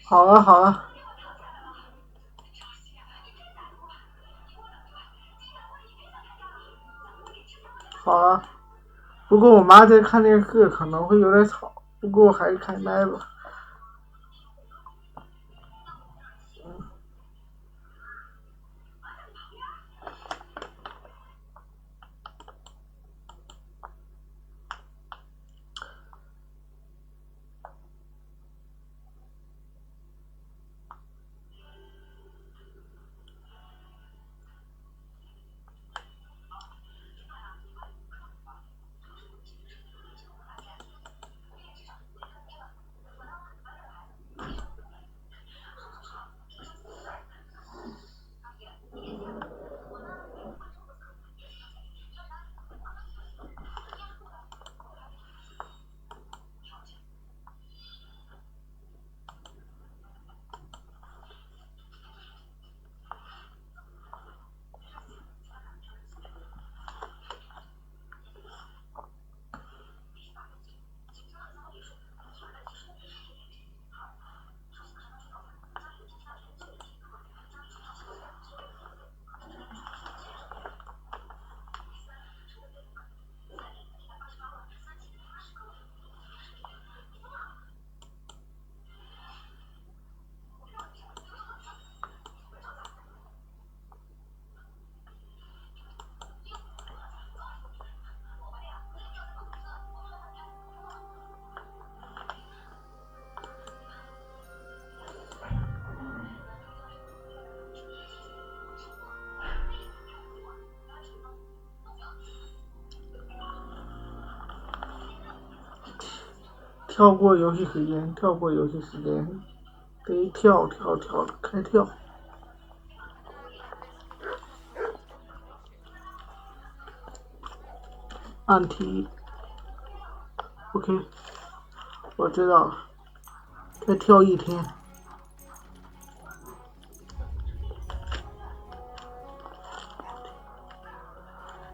好啊，好啊，好啊。不过我妈在看电视，可能会有点吵。不过还是开麦吧。跳过游戏时间，跳过游戏时间，得跳跳跳，开跳。按 T。OK， 我知道了。再跳一天。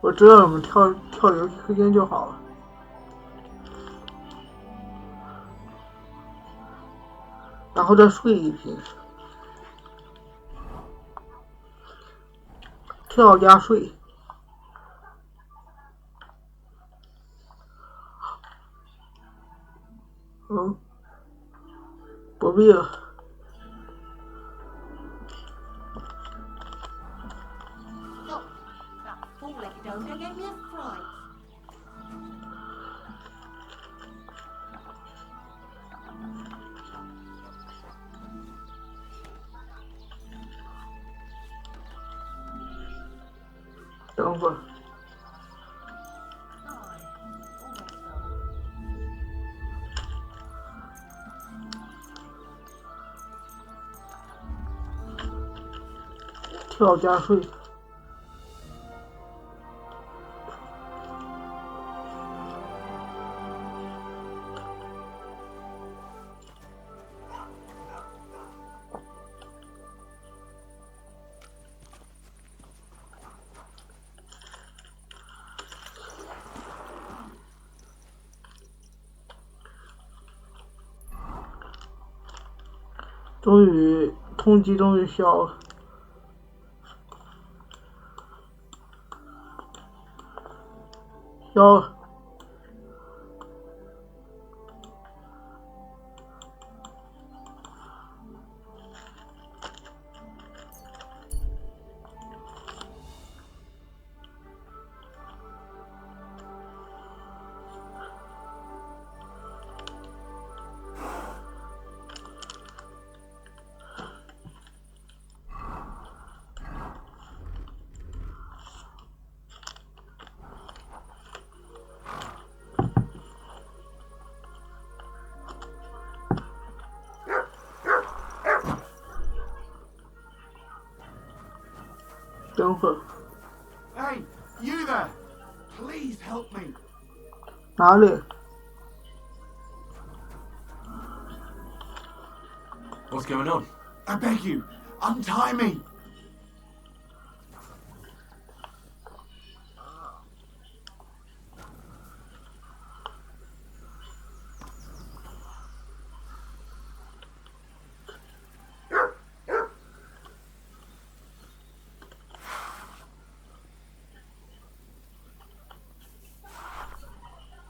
我知道我们跳游戏时间就好了。然后再睡一天。跳加睡。不必了。等会儿。跳加睡。终于，通缉终于消了。消了。等会儿。Hey, you there! Please help me. 哪里？ What's going on? I beg you, untie me.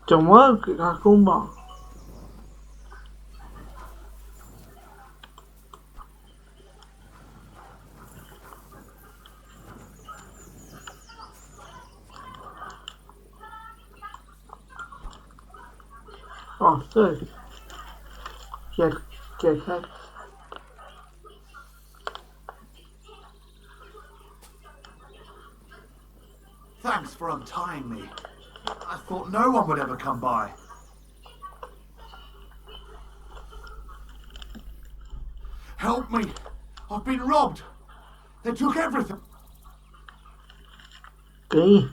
怎么给他松绑？哦，这里解开。Thanks for untying me. I thought no one would ever come by. Help me! I've been robbed! They took everything! 给你。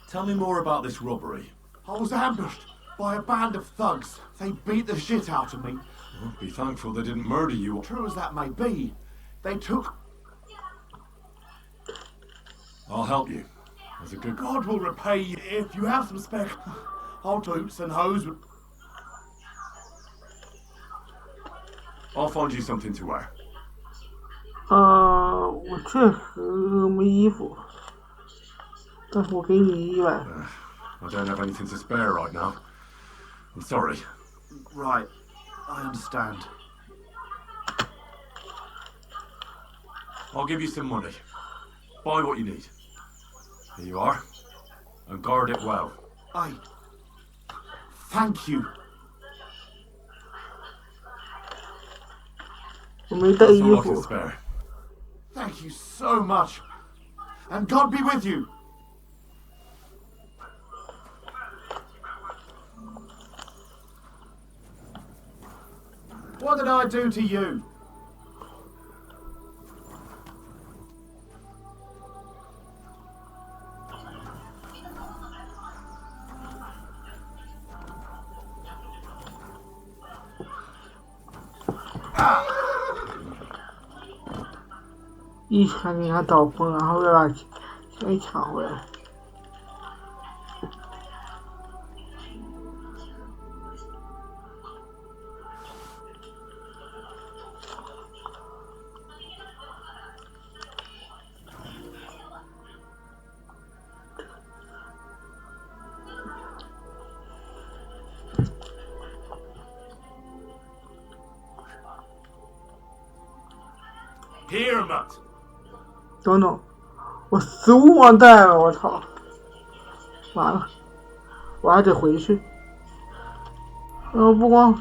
Tell me more about this robbery. I was ambushed by a band of thugs. They beat the shit out of me. Well, be thankful they didn't murder you. True as that may be, they took... I'll help you. As a good God will repay you if you have some spare... old hoops and hose. I'll find you something to wear. 我确实没衣服，但是我给你100。I don't have anything to spare right now. I'm sorry. Right, I understand. I'll give you some money. Buy what you need. Here you are. And guard it well. Thank you. 我没带 That's 衣 all I can 服。 spare. Thank you so much. And God be with you. What did I do to you? Ah! 一拳给他倒崩，然后再把钱抢回来。Here, Matt. 等等，我食物忘带了，我操！完了，我还得回去。不光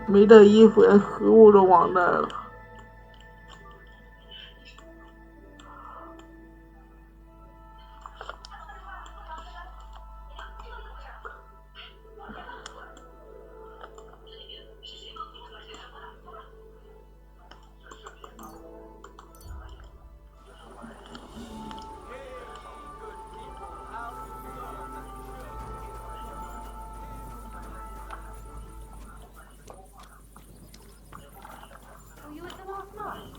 没带衣服，连食物都忘带了。Were you at the last night?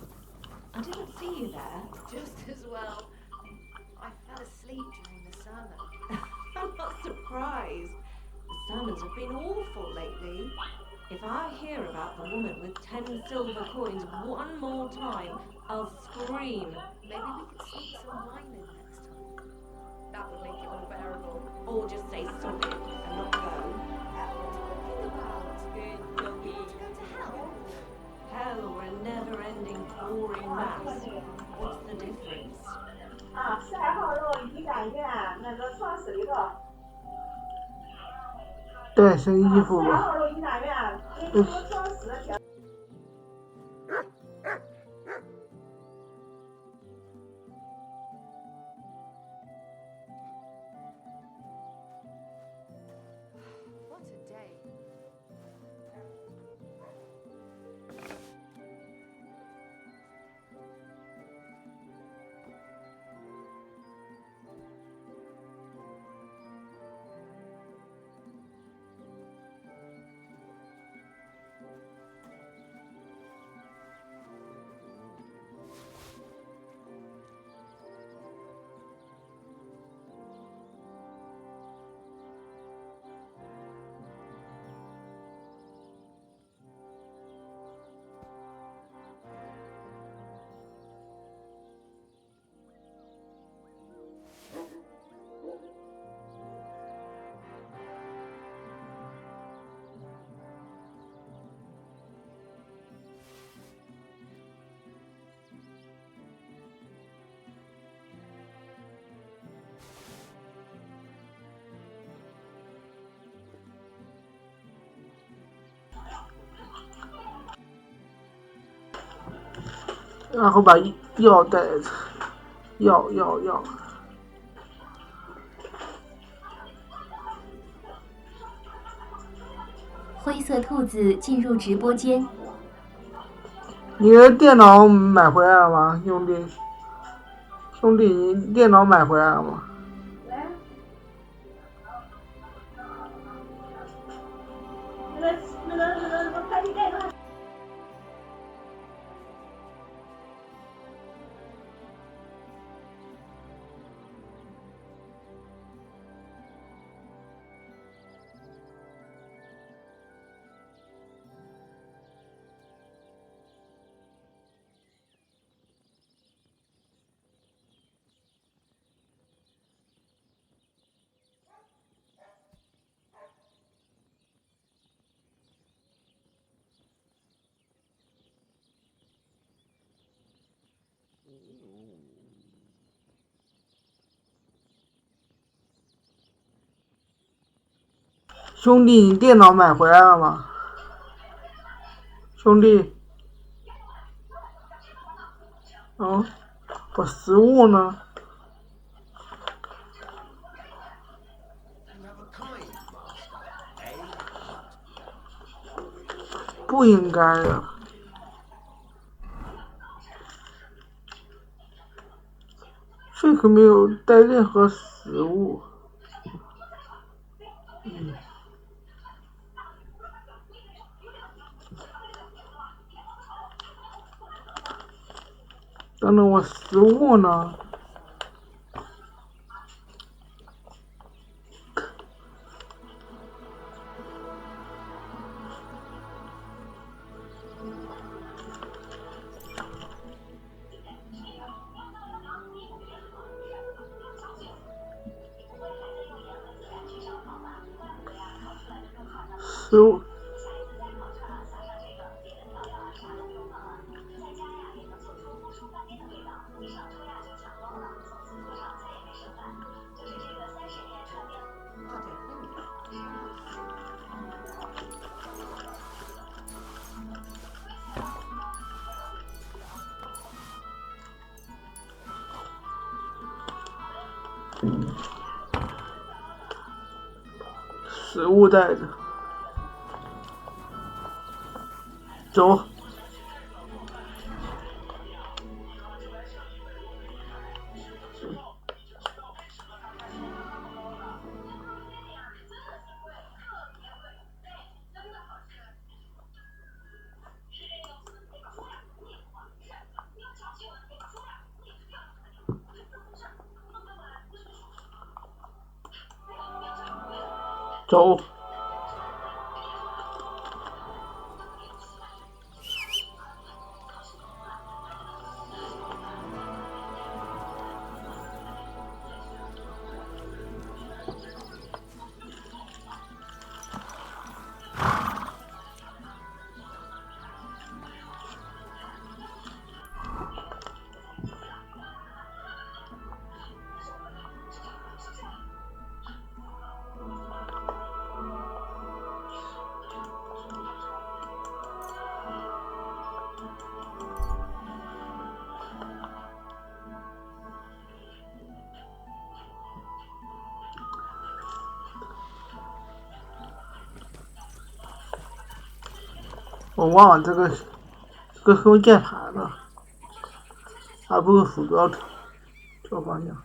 I didn't see you there. Just as well. I fell asleep during the sermon. I'm not surprised. The sermons have been awful lately. If I hear about the woman with 10 silver coins one more time, I'll scream. Maybe we could sneak some wine in next time. That would make it more bearable. Or just say sorry and not go. What are you talking about? Good To doggy. go to hell? Hell or a never-ending boring mass. What's the difference? 4号肉鱼蛋卷，那个双水的。带身衣服4吧。号肉鱼蛋卷，给你个双十条。What a day. 然后把药带着，药。灰色兔子进入直播间。你的电脑买回来了吗，兄弟？兄弟，你电脑买回来了吗？那个快递盖上。兄弟，你电脑买回来了吗？兄弟，哦，我食物呢？不应该的。这可没有带任何食物。等等，我食物呢？食物。食物带着，走。走。我忘了这个是用键盘的，而不是鼠标调方向。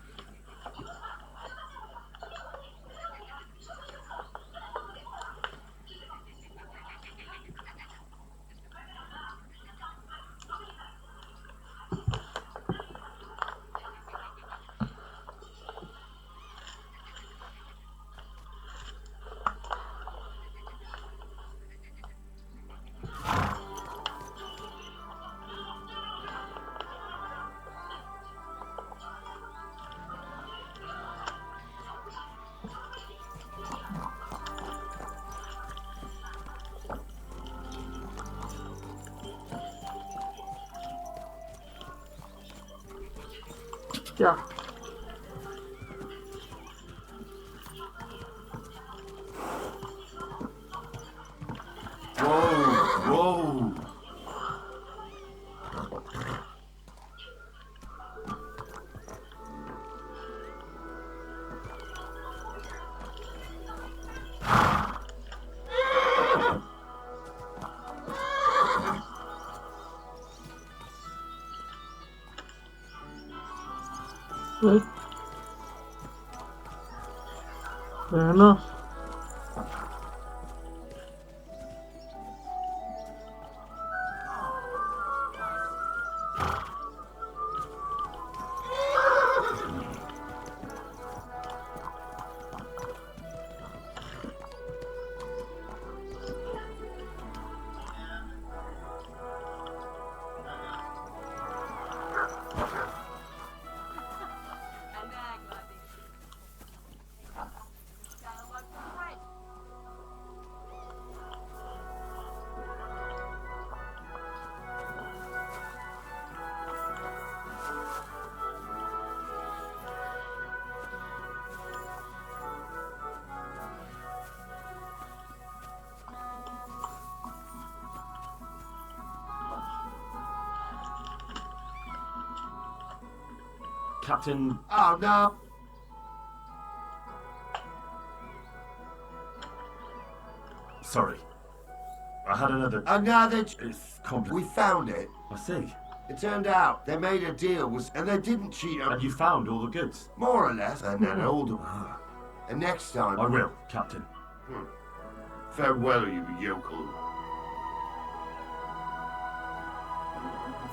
这样。Whoa, whoa. 喂，人呢？Captain. Oh, no. Sorry. I had another. Another. It's complicated. We found it. I see. It turned out they made a deal, and they didn't cheat And us. you found all the goods. More or less, and then older. And next time. I will, Captain. Farewell, you yokel.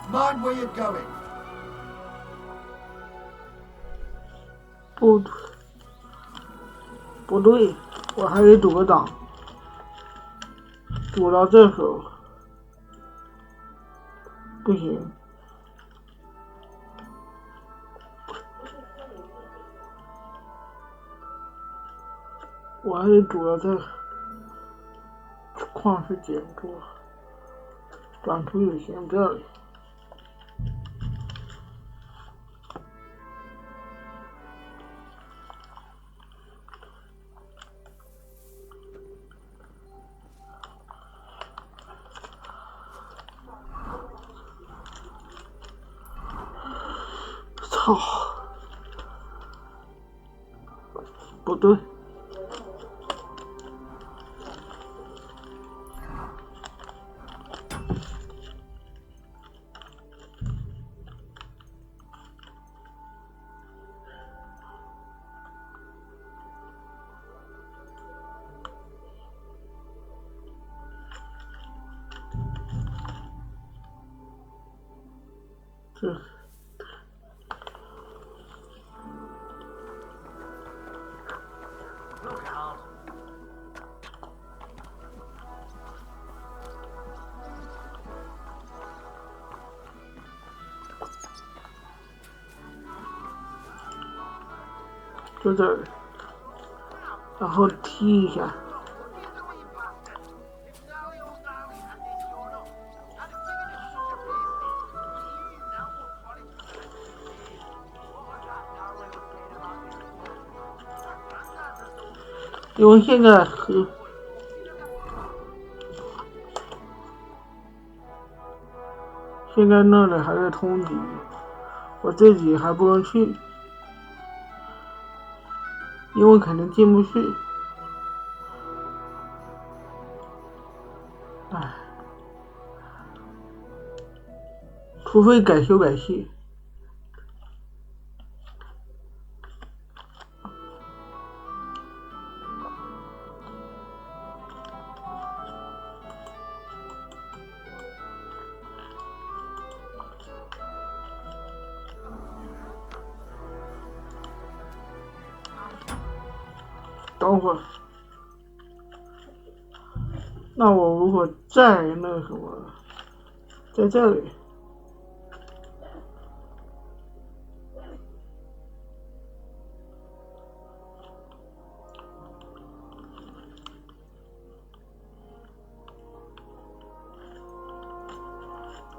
Mind where you're going. 不对，我还得堵个档，堵到这时候不行。我还得堵到这矿石结住，短途旅行这里。操！不对。这。就这儿，然后踢一下。因为现在那里还在通缉，我自己还不能去，因为可能进不去。唉，除非改修改器。等会儿，那我如果再那什么，在这里，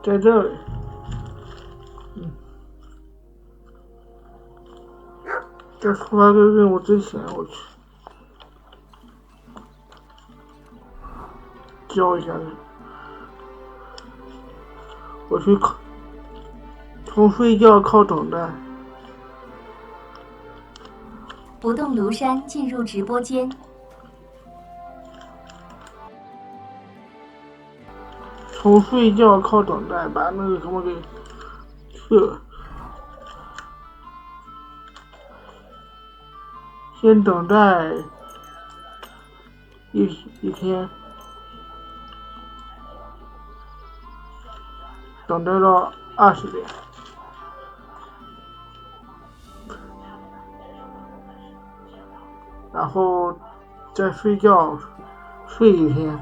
在这里，在出发这个任务之前，我去。教一下，我去从睡觉靠等待。不动庐山进入直播间。从睡觉靠等待，把那个什么给撤。先等待一天，等待到20点，然后再睡觉，睡一天。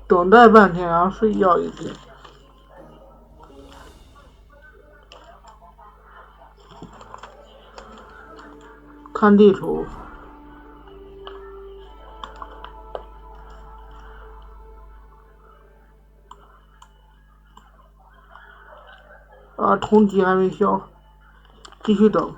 等待半天，然后睡觉一天。看地图，通缉还没消，继续等。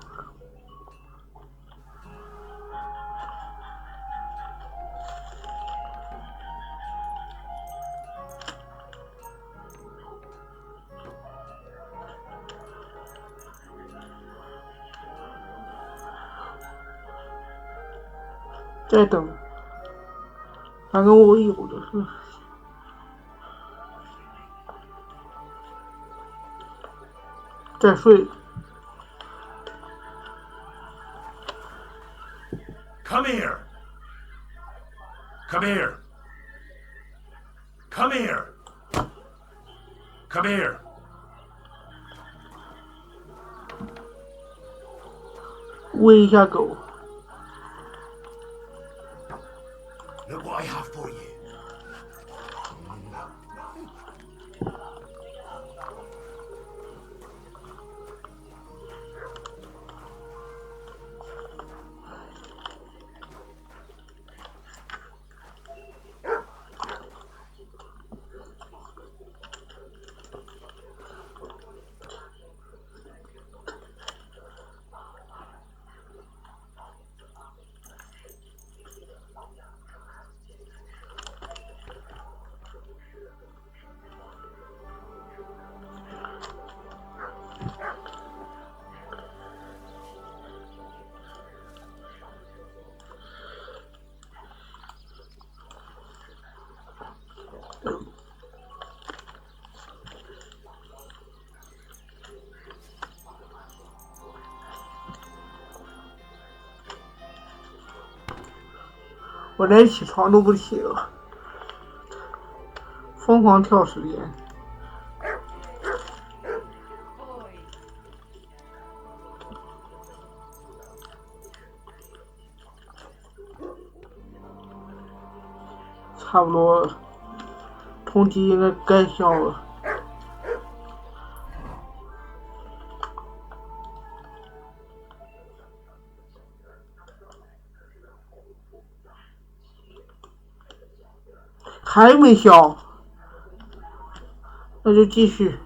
再等，反正我有的是。再睡。Come here. Come here. Come here. Come here. 喂一下狗。Look what I have for you.我连起床都不起了，疯狂跳时间。差不多，通缉应该消了。还没消，那就继续。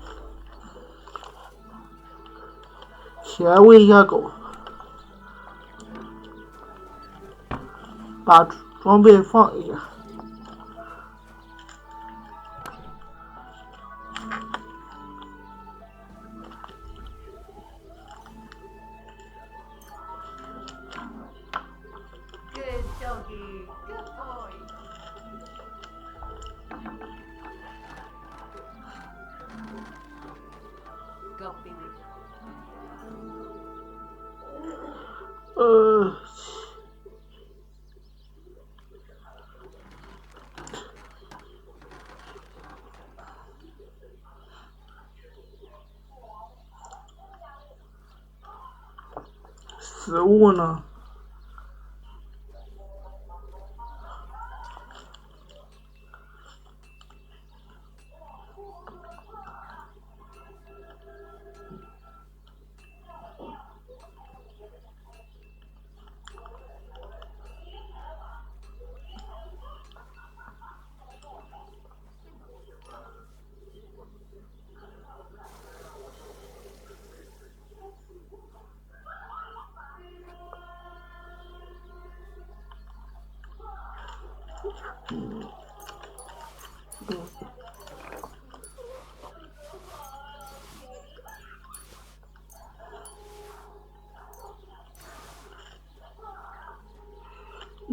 起来喂一下狗，把装备放一下。Good doggy. Good boy. God be with you. 食物呢？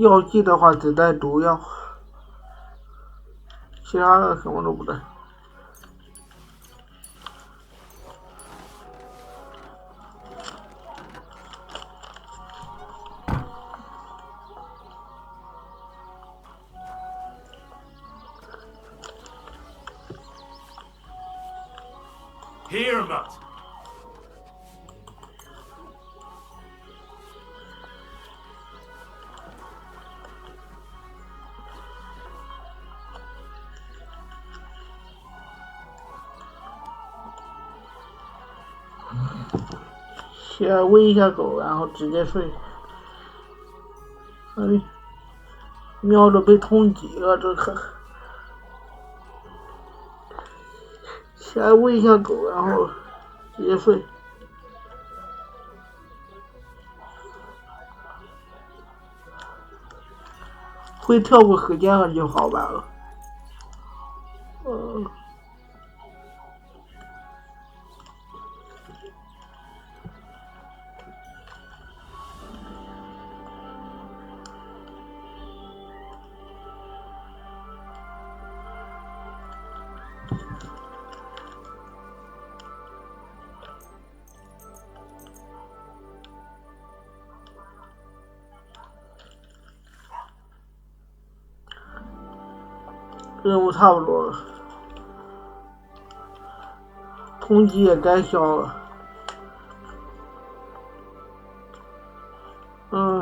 药剂的话只带毒药，其他的什么都不带。Here, Mutt.先喂一下狗，然后直接睡。哎，瞄着被通缉了，这可。先喂一下狗，然后直接睡。会跳过时间了就好办了。任务差不多了，通缉也该消了。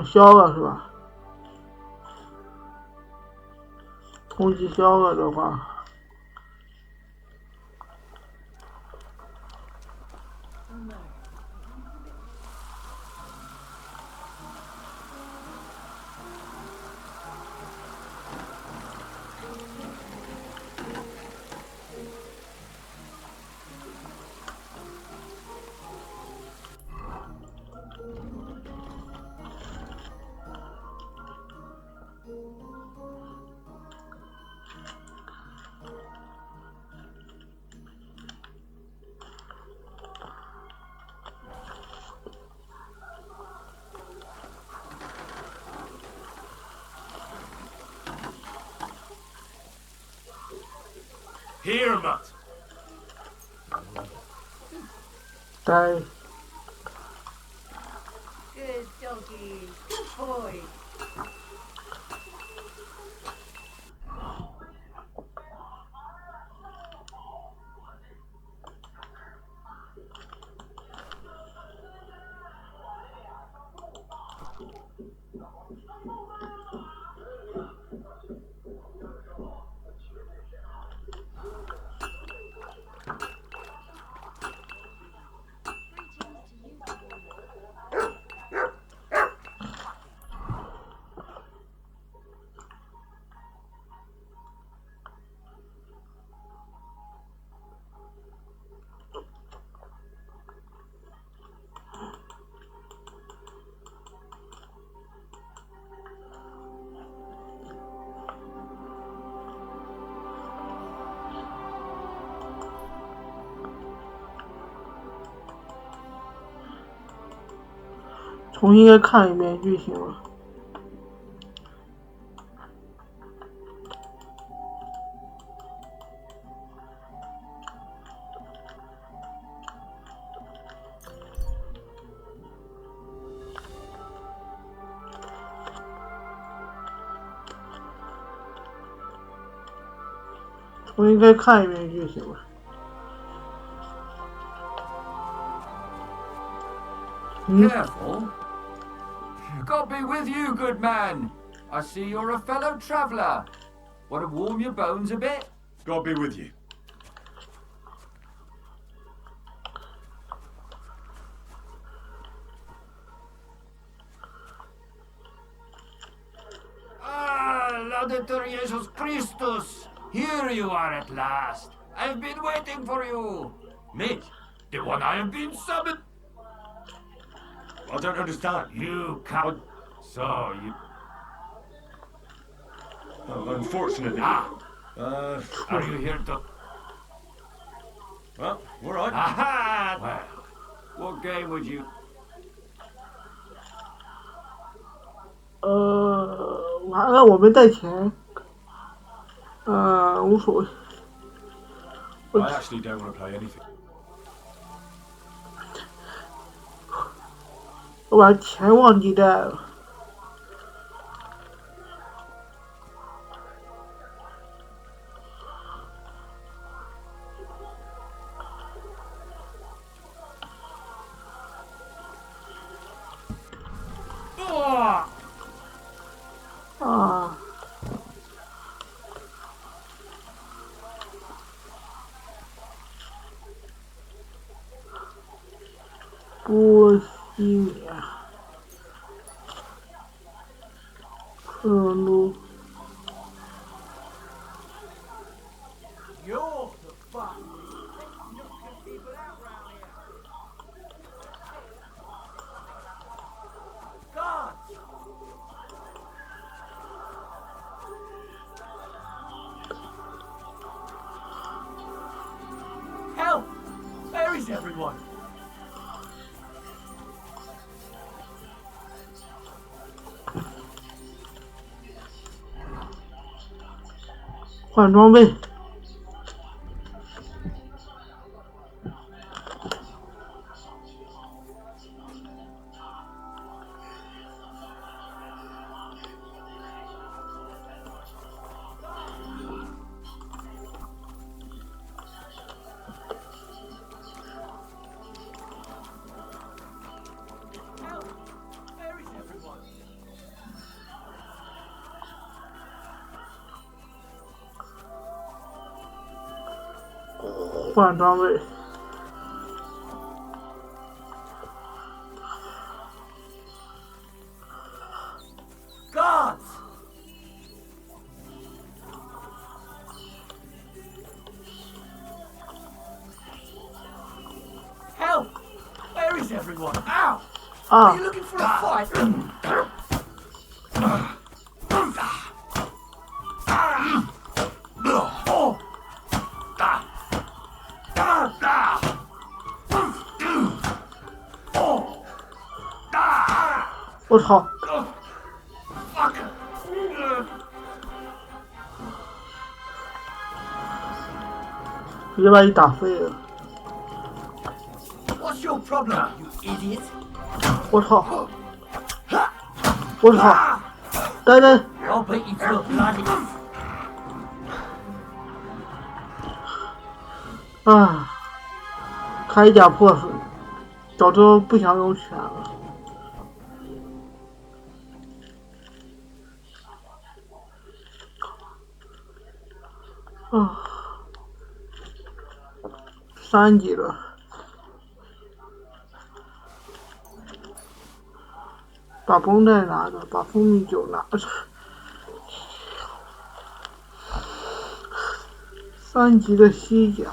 消了是吧？通缉消了的话，Here, Mutt. 待。Good doggy. Good boy. 重新再看一遍剧情了。重新再看一遍剧情了。Careful. God be with you, good man. I see you're a fellow traveller. Want to warm your bones a bit? God be with you. Ah, Laudetur Jesus Christus. Here you are at last. I've been waiting for you. Me? The one I have been summoned? I don't understand. You can't. So you... Unfortunately. Ah. Are you here to... Well, all right. Aha! Well, what game would you... 完了，我没带钱。无所谓。I actually don't want to play anything. 我把钱忘记带了。啊！波西米亚克鲁。You're the fuck. Knocking people out round here. Guards! Help! Where is everyone? 换装备。Help! Where is everyone? 换装备。Guards! Help! Where is everyone? Ow! 啊 Are you looking for a fight? Oh! 我操！ Fuck! 直接把你打废了！ What's your problem, you idiot? 我操！我操！呆呆！ I'll beat you to a bloody... 啊！铠甲破损，早知不想用拳了。啊，3级了，把绷带拿着，把蜂蜜酒拿着。3级的西甲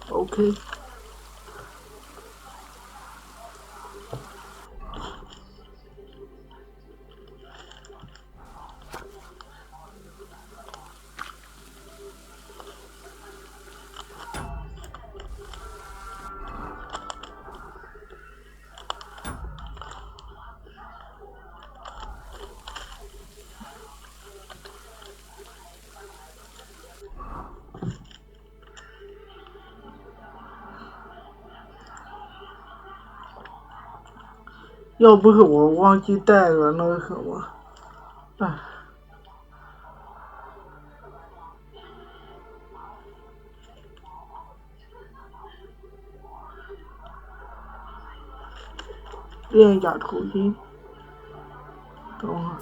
，OK。要不是我忘记带了那个什么，哎，链甲头巾，等会儿。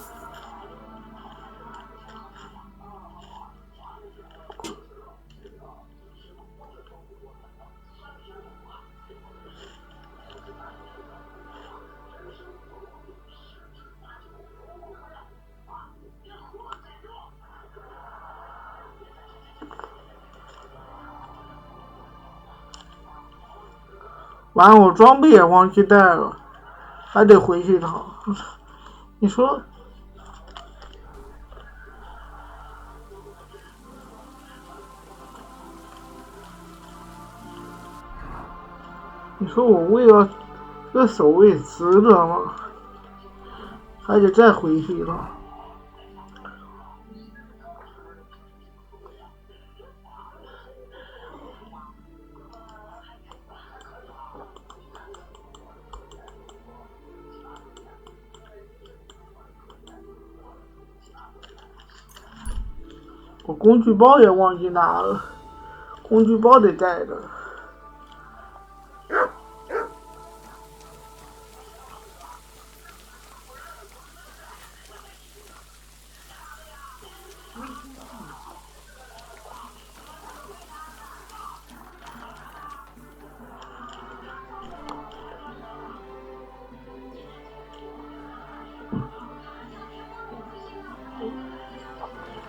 完了，我装备也忘记带了，还得回去一趟。你说，我为了这守卫值得吗？还得再回去一趟。我工具包也忘记拿了，工具包得带着。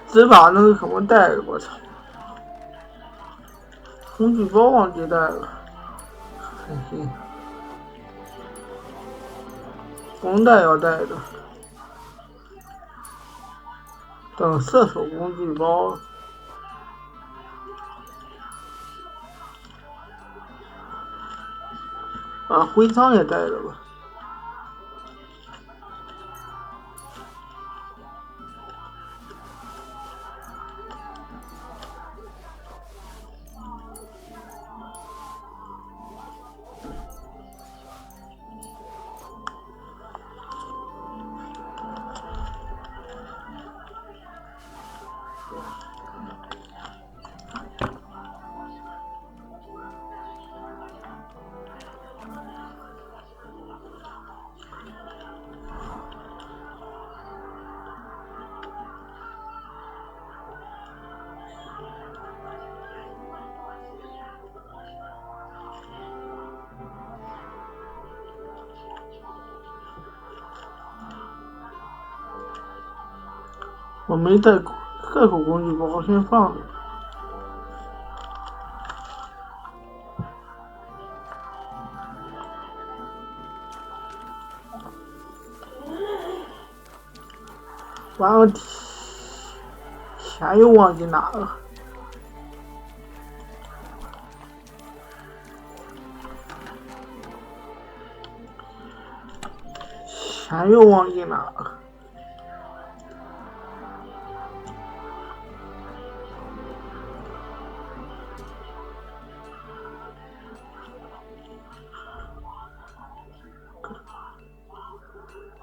只把那个什么带了，我操！工具包忘记带了，很行。绷带要带着，等射手工具包。把徽章也带着吧。我没带开口工具包，先放着。完了，钱又忘记拿了。钱又忘记拿了。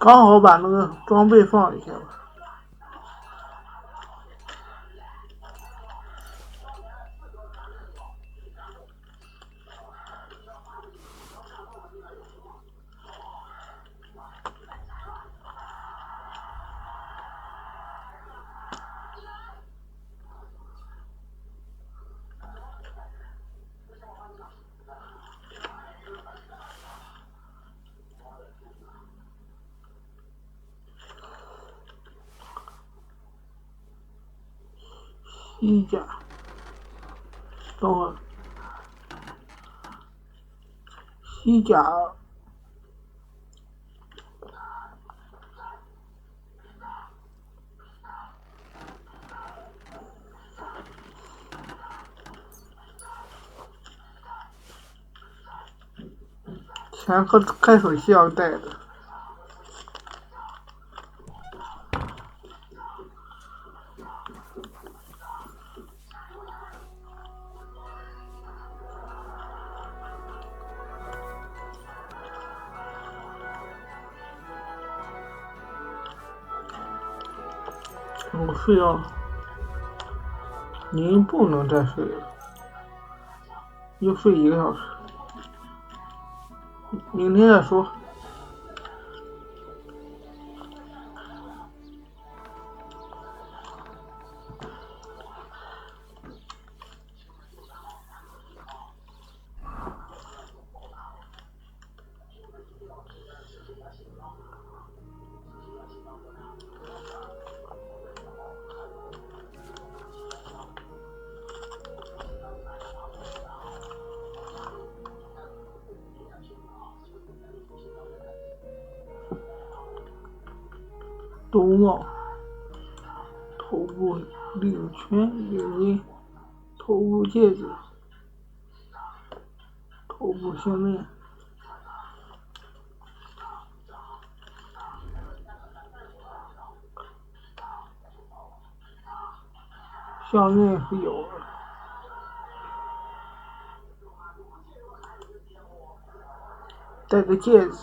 刚好把那个装备放一下吧。西甲，等会儿，西甲，钱和开水器要带的。我睡觉了，您不能再睡了，又睡1个小时，明天再说。兜帽，头部领圈领巾，头部戒指，头部项链，项链是有的，戴个戒指。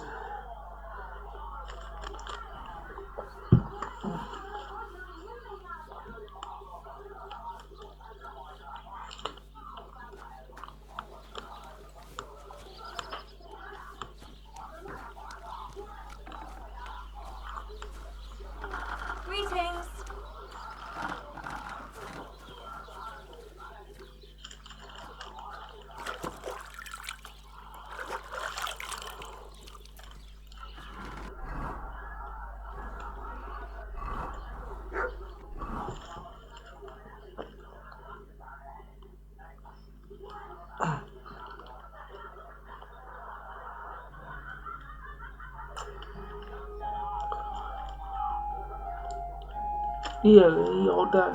Greetings. 猎人腰带，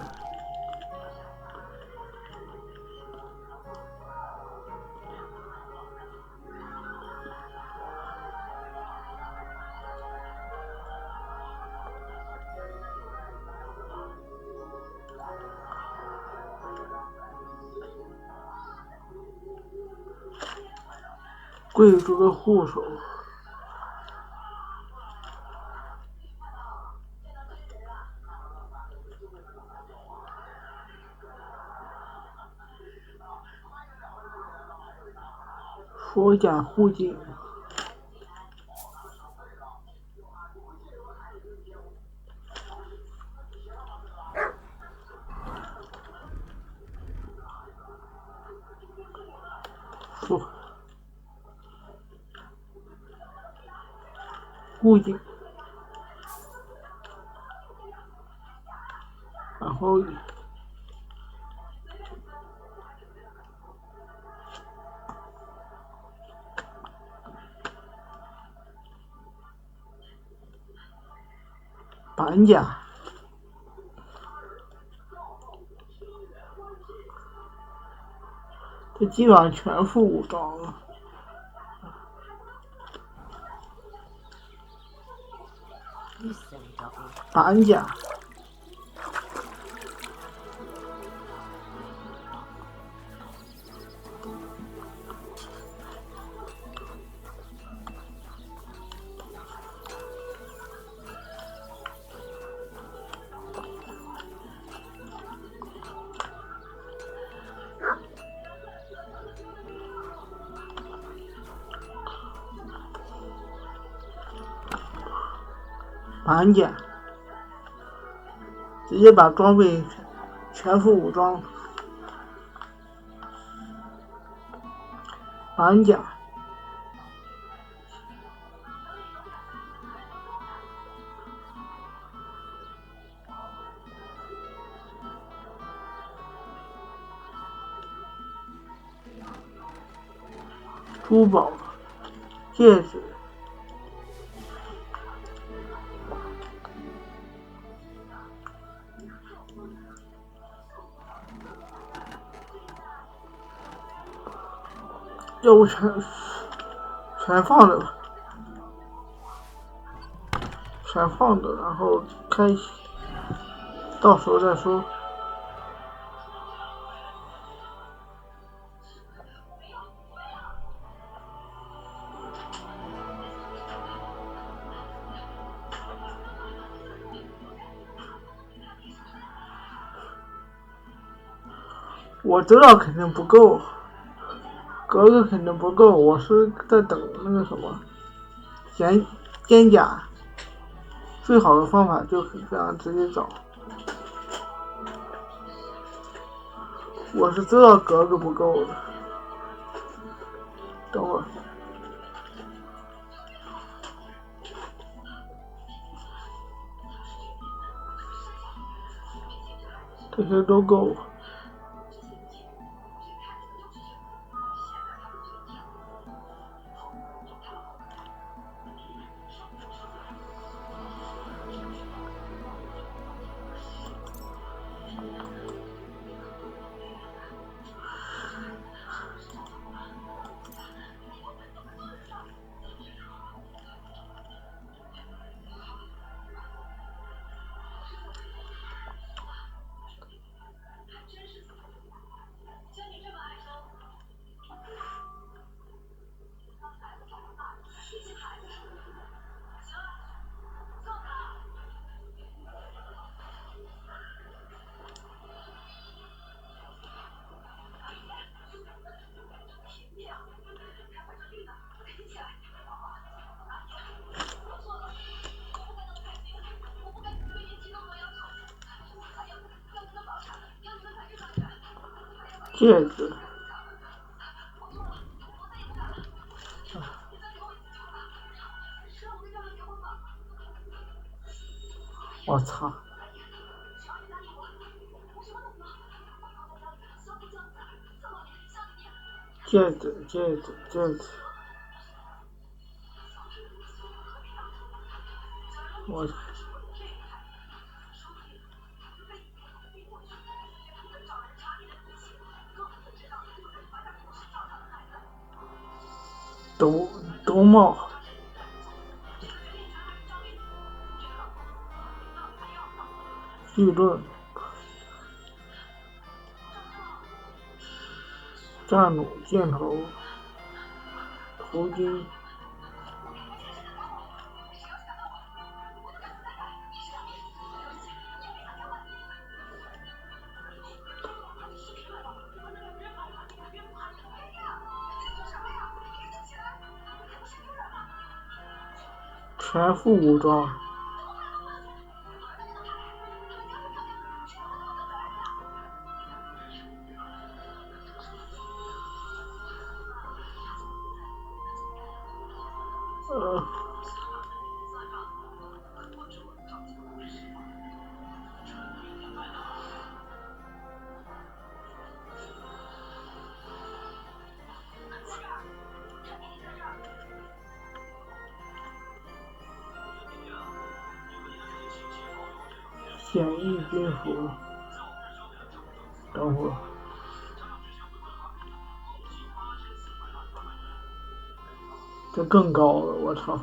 贵族的护手。佛甲护颈，护颈，然后板甲，这基本上全副武装了。板甲，板甲，直接把装备全副武装。板甲，珠宝，戒指。要不全放着吧，全放着，然后开启，到时候再说。我知道肯定不够。格子肯定不够，我是在等那个什么肩甲，最好的方法就是这样直接找。我是知道格子不够的，等会儿。这些都够。戒指。我操！戒指！我兜帽。议论，战弩箭头，头巾，全副武装。简易军服，等会儿，这更高了，我操！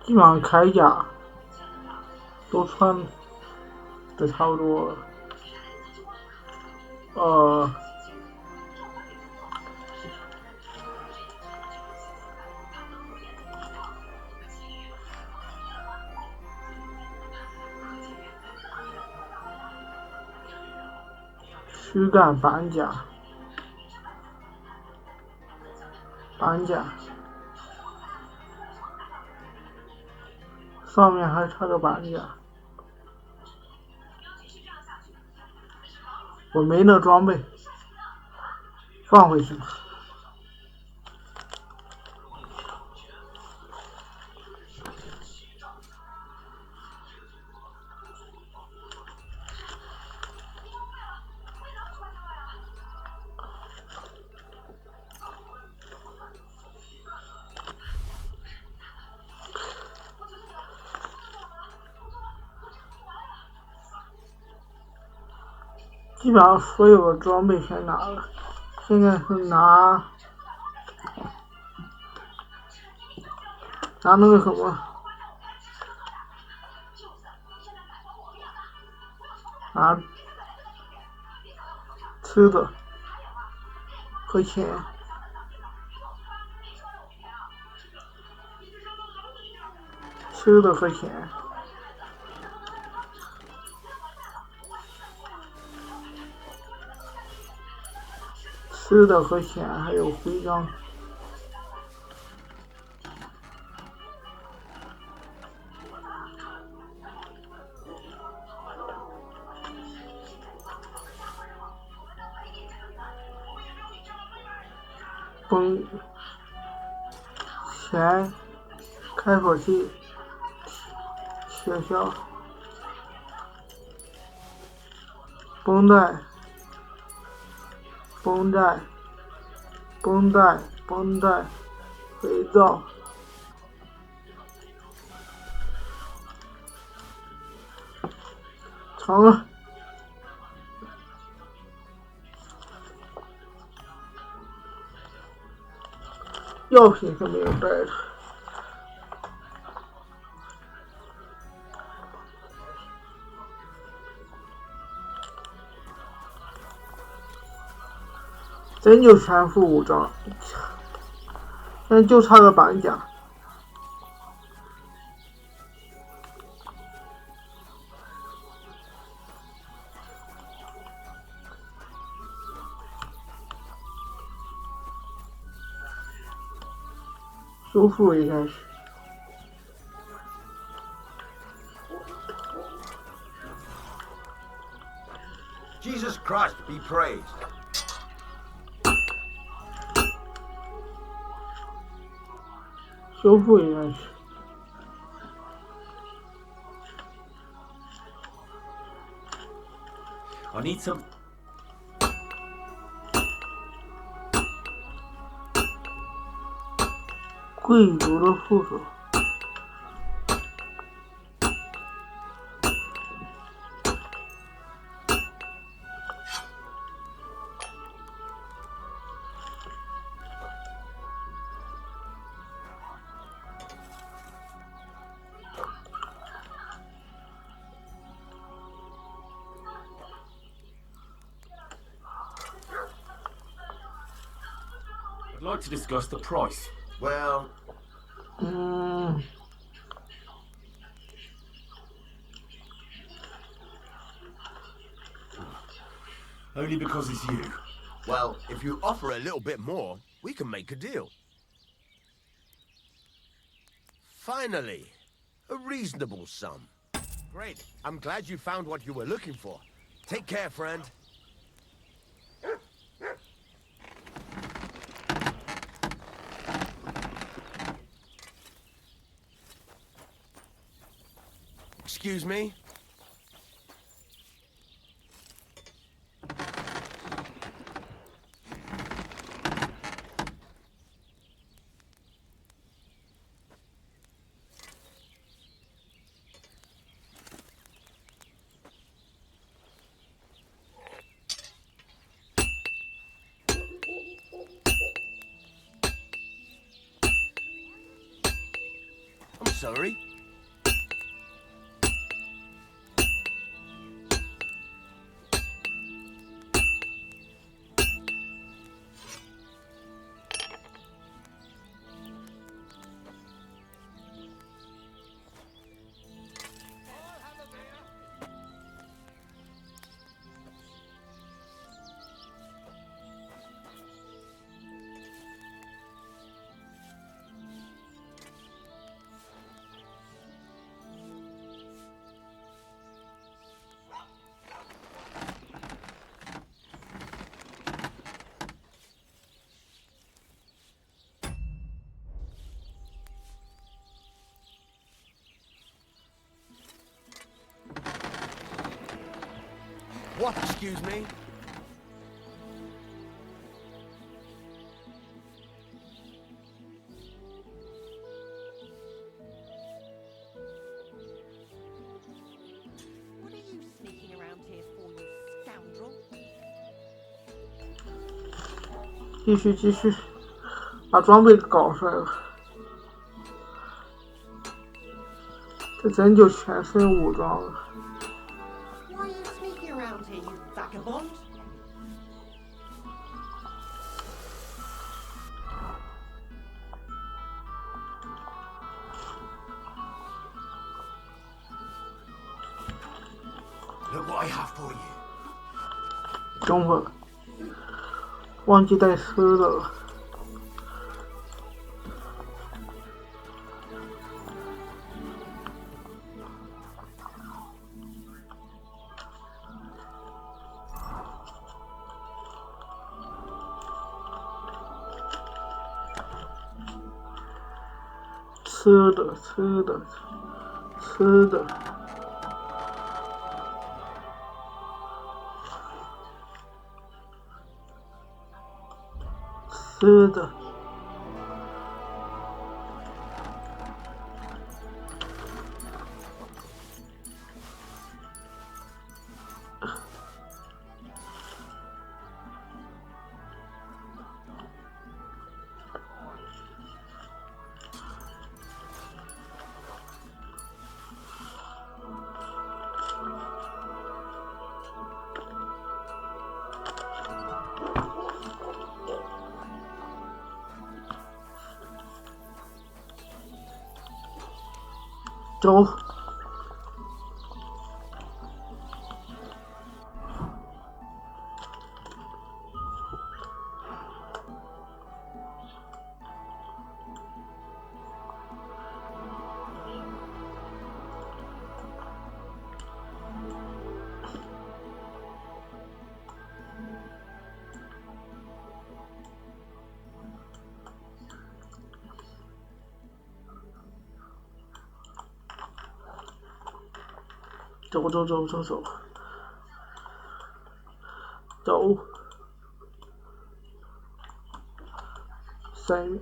基本上铠甲都穿的差不多了。躯干板甲，上面还插个板甲。我没那装备，放回去吧。基本上所有的装备全拿了，现在是拿那个什么，拿吃的和钱，吃的和钱。吃的和钱，还有徽章。钱，开锁器，铁锹，绷带，肥皂，成了。药品是没有带的。真就全副武装，现在就差个板甲。修复一开始。Jesus Christ be praised. 修复一开始。I need some. 贵族的副手。I'd like to discuss the price. Well, Only because it's you. well, if you offer a little bit more, we can make a deal. Finally, a reasonable sum. Great. I'm glad you found what you were looking for. Take care, friend. Excuse me? I'm sorry. What, excuse me? What are you sneaking around here for, you scoundrel? 继续，把装备搞出来了。这真就全身武装了。 Why are you sneaking around here, you vagabond? Look what I have for you. 等会儿，忘记带吃的了。吃的。吃的。走。走走走走走走，3。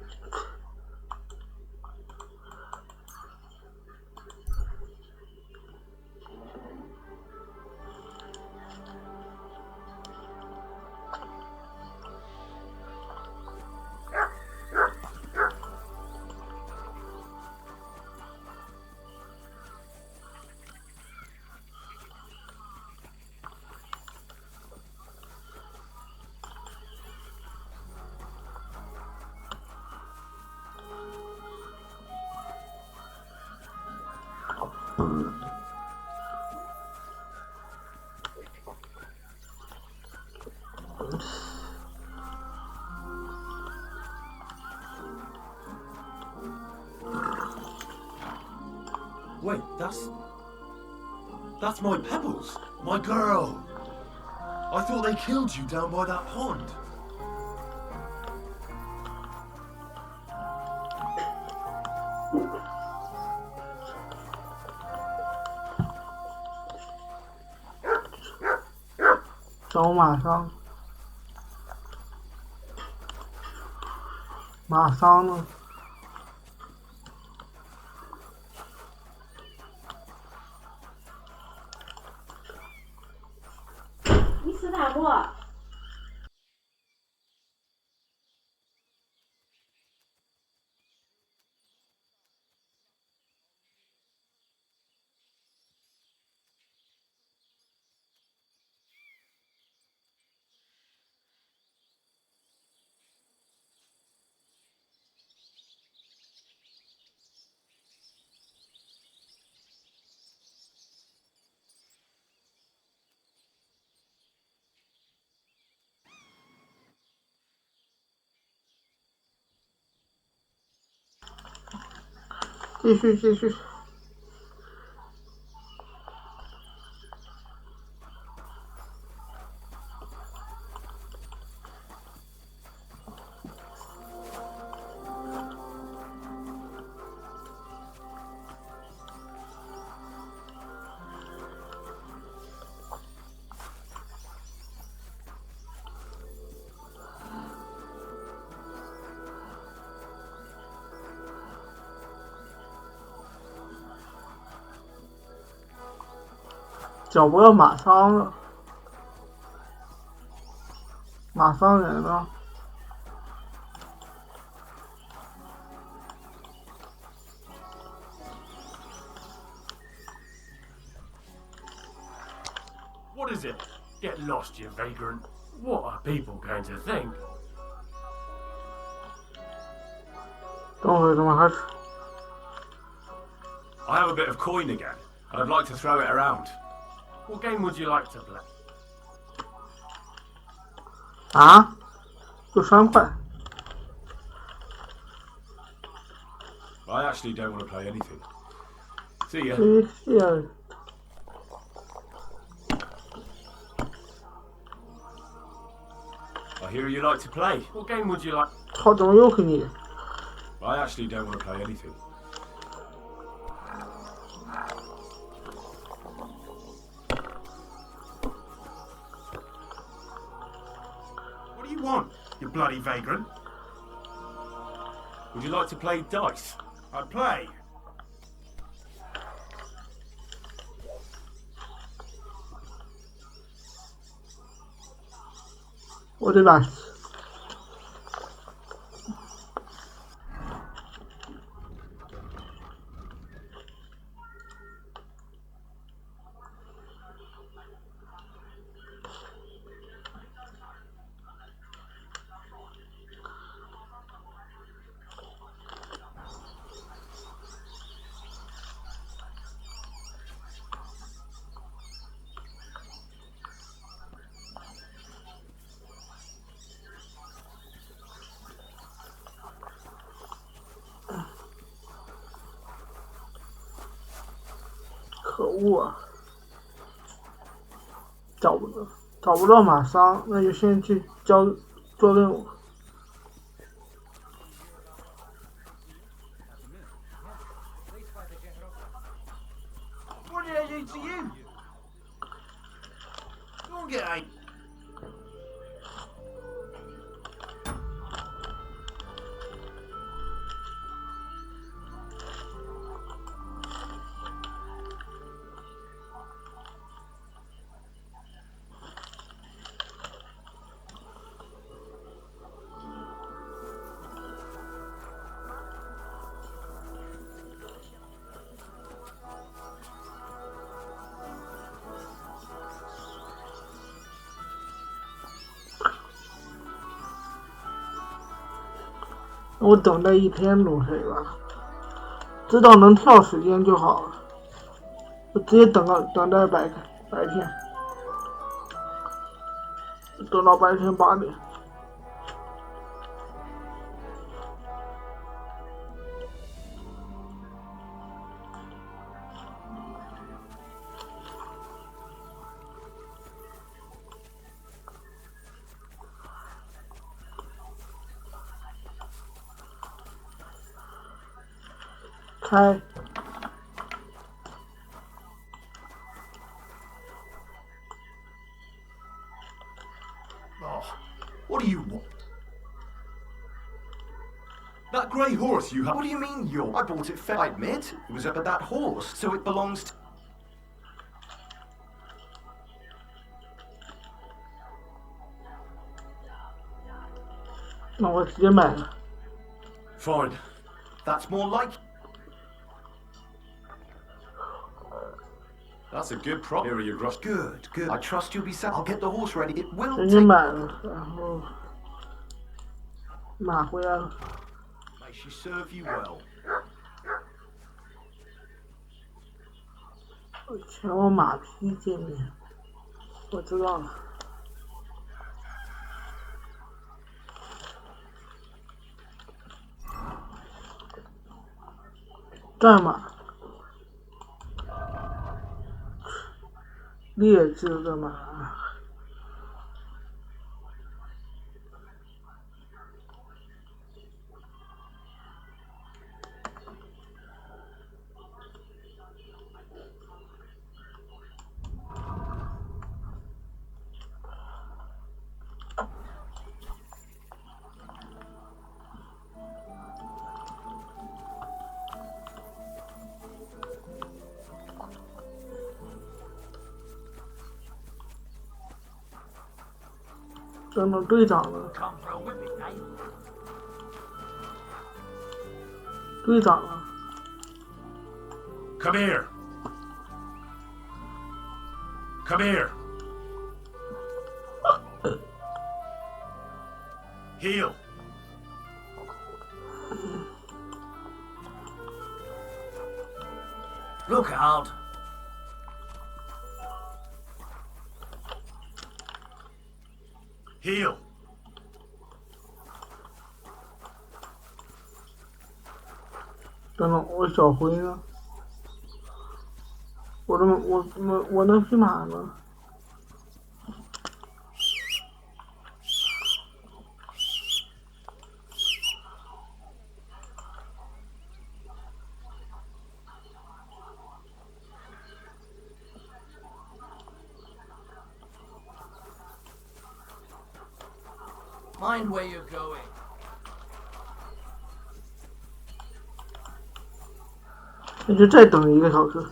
Wait, that's my Pebbles, my girl. I thought they killed you down by that pond. 走马上，马上呢？伊斯坦布。继续继续。脚不要马伤了，马伤人了。What is it? Get lost, you vagrant. What are people going to think? 等会怎么还是？ I have a bit of coin again, and I'd like to throw it around. What game would you like to play? 啊？就3块。 I actually don't want to play anything. See ya. 谢谢。 I hear you like to play. What game would you like? 操，怎么又是你？ I actually don't want to play anything. What do you want, you bloody vagrant? Would you like to play dice? I'd play. 我这把。 What 物啊，找不到马桑，那就先去做任务。What did I do to you? Don't get out.我等待一天总可以吧，知道能跳时间就好了。我直接等待白天，等到白天8点。开。Oh, what do you want? That grey horse you have. What do you mean your? I bought it fair. I admit, it was up at that horse, so it belongs to...那我直接买了。Fine. That's more like... That's a good prop. Here are your gross. Good, good. I trust you'll be set. I'll get the horse ready. It will 直接 take... 买了，然后马回来了。 May she serve you well. 前往马匹见面，我知道了。战马，劣质的马。等等队长呢？队长呢 Come here. Come here. Heel. Look out. Heel. 等等，我小灰呢？我那匹马呢？Mind where you're going. 那就再等1个小时，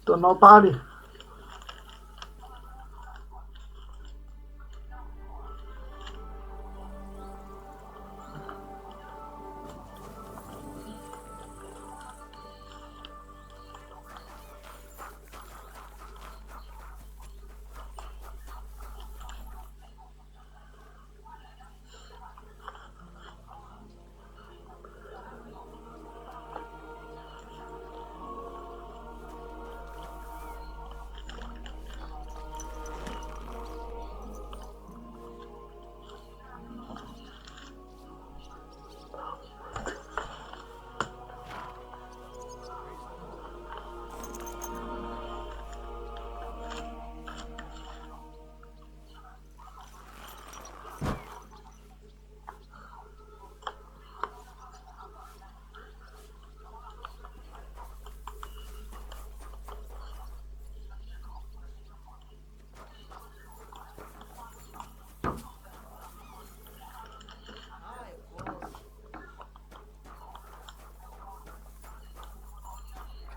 等到8点。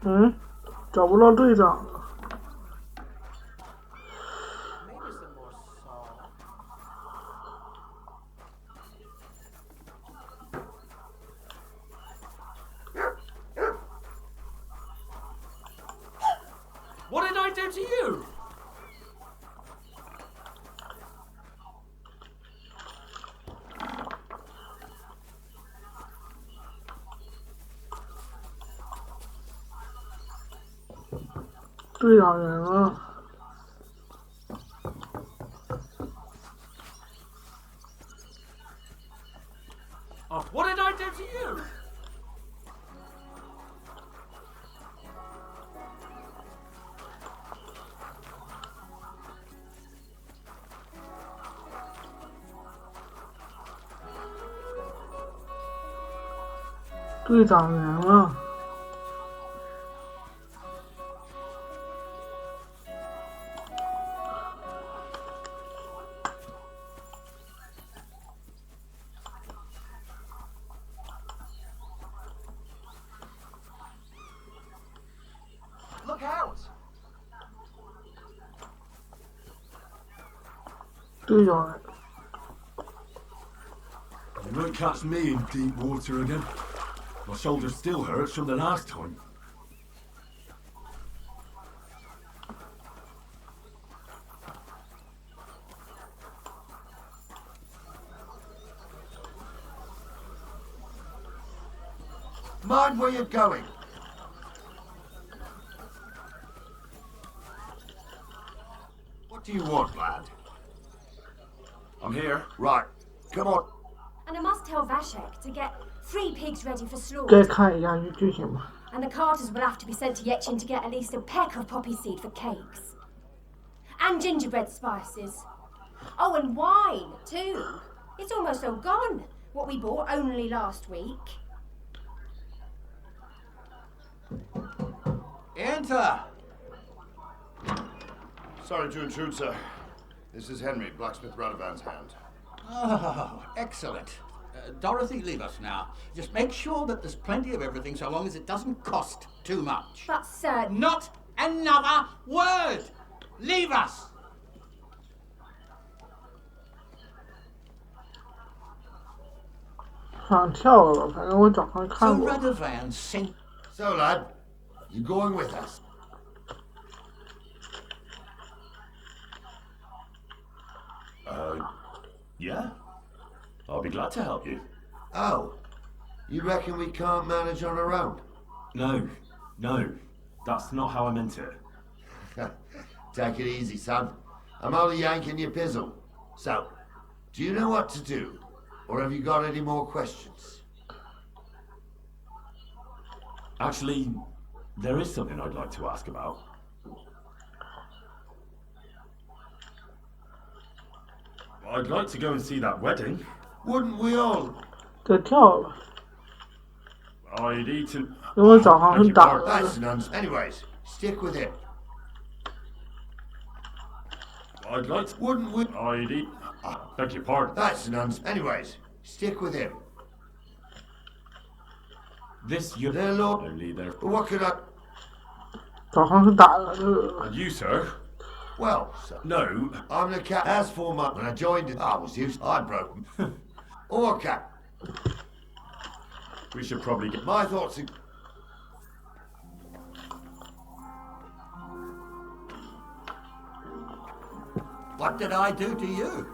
嗯，找不到队长了。What did I do to you? 队长人了。Oh, what did I do to you? 队长人了。Look out! 队长人。 You won't catch me in deep water again. My shoulder still hurts from the last time. Mind where you're going. What do you want, lad? I'm here. Right. Come on. And I must tell Vashek to get 3 pigs ready for 该 slaughter. 看一下剧情吧。 And the carters will have to be sent to Yetchin to get at least a peck of poppy seed for cakes. And gingerbread spices. Oh, and wine, too. It's almost all gone. What we bought only last week. Enter! Sorry to intrude, sir. This is Henry, blacksmith Radovan's hand. Oh, excellent. Dorothy, leave us now. Just make sure that there's plenty of everything so long as it doesn't cost too much. But, sir... Not another word! Leave us! 想跳了吧，反正我早上看 So 过。 Radovan sent... So, lad, you going with us? Yeah? I'll be glad to help you. Oh. You reckon we can't manage on our own? No. That's not how I meant it. Take it easy, son. I'm only yanking your pizzle. So, do you know what to do? Or have you got any more questions? Actually, there is something I'd like to ask about. I'd like to go and see that wedding. Wouldn't we all? 该跳了， I'd eaten... 因为早上 Thank 是 you, 打 Bart. 了 That's nonsense. Anyways, stick with him. I'd like to... Wouldn't we? I'd eat... Beg your pardon. That's nonsense. Anyways, stick with him. This you... There, Lord. Only there... What could I... 早上是打了这个。 And you, sir? Well, sir, No. I'm the cat. As for my... When I joined it, I was used. I'd broken. Or cat. We should probably get... My thoughts are... What did I do to you?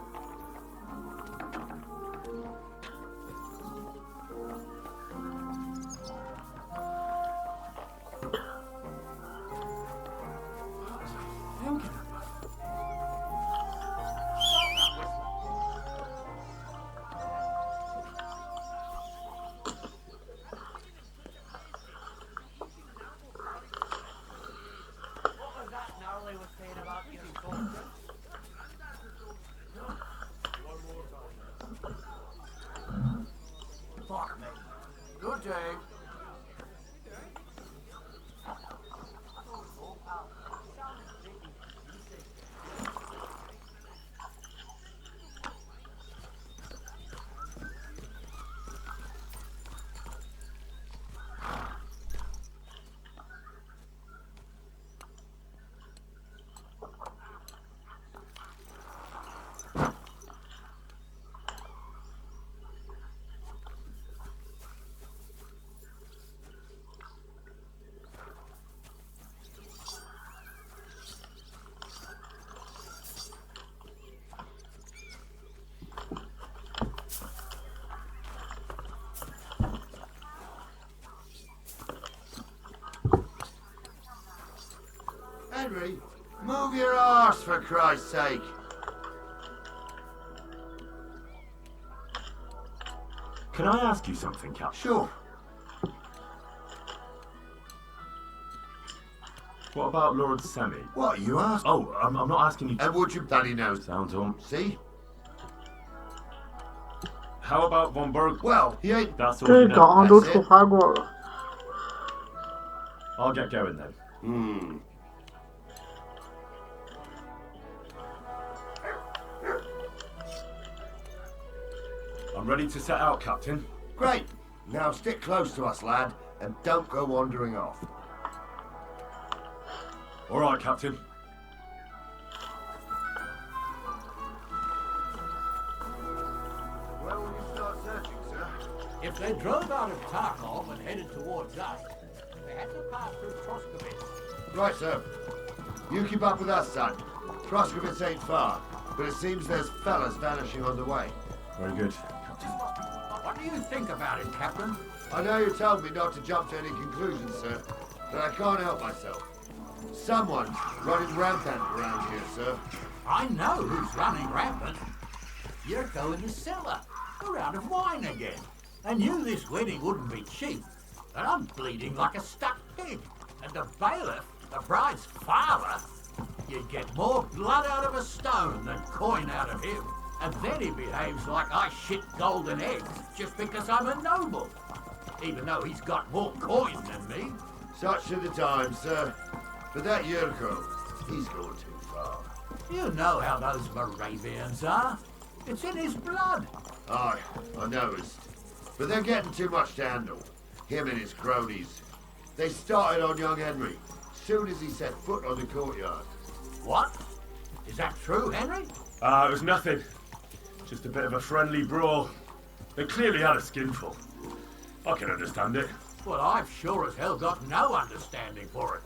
Henry, move your arse for Christ's sake. Can I ask you something, Captain? Sure. What about Lord Semi? What, you asked? Oh, I'm not asking you. And would you bloody know? Sounds on. See? How about Von Berg? Well, he ain't... That's all 这 you 个 know. 好像都触发过了。 I'll get going then. I'm ready to set out, Captain. Great. Now stick close to us, lad, and don't go wandering off. All right, Captain. Where will you start searching, sir? If they drove out of Tarkov and headed towards us, they had to pass through Troskovitz. Right, sir. You keep up with us, son. Troskovitz ain't far, but it seems there's fellas vanishing on the way. Very good. What do you think about it, Captain? I know you told me not to jump to any conclusions, sir, but I can't help myself. Someone's running rampant around here, sir. I know who's running rampant. Yurko in the cellar. We're out of wine again. I knew this wedding wouldn't be cheap, and I'm bleeding like a stuck pig. And the bailiff, the bride's father, you'd get more blood out of a stone than coin out of him. And then he behaves like I shit golden eggs just because I'm a noble. Even though he's got more coin than me. Such are the times, sir. But that Yurko, he's going too far. You know how those Moravians are. It's in his blood. Aye, I noticed. But they're getting too much to handle. Him and his cronies. They started on young Henry, soon as he set foot on the courtyard. What? Is that true, Henry? It was nothing. Just a bit of a friendly brawl. They clearly had a skinful. I can understand it. Well, I've sure as hell got no understanding for it.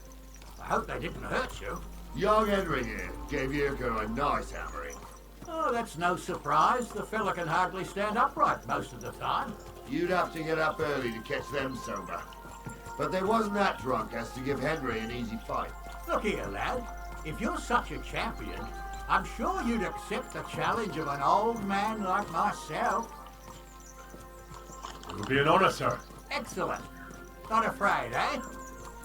I hope they didn't hurt you. Young Henry here gave Yurko a nice hammering. Oh, that's no surprise. The fella can hardly stand upright most of the time. You'd have to get up early to catch them sober. But they wasn't that drunk as to give Henry an easy fight. Look here, lad. If you're such a champion, I'm sure you'd accept the challenge of an old man like myself. It would be an honor, sir. Excellent. Not afraid, eh?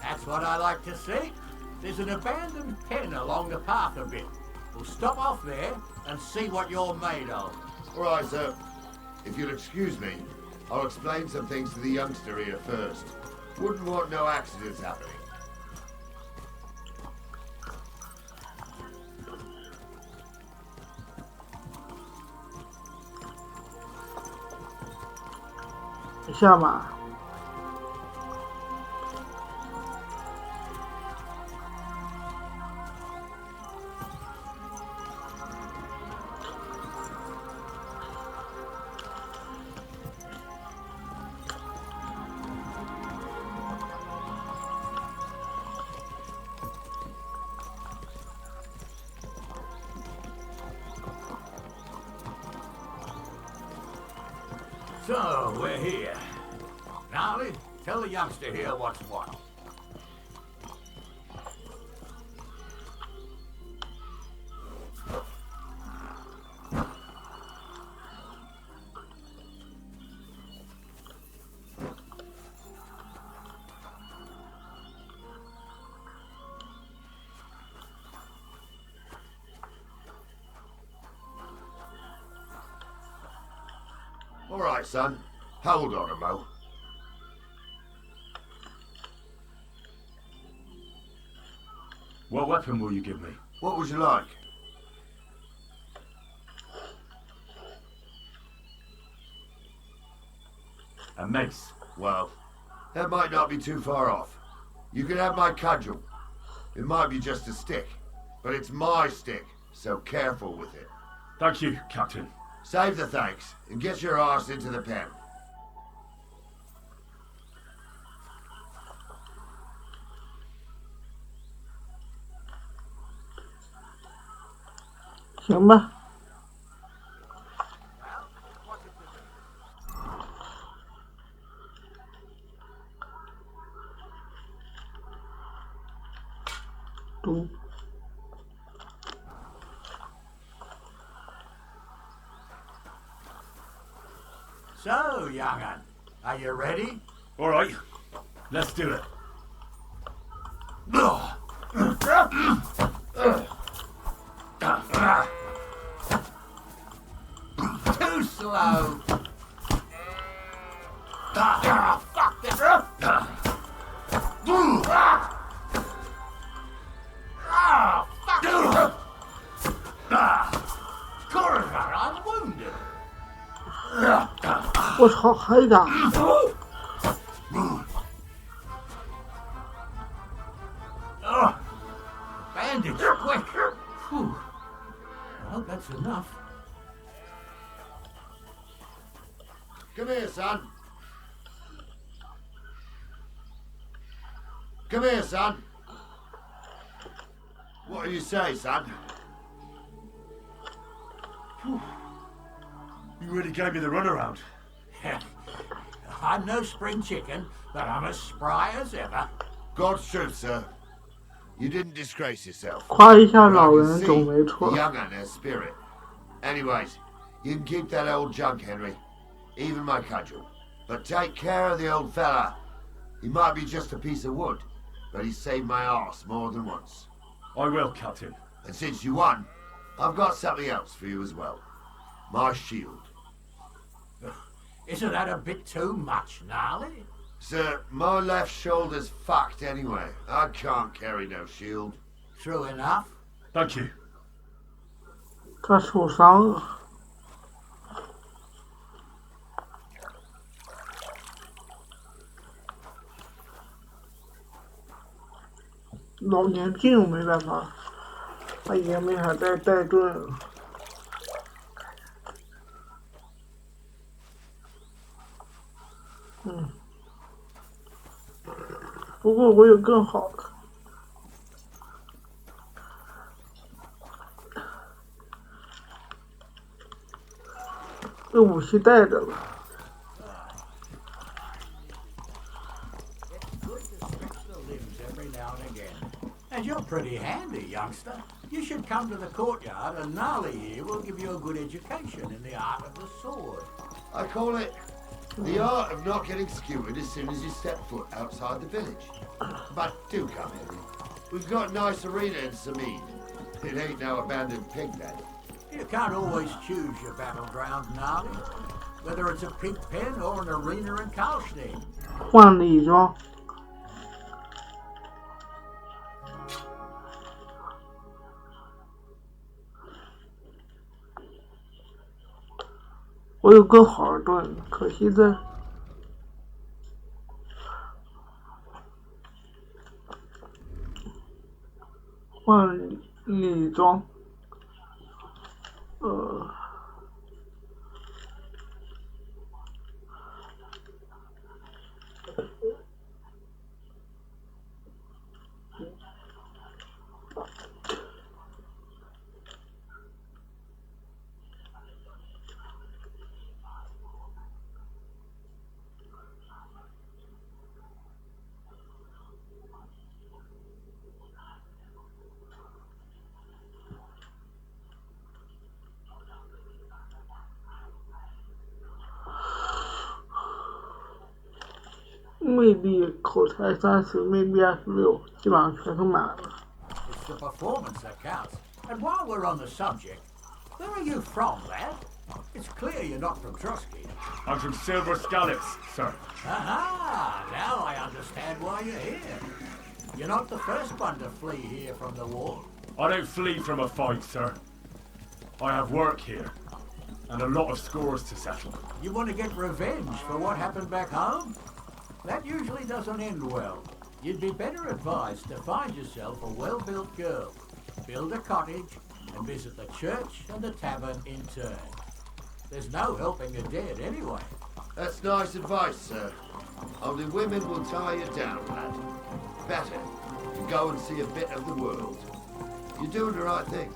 That's what I like to see. There's an abandoned pen along the path a bit. We'll stop off there and see what you're made of. All right, sir. If you'll excuse me, I'll explain some things to the youngster here first. Wouldn't want no accidents happening.下马。So, we're here. Gnarly, tell the youngster here what's what. All right, son. Hold on a mo. What weapon will you give me? What would you like? A mace. Well, that might not be too far off. You can have my cudgel. It might be just a stick, but it's my stick, so careful with it. Thank you, Captain. Save the thanks, and get your arse into the pen. 行吧。读。So, young'un, are you ready? All right, let's do it. Too slow. Fuck this. Corver, I'm wounded. 我操，还打！ Bandage, quick. Whew. Well, that's enough. Come here, son. Come here, son. What do you say, son? You really gave me the runaround. I'm no spring chicken, but I'm as spry as ever. God's truth, sir. You didn't disgrace yourself. 夸一下 But I 老 can 人 see 总没 the 错。 young un has spirit. Anyways, you can keep that old junk, Henry. Even my cudgel. But take care of the old fella. He might be just a piece of wood, but he saved my arse more than once. I will, Captain. And since you won, I've got something else for you as well. My shield. Isn't that a bit too much, Gnarly? Sir, my left shoulder's fucked anyway. I can't carry no shield. True enough. Thank you. 他受伤了。老年病没办法，他已经没法再带盾了。不过我有更好的。这武器带着了。 And you're pretty handy, youngster. You should come to the courtyard and Gnarly here will give you a good education in the art of the sword. I call it the art of not getting skewered as soon as you step foot outside the village. But do come, Henry. We've got a nice arena in Samid. It ain't no abandoned pig pen. You can't always choose your battleground, Gnarly. Whether it's a pig pen or an arena in Karlstein. 换礼装。 我有更好的盾，可惜在换礼装，魅力口才30，魅力26，基本上全都满了。 It's the performance that counts. And while we're on the subject, where are you from, lad? It's clear you're not from Trotsky. I'm from Silver Scallops, sir. Aha! Now I understand why you're here. You're not the first one to flee here from the war. I don't flee from a fight, sir. I have work here, and a lot of scores to settle. You want to get revenge for what happened back home? That usually doesn't end well. You'd be better advised to find yourself a well-built girl, build a cottage, and visit the church and the tavern in turn. There's no helping the dead anyway. That's nice advice, sir. Only women will tie you down, lad. Better, you go and see a bit of the world. You're doing the right thing.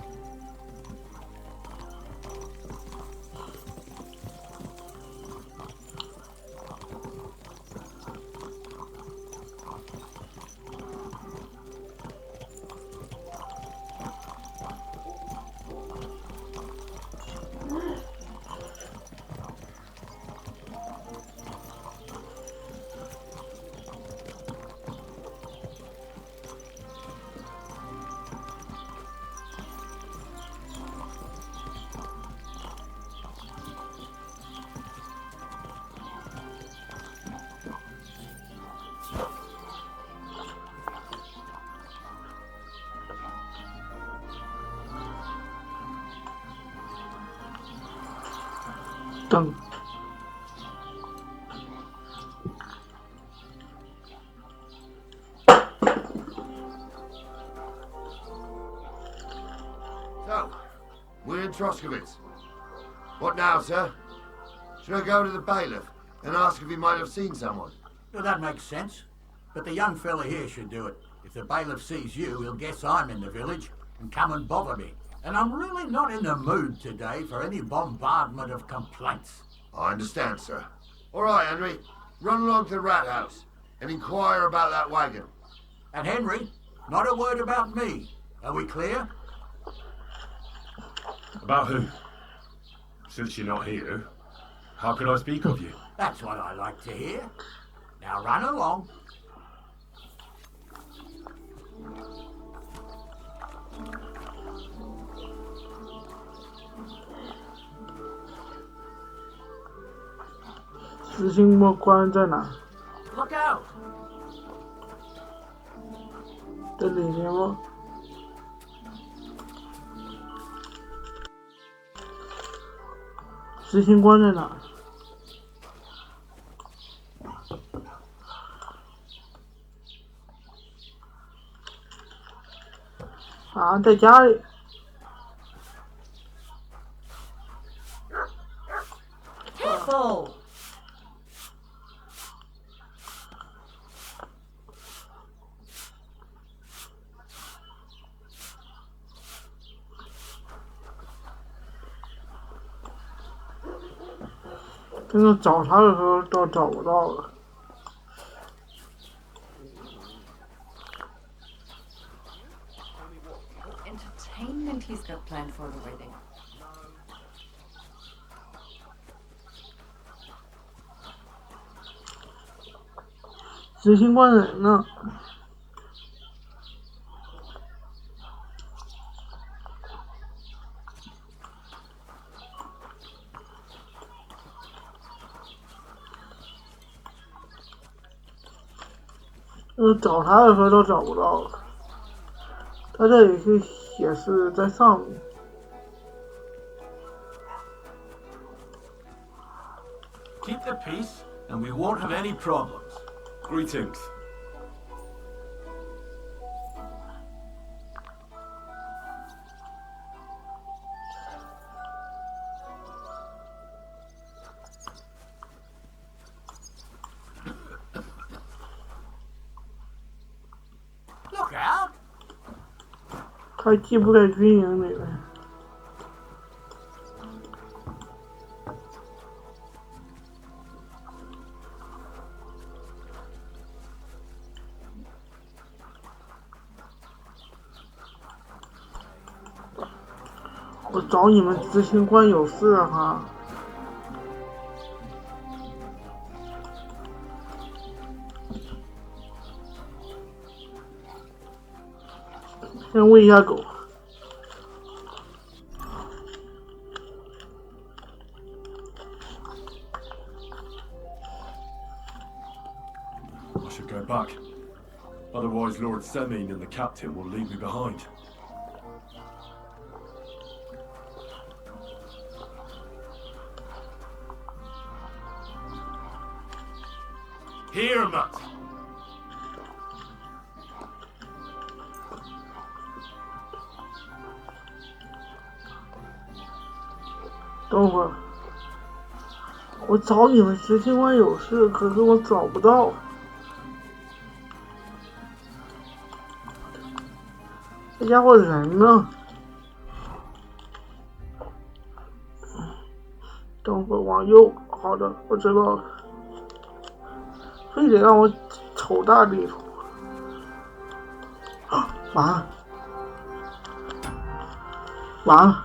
等。So, we're in Troskowitz. What now, sir? Should I go to the bailiff and ask if he might have seen someone? Well, that makes sense. But the young fella here should do it. If the bailiff sees you, he'll guess I'm in the village and come and bother me. And I'm really not in the mood today for any bombardment of complaints. I understand, sir. All right, Henry. Run along to the rat house and inquire about that wagon. And Henry, not a word about me. Are we clear? About who? Since you're not here, how can I speak of you? That's what I like to hear. Now run along.执行官在哪？ Look out! 这里面吗？执行官在哪？啊，在家里。Careful! 真的找他的时候都找不到了。Entertainment he's got planned for the wedding. 执行官人呢？找他的时候都找不到了。他这里是显示在上面。Keep the peace, and we won't have any problems. Greetings. Look out! 他既不在军营里面。我找你们执行官有事哈。先喂一下狗。I should go back. Otherwise, Lord Semin and the captain will leave me behind. Here, Matt. 等会儿，我找你们执行官有事，可是我找不到。这家伙人呢？等会儿往右，好的，我知道了。非得让我瞅大地图，啊，完了，完了。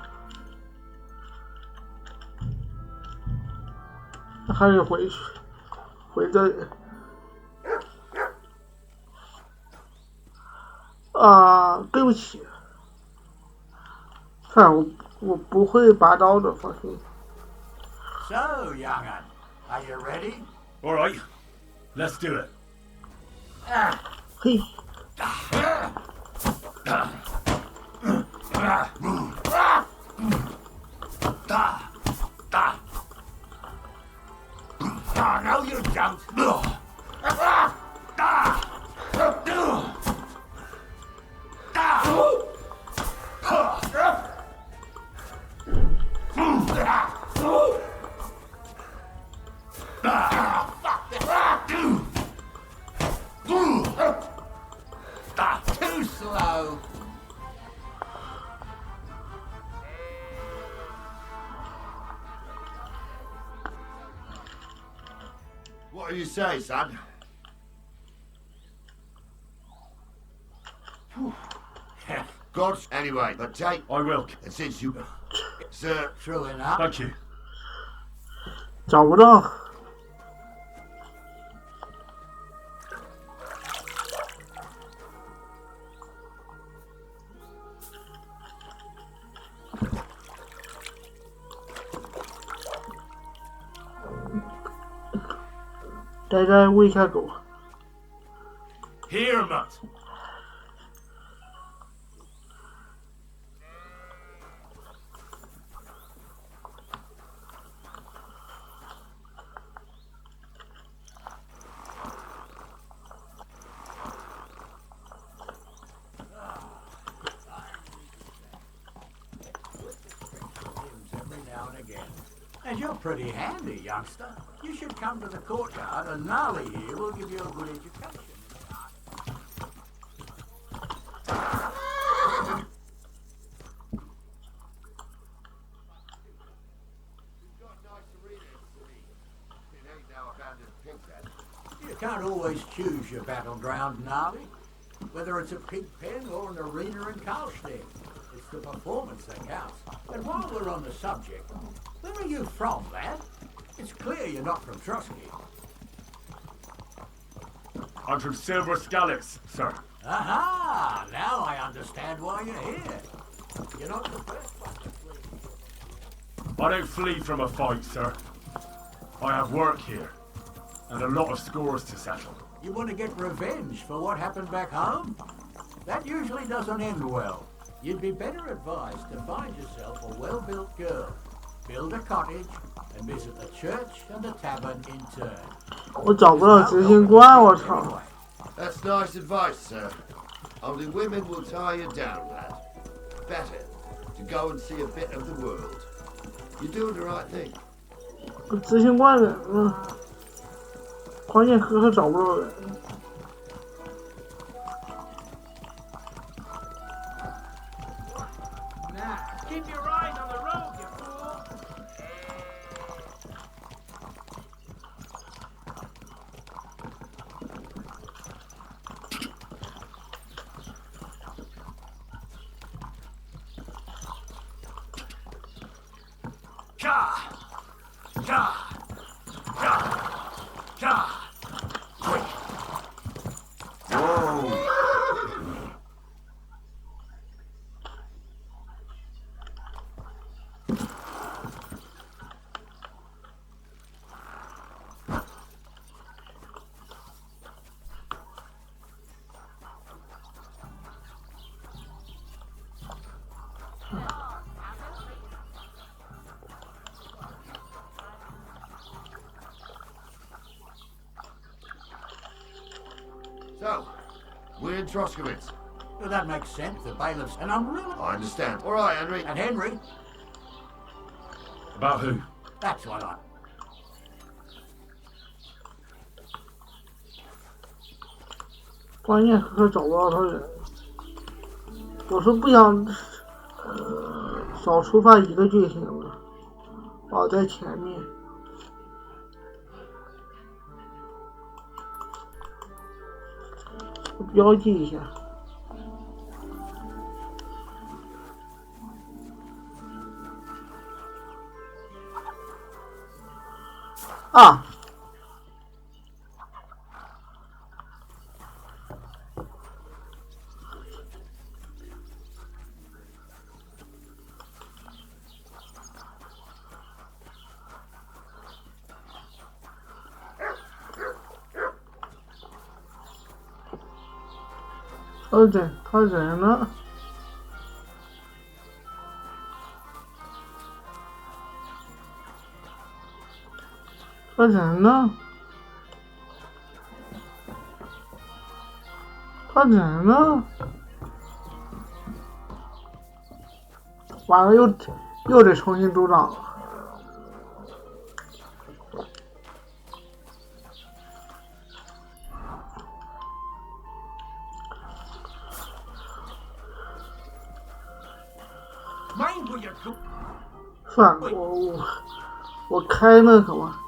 还得回去，回这里。对不起，看我不会拔刀的，放心。So, young un, are you ready? All right, let's do it. 嘿。Too slow. What do you say, son? Gods, anyway, but take. I will. And since you. Sir. True enough. Thank you. 找不到。呆呆喂一下狗。 Here, Mutt. And you're pretty handy, youngster. You should come to the courtyard, and Gnarly here will give you a good education. You can't always choose your battleground, Gnarly. Whether it's a pig pen or an arena in Karlstein, it's the performance that counts. And while we're on the subject, where are you from, lad? It's clear you're not from Trotsky. I'm from Silver Scallops, sir. Aha! Now I understand why you're here. You're not the first one to flee. I don't flee from a fight, sir. I have work here, and a lot of scores to settle. You want to get revenge for what happened back home? That usually doesn't end well. You'd be better advised to find yourself a well-built girl, build a cottage, and visit the church and the tavern in turn. 我找不到执行官，我操！ That's nice advice, sir. Only women will tie you down, lad. Better to go and see a bit of the world. You're doing the right thing. 执行官人了，关键可找不到人。 Keep your eyes on the road, you fool! Cha! Cha! Cha! Cha! Quick! Whoa! So, we're in Troskowitz. Well, that makes sense. The bailiffs, and I'm really... I understand. All right, Henry. And Henry? About who? That's what I... 关键时刻找不到他人，我是不想少触发一个剧情了，跑在前面。我标记一下。啊！他人呢？他人呢？他人呢？完了又得重新组长了。算了，我开那个吧。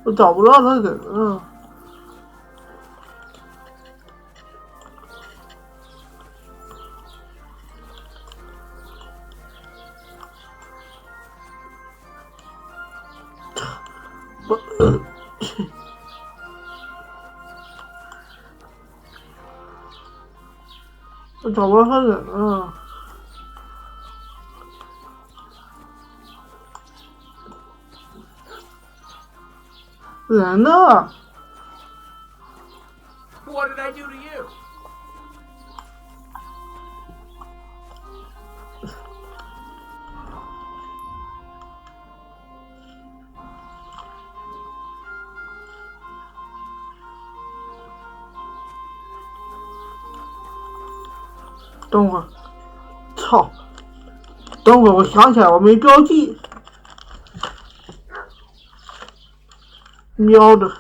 我找不到他人了。我找不到他人了。人呢 What did I do to you? 等会儿，操！等会儿，我想起来，我没标记。喵的，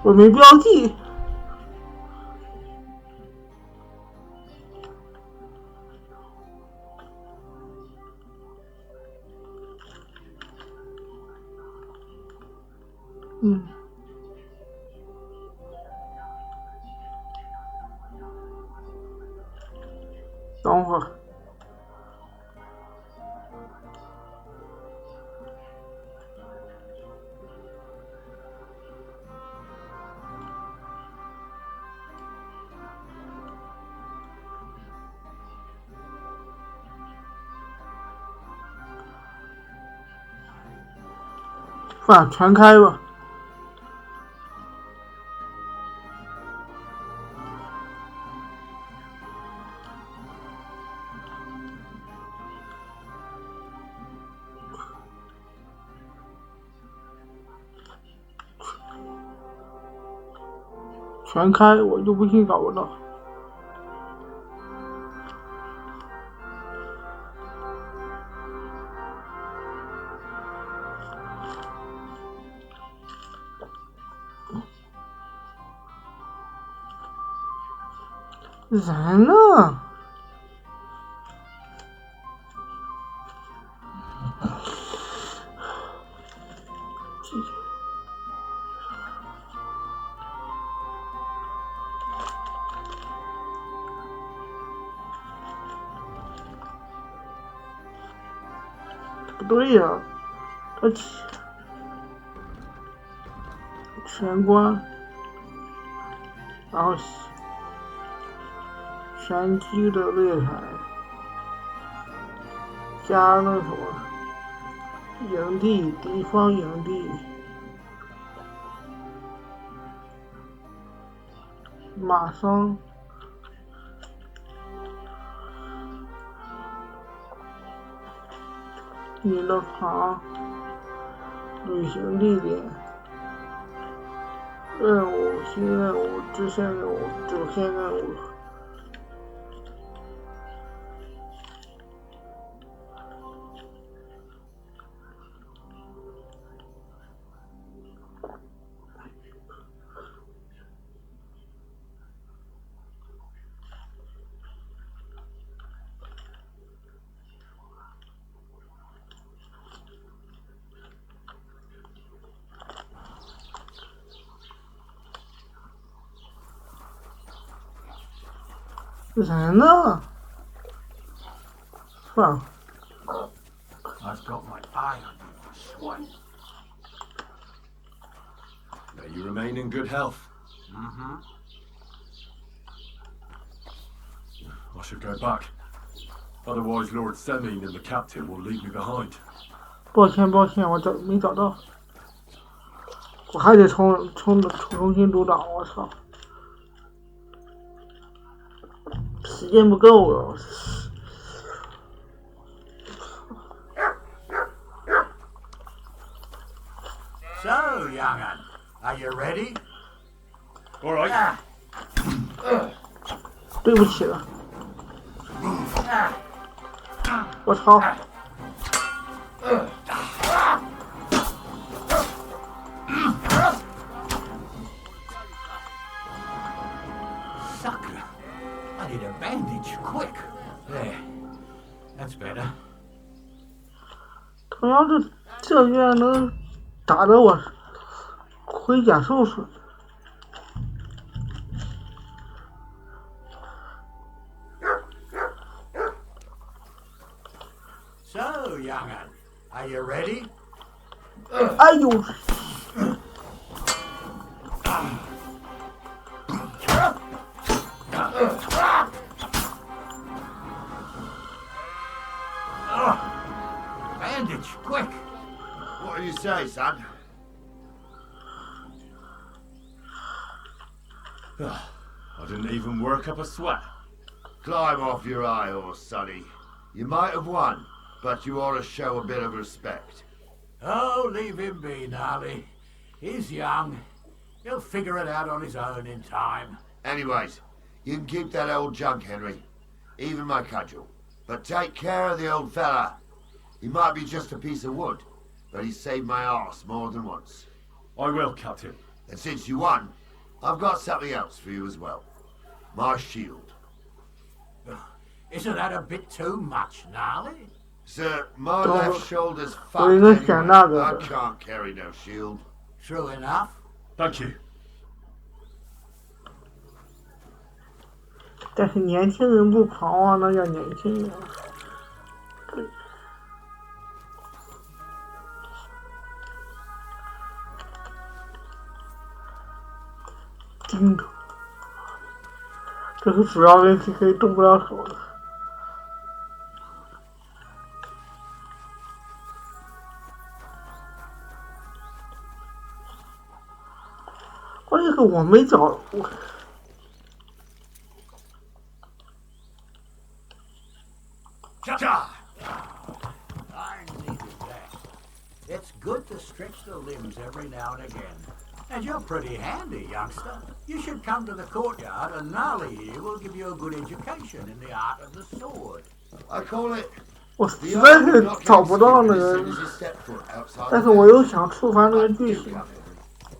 我没标记。等会儿。算了，全开吧。全开，我就不信找不到。人呢？不对呀，他全关，然后拳击的擂台，加那什么营地，敌方营地，马上。你的房，旅行地点，任务，新任务，支线任务，主线任务。人呢？算了。I've got my eye on you, swipe. May you remain in good health. I should go back. Otherwise, Lord Semin and the captain will leave me behind. 抱歉，我没找到，我还得重新组长，我操！时间不够了。So, young'un, are you ready? All right. 对不起了，我操！ Sucker. I need a bandage, quick. There. That's better. 同样的，这居然能打得我盔甲受损。 So, young'un, are you ready? 哎呦！ Bandage, quick! What do you say, son? I didn't even work up a sweat. Climb off your high horse, sonny. You might have won, but you ought to show a bit of respect. Oh, leave him be, Gnarly. He's young. He'll figure it out on his own in time. Anyways, you can keep that old junk, Henry. Even my cudgel. But take care of the old fella. He might be just a piece of wood, but he's saved my arse more than once. I will, Captain. And since you won, I've got something else for you as well. My shield. Isn't that a bit too much, Gnarly? Sir, my Don't- left shoulder's fucked 我应该选那 anyway. 个 I 的。 can't carry no shield. True enough. Thank you. 但是年轻人不狂妄，那叫年轻人。盯着，这是主要问题，可以动不了手了。关键是我没找我。 I needed that. It's good to stretch the limbs every now and again. And you're pretty handy, youngster. You should come to the courtyard and Gnarly here will give you a good education in the art of the sword. I call it 我实在是找不到那 as 个 soon as you step foot outside. 但是我又想触发那个剧情。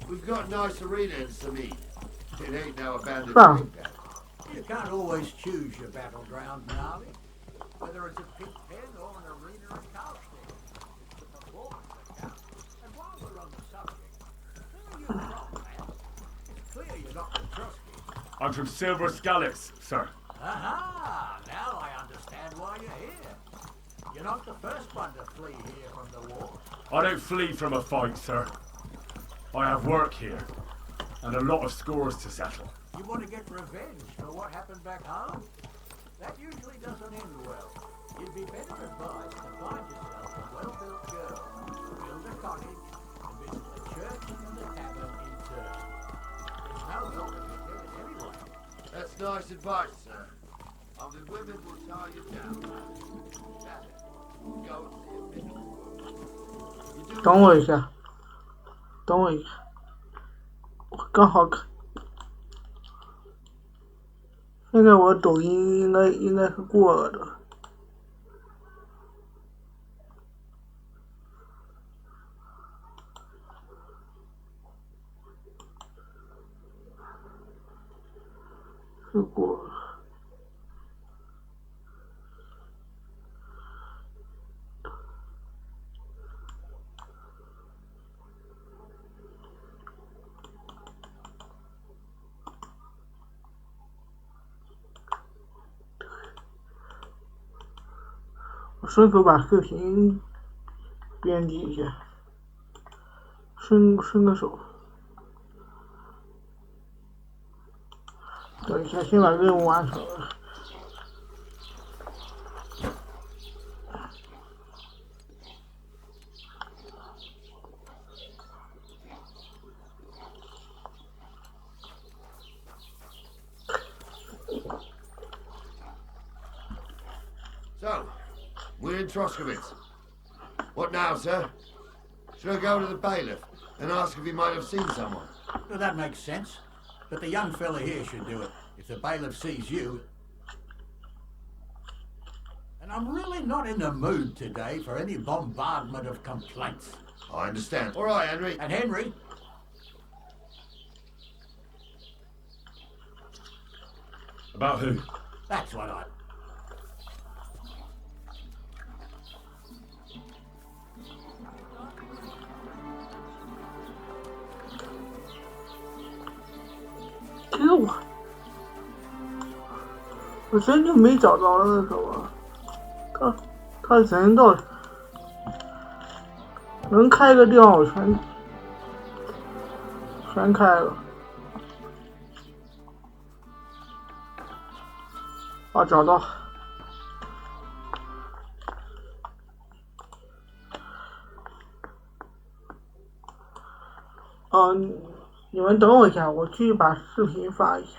We've got a nice arena in Samit. It ain't no abandoned 算了， You can't always choose your battleground, Gnarly. Whether it's a pig pen or an arena in Carlstead. The performance that counts. And while we're on the subject, where are you from, man? It's clear you're not from Trusky. I'm from Silver Scallops, sir. Aha! Now I understand why you're here. You're not the first one to flee here from the war. I don't flee from a fight, sir. I have work here, and a lot of scores to settle. You want to get revenge for what happened back home? That usually doesn't end well. You'd be better advised to find yourself a well-built girl, build a cottage, and visit the church and the tavern in turn. There's no help in your debt anyway. That's nice advice, sir. Only women will tie you down. That's it. Go and see a bit. 等我一下，等我一下，我刚好看。现在我抖音应该是过了的。是过了。我顺手把视频编辑一下，伸个手。等一下，先把任务完成了。in Troskowitz. What now, sir? Should I go to the bailiff and ask if he might have seen someone? Well, that makes sense. But the young fella here should do it. If the bailiff sees you. And I'm really not in the mood today for any bombardment of complaints. I understand. All right, Henry. And Henry? About who? That's what I...其实我真就没找着那个他人到能开个地方我全开了。啊，找到。你们等我一下，我去把视频发一下。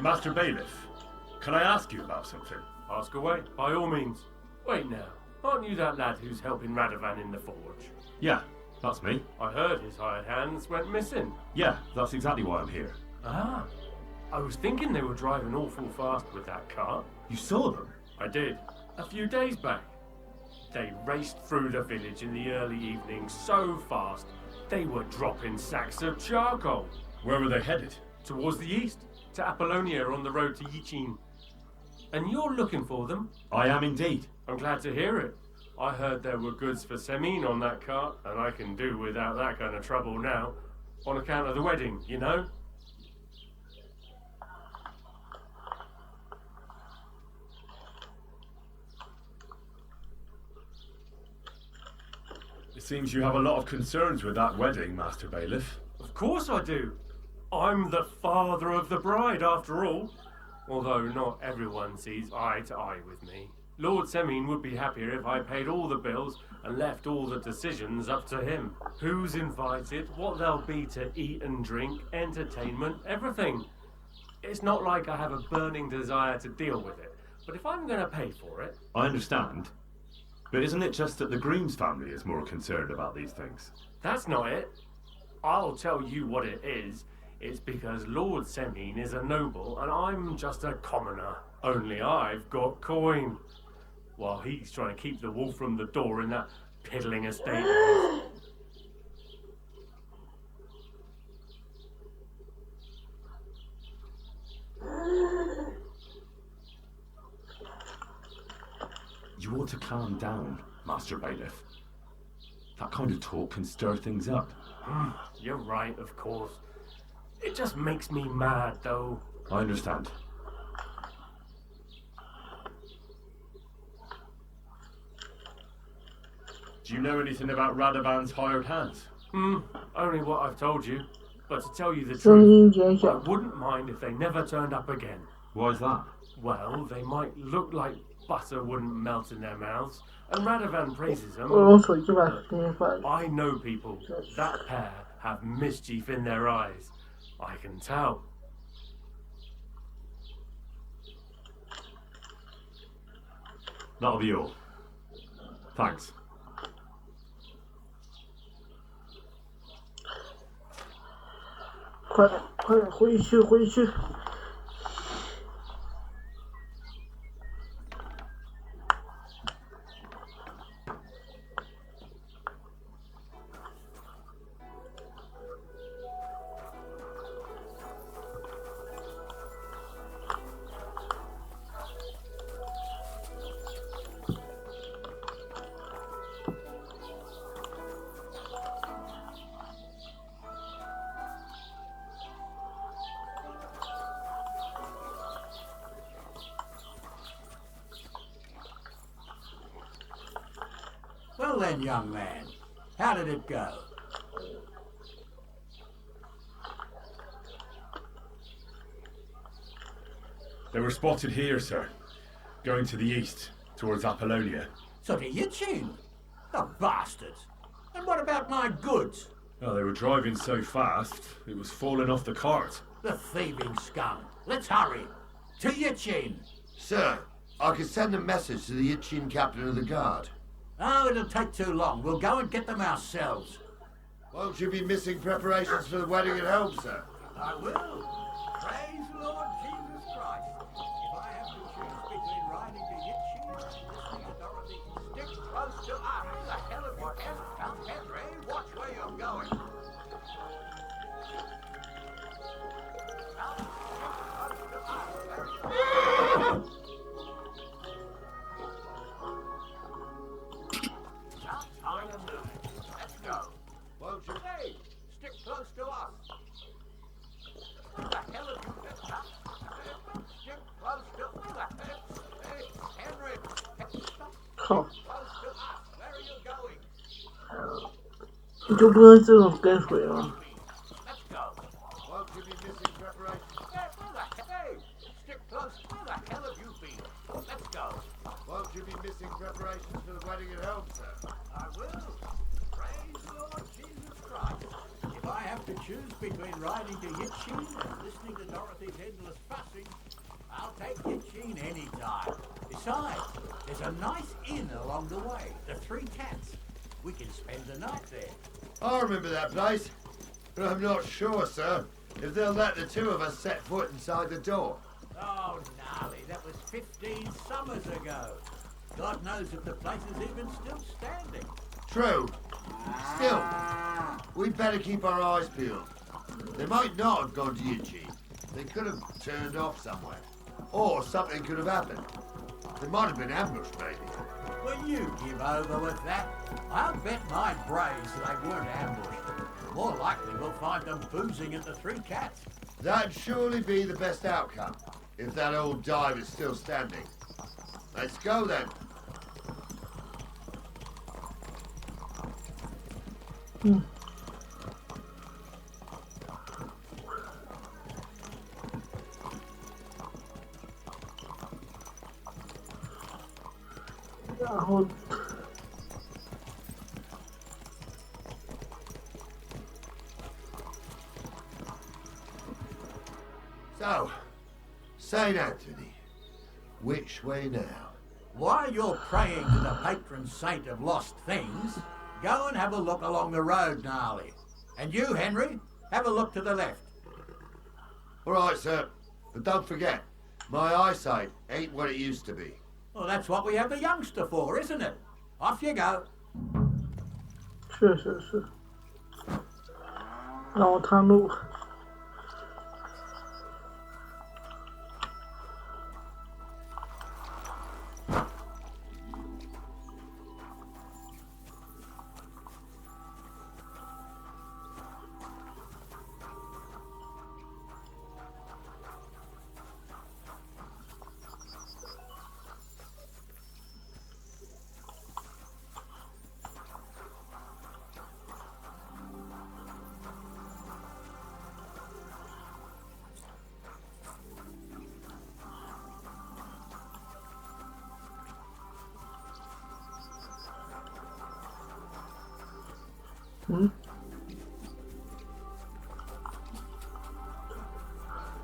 Master Bailiff, can I ask you about something? Ask away, by all means. Wait now, aren't you that lad who's helping Radovan in the forge? Yeah, that's me. I heard his hired hands went missing. Yeah, that's exactly why I'm here. Ah, I was thinking they were driving awful fast with that cart. You saw them? I did, a few days back. They raced through the village in the early evening so fast, they were dropping sacks of charcoal. Where were they headed? Towards the east, to Apollonia on the road to Yichin. And you're looking for them? I am indeed. I'm glad to hear it. I heard there were goods for Semin on that cart, and I can do without that kind of trouble now, on account of the wedding, you know? It seems you have a lot of concerns with that wedding, Master Bailiff. Of course I do. I'm the father of the bride, after all. Although not everyone sees eye to eye with me. Lord Semin would be happier if I paid all the bills and left all the decisions up to him. Who's invited, what there'll be to eat and drink, entertainment, everything. It's not like I have a burning desire to deal with it, but if I'm going to pay for it... I understand. But isn't it just that the Grooms family is more concerned about these things? That's not it. I'll tell you what it is. It's because Lord Semin is a noble and I'm just a commoner. Only I've got coin. While he's trying to keep the wolf from the door in that piddling estate of his. You ought to calm down, Master Bailiff. That kind of talk can stir things up. You're right, of course. It just makes me mad, though. I understand. Do you know anything about Radovan's hired hands? Only what I've told you. But to tell you the truth, I wouldn't mind if they never turned up again. Why is that? Well, they might look like butter wouldn't melt in their mouths, and Radovan praises them. I know people. That pair have mischief in their eyes. I can tell. That'll be all. Thanks.快点回去。Well then, young man, how did it go? They were spotted here, sir. Going to the east, towards Apollonia. So to Yichin? The bastards! And what about my goods? Oh, they were driving so fast, it was falling off the cart. The thieving scum. Let's hurry. To Yichin. Sir, I can send a message to the Yichin captain of the guard. Oh, it'll take too long. We'll go and get them ourselves. Won't you be missing preparations for the wedding at home, sir? I will. Praise the Lord Jesus Christ. If I have to choose between riding to Yichin and listening to Dorothy, stick close to us. Who the hell have you ever Henry? Watch where you're going. Let's go. Won't you? Hey, stick close to us. Who the hell have you been? Stick close to us. Hey, Henry. Stop.靠， Close to us. Where are you going? 你就不能这种跟随吗？ Let's go. Won't you be missing preparations? Hey, stick close. Where the hell have you been? Let's go. Won't you be missing preparations for the wedding at home, sir? I will. Praise the Lord Jesus Christ. If I have to choose between riding to Yichin and listening to Dorothy's endless fussing, I'll take Yichin any time. Besides, there's a nice inn along the way, the Three Cats. We can spend the night there. I remember that place, but I'm not sure, sir, if they'll let the two of us set foot inside the door. Oh, gnarly, that was 15 summers ago. God knows if the place is even still standing. True. Still, we'd better keep our eyes peeled. They might not have gone to Yichin. They could have turned off somewhere. Or something could have happened. They might have been ambushed, maybe. Will you give over with that? I'll bet my brains they weren't ambushed. More likely we'll find them boozing at the Three Cats. That'd surely be the best outcome, if that old dive is still standing. Let's go then. Hmm. So, St. Anthony, which way now? While you're praying to the patron saint of lost things, go and have a look along the road, Gnarly. And you, Henry, have a look to the left. All right, sir. But don't forget, my eyesight ain't what it used to be. Well, that's what we have the youngster for, isn't it? Off you go. 是是是，让我探路。嗯，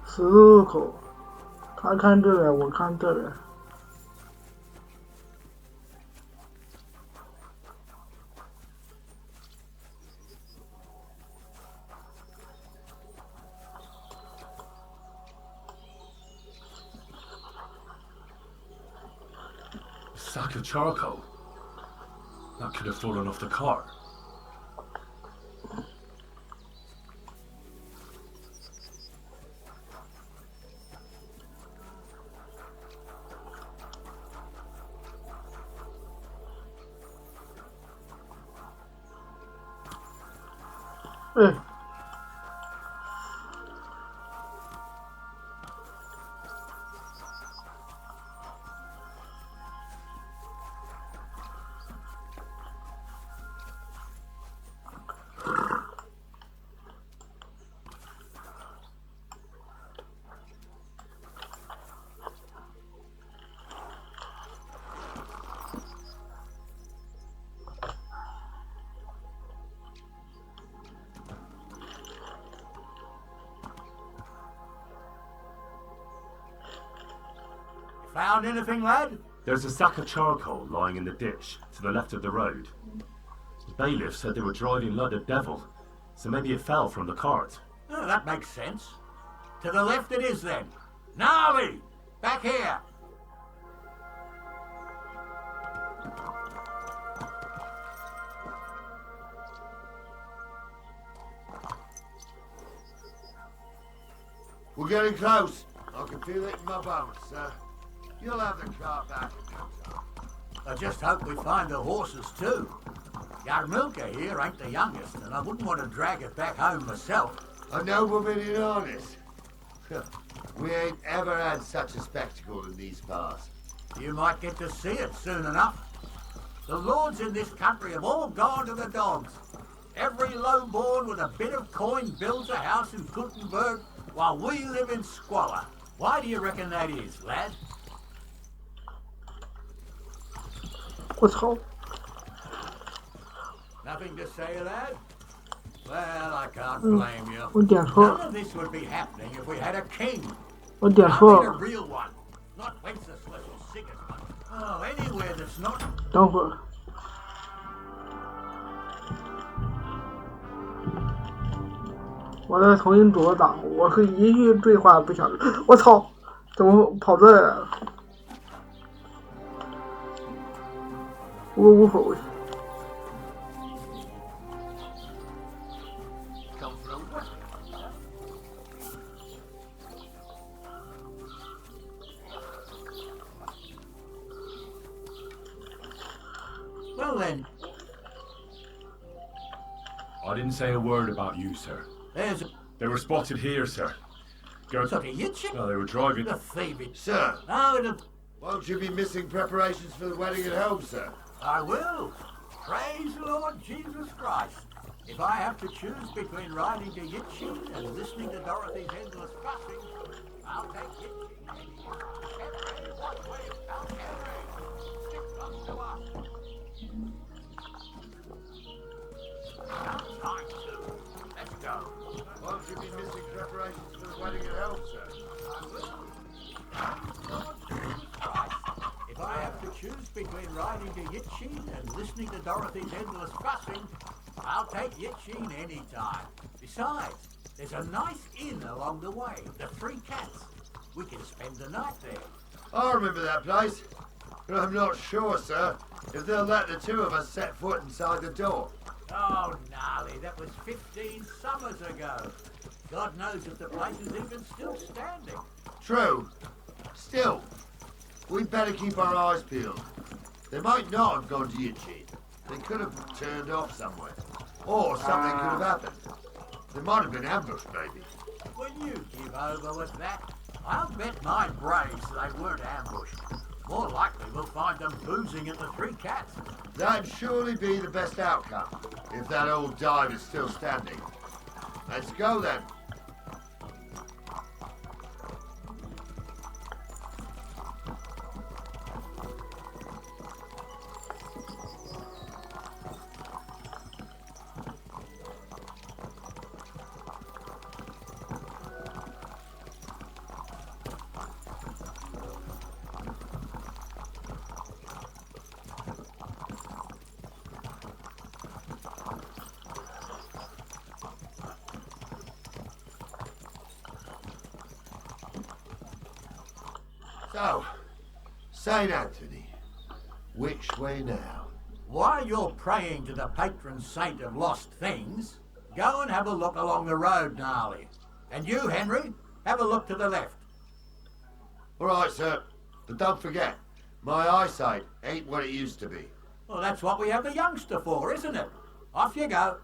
十字路口，他看这边，我看这边。A sack of charcoal. That could have fallen off the cart. Hey. Found anything, lad? There's a sack of charcoal lying in the ditch to the left of the road. The bailiff said they were driving Lud a devil, so maybe it fell from the cart. Oh, that makes sense. To the left it is then. Gnarly! Back here! We're getting close. I can feel it in my bones, sir. You'll have the cart back in no time. I just hope we find the horses too. Yarmilka here ain't the youngest, and I wouldn't want to drag it back home myself. A nobleman in harness. We ain't ever had such a spectacle in these parts. You might get to see it soon enough. The lords in this country have all gone to the dogs. Every lowborn with a bit of coin builds a house in Gutenberg while we live in squalor. Why do you reckon that is, lad? 我操！ Nothing to say, lad? Well, I can't blame you. 我点错 None of this would be happening if we had a king. 我点 I 错 mean a 了。 real one, not Wenceslas or Sigismund. Oh, anywhere that's not. 等会儿，我再重新读个档，我是一句对话不想。我操！怎么跑这来了？无所谓。 Well then, I didn't say a word about you, sir. there's They were spotted here, sir. Go. sort of yitching. No, they were driving. The thieving. Sir, No, it'll... won't you be missing preparations for the wedding at home, sir? I will. Praise the Lord Jesus Christ. If I have to choose between riding to Yitchin and listening to Dorothy's endless fussing, I'll take Yitchin. Henry, what way? Out, Henry. Stick close to us. Now time to. Let's go. Won't you be missing preparations for the wedding at home, sir? I will. Lord Jesus Christ. If I have to choose between riding to Yitchin and listening to Dorothy's endless fussing, I'll take Yitchin any time. Besides, there's a nice inn along the way, the Three Cats. We can spend the night there. I remember that place, but I'm not sure, sir, if they'll let the two of us set foot inside the door. Oh, gnarly, that was 15 summers ago. God knows if the place is even still standing. True. Still, we'd better keep our eyes peeled. They might not have gone to Yitchin. They could have turned off somewhere. Or something could have happened. They might have been ambushed, maybe. Will you give over with that? I'll bet my brains they weren't ambushed. More likely we'll find them boozing at the Three Cats. That'd surely be the best outcome, if that old dive is still standing. Let's go then. So, St. Anthony, which way now? While you're praying to the patron saint of lost things, go and have a look along the road, Gnarly. And you, Henry, have a look to the left. All right, sir. But don't forget, my eyesight ain't what it used to be. Well, that's what we have the youngster for, isn't it? Off you go.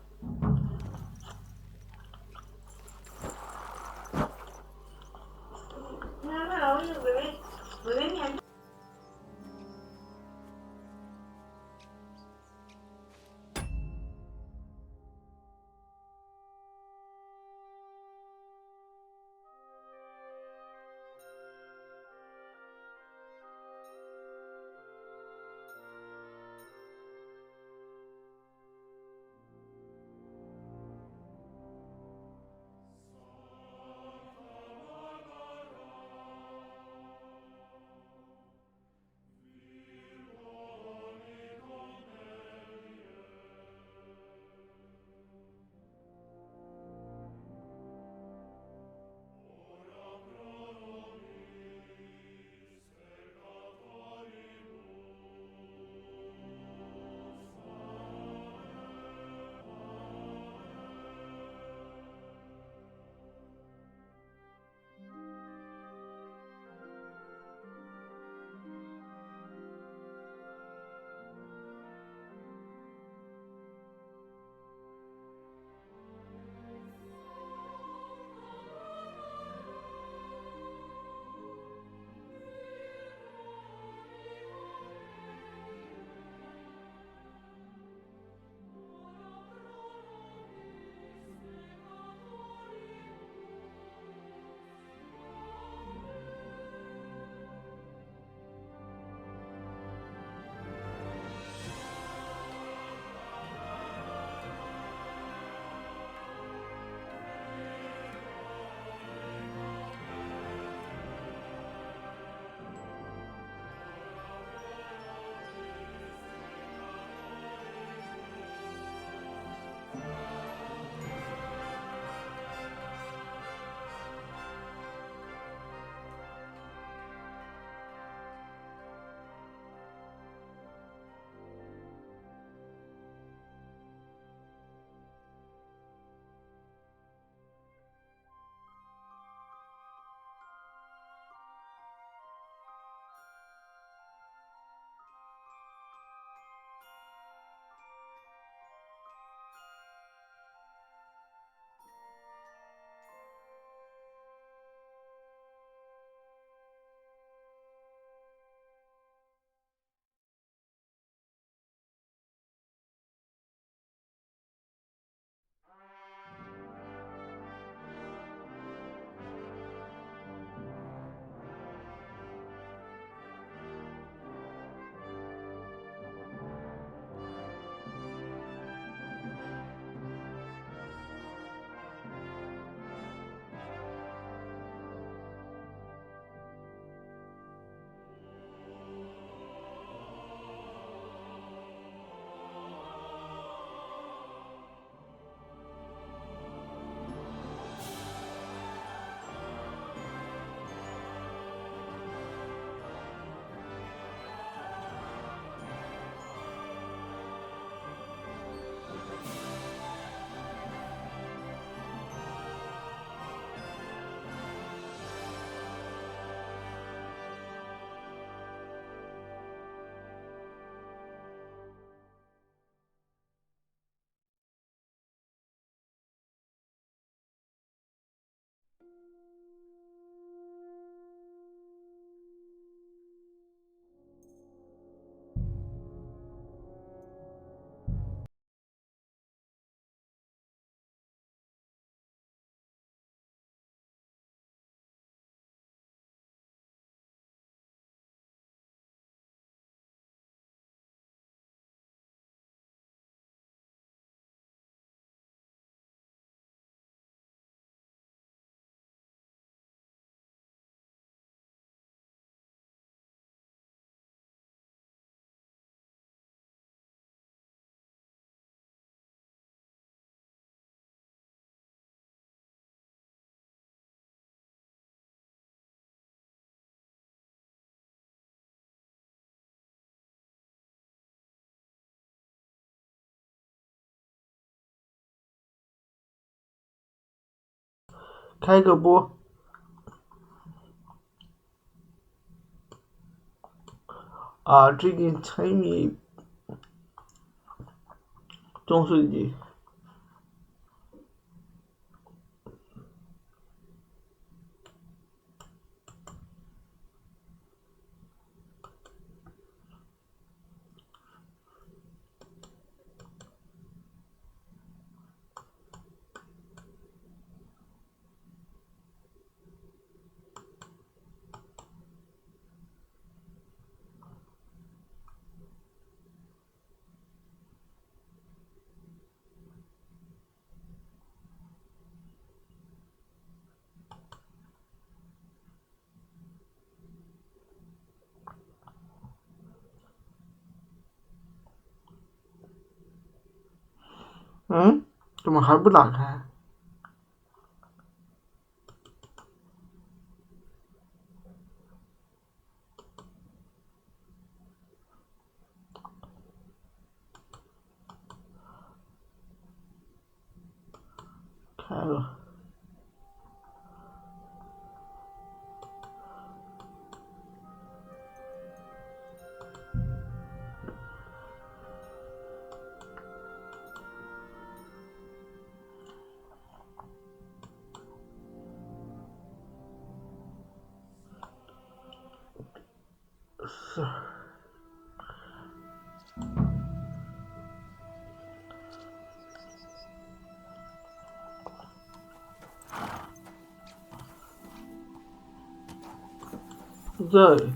开个播。最近沉迷中世纪。怎么还不打开？开了。是。这里。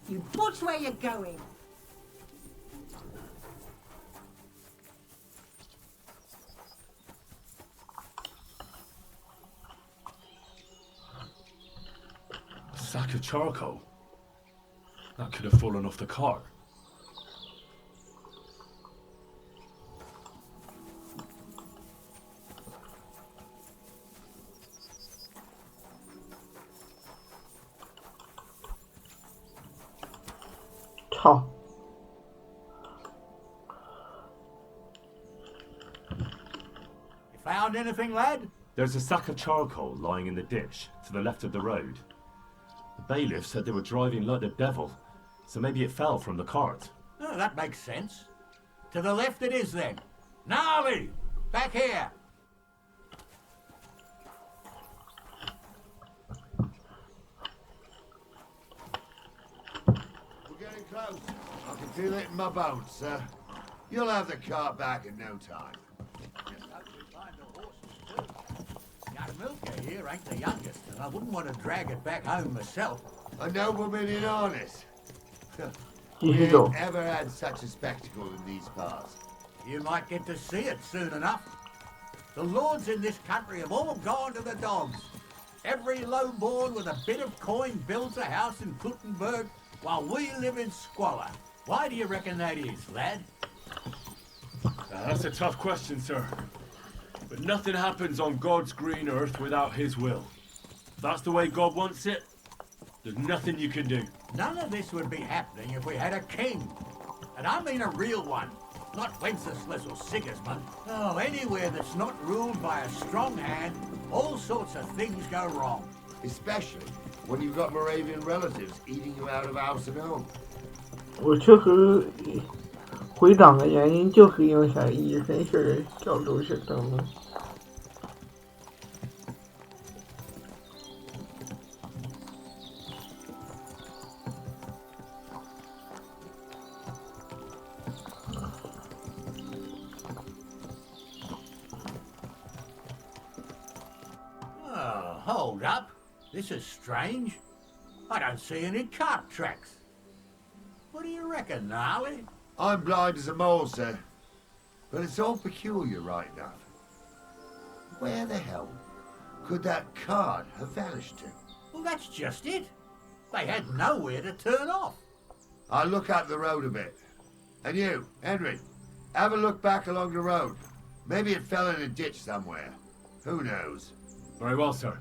You watch where you're going. A sack of charcoal? That could have fallen off the cart. You found anything, lad? There's a sack of charcoal lying in the ditch to the left of the road. The bailiff said they were driving like the devil, so maybe it fell from the cart. Oh, that makes sense. To the left it is then. Gnarly! Back here! We're getting close. I can feel it in my bones, sir. You'll have the cart back in no time. Just hope we find the horses too. Young Milker here ain't the youngest, and I wouldn't want to drag it back home myself. A nobleman in harness. We ain't ever had such a spectacle in these parts. You might get to see it soon enough. The lords in this country have all gone to the dogs. Every low-born with a bit of coin builds a house in Kuttenberg while we live in squalor. Why do you reckon that is, lad? That's a tough question, sir. But nothing happens on God's green earth without his will. If that's the way God wants it, there's nothing you can do. None of this would be happening if we had a king. And I mean a real one. Not Wenceslas or Sigismund. Oh, anywhere that's not ruled by a strong hand, all sorts of things go wrong. Especially when you've got Moravian relatives eating you out of house and home. 我确实回档的原因就是因为想以神学角度去证明。Oh, hold up. This is strange. I don't see any cart tracks. What do you reckon, Gnarly? I'm blind as a mole, sir. But it's all peculiar right enough. Where the hell could that card have vanished to? Well, that's just it. They had nowhere to turn off. I'll look at the road a bit. And you, Henry, have a look back along the road. Maybe it fell in a ditch somewhere. Who knows? Very well, sir.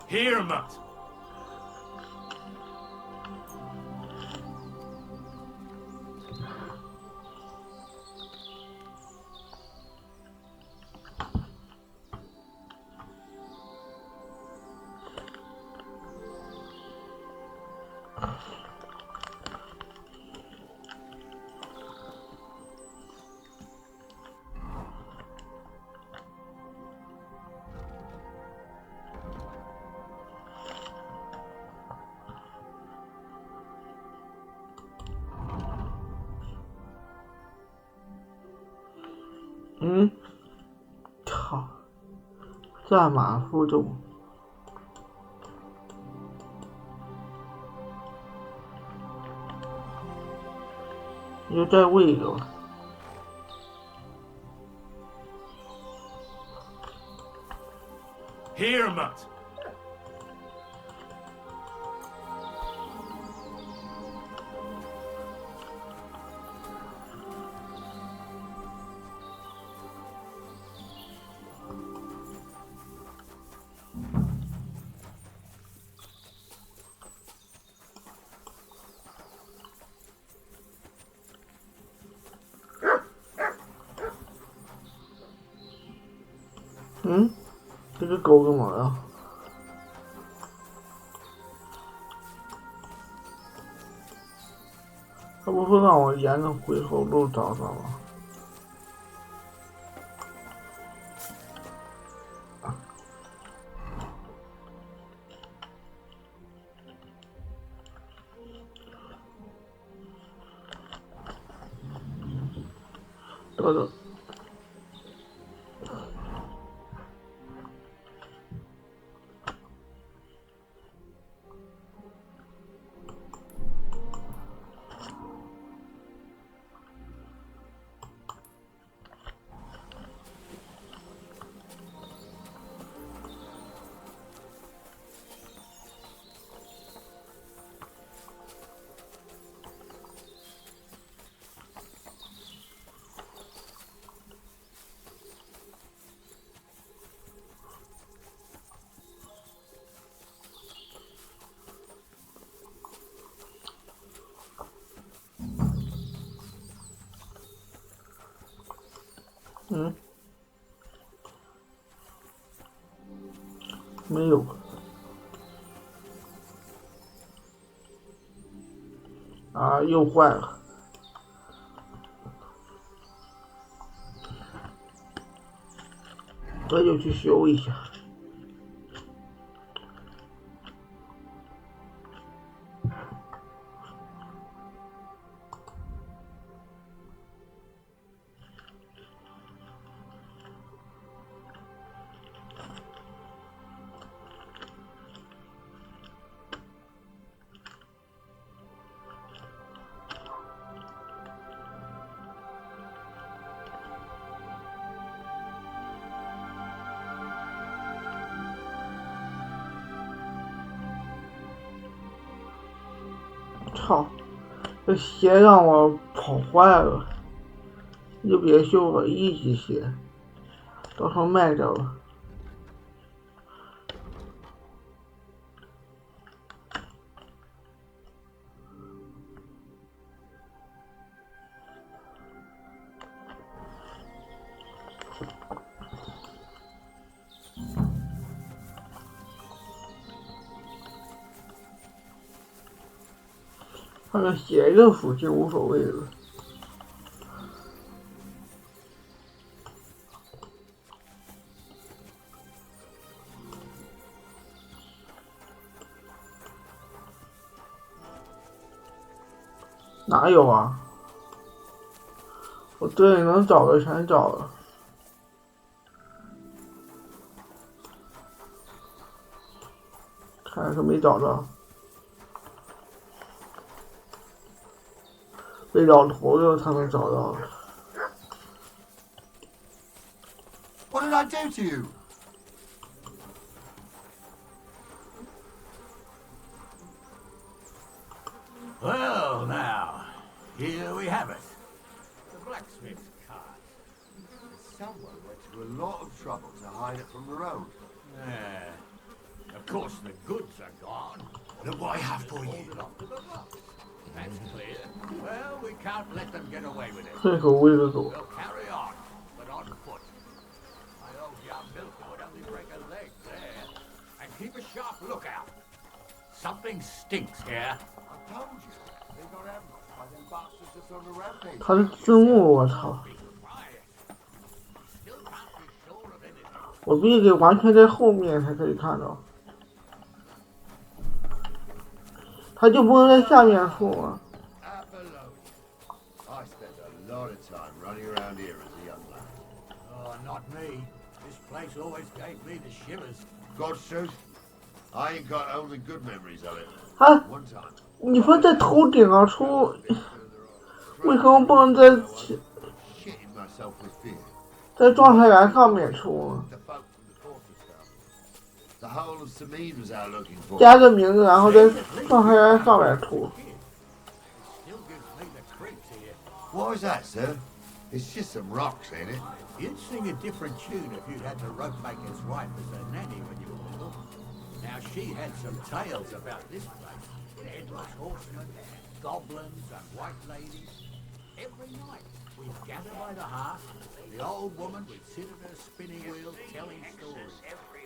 Here, Matt.操！战马负重。你就再喂一个吧。Here, Matt.嗯，这个狗干嘛呀？他不是让我沿着回头路找找吗？等等。没有。啊，又坏了。我就去修一下。操！这鞋让我跑坏了，你就别修了，一级鞋，到时候卖掉了。换个鞋的属性无所谓了。哪有啊？我队里能找的全找了，看是没找着。被老头子他们找到了。What did I do to you? Well, now, here we have it. The blacksmith's cart. Someone went to a lot of trouble to hide it from the road. Of course, the goods are gone. Look what I have for you. That's clear. Well, we can't let them get away with it. 这个位置走。 We'll carry on, but on foot. My old young milker would only break a leg there. And keep a sharp lookout. Something stinks here. I told you. They got ambushed by them bastards that's on the rampage. 他是字幕，我操！我必须得完全在后面才可以看到，他就不能在下面说吗？ I spent a lot of time running around here as a young lad. Oh, not me. This place always gave me the shivers. God's truth, I ain't got only good memories of it. 啊 One time. 你说在头顶上出，为什么不能在 Shitting myself with fear. 在状态员上面出呢？ The whole of Sameen was out looking for. 加个名字，然后在状态员上面出。 What was that, sir? It's just some rocks, ain't it? You'd sing a different tune if you'd had the rope maker's wife as a nanny when you were little. Now she had some tales about this place. Headless horsemen, goblins and white ladies. Every night we'd gather by the hearth. The old woman would sit at her spinning wheel telling stories.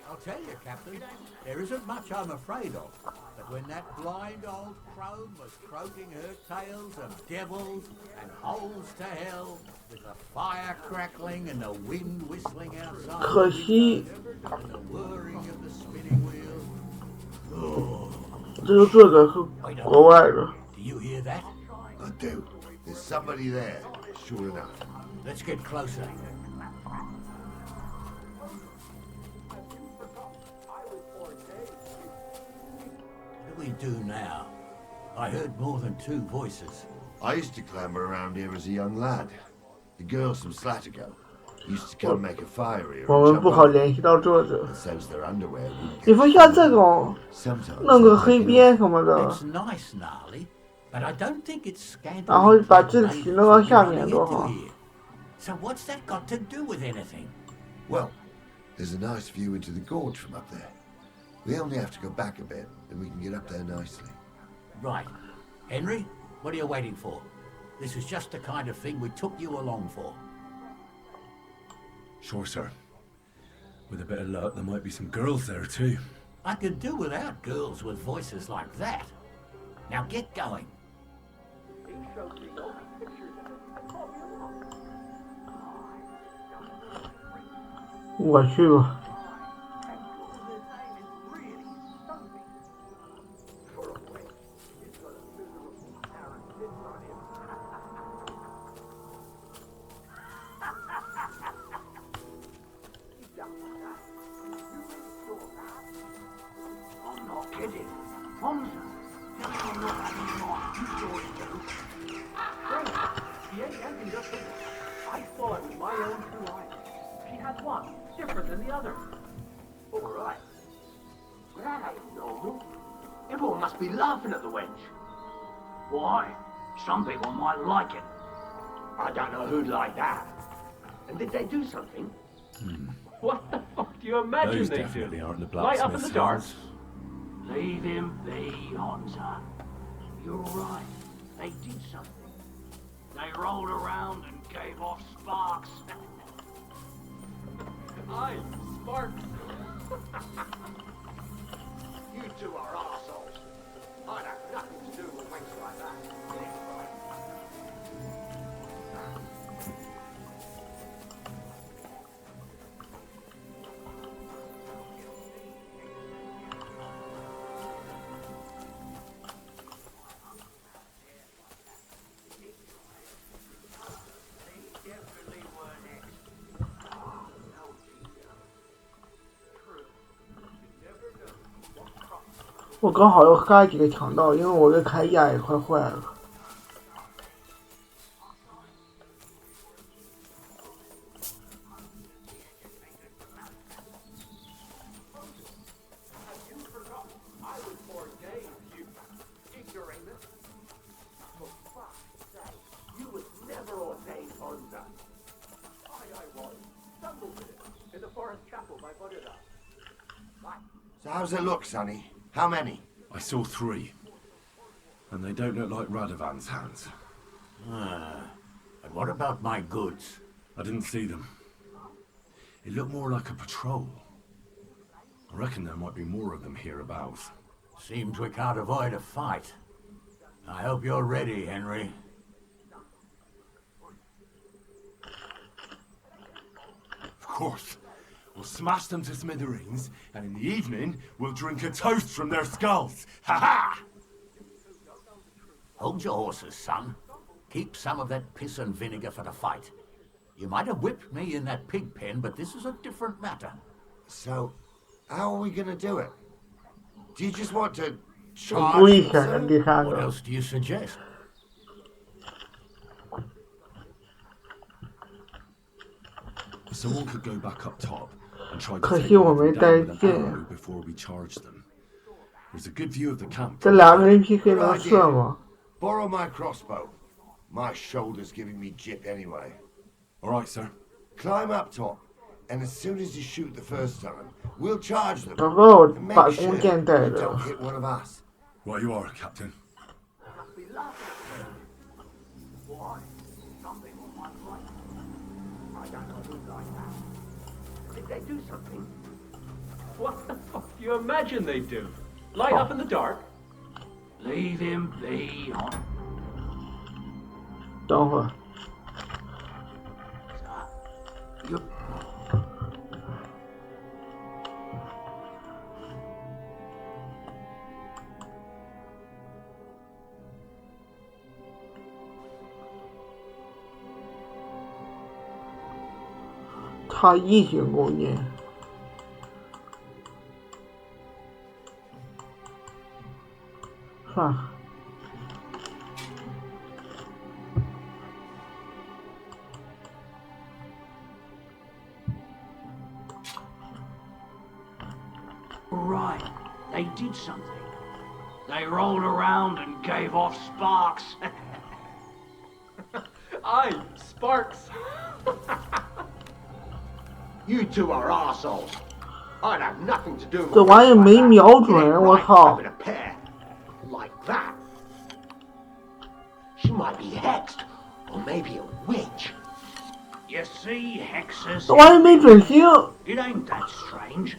I'll tell you, Captain, there isn't much I'm afraid of. But when that blind old crone was croaking her tales of devils and holes to hell, with the fire crackling and the wind whistling outside, 可惜 and the whirring of the spinning wheel. Oh. 这个是国外的。 Do you hear that? I do. There's somebody there, sure enough. Let's get closer. What do we do now? I heard more than two voices. I used to clamber around here as a young lad. The girls from Slattergo used to come make a fire here 我 and 们 jump 不好 over. 联系到这的。 And so's their underwear wouldn't 你 get 说像这种 Sometimes 弄个 they'd 黑 take 边什么的， It's nice, gnarly, but I don't think it's scandalous. 然后把字体弄到下面多好。 So what's that got to do with anything? Well, there's a nice view into the gorge from up there. We only have to go back a bit, and we can get up there nicely. Right. Henry, what are you waiting for? This is just the kind of thing we took you along for. Sure, sir. With a bit of luck, there might be some girls there too. I could do without girls with voices like that. Now get going. 我去吧。I'm not kidding. Honza, I'm not having more. You sure do. She ain't empty just I saw it with my own two eyes. She has one, different than the other. All right. But that ain't normal. Everyone must be laughing at the wench. Why? Some people might like it. I don't know who'd like that. And did they do something? What the fuck do you imagine Those they definitely do? aren't the Light up in the blacksmith's dark? sons. Leave him be, Honza. You're right. They did something. They rolled around and gave off sparks. Aye, sparks. You two are arseholes. I'd have nothing to do with things like that. Definitely weren't it. 我刚好要开几个强盗，因为我的铠甲也快坏了。So how's it look, Sonny? How many? I saw 3. And they don't look like Radovan's hands. And what about my goods? I didn't see them. It looked more like a patrol. I reckon there might be more of them hereabouts. Seems we can't avoid a fight. I hope you're ready, Henry. Of course. We'll smash them to smithereens, and in the evening, we'll drink a toast from their skulls. Ha-ha! Hold your horses, son. Keep some of that piss and vinegar for the fight. You might have whipped me in that pig pen, but this is a different matter. So, how are we gonna do it? Do you just want to charge them? What else do you suggest? Someone could go back up top and try to 可 take 惜我 them 没 down 带 with an 剑。 arrow before we charge them. There's a good view of the camp. 这2个人 PK Good 能 idea. 射吗？ Borrow my crossbow. My shoulder's giving me jip anyway. All right, sir. Climb up top, and as soon as you shoot the first time, we'll charge them. 等会儿我 And 把 make 弓 sure 箭带 they 着 don't。hit one of us. Right you are, Captain. Why? Some people might like it. I don't know who's like that. Did they do something? What the fuck do you imagine they do? Light up in the dark? Leave him be. 等会儿， You 他异形弓箭。算了。 Right, they did something. They rolled around and gave off sparks. Aye, sparks. You two are arseholes. I'd have nothing to do with 这玩意没瞄准，我操！ having a pair like that. She might be hexed, or maybe a witch. You see, hexes. 这玩意没准星。 It ain't that strange.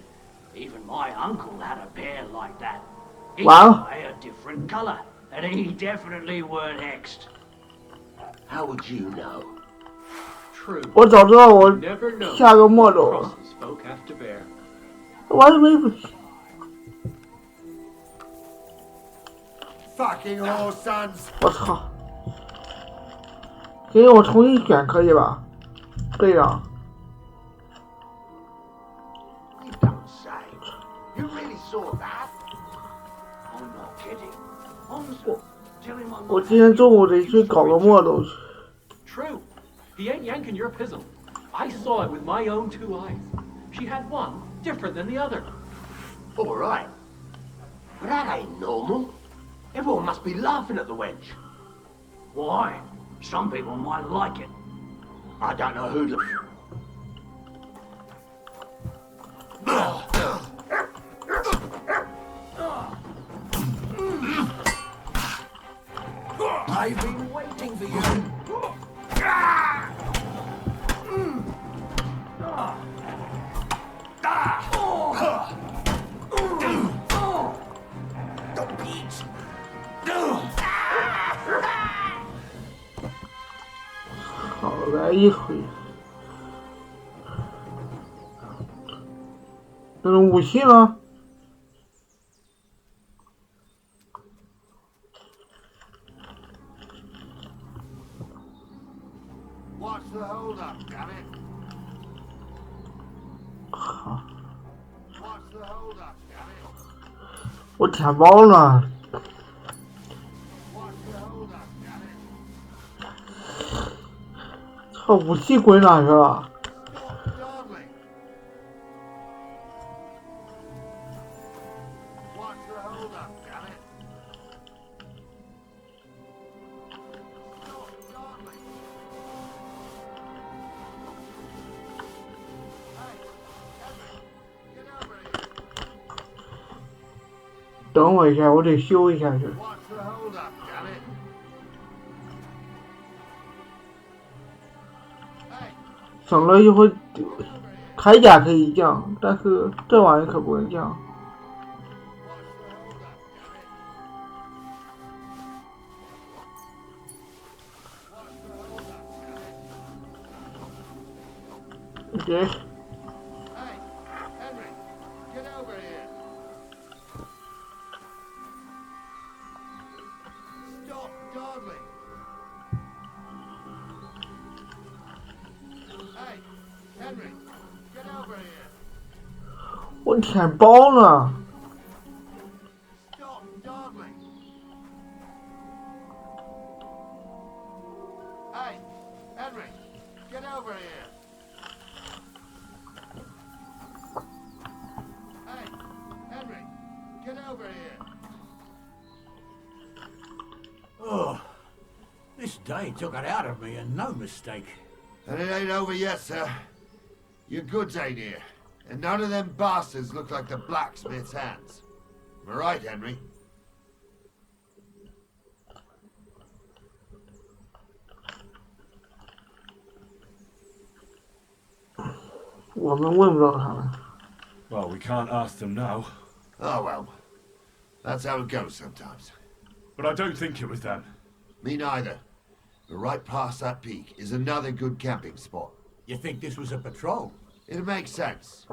Even my uncle had a pair like that. Each Wow. eye a different colour, and he definitely weren't hexed. How would you know? True. 我早知道我 Never know. 下个墨斗了。 Crosses folk have to bear. 这玩意没准星。 Fucking horse sons! 我操！给我重新选可以吧？队长。 You don't say. You really saw that? I'm not kidding. Honestly, tell him I'm 我今天中午得去搞个墨斗去。 True. He ain't yanking your pizzle. I saw it with my own 2 eyes. She had one different than the other. All right. But that ain't normal. Everyone must be laughing at the wench. Why? Some people might like it. I don't know who the... I've been waiting for you. Beat. 好，来一回。这种武器呢？ Watch the hold up, damn it! 好， Watch the hold up, damn it! 我舔包呢。 Watch the hold up, damn it! 操，武器滚哪去了？ Dudley! Watch the hold up, damn it! Stop, Dudley! Hey, Henry, get over here! 等我一下，我得修一下去。 What's the hold up, damn it? 省了一会铠甲可以降，但是这玩意可不能降。别。 我舔包了。Hey, Henry, get over here. Hey, Henry, get over here. Oh, this day took it out of me, and no mistake. And it ain't over yet, sir. Your goods ain't here. And none of them bastards look like the blacksmith's hands. Am I right, Henry? 我们问不到他们。 Well, we can't ask them now. Oh well. That's how it goes sometimes. But I don't think it was them. Me neither. But right past that peak is another good camping spot. You think this was a patrol? It makes sense.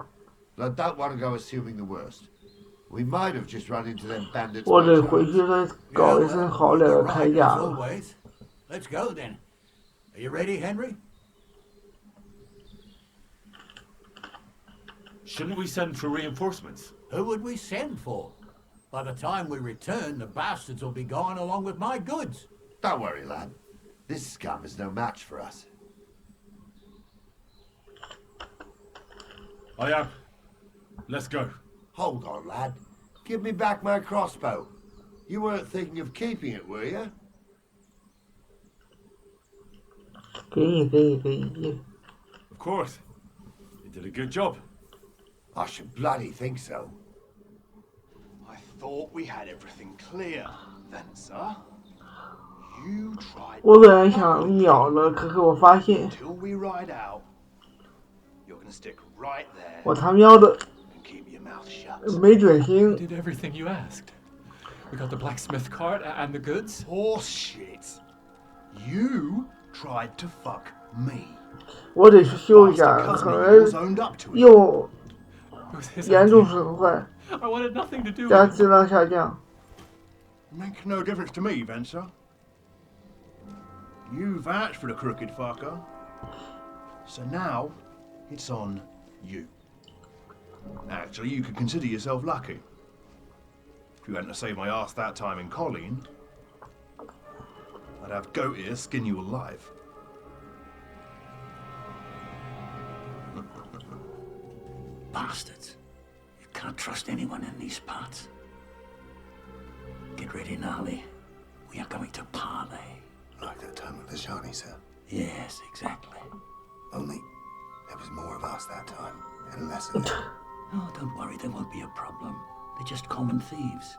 But I don't want to go assuming the worst. We might have just run into them bandits. 我得回去再搞一身好点的铠甲。 Let's go then. Are you ready, Henry? Shouldn't we send for reinforcements? Who would we send for? By the time we return, the bastards will be gone along with my goods. Don't worry, lad. This scum is no match for us. I am. Let's go. Hold on, lad. Give me back my crossbow. You weren't thinking of keeping it, were you? 给你。 Of course. You did a good job. I should bloody think so. I thought we had everything clear, then, sir. You tried. 我本来想秒了，可是我发现 Till we ride out, you're gonna stick right there. 我他喵的 And keep your mouth shut. 没准心。 Did everything you asked. We got the blacksmith cart and the goods. Horse shit. You tried to fuck me. 我得去修一下，可能又严重损坏，加质量下降。 Make no difference to me, Venser. You vouched for the crooked fucker. So now, it's on you. Actually, you could consider yourself lucky. If you hadn't saved my ass that time in Colleen, I'd have goat ear skin you alive. Bastards. You can't trust anyone in these parts. Get ready, Gnarly. We are going to parley. Like that time with the Shawnee, sir? Yes, exactly. Only there was more of us that time, and less of them. Oh, don't worry, there won't be a problem. They're just common thieves.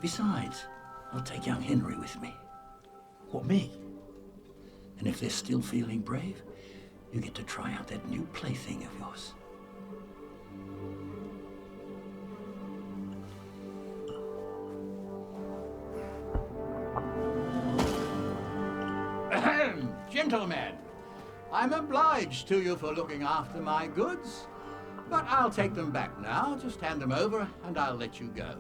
Besides, I'll take young Henry with me. What, me? And if they're still feeling brave, you get to try out that new plaything of yours. Ahem, gentlemen, I'm obliged to you for looking after my goods, but I'll take them back now. Just hand them over and I'll let you go.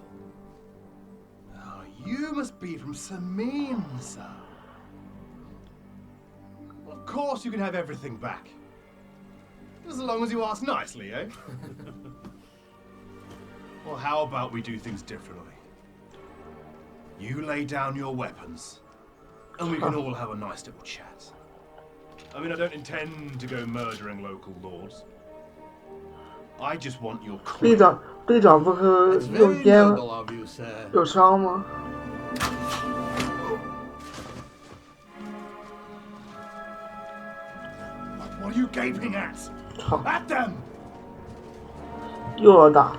Oh, you must be from Samin, sir. Of course you can have everything back. Just as long as you ask nicely, eh? Well, how about we do things differently? You lay down your weapons, and we can all have a nice little chat. I mean, I don't intend to go murdering local lords. I just want your 队长不是用肩有伤吗？ What are you gaping at? At them! 又要打。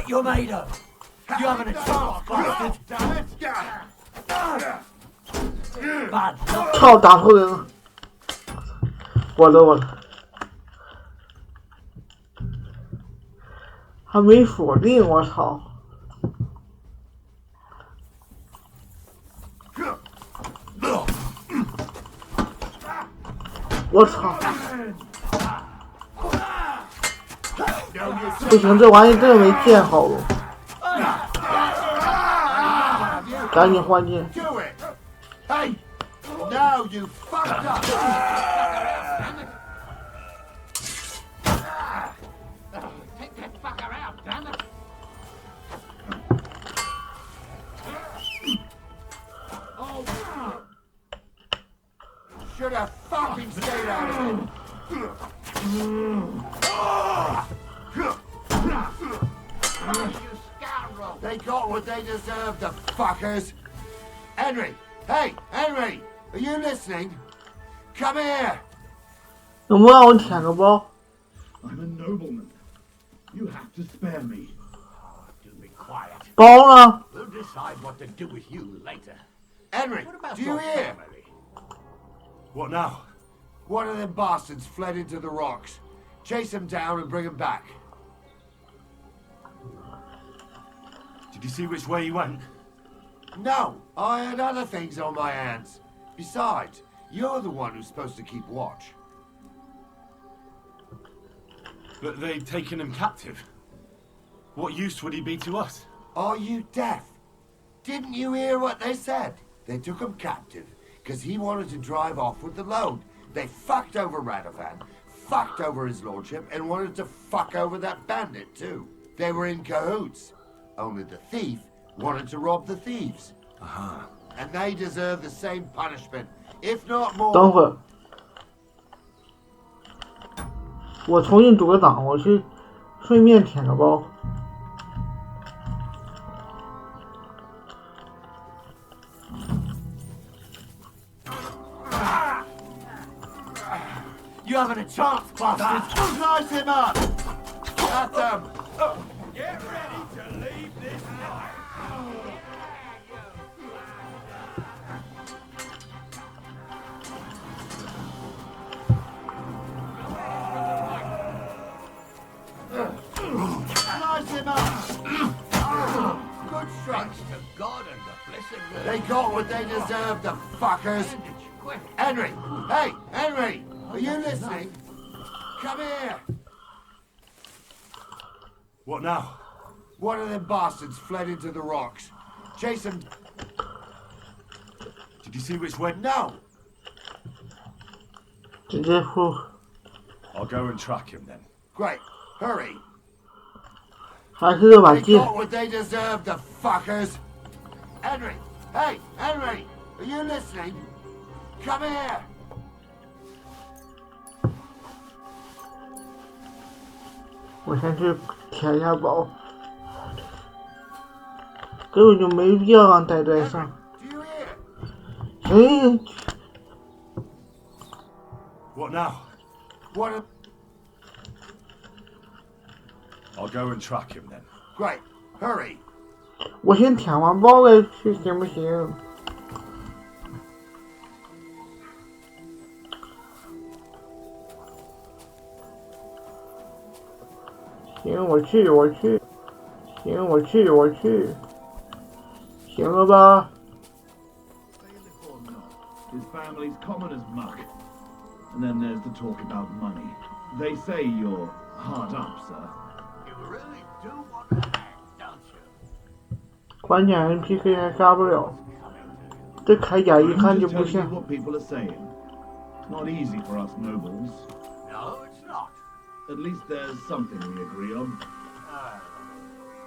what you're made of. You haven't a chance, bastard. Bad luck. 操，打错人了！我的，还没锁定，我操！我操！不行，这玩意真没建好了，赶紧换剑。Hey! Now you fucked up! Take that fucker out, damn it! Oh, should have fucking stayed out of it! You scoundrel! They got what they deserved, the fuckers! Henry! Hey, Henry! Are you listening? Come here! 能不能让我舔个包？ I'm a nobleman. You have to spare me. Do be quiet. 包呢？ We'll decide what to do with you later. Henry, What about do you your hear? family? What now? One of them bastards fled into the rocks. Chase him down and bring him back. Did you see which way he went? No, I had other things on my hands. Besides, you're the one who's supposed to keep watch. But they'd taken him captive. What use would he be to us? Are you deaf? Didn't you hear what they said? They took him captive because he wanted to drive off with the load. They fucked over Radovan, fucked over his lordship, and wanted to fuck over that bandit too. They were in cahoots. Only the thief wanted to rob the thieves. And they deserve the same punishment, if not more. 等会儿，我重新组个档，我去顺便舔个包。You haven't a chance, bastard. Slice him up! At them! Get ready to leave this life. Slice him up! Good strikes. To God and the blessed They got what they deserved, the fuckers. Henry! Hey, Henry! Are you listening? Come here! What now? One of them bastards fled into the rocks. Chase him. Did you see which way? No! 直接付。 I'll go and track him then. Great. Hurry. 还是这把 They 剑。 got what they deserved, the fuckers. Henry! Hey, Henry! Are you listening? Come here! 我先去舔一下包，根本就没必要让呆呆上。哎， What now? What? I'll go and track him then. Great. Hurry. 我先舔完包再去行不行？行，我去，行，我去，行了吧？ His family's common as muck. And then there's the talk about money. They say you're hard up, sir. You really do want to hang, don't you? 关键 NPK 还杀不了，这铠甲一看就不 I'm just telling 像 you。what people are saying. Not easy for us nobles. No, it's not. At least there's something we agree on.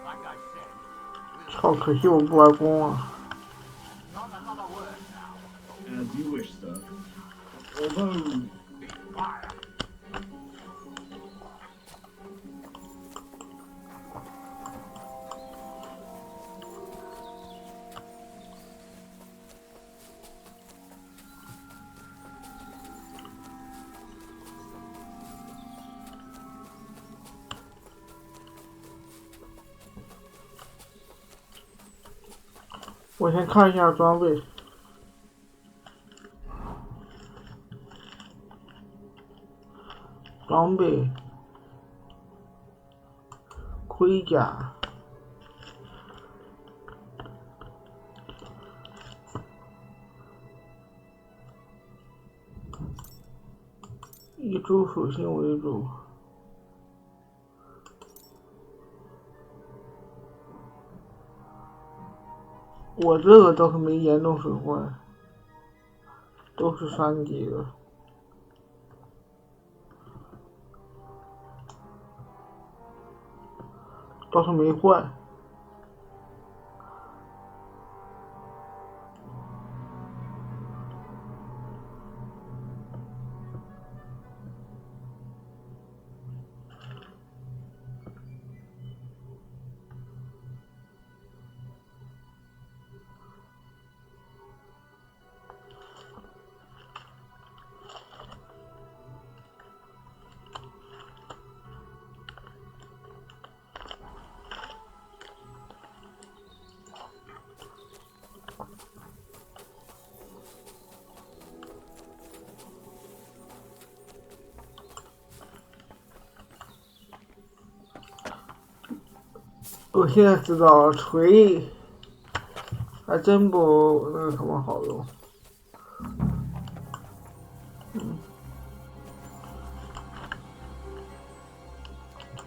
Like I said, 操，可惜我不玩弓啊。 not another word now. As you wish, sir. Although... Be quiet. 我先看一下装备。装备，盔甲，以主属性为主。我这个倒是没严重损坏，都是3级的。倒是没坏。我现在知道锤还真不那个什么好用。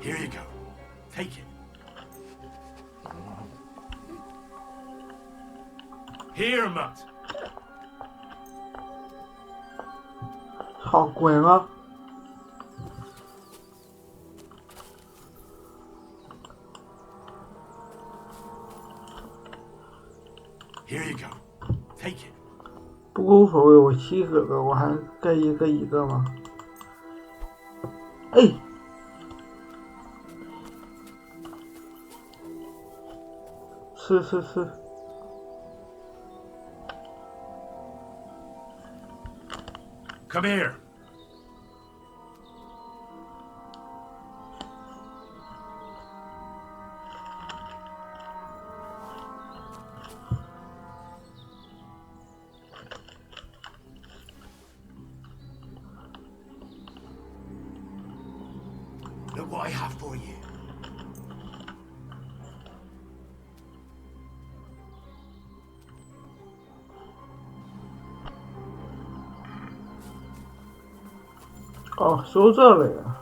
Here you go. Take it. Here, Mutt. 好滚啊！ Here you go. Take it. 不过无所谓，我7个，我还该一个吗？哎，吃。Come here. Look what I have for you. 哦，收这了呀！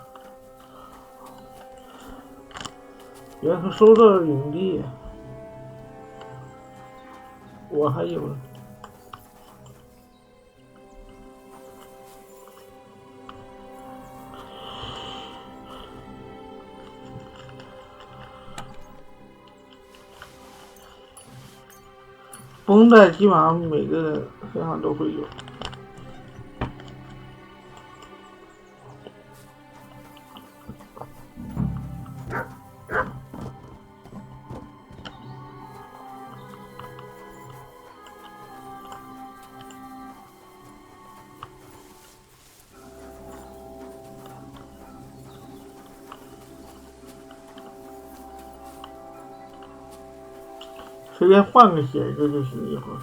原来是收这领地，我还有。绷带基本上每个人身上都会有。随便换个血就行一会儿。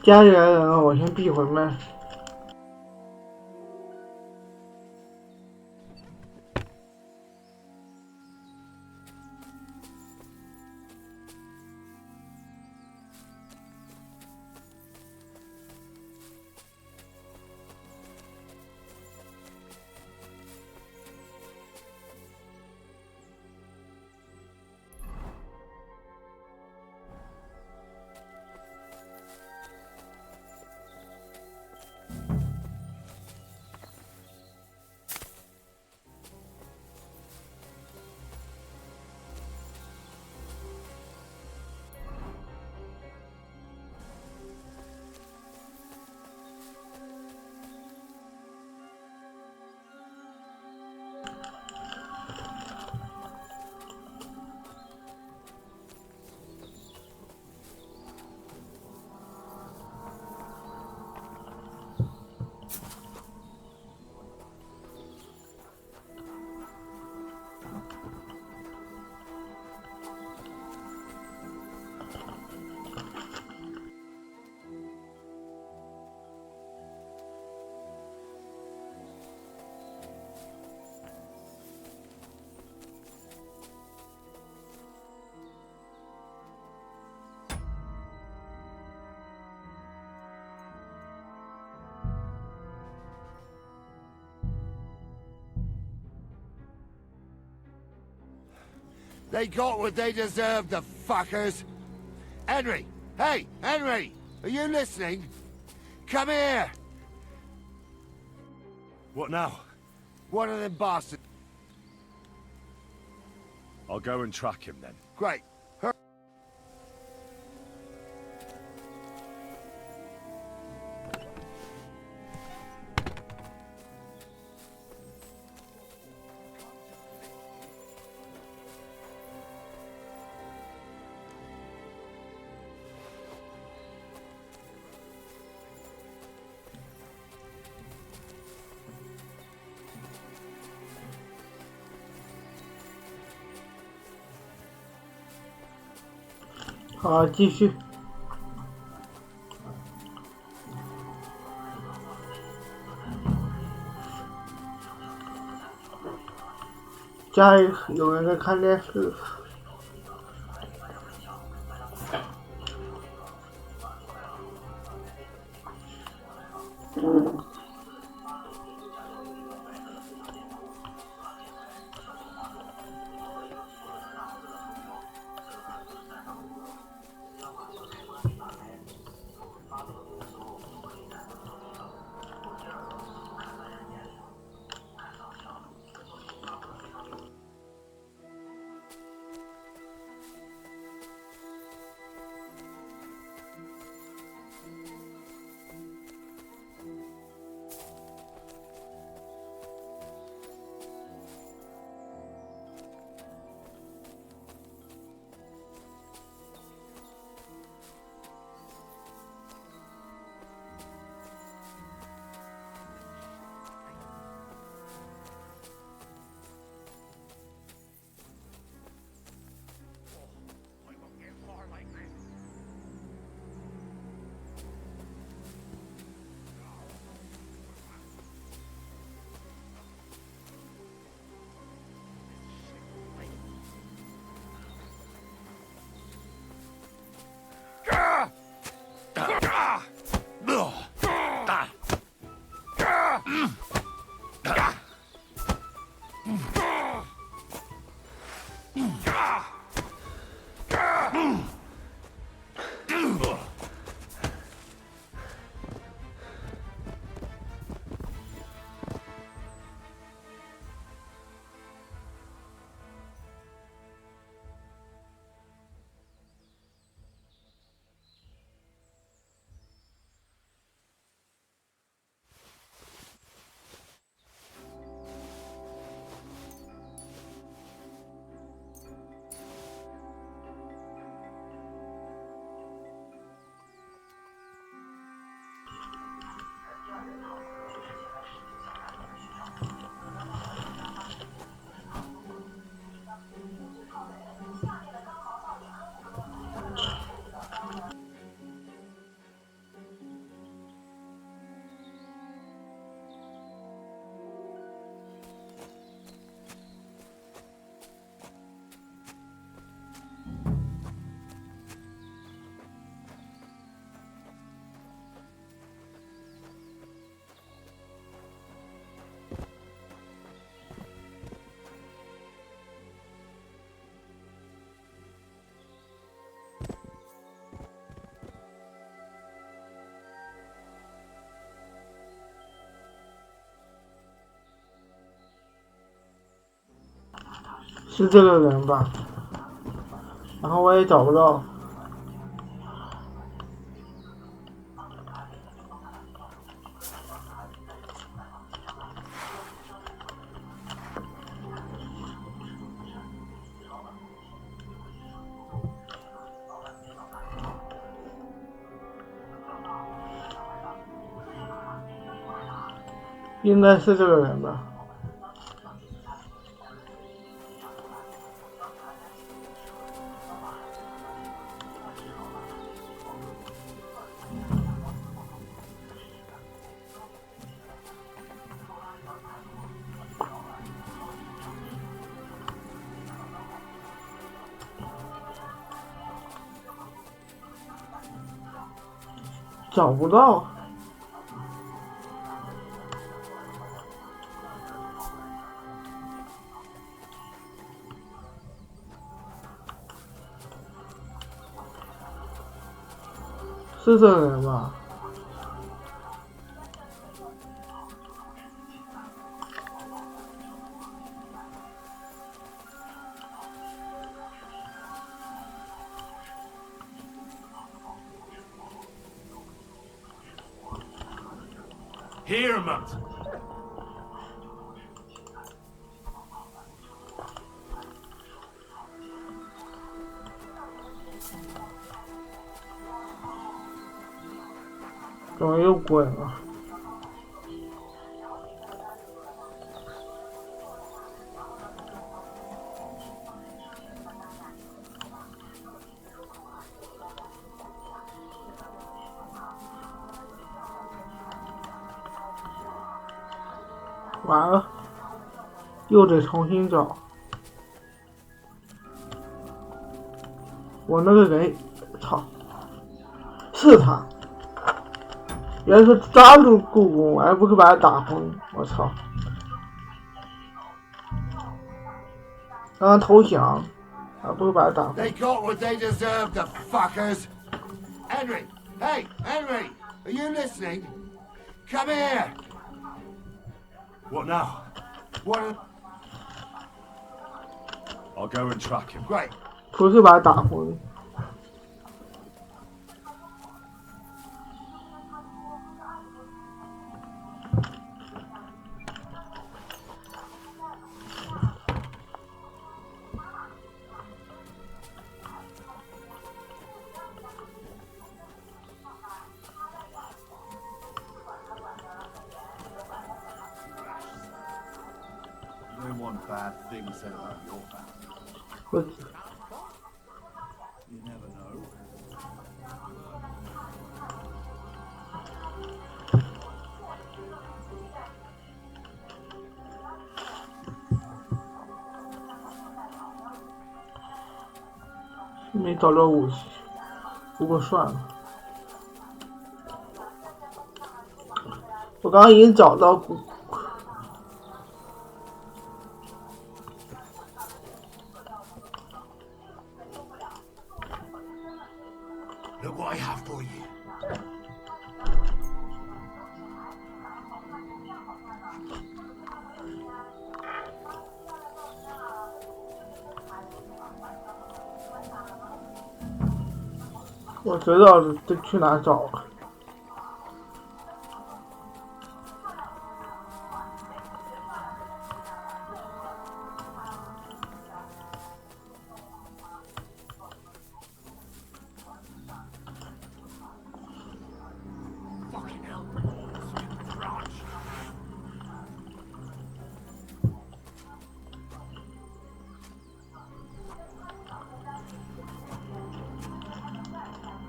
家里来人了，我先闭会麦。They got what they deserved, the fuckers. Henry! Hey, Henry! Are you listening? Come here! What now? One of them bastards. I'll go and track him then. Great. Hurry.好，继续。家里有人在看电视。是这个人吧？然后我也找不到。应该是这个人吧。找不到。是这人吧？Here, Mutt. 怎么又滚了？完了，又得重新找。我那个人，操，是他。原来是抓住故宫，我还不是把他打昏，我操！让他投降，还不是把他打昏。 They got what they deserved, the fuckers. Henry, hey, Henry, are you listening? Come here. What now? What? I'll go and track him. Great. 不是把他打昏。 No one bad thing said about your family. What? You never know. $没找到武器，不过算了。我刚刚已经找到古。 Look what I have for you. 我知道了，得去哪找了。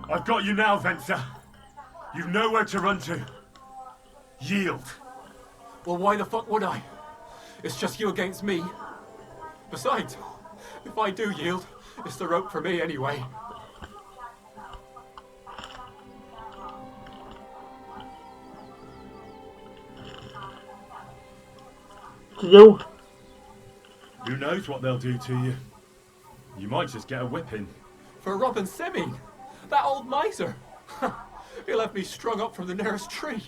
I've got you now, Venser. You've nowhere to run to. Yield. Well, why the fuck would I? It's just you against me. Besides, if I do yield, it's the rope for me anyway. Who knows what they'll do to you? You might just get a whipping. For robbing Semi, that old miser. He left me strung up from the nearest tree.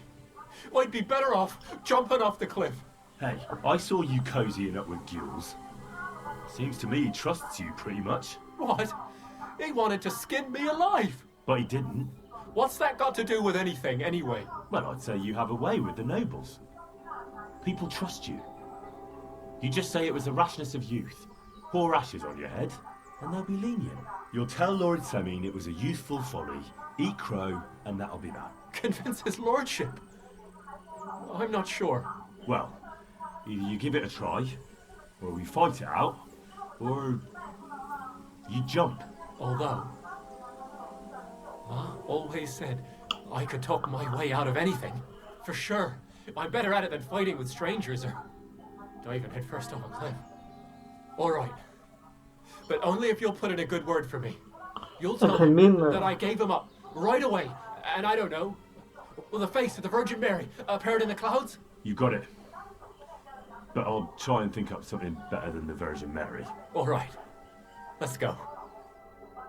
I'd be better off jumping off the cliff. Hey, I saw you cozying up with Gules. Seems to me he trusts you pretty much. What? He wanted to skin me alive. But he didn't. What's that got to do with anything, anyway? Well, I'd say you have a way with the nobles. People trust you. You just say it was the rashness of youth. Pour ashes on your head, and they'll be lenient. You'll tell Lord Semin it was a youthful folly, eat crow, and that'll be that. Convince his lordship? I'm not sure. Well, either you give it a try, or we fight it out, or you jump. Although, Ma always said I could talk my way out of anything. For sure. I'm better at it than fighting with strangers or diving headfirst off a cliff. All right. But only if you'll put in a good word for me. You'll tell them that I gave him up right away. And I don't know, well, the face of the Virgin Mary appeared in the clouds? You got it. But I'll try and think up something better than the Virgin Mary. All right. Let's go.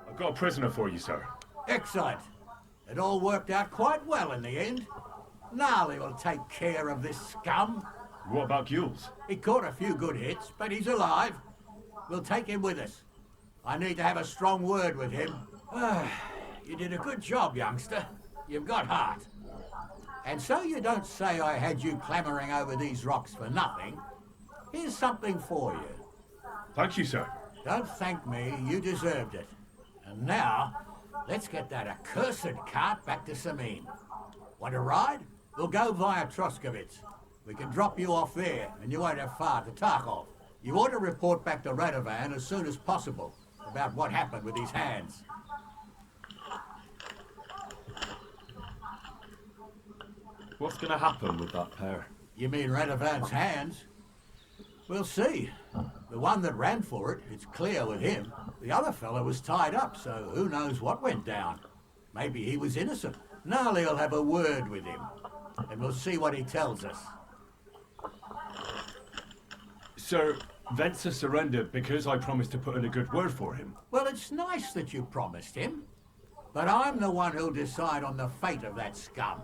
I've got a prisoner for you, sir. Excellent. It all worked out quite well in the end. Gnarly will take care of this scum. What about Gules? He caught a few good hits, but he's alive. We'll take him with us. I need to have a strong word with him. You did a good job, youngster. You've got heart. And so you don't say I had you clambering over these rocks for nothing. Here's something for you. Thank you, sir. Don't thank me, you deserved it. And now, let's get that accursed cart back to Sameen. Want a ride? We'll go via Troskovitz. We can drop you off there, and you won't have far to Tarkov. You ought to report back to Radovan as soon as possible about what happened with his hands. What's going to happen with that pair? You mean Radovan's hands? We'll see. The one that ran for it, it's clear with him. The other fella was tied up, so who knows what went down. Maybe he was innocent. Gnarly'll have a word with him, and we'll see what he tells us. So, Venza surrendered because I promised to put in a good word for him? Well, it's nice that you promised him, but I'm the one who'll decide on the fate of that scum,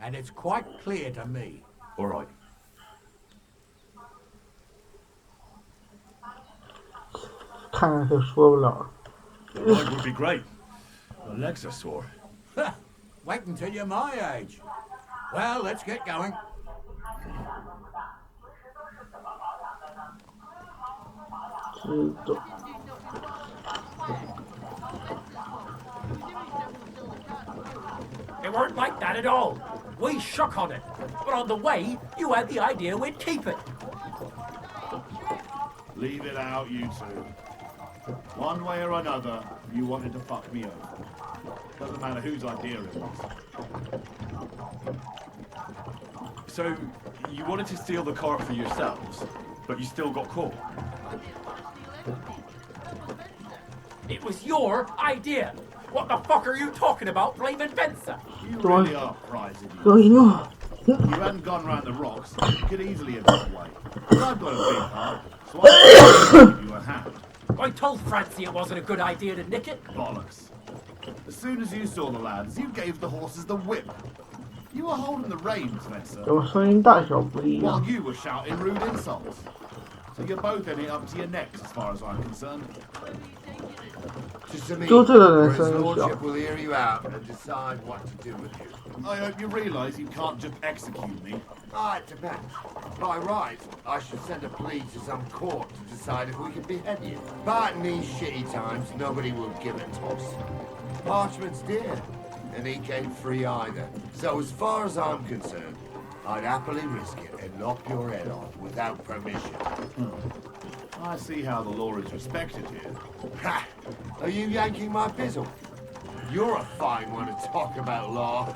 and it's quite clear to me. All right. Kind of slow. Ride would be great. My legs are sore. Wait until you're my age. Well, let's get going. It weren't like that at all. We shook on it. But on the way, you had the idea we'd keep it. Leave it out, you two. One way or another, you wanted to fuck me over. Doesn't matter whose idea it was. So, you wanted to steal the cart for yourselves, but you still got caught? It was your idea. What the fuck are you talking about blaming Venza? You really are prizing you. If you hadn't gone round the rocks, you could easily have got away. But I've got a big heart, so I'll give you a hand. I told Francie it wasn't a good idea to nick it. Bollocks. As soon as you saw the lads, you gave the horses the whip. You were holding the reins, Venza, 有声音大小不一 while 样。 you were shouting rude insults. So you're both in it up to your necks, as far as I'm concerned. To Sameen, 就这个 where 人 his 声音小 lordship。will hear you out and decide what to do with you. I hope you realise you can't just execute me. It depends. By right, I should send a plea to some court to decide if we can behead you. But in these shitty times, nobody will give a toss. Parchment's dear, and he ain't free either. So as far as I'm concerned, I'd happily risk it and knock your head off without permission. I see how the law is respected here. Ha! Are you yanking my bizzle? You're a fine one to talk about law.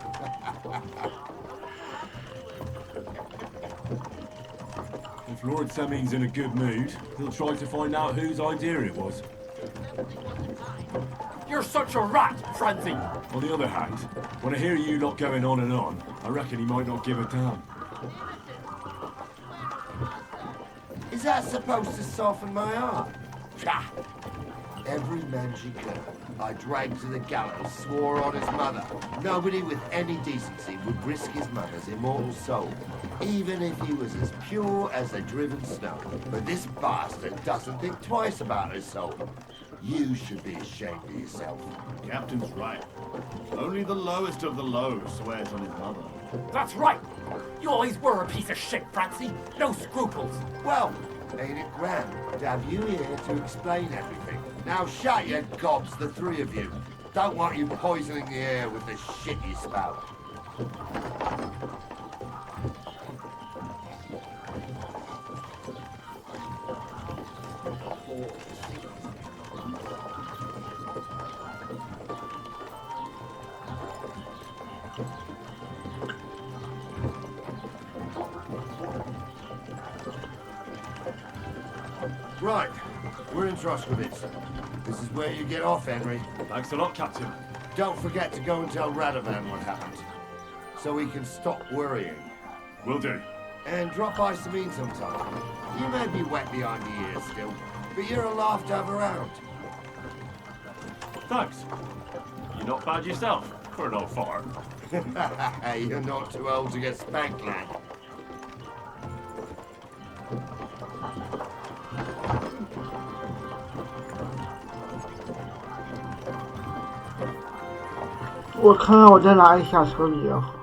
If Lord Seming's in a good mood, he'll try to find out whose idea it was. You're such a rat, Francie. On the other hand, when I hear you lot going on and on, I reckon he might not give a damn. Is that supposed to soften my heart? Pah! Every man she could, I dragged to the gallows, swore on his mother. Nobody with any decency would risk his mother's immortal soul, even if he was as pure as the driven snow. But this bastard doesn't think twice about his soul. You should be ashamed of yourself. Captain's right. Only the lowest of the low swears on his mother. That's right. You always were a piece of shit, Francie. No scruples. Well, ain't it grand to have you here to explain everything? Now shut your gobs, the three of you. Don't want you poisoning the air with the shit you spout. Right, we're in Troskovitz. This is where you get off, Henry. Thanks a lot, Captain. Don't forget to go and tell Radovan what happened, so he can stop worrying. Will do. And drop by Sameen sometime. You may be wet behind the ears still, but you're a laugh to have around. Thanks. You're not bad yourself. for an old fart. You're not too old to get spanked, lad.我看看我在哪里下车比较好。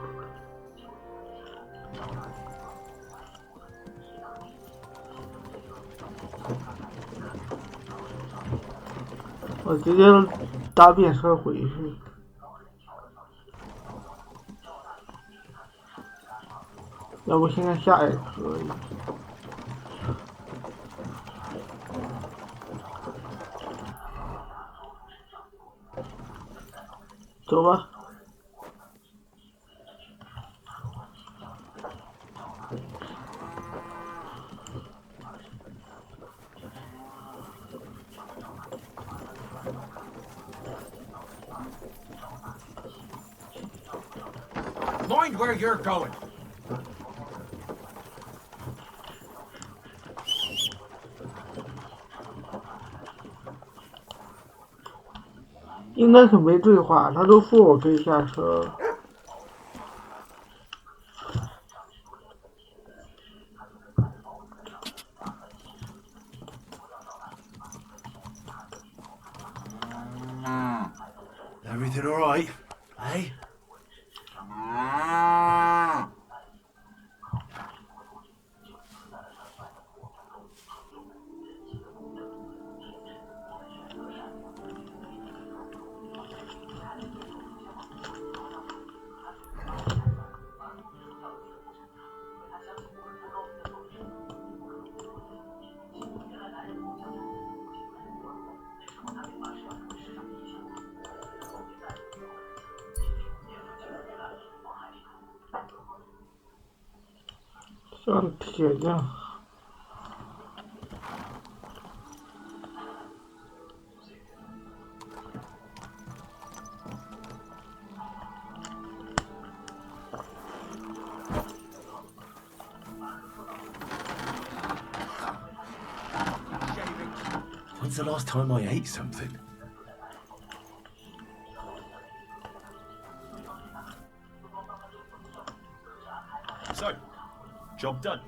我直接搭便车回去。要不现在下也可以。走吧。Mind where you're going. 应该是没对话，他都说我可以下车。Everything all right? Hey?像铁匠。When's the last time I ate something? So, job done.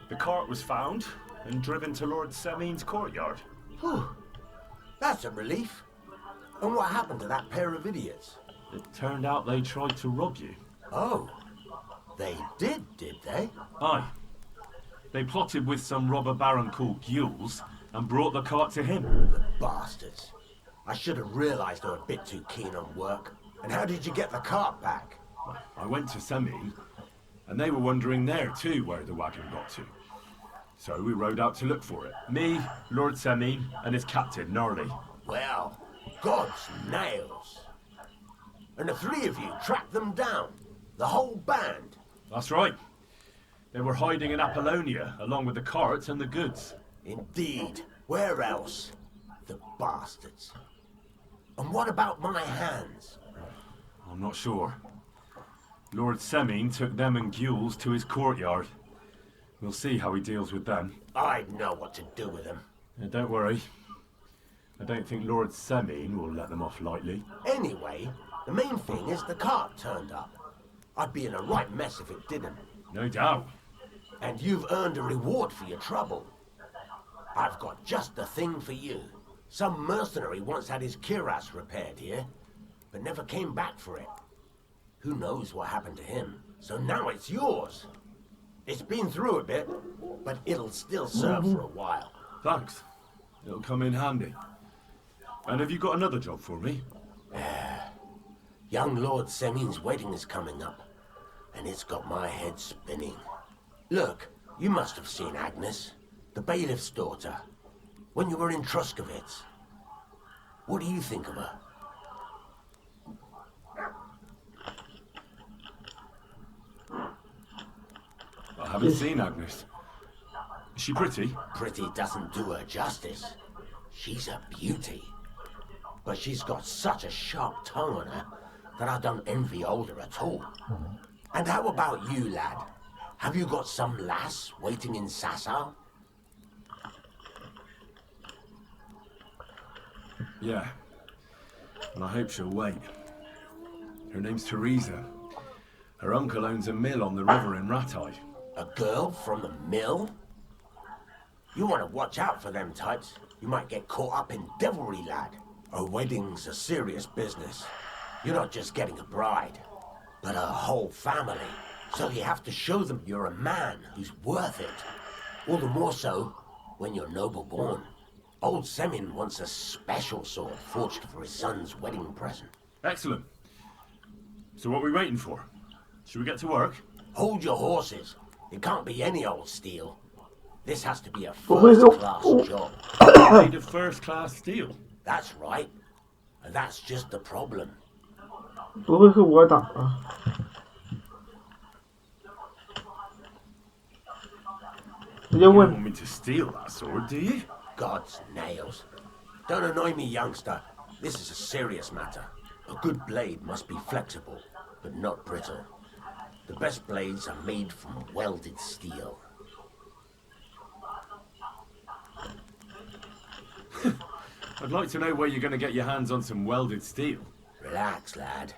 The cart was found and driven to Lord Semin's courtyard. Whew. That's a relief. And what happened to that pair of idiots? It turned out they tried to rob you. Oh. They did they? Aye. They plotted with some robber baron called Gules and brought the cart to him. The bastards. I should have realised they were a bit too keen on work. And how did you get the cart back? I went to Semin, and they were wondering there too where the wagon got to. So we rode out to look for it. Me, Lord Semin, and his captain, Gnarly. Well, God's nails. And the three of you tracked them down? The whole band? That's right. They were hiding in Apollonia, along with the carts and the goods. Indeed. Where else? The bastards. And what about my hands? I'm not sure. Lord Semin took them and Gules to his courtyard. We'll see how he deals with them. I know what to do with them. Don't worry. I don't think Lord Semin will let them off lightly. Anyway, the main thing is the cart turned up. I'd be in a right mess if it didn't. No doubt. And you've earned a reward for your trouble. I've got just the thing for you. Some mercenary once had his cuirass repaired here, but never came back for it. Who knows what happened to him? So now it's yours. It's been through a bit, but it'll still serve for a while. Thanks. It'll come in handy. And have you got another job for me? Young Lord Semin's wedding is coming up, and it's got my head spinning. Look, you must have seen Agnes, the bailiff's daughter, when you were in Truskovitz. What do you think of her? I haven't seen Agnes. Is she pretty? Pretty doesn't do her justice. She's a beauty. But she's got such a sharp tongue on her that I don't envy older at all. And how about you, lad? Have you got some lass waiting in Sasau? Yeah. And I hope she'll wait. Her name's Teresa. Her uncle owns a mill on the river in Rattay. A girl from the mill? You want to watch out for them types. You might get caught up in devilry, lad. A wedding's a serious business. You're not just getting a bride, but a whole family. So you have to show them you're a man who's worth it. All the more so when you're noble born. Old Semin wants a special sword forged for his son's wedding present. Excellent. So what are we waiting for? Should we get to work? Hold your horses. It can't be any old steel. This has to be a first-class job. Made of first-class steel? That's right. And that's just the problem. 不会是我打啊？ You don't want me to steal that sword, do you? God's nails. Don't annoy me, youngster. This is a serious matter. A good blade must be flexible, but not brittle. The best blades are made from welded steel. I'd like to know where you're going to get your hands on some welded steel. Relax, lad.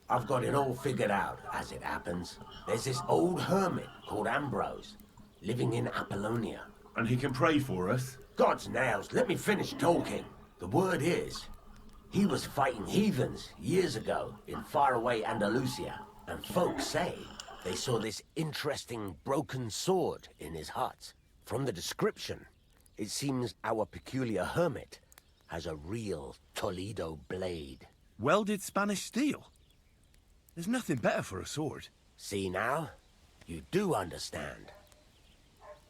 I've got it all figured out, as it happens. There's this old hermit called Ambrose, living in Apollonia. And he can pray for us? God's nails, let me finish talking. The word is, he was fighting heathens years ago in faraway Andalusia, and folks say they saw this interesting broken sword in his hut. From the description, it seems our peculiar hermit has a real Toledo blade. Welded Spanish steel? There's nothing better for a sword. See now? You do understand.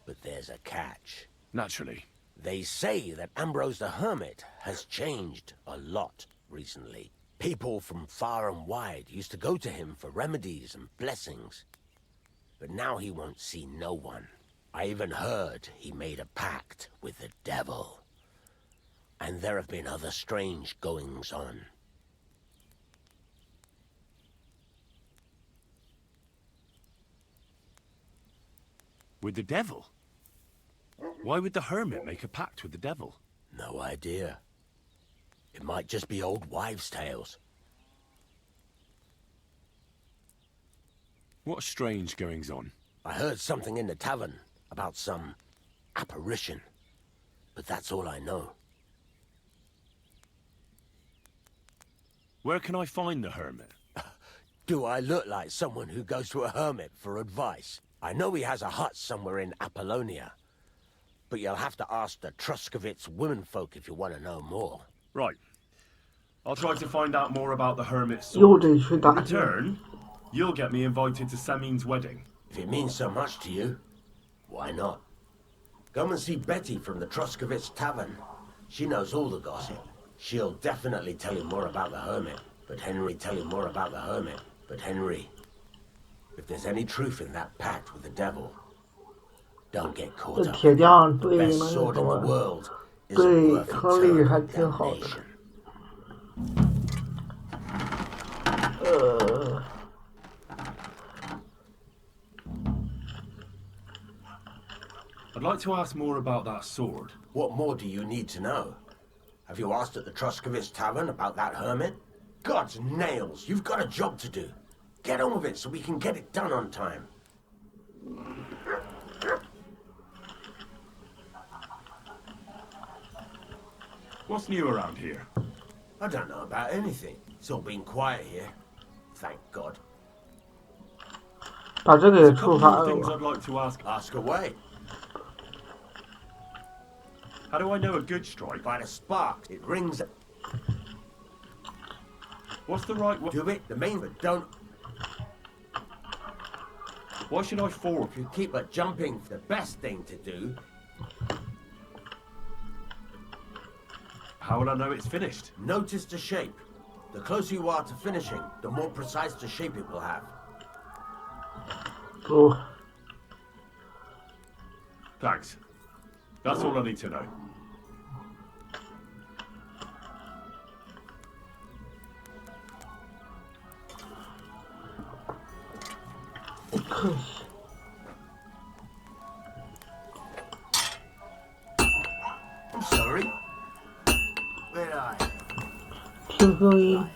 But there's a catch. Naturally. They say that Ambrose the Hermit has changed a lot recently. People from far and wide used to go to him for remedies and blessings. But now he won't see no one. I even heard he made a pact with the devil. And there have been other strange goings-on. With the devil? Why would the hermit make a pact with the devil? No idea. It might just be old wives' tales. What strange goings-on? I heard something in the tavern about some apparition. But that's all I know. Where can I find the hermit? Do I look like someone who goes to a hermit for advice? I know he has a hut somewhere in Apollonia. But you'll have to ask the Truscovitz womenfolk if you want to know more. Right. I'll try to find out more about the hermit's sword. In return, you'll get me invited to Samin's wedding. If it means so much to you, why not? Come and see Betty from the Truscovitz Tavern. She knows all the gossip. She'll definitely tell you more about the hermit. But Henry, if there's any truth in that pact with the devil, don't get caught up. The best sword in the world isn't worth eternal damnation. I'd like to ask more about that sword. What more do you need to know? Have you asked at the Truscovitz Tavern about that hermit? God's nails, you've got a job to do. Get on with it so we can get it done on time. What's new around here? I don't know about anything. It's all been quiet here. Thank God. 把这个也 There's a 触 couple 发 more 了 things 吧 I'd like to ask. Ask away. How do I know a good strike? By the spark, it rings. What's the right way? Do it, the main, but don't. Why should I forward? If you keep a jumping, the best thing to do. How will I know it's finished? Notice the shape. The closer you are to finishing, the more precise the shape it will have. Oh. Thanks. That's all I need to know. I'm sorry. Where are you? 听声音。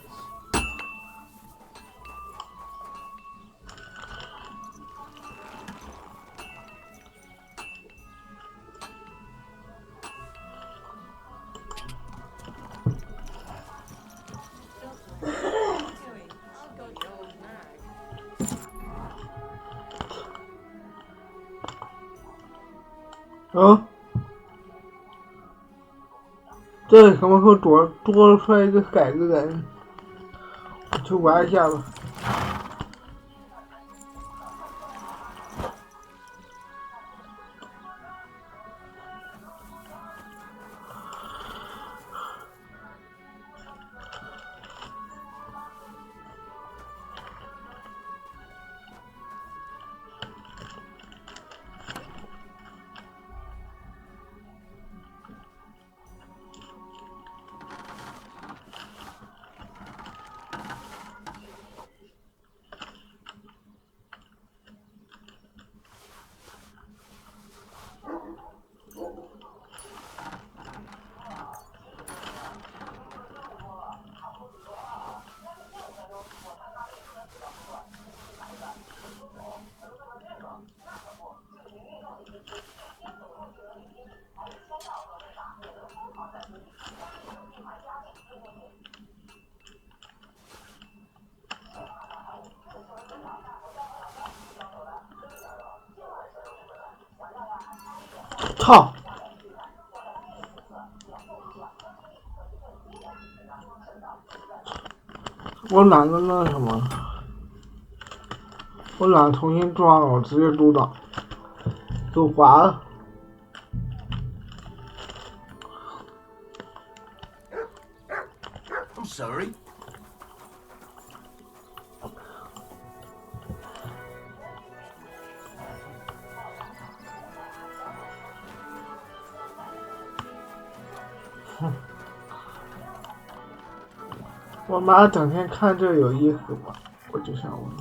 这什么时候多出来一个改个人？我去玩一下吧。操！我懒得那什么，我懒得重新装了，我直接读档，就滑了。I'm sorry. 我妈整天看这有意思吗？我就想问。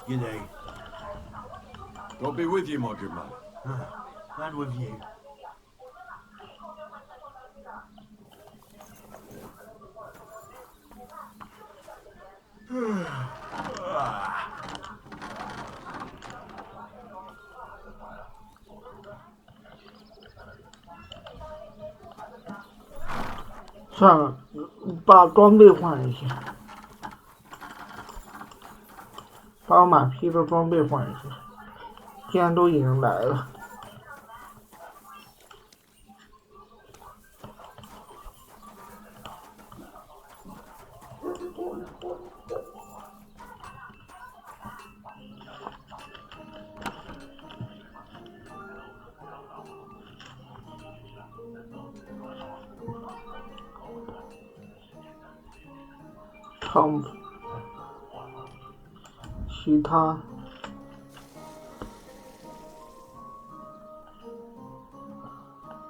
You know. God be with you, my good man. And with you. Ah. 算了，把装备换一下，把我马匹的装备换一下。既然都已经来了。场其他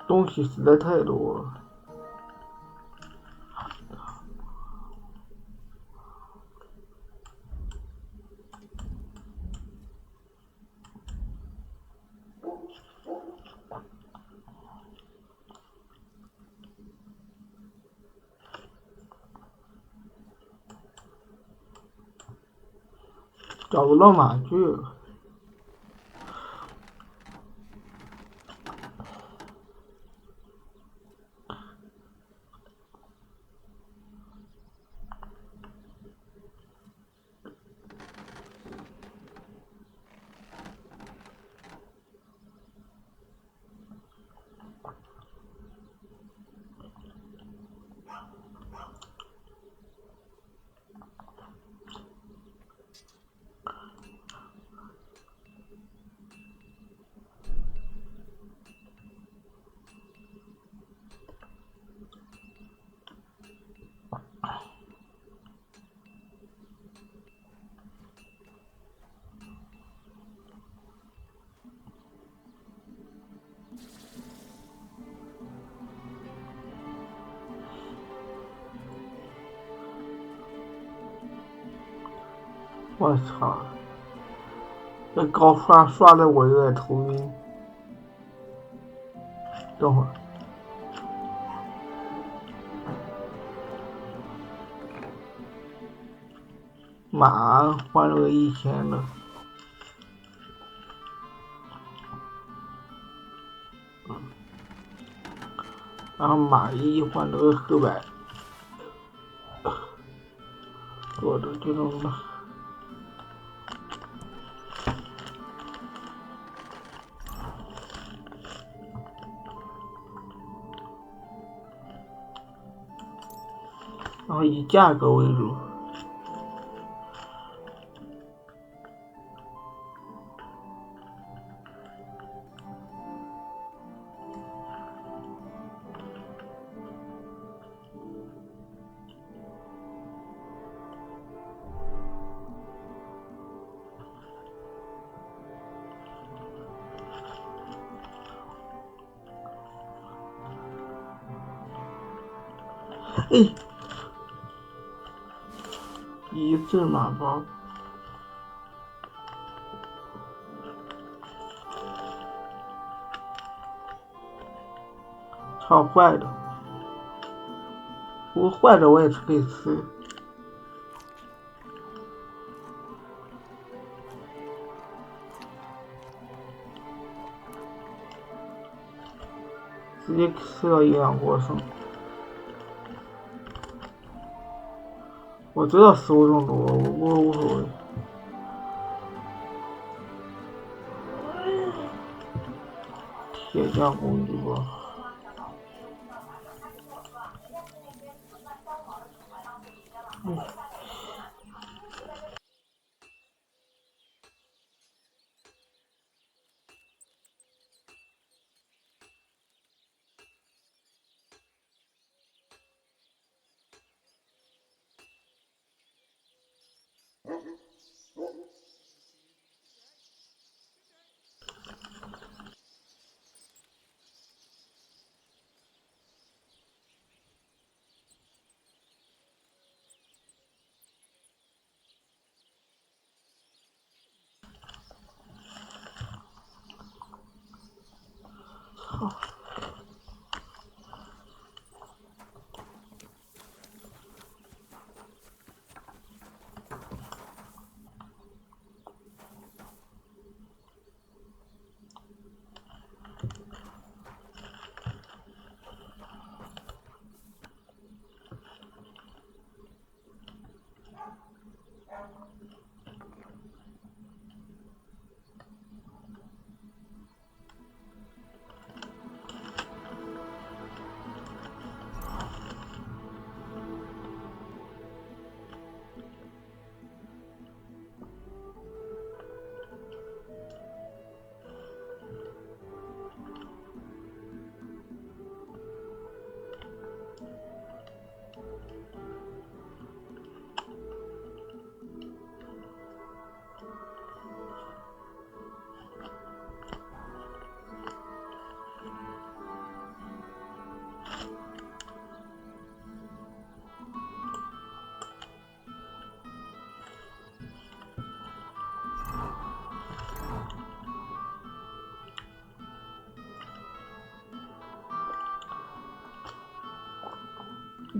东西实在太多了。找不到马具了。我操！这高刷的我有点头晕。等会儿，马换了个1000的，然后马衣换了个400，多的就能了。然后以价格为主。哎。一字马包，超坏的，不过坏的我也是可以吃。直接吃到营养过剩。我知道食物中毒，我无所谓。铁匠工具包。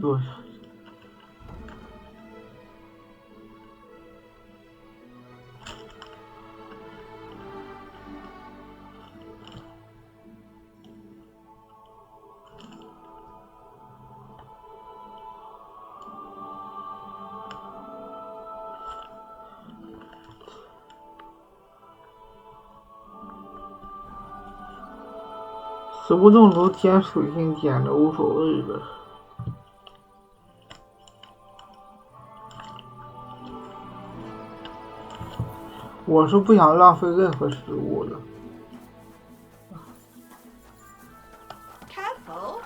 坐下。死不中毒捡水性捡的无所谓的。我是不想浪费任何食物的。Careful.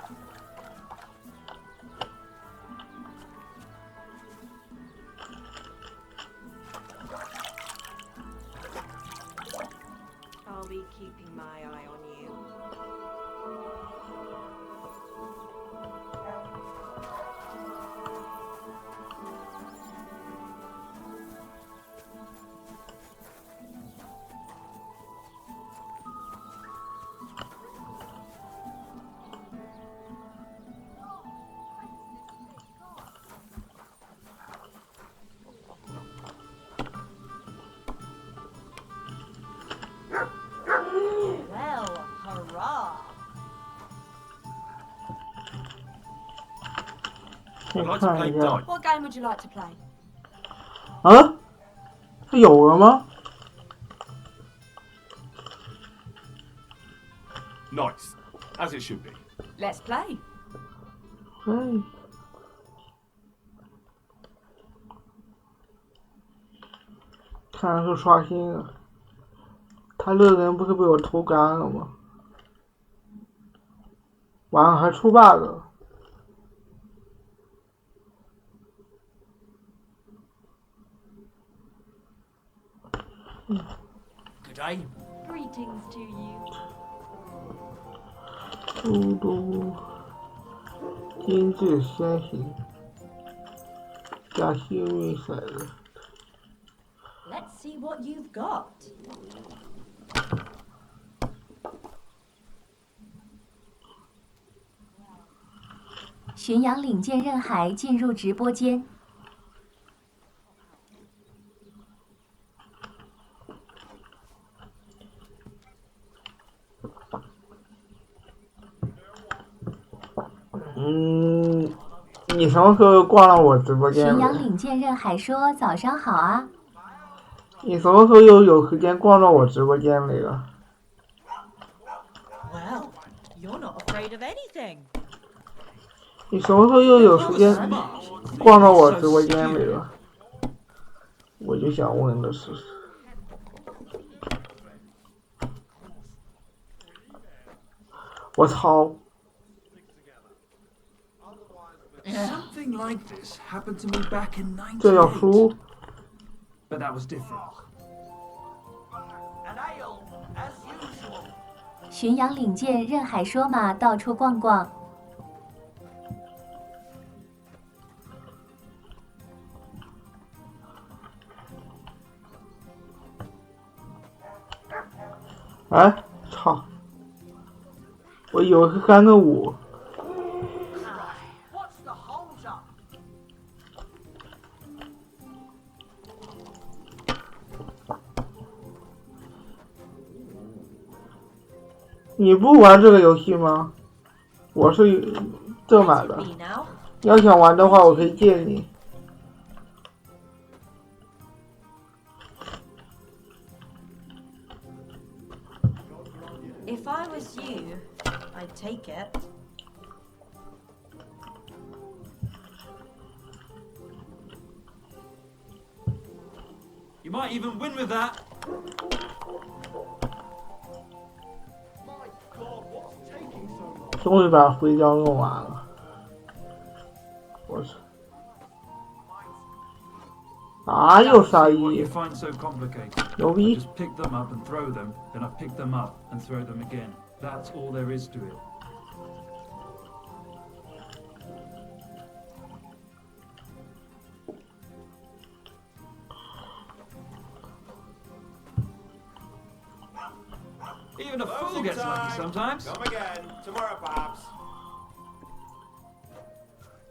I'll be keeping my eye on you. Well, hurrah. I'd like to play dice. What game would you like to play? 啊？它有了吗？ Nice, as it should be. Let's play. 哎。看来是刷新了。他这个人不是被我偷干了吗？完了还出 bug。Good day. Greetings to you. 嘟嘟，精致先行，加幸运骰子。 Let's see what you've got. 巡洋领舰任海进入直播间。你什么时候逛到我直播间巡洋了？领舰任海说：“早上好啊。”你什么时候又有时间逛到我直播间里了？ Well, you're not afraid of anything. 你什么时候又有时间逛到我直播间里了？我就想问的是，我操！ Something like this happened to me back in 这要 98. 输。 But that was different. An ale, as usual. 巡洋领舰任海说嘛，到处逛逛。 哎，操！我以为是3个5。 What's the hold up? 你不玩这个游戏吗？我是正买的。要想玩的话，我可以借你。 If I was you, I'd take it. You might even win with that. 终于把徽章用完了。我操！啊，又杀一！ You find so complicated. 牛逼！ Just pick them up and throw them, then I pick them up and throw them again. That's all there is to it. Even a fool gets lucky sometimes. Come again. Tomorrow, perhaps.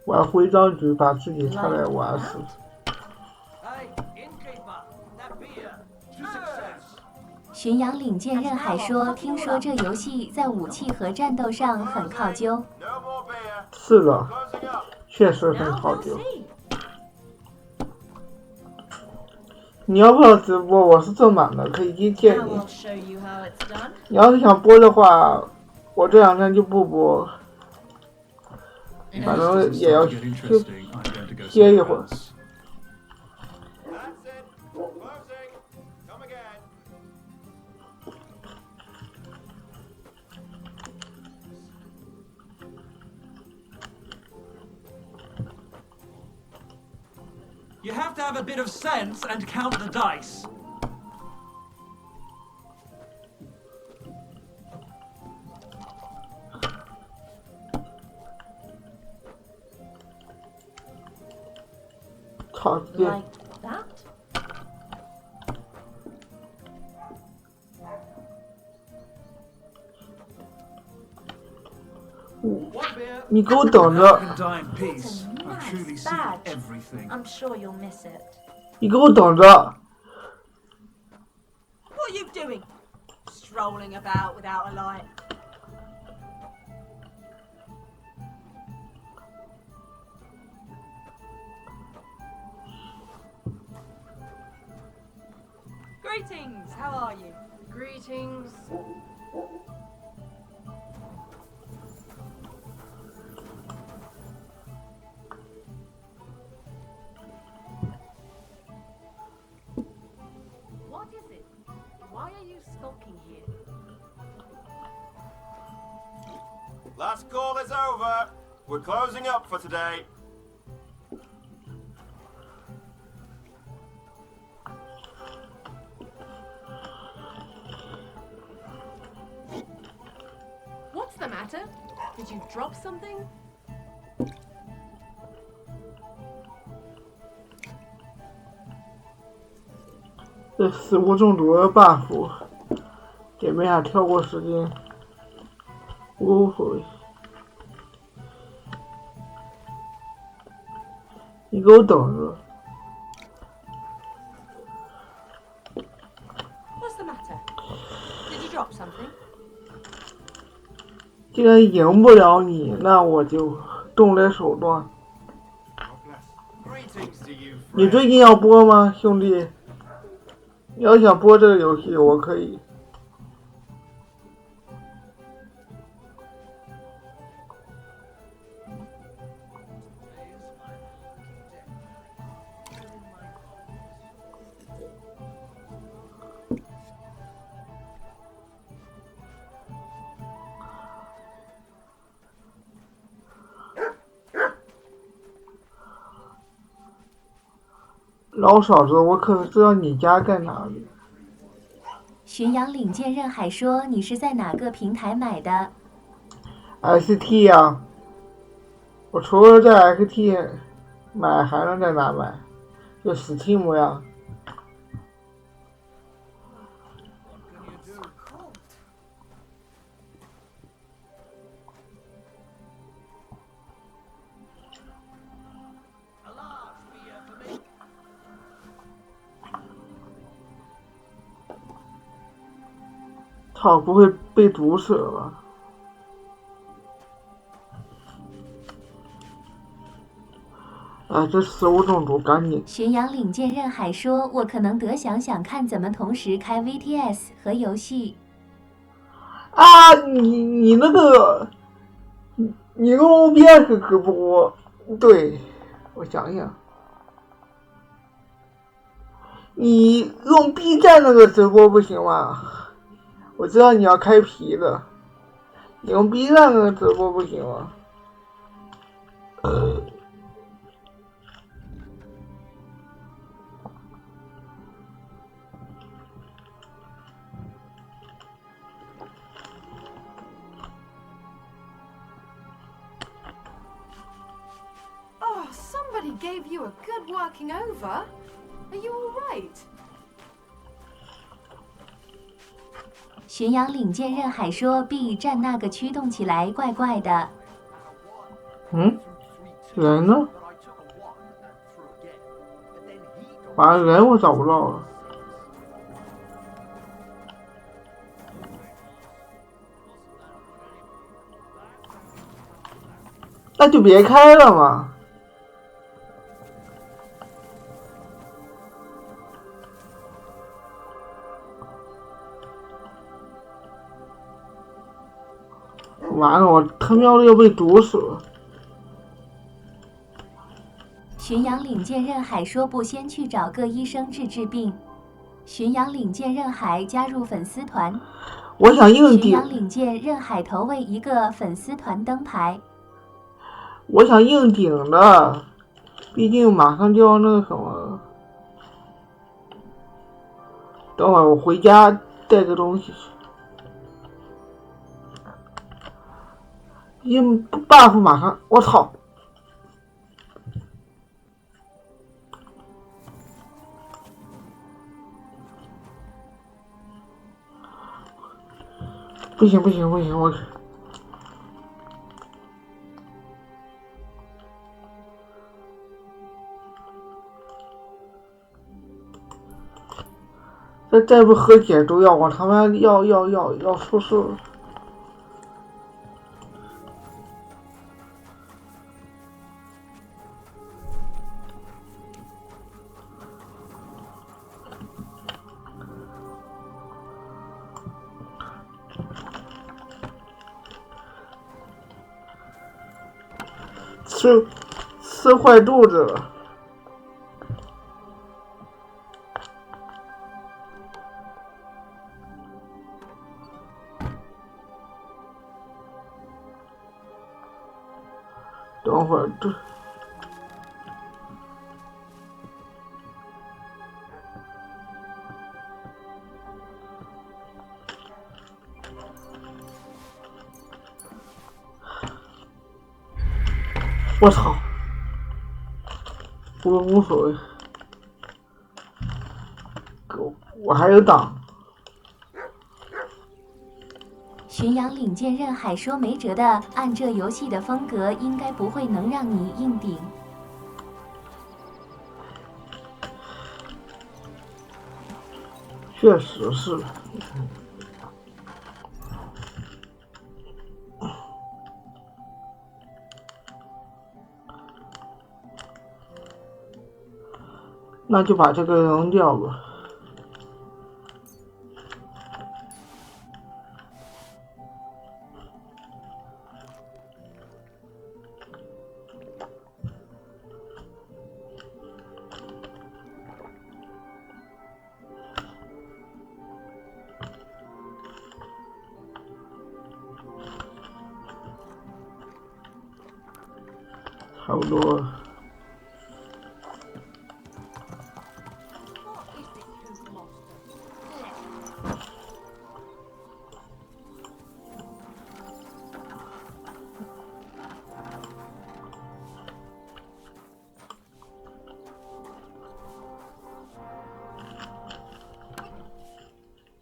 我要回张局把自己差点玩死。巡洋领舰任海说：“听说这游戏在武器和战斗上很考究。”是的，确实很考究。你要不要直播？我是正版的，可以借你。你要是想播的话，我这2天就不播，反正也要歇一会儿。You have to have a bit of sense and count the dice. Like that? 你给我等着！ I'm sure you'll miss it. 你给我等着！ What are you doing? Strolling about without a light. Greetings, how are you? Greetings. What is it? Why are you skulking here? Last call is over. We're closing up for today. What's the matter? Did you drop something? 这食物中毒的 buff， 点没啥跳过时间，无悔。你给我等着！ What's the matter? Did you drop something? 既然赢不了你，那我就动点手段。你最近要播吗，兄弟？你要想播这个游戏，我可以。老嫂子，我可知道你家在哪里。巡洋领舰任海说：“你是在哪个平台买的 ？ST 呀，我除了在 ST 买，还能在哪买？就 Steam 呀。”操，不会被毒死了吧？哎，这食物中毒，赶紧！巡洋领舰任海说：“我可能得想看怎么同时开 VTS 和游戏。”啊，你那个，你用 OBS 直播，对，我想想，你用 B 站那个直播不行吗？我知道你要开皮的，你用 B 站那个直播不行吗？Oh, somebody gave you a good working over. Are you all right? 巡洋领舰任海说 ：“B 站那个驱动起来怪怪的。”人呢？完了，人我找不到了。那就别开了嘛。完了，我他喵的要被毒死了。巡洋领舰任海说不先去找个医生治病。巡洋领舰任海加入粉丝团。我想硬顶。巡洋领舰任海投喂一个粉丝团灯牌。我想硬顶的，毕竟马上就要那个什么。等会儿我回家带个东西去。因 buff 马上，我操！不行，我。再不喝解毒药，我他妈要出事了。吃坏肚子了。等会儿这。我操！无所谓，我还有档。巡洋领舰任海说没辙的，按这游戏的风格，应该不会能让你硬顶。确实是。那就把这个扔掉吧。差不多。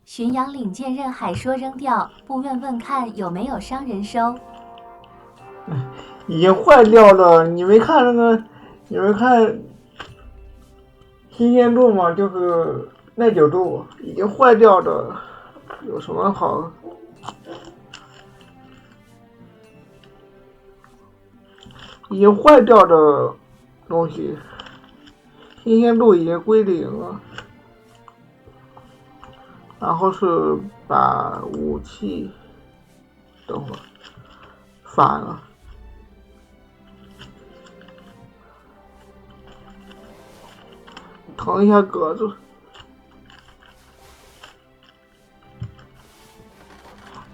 巡洋领舰任海说扔掉，不问问看有没有商人收。已经坏掉了，你没看那个？你没看新鲜度吗？就是耐久度已经坏掉的，有什么好？已经坏掉的东西，新鲜度已经归零了。然后是把武器，等会儿反了。腾一下格子。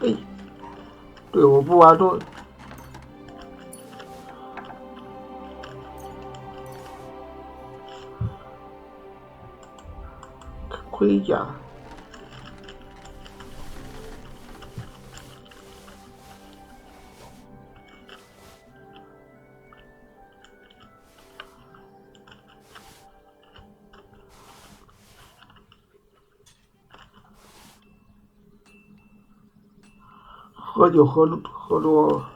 哎，对，我不挖洞。盔甲。喝酒喝多了，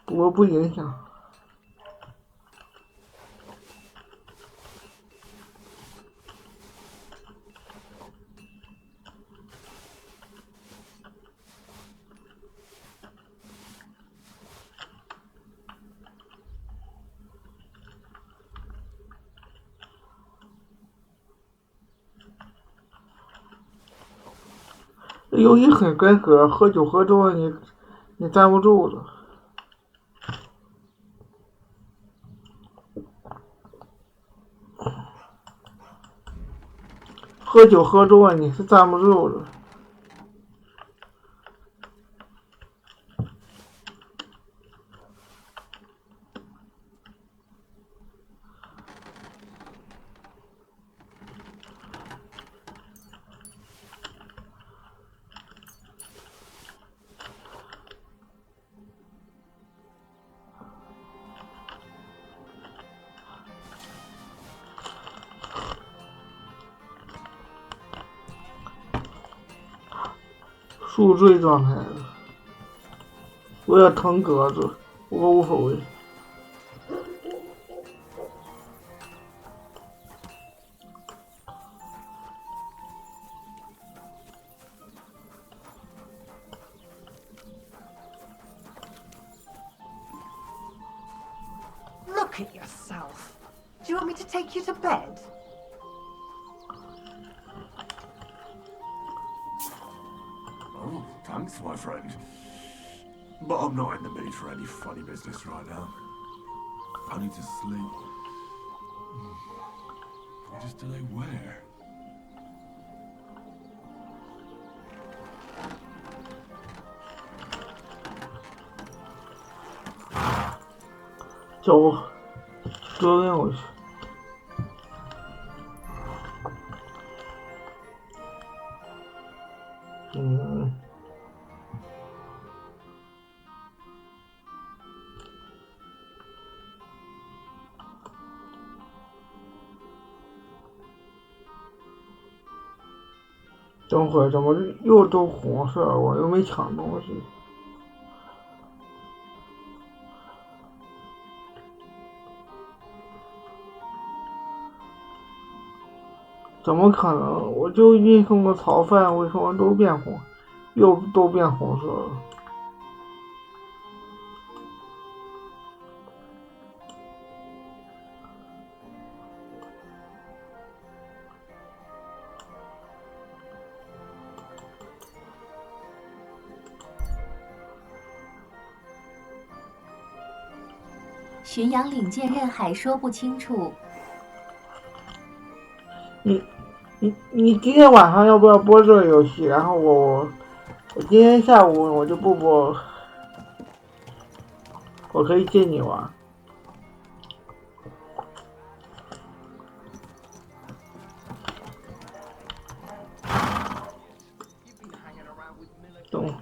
不过不影响。这游戏很该喝，喝酒喝多了你站不住了。喝酒喝多了你是站不住的。宿醉状态了，我要疼格子，我无所谓。Look at yourself. Do you want me to take you to bed? Oh, thanks, my friend. But I'm not in the mood for any funny business right now. I need to sleep. I just don't know where. 走，昨天我去。等会儿怎么又都红色？我又没抢东西。怎么可能？我就运送个炒饭，为什么都变红？又都变红色了。巡洋领剑刃海说不清楚。你今天晚上要不要播这个游戏？然后我今天下午我就不播，我可以借你玩。懂？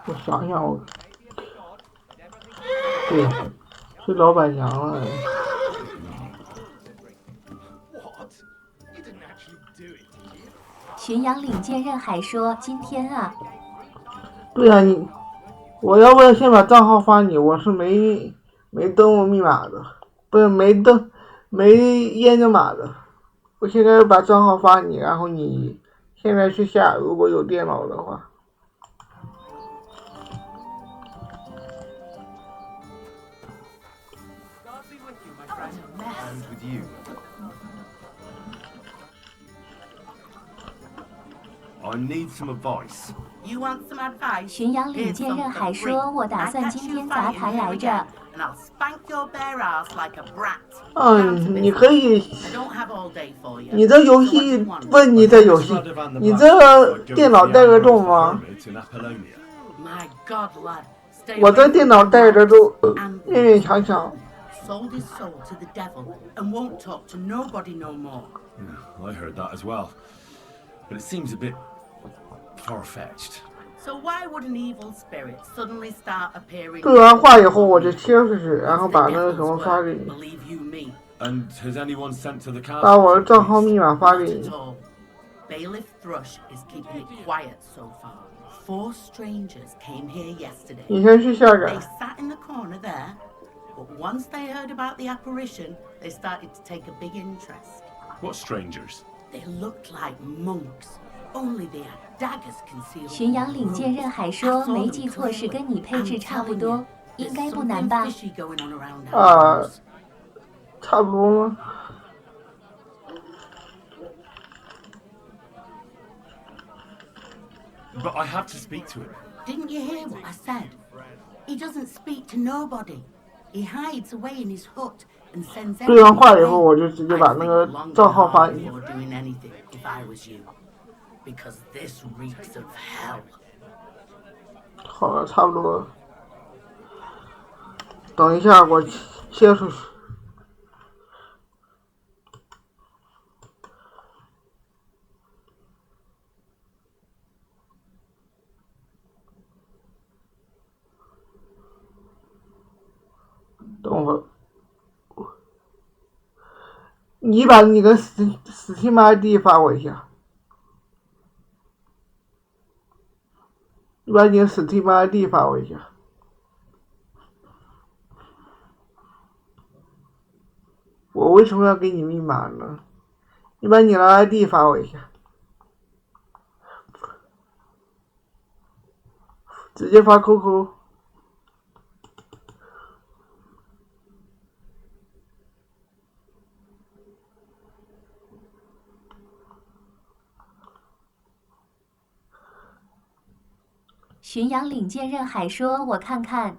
我想想我。对，是老板娘了。巡洋领剑刃海说：“今天啊。”对啊，我要不要先把账号发你？我是没登录密码的，不是没验证码的。我现在把账号发你，然后你现在去下，如果有电脑的话。I need some advice. You want some advice? 巡洋领剑刃海说：“我打算今天砸盘来着。” And I'll spank your bare ass like a brat. 你可以。 I don't have all day for you. 你这游戏问你这游戏，你这个电脑带得动吗？ My God, lad. 我这电脑带着都勉勉强强。 Sold his soul to the devil and won't talk to nobody no more. I heard that as well, but it seems a bit far-fetched. So why would an evil spirit suddenly start appearing? 对完话以后我就切出去，然后把那个什么发给你。 And has anyone sent to the castle? 把我的账号密码发给你。 Bailiff Thrush is keeping it quiet so far. 4 strangers came here yesterday. 你先去下载。 They sat in the corner there, but once they heard about the apparition, they started to take a big interest. What strangers? They looked like monks. Only they had daggers concealed. 巡洋领剑刃海说：“没记错是跟你配置差不多，应该不难吧？”差不多吗？ But I have to speak to him. Didn't you hear what I said? He doesn't speak to nobody. He hides away in his hut and sends 对完话以 everyone 后， in. 我就直接把 I'd 那 think 个 long 账 and 号发 hard 给你。 before doing anything if I was you. Because this reeks of hell. 好了，差不多了。等一下，我切出去。等会儿，你把你的Steam ID 发我一下。你把你的Steam ID 发我一下。我为什么要给你密码呢？你把你的 ID 发我一下。直接发 QQ。巡洋领剑任海说：“我看看。”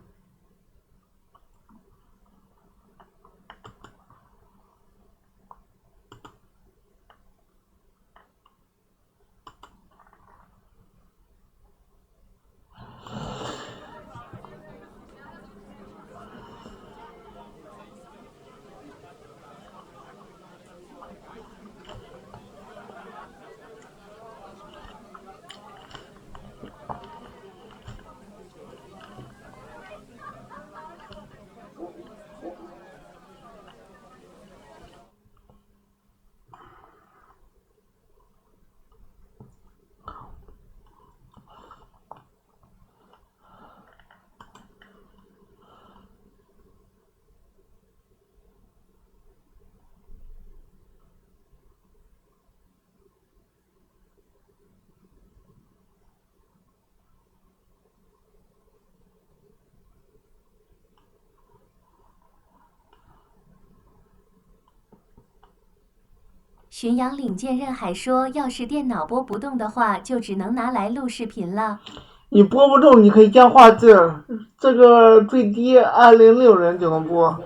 巡洋领剑任海说：“要是电脑播不动的话，就只能拿来录视频了。”你播不动，你可以降画质，这个最低206人就能播。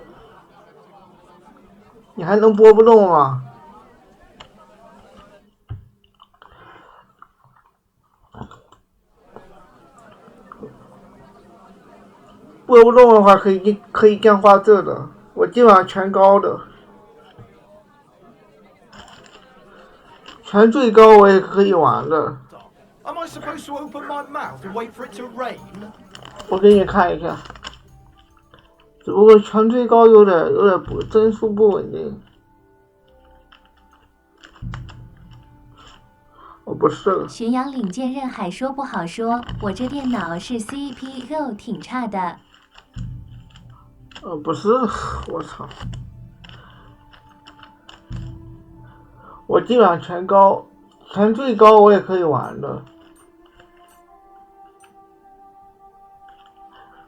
你还能播不动吗？播不动的话，可以降画质的，我基本上全高的。全最高我也可以玩的。Am I supposed to open my mouth and wait for it to rain? 我给你看一下，只不过全最高有点帧数不稳定。我不是。巡洋领剑任海说：“不好说，我这电脑是 CPU 挺差的。”不是，我操！我基本上全高，全最高我也可以玩的，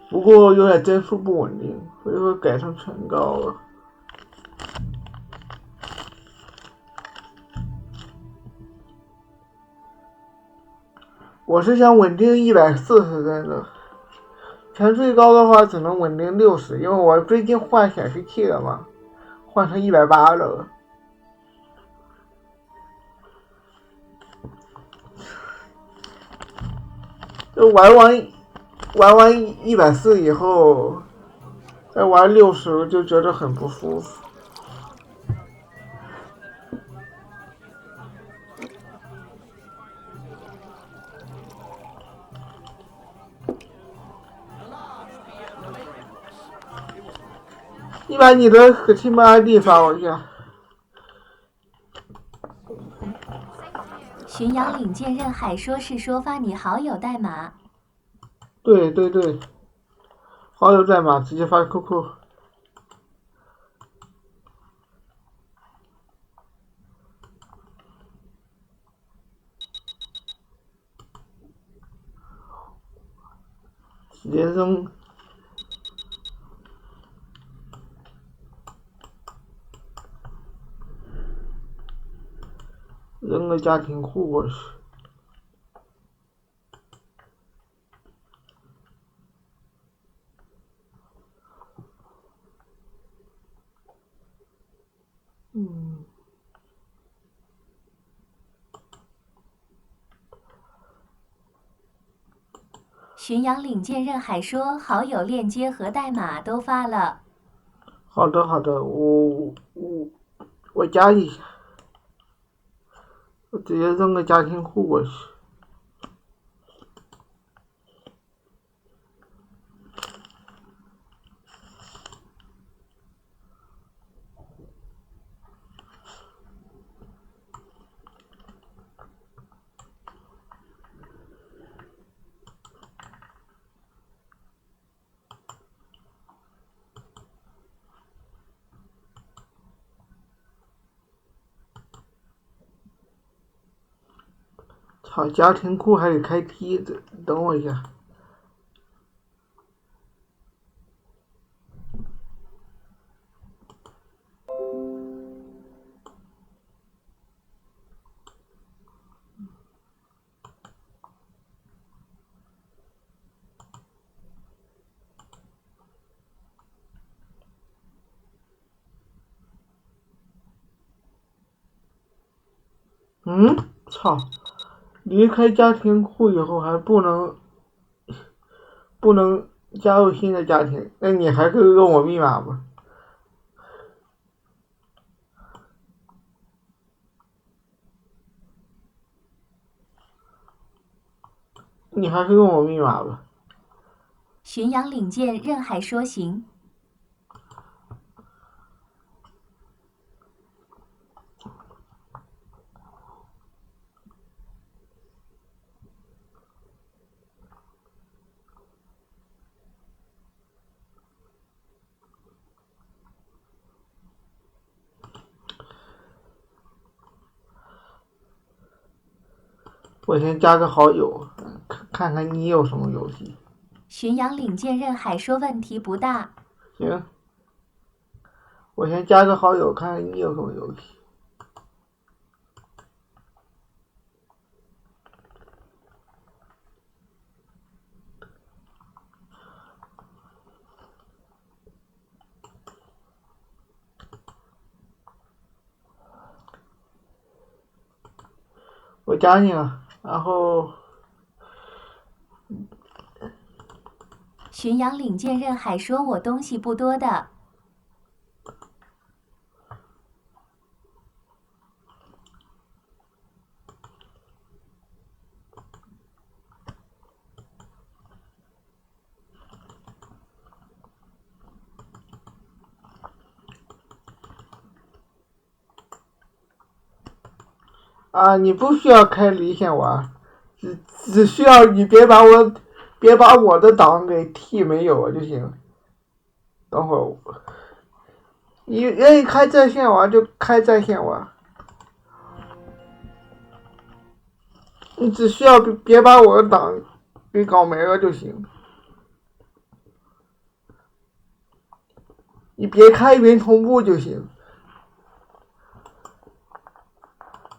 不过有点帧数不稳定，所以说改成全高了。我是想稳定140帧的，全最高的话只能稳定60，因为我最近换显示器了嘛，换成180了。就玩完140以后，再玩60就觉得很不舒服。你把你的Steam ID 发我一下。巡洋领剑任海说：“是说发你好友代码。”对对对，好友代码直接发 QQ。直接扔。扔个家庭户过去。嗯。巡洋领舰任海说好友链接和代码都发了。好的好的，我加一下，我直接扔个家庭户过去。操，家庭库还得开梯子，等我一下。操！离开家庭库以后还不能加入新的家庭，那你还可以问我密码吗？你还是问我密码吧。巡洋领舰任海说行。我先加个好友，看看你有什么游戏。巡洋领舰任海说问题不大。行，我先加个好友，看看你有什么游戏。我加你了，然后巡洋领舰任海说我东西不多的。啊，你不需要开离线玩，只需要你别把我的档给替没有就行。等会儿你愿意开在线玩就开在线玩，你只需要别把我的档给搞没了就行。你别开云同步就行。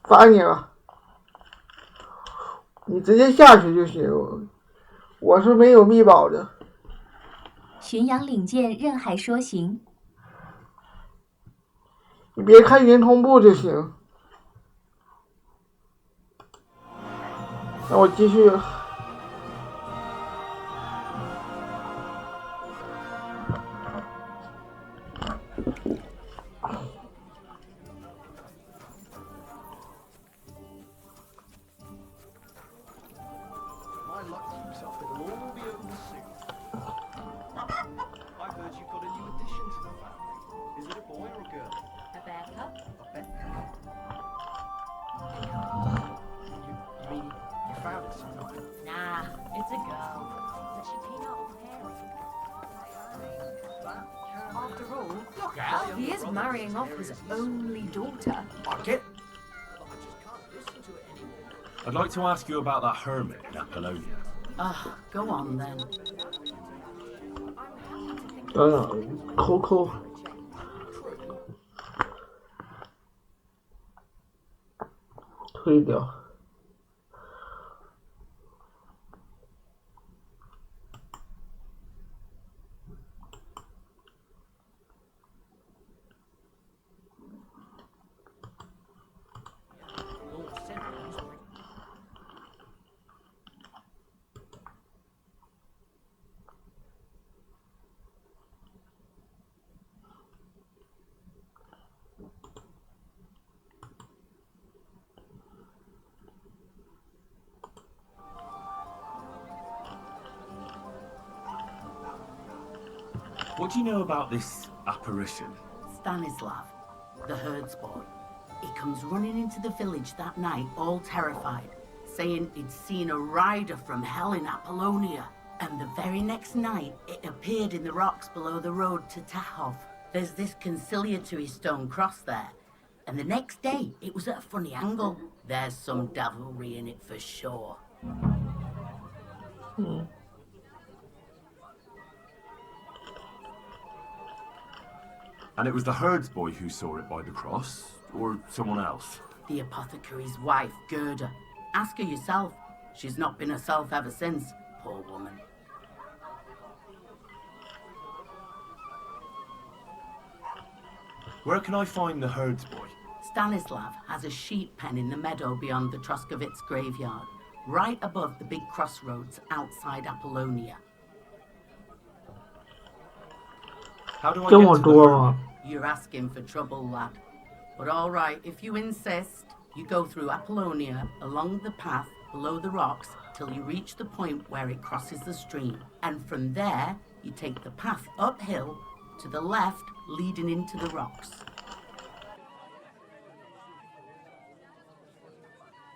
发你了，你直接下去就行，我是没有密保的。巡洋领舰任海说行。你别开云同步就行。那我继续。He is marrying off his only daughter. I'd like to ask you about that hermit in Apollonia. Go on then. 扣，推掉。What do you know about this apparition? Stanislav, the herds boy. He comes running into the village that night, all terrified, saying he'd seen a rider from hell in Apollonia. And the very next night, it appeared in the rocks below the road to Tahov. There's this conciliatory stone cross there. And the next day, it was at a funny angle. There's some devilry in it for sure. And it was the herds boy who saw it by the cross, or someone else? The apothecary's wife, Gerda. Ask her yourself. She's not been herself ever since, poor woman. Where can I find the herds boy? Stanislav has a sheep pen in the meadow beyond the Troskovitz graveyard, right above the big crossroads outside Apollonia. How do I get to the hermit? You're asking for trouble, lad. But all right, if you insist, you go through Apollonia, along the path, below the rocks, till you reach the point where it crosses the stream. And from there, you take the path uphill, to the left, leading into the rocks.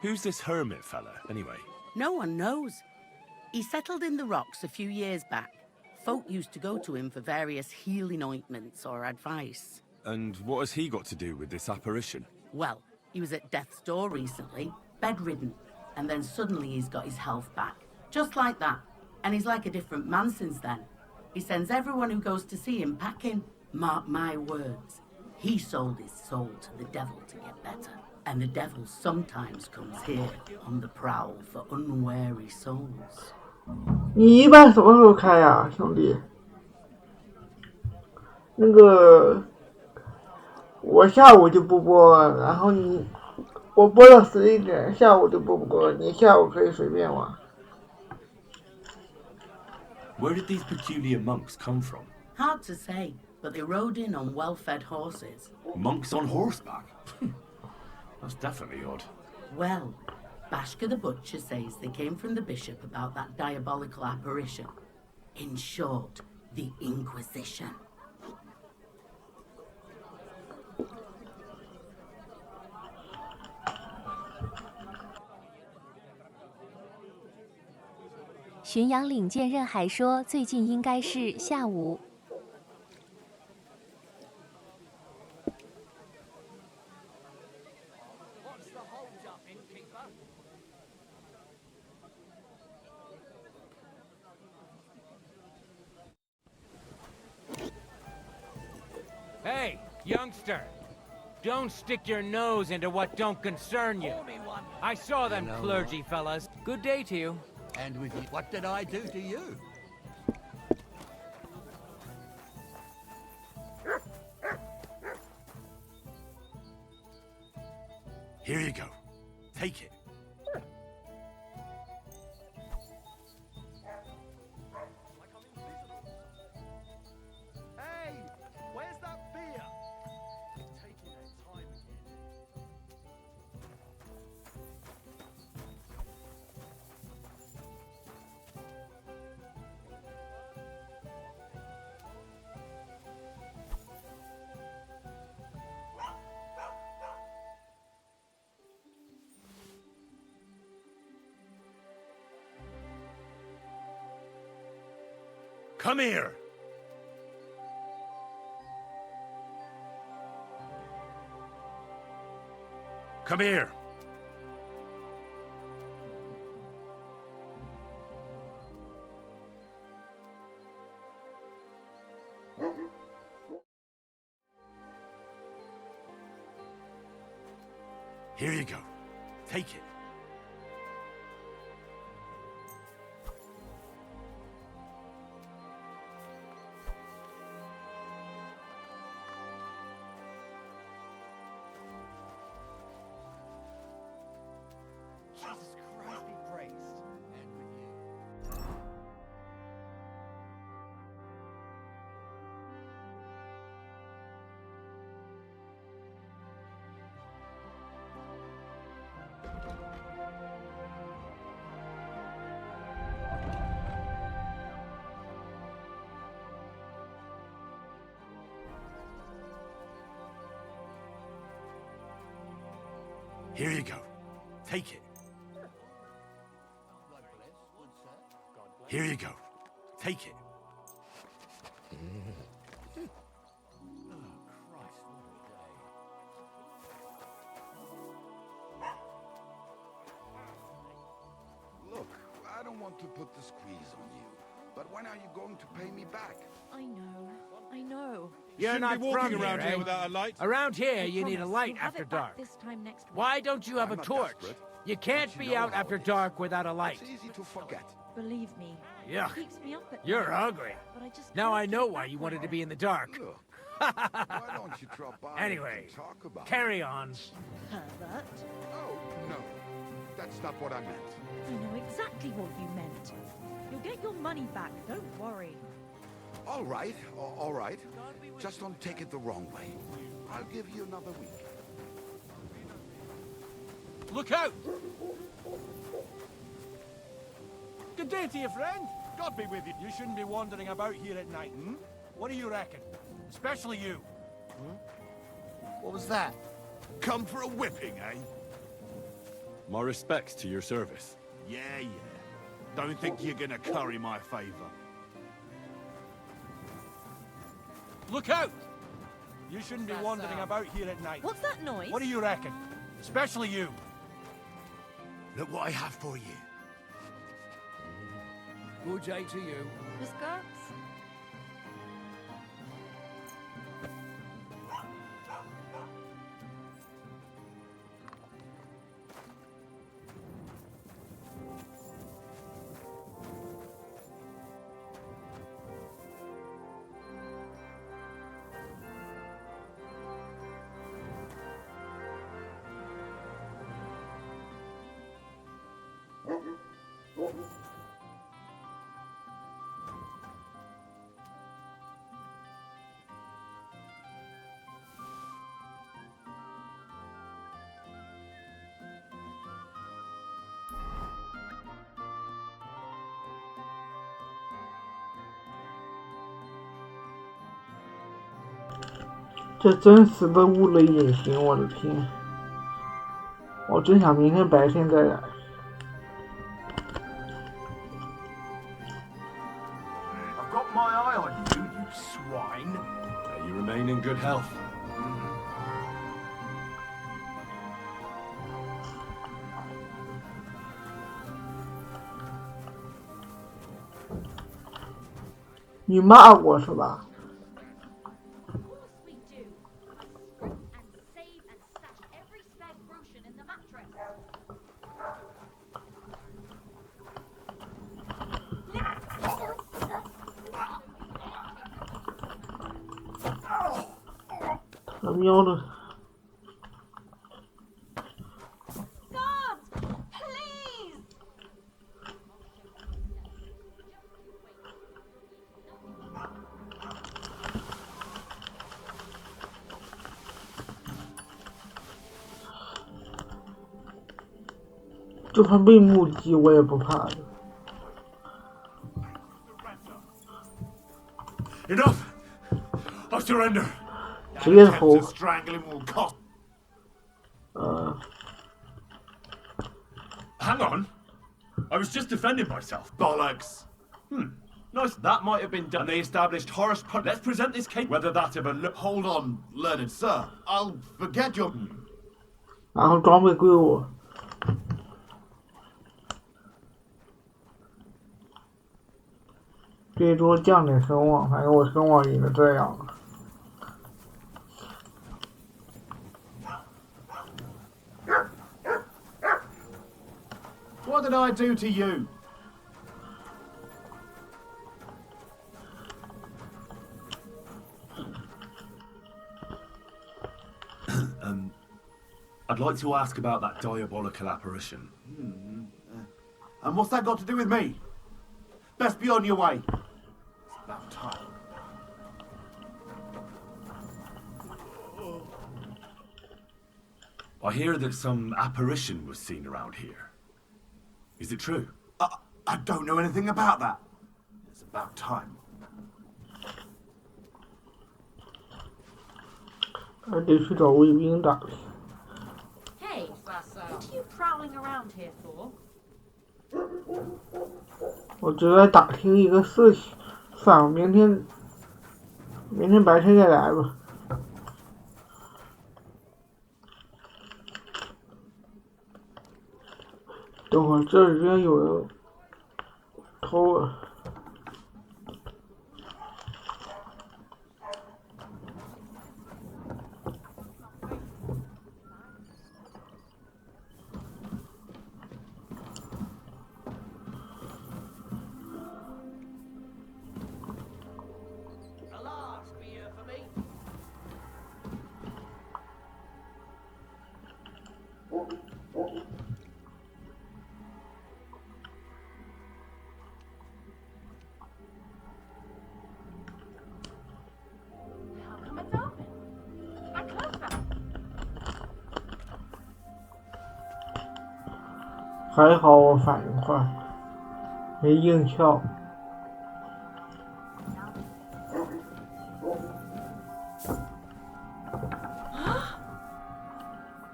Who's this hermit fella, anyway? No one knows. He settled in the rocks a few years back. Folk used to go to him for various healing ointments or advice. And what has he got to do with this apparition? Well, he was at death's door recently, bedridden, and then suddenly he's got his health back. Just like that. And he's like a different man since then. He sends everyone who goes to see him packing. Mark my words. He sold his soul to the devil to get better. And the devil sometimes comes here on the prowl for unwary souls. 你一般什么时候开呀，兄弟？那个，我下午就不播，然后我播到11点，下午就播不播，你下午可以随便玩。Where did these peculiar monks come from? Hard to say, but they rode in on well-fed horses. Monks on horseback? That's definitely odd. Well, Bashka the Butcher says they came from the bishop about that diabolical apparition. In short, the Inquisition.《巡洋领剑任海说》最近应该是下午。Hey, youngster! Don't stick your nose into what don't concern you. I saw them clergy fellas. Good day to you. And with you, what did I do to you? Here you go. Take it. Hey, where's that beer? Taking their time again. Come here. Come here. Here you go. Take it. Jesus Christ be praised. And with you. Here you go. Take it. Here you go. Take it. Look, I don't want to put the squeeze on you, but when are you going to pay me back? I know. I know. You're not walking from around here, here eh? without a light. Around here, I you need a promise light you'll have after it back dark. this time next week. Why don't you have a I'm not torch? desperate. You can't But you be know out how after it is. dark without a light. It's easy to forget. Believe me. Yuck. It keeps me up at You're night. hungry. But I just Now can't I know get why back you wanted to there. be in the dark. Look, why don't you drop by Anyway, and talk about carry it? on. Herbert, Oh, no. That's not what I meant. I know exactly what you meant. You'll get your money back, don't worry. All right, all right. Just don't take it the wrong way. I'll give you another week. Look out! Good day to you, friend. God be with you. You shouldn't be wandering about here at night, hmm? What do you reckon? Especially you. What was that? Come for a whipping, eh? My respects to your service. Yeah, yeah. Don't think you're gonna curry my favor. Look out! You shouldn't be wandering about here at night. What's that noise? What do you reckon? Especially you. Look what I have for you. Good day to you. The skirts?这真实的物类隐形，我的天！我真想明天白天再来。I've got my eye on you, you swine. You remain in good health.你骂我是吧？ We do. I sprint and save and stash every spare groschen in the mattress.他喵的！ God, please! 就算被目击，我也不怕的。 Enough! I surrender. 直接投。 Strangling will cost. Hang on. I was just defending myself. Bollocks. Nice. That might have been done. And they established Horace Punch. Let's present this case. Whether that ever look. Hold on, learned sir. I'll forget your... 然后装备归我。 最多降点声望，反正我声望已经这样了。 What did I do to you? I'd like to ask about that diabolical apparition. And what's that got to do with me? Best be on your way. It's about time. I hear that some apparition was seen around here. Is it true? I don't know anything about that. It's about time. 还得去找卫兵打。 Hey, fooling around here for? 我只在打听一个事情，算了，明天白天再来吧。等会儿这里边有人偷了。还好我反应快，没硬跳。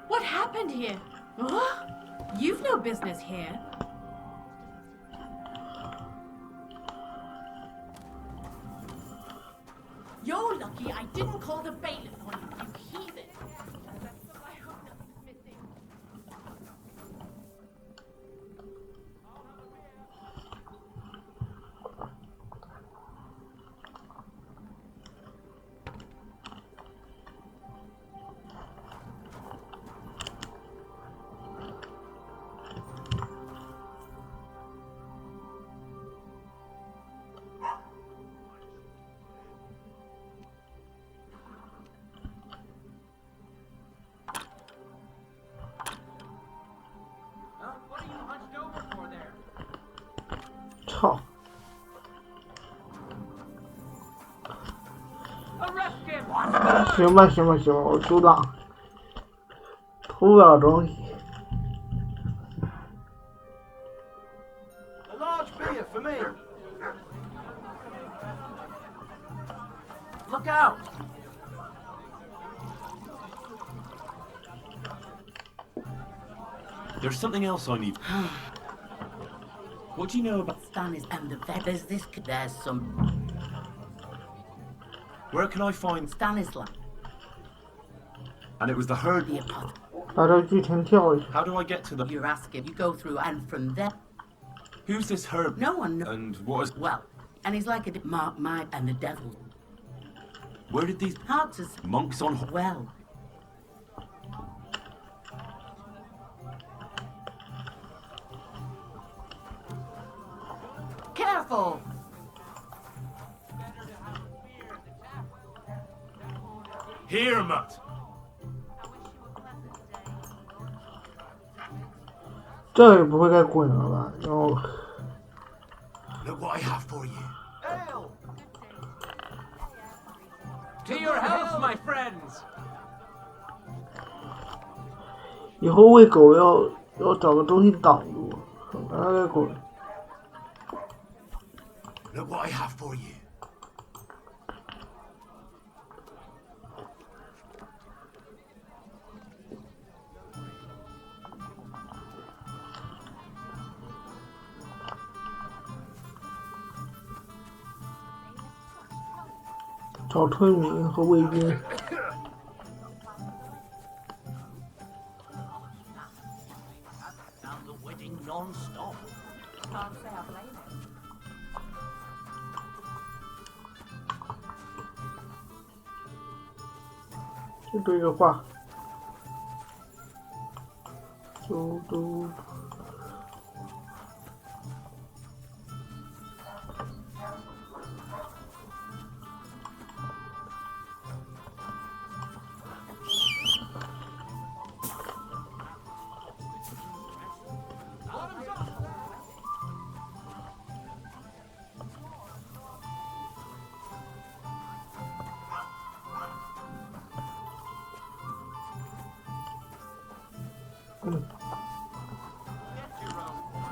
What happened here? Huh? You've no business here. You're lucky I didn't call the bailiff on you, you heathen. I hope nothing's missing. 操！行吧，我阻挡，偷不了东西。 A large beer for me. Look out! There's something else I need. What do you know about Stannis and the vet? There's some. Where can I find Stanislav? And it was the herd. 把这剧情跳一下。 How do I get to the? You're asking. You go through, and from there. Who's this herb? No one knows. And what is? Well, and he's like a Mark, Mike, and the devil. Where did these Hearts is monks on? well. Careful! Here, Mutt. 这也不会再滚了吧？然后。 Look what I have for you. To your health, my friends. 以后喂狗要找个东西挡住，省得它再滚。 Look what I have for you. 找村民和卫兵。 Found the wedding non-stop. Can't say I blame him. 就这个话。都。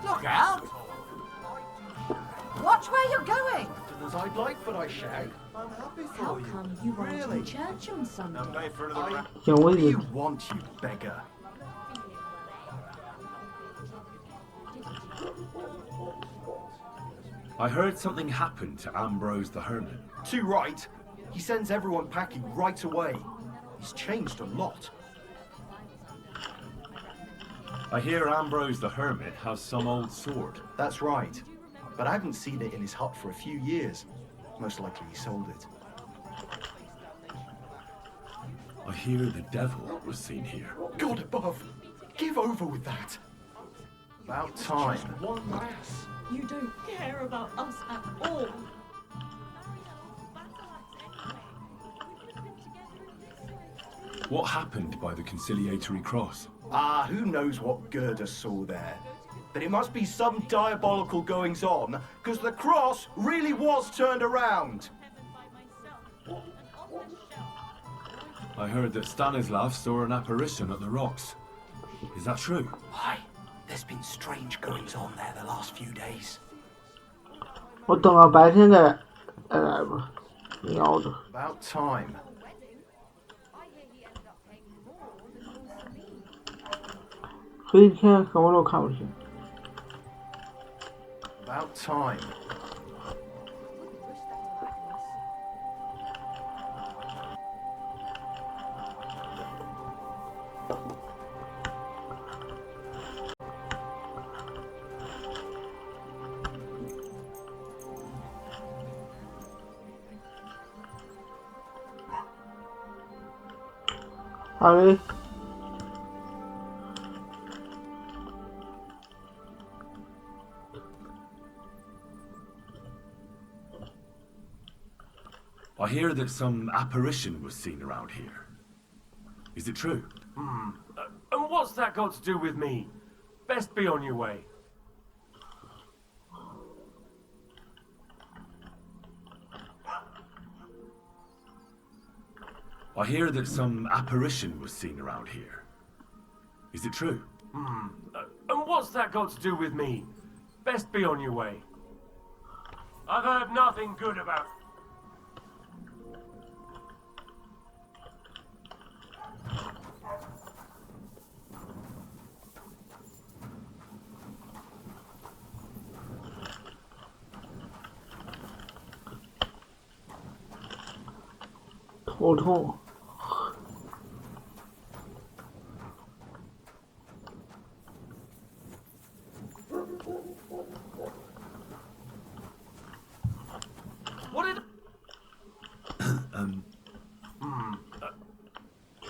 Look out! Watch where you're going! As I'd like, but I shan't. I'm happy for How you. come you weren't Really? in church on Sunday? Pay for another round. 想位 What do 置 you want, you beggar? I heard something happened to Ambrose the Hermit. Too right. He sends everyone packing right away. He's changed a lot. I hear Ambrose the Hermit has some old sword. That's right. But I haven't seen it in his hut for a few years. Most likely he sold it. I hear the devil was seen here. God above! Give over with that! About time. One lass. You don't care about us at all. What happened by the conciliatory cross? Who knows what Gerda saw there? But it must be some diabolical goings-on, because the cross really was turned around. I heard that Stanislav saw an apparition at the rocks. Is that true? Aye. There's been strange goings-on there the last few days. 我等到白天再来吧，瞄着。 About time. 黑天什么都看不清。 About time. Allez. I hear that some apparition was seen around here. Is it true? And what's that got to do with me? Best be on your way. I hear that some apparition was seen around here. Is it true? And what's that got to do with me? Best be on your way. I've heard nothing good about.头痛。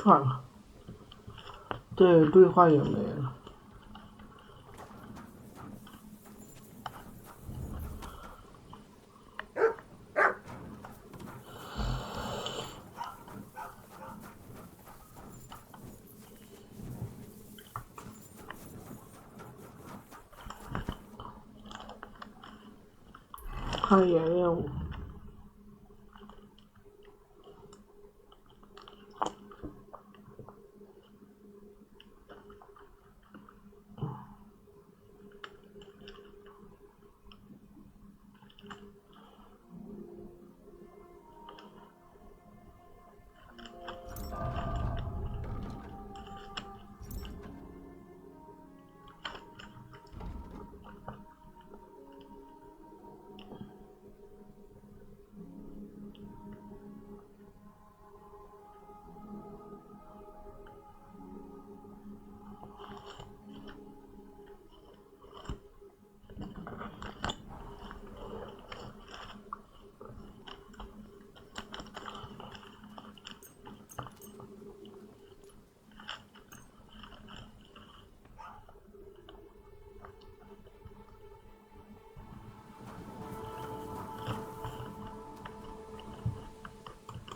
算了，这对话也没了。看一眼任务。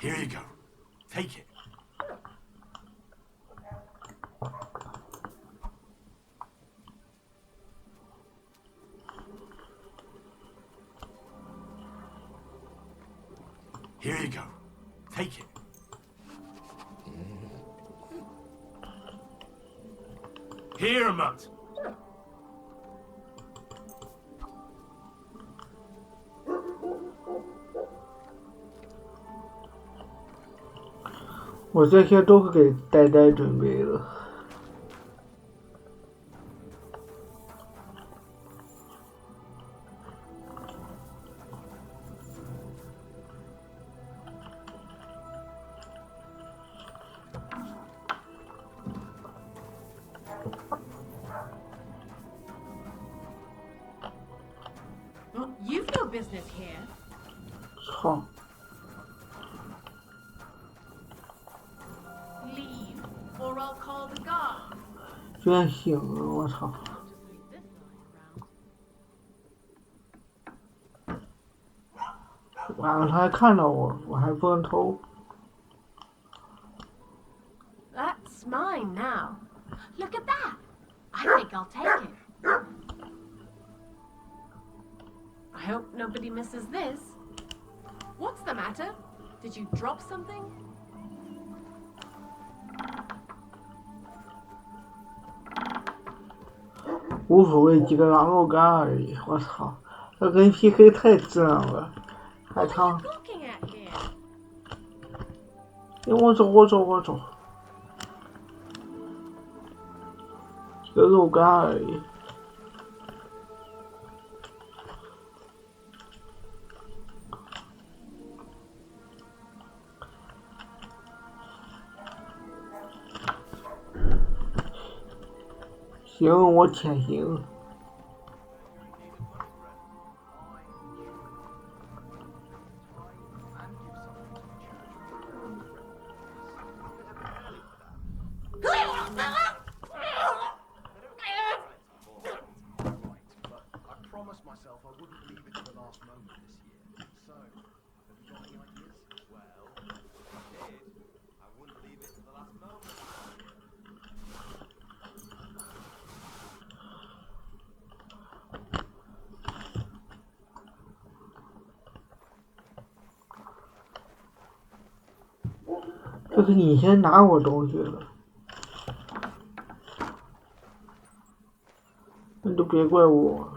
Here you go. Take it. Here you go. Take it. Here, Mutt.我这些都是给呆呆准备的。business here. 操！ Leave, or I'll call the guard. 居然醒了，我操！完了，他还看到我，我还不能偷。 That's mine now. Look at that. I think I'll take it. I hope nobody misses this. What's the matter? Did you drop something? 无所谓，几个狼肉干而已。我操，这跟 PK 太智障了，还他。我走。几个肉干而已。行，我潜行。这是你先拿我东西了，你都别怪我。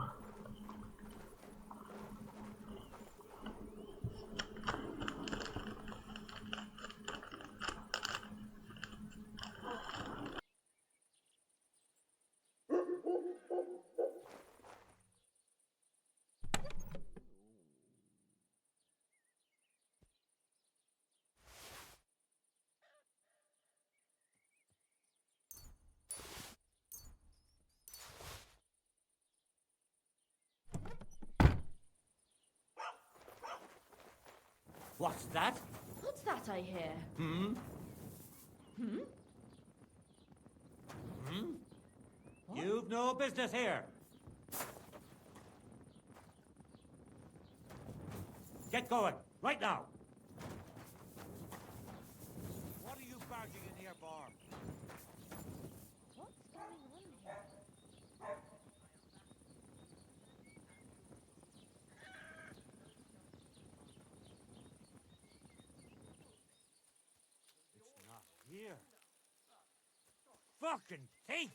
What's that? What's that I hear? Hmm? Hmm? Hmm? You've no business here. Get going, right now. What are you barging in here for? What's going on here? It's not here. Fucking thief!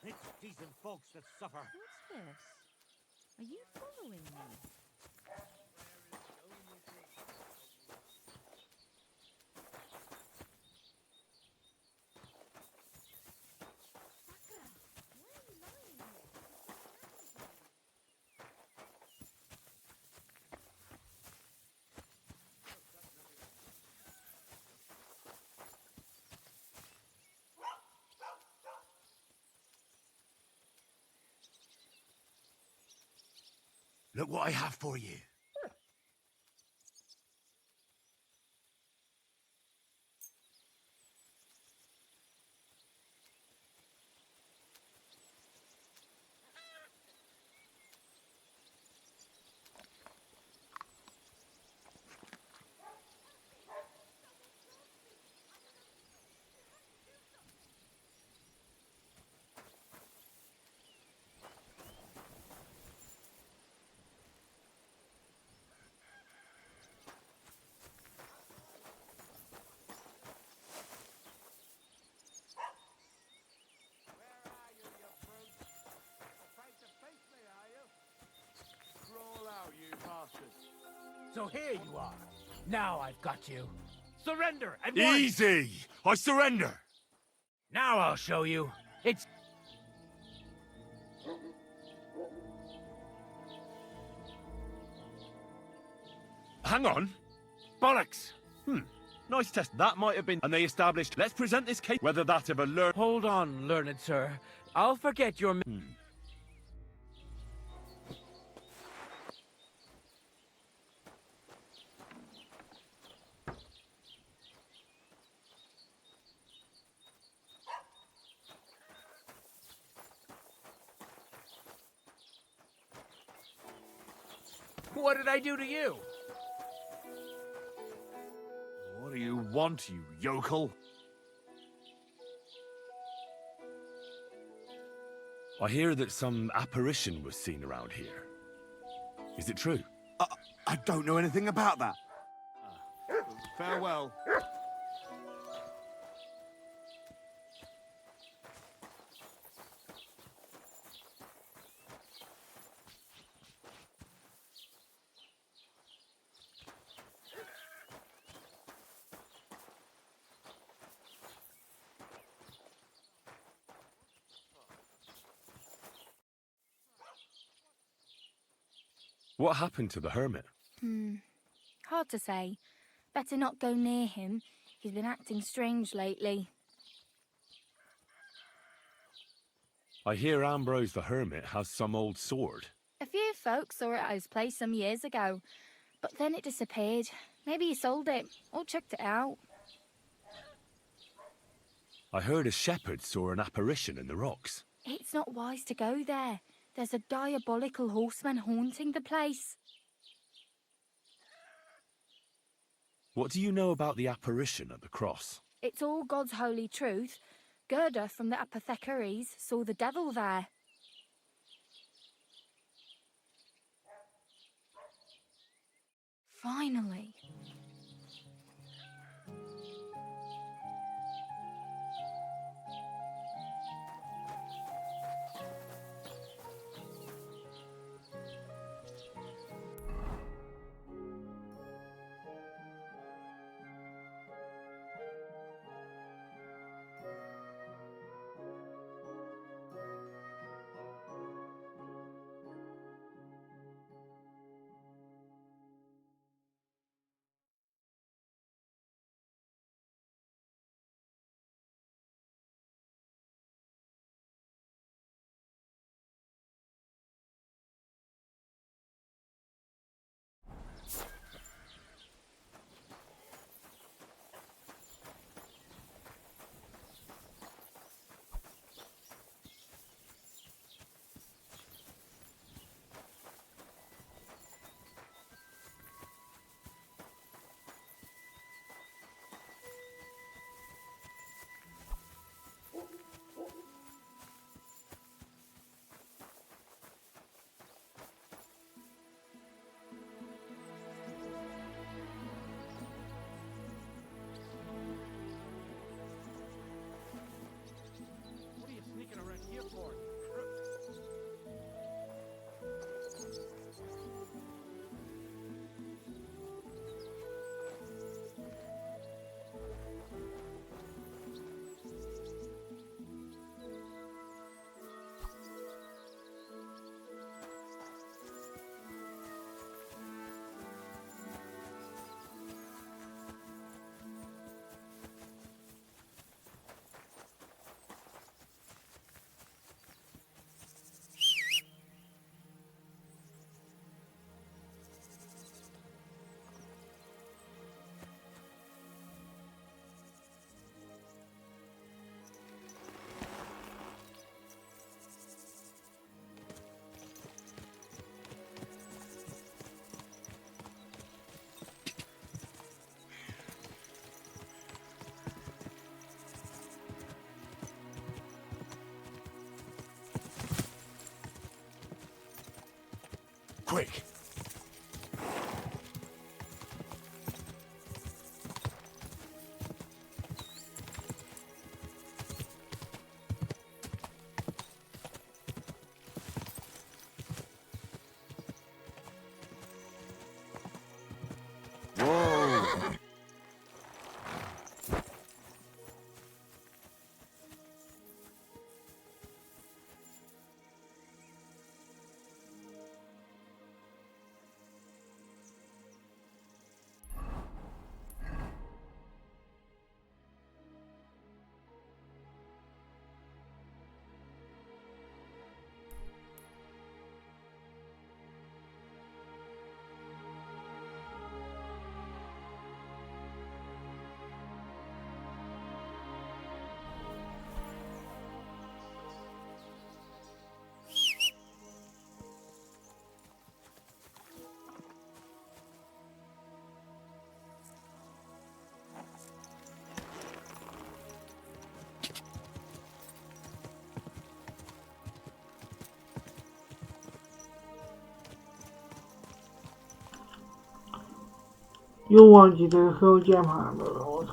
It's decent folks that suffer. What's this? Are you following me? Look what I have for you. So here you are. Now I've got you. Surrender at once. Easy! I surrender! Now I'll show you. It's... Hang on. bollocks. Nice test. That might have been... And they established, let's present this case, whether that ever learned... Hold on, learned sir. I'll forget your... What did I do to you? What do you want, you yokel? I hear that some apparition was seen around here. Is it true? I don't know anything about that. Farewell. What happened to the hermit? Hard to say. Better not go near him. He's been acting strange lately. I hear Ambrose the hermit has some old sword. A few folks saw it at his place some years ago, but then it disappeared. Maybe he sold it, or chucked it out. I heard a shepherd saw an apparition in the rocks. It's not wise to go there. There's a diabolical horseman haunting the place. What do you know about the apparition at the cross? It's all God's holy truth. Gerda from the apothecaries saw the devil there. Finally. What are you sneaking around here for? Quick! Whoa! 又忘记这个黑键盘了，我操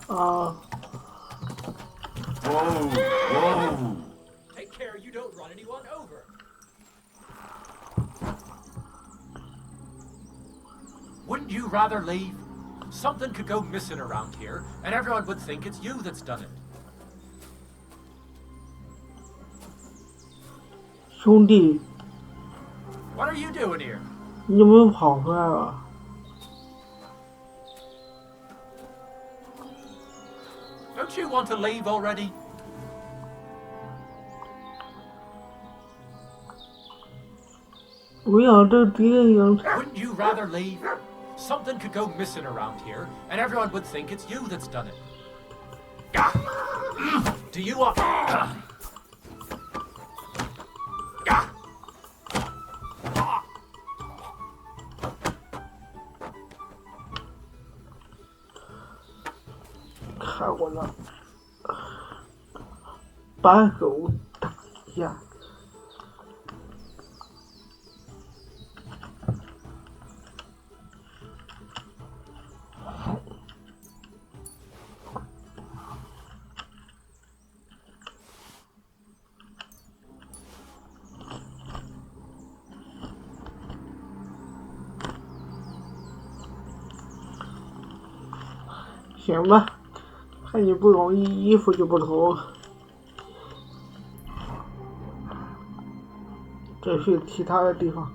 ！Whoa, whoa. Take care you don't run anyone over. Wouldn't you rather leave? Something could go missing around here, and everyone would think it's you that's done it. 兄弟， What are you doing here? 你有没有跑回来了？ Don't you want to leave already? 不要，这敌人影。 Wouldn't you rather leave? Something could go missing around here, and everyone would think it's you that's done it. Do you want... 看我呢，把狗打一下。 行吧，看你不容易，衣服就不脱。这去其他的地方。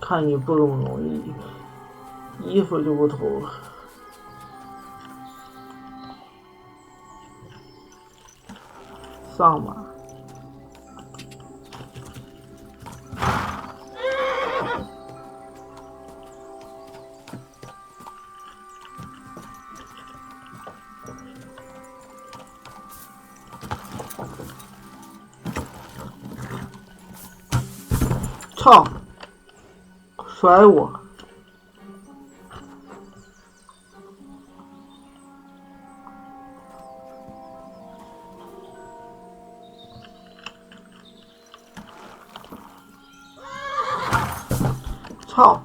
看你不容易，衣服就不脱。上吧。操！ 甩我！操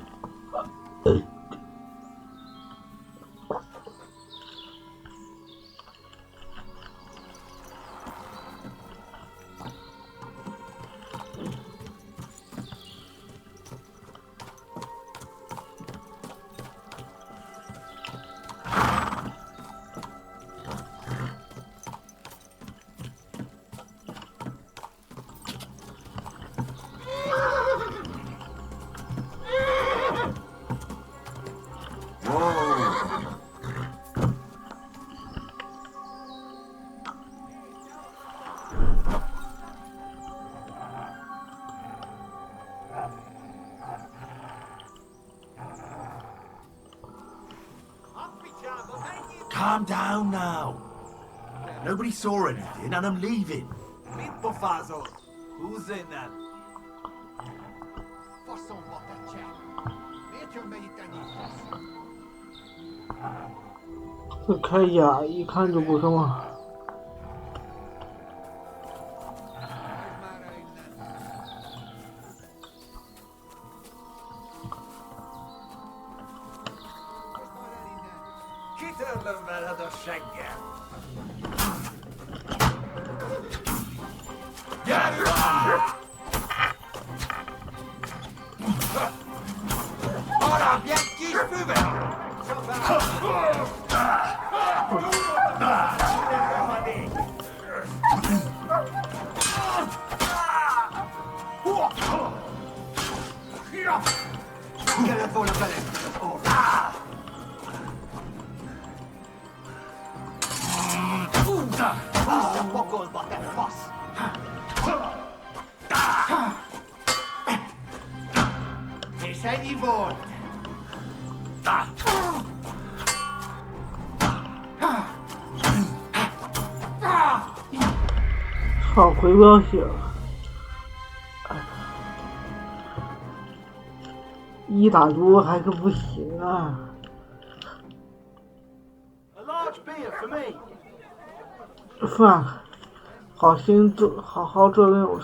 ！Calm down now. Nobody saw anything and I'm leaving. Who's in then? 这铠甲一看就不什么。操，回不了血了。一打多还是不行啊。算了，好心做，好好做任务。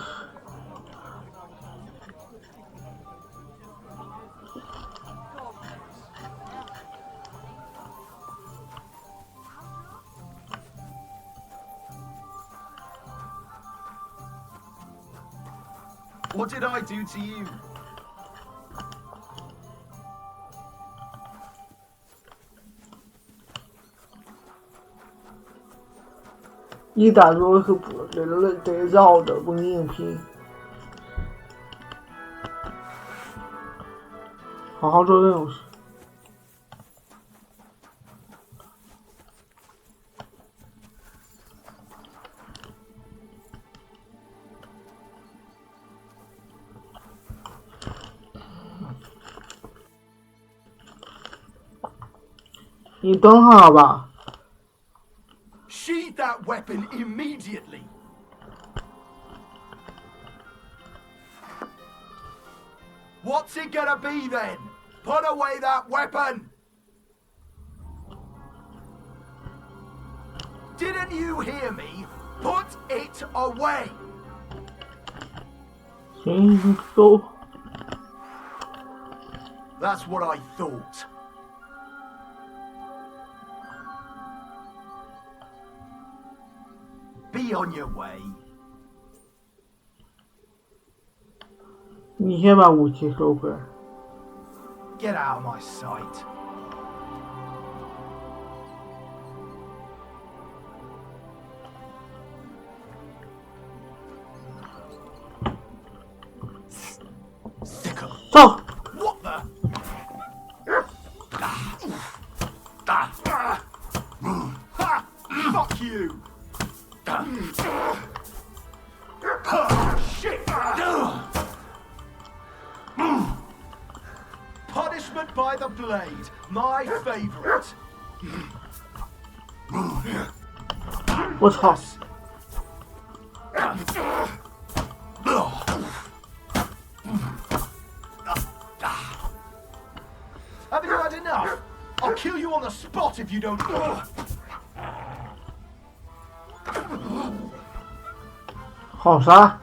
What did I do to you? 一打多是不得绕着不硬拼，好好做任务。你等好吧。Sheathe that weapon immediately. What's it gonna be then? Put away that weapon! Didn't you hear me? Put it away! 行，走。That's what I thought. Be on your way. 你先把武器收回来。Get out of my sight. Sickle. 走。What the? Fuck you. Shit! Punishment by the blade, my favorite. 我操！ Have you had enough? I'll kill you on the spot if you don't. 好杀！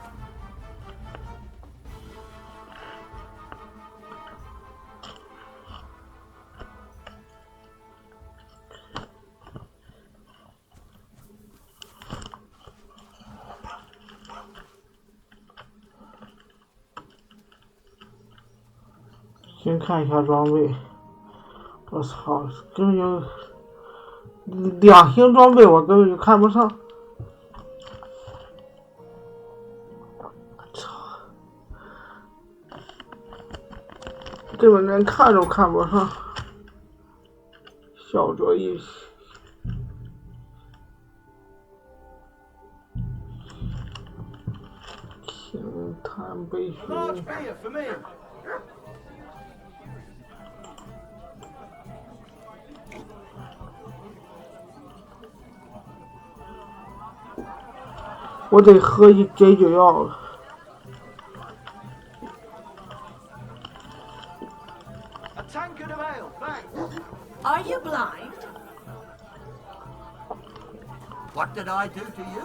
先看一下装备。我操，根本就2星装备，我根本就看不上。根本连看都看不上，小酌一起。清谈杯寻。我得喝一解酒药了。 Are you blind? What did I do to you?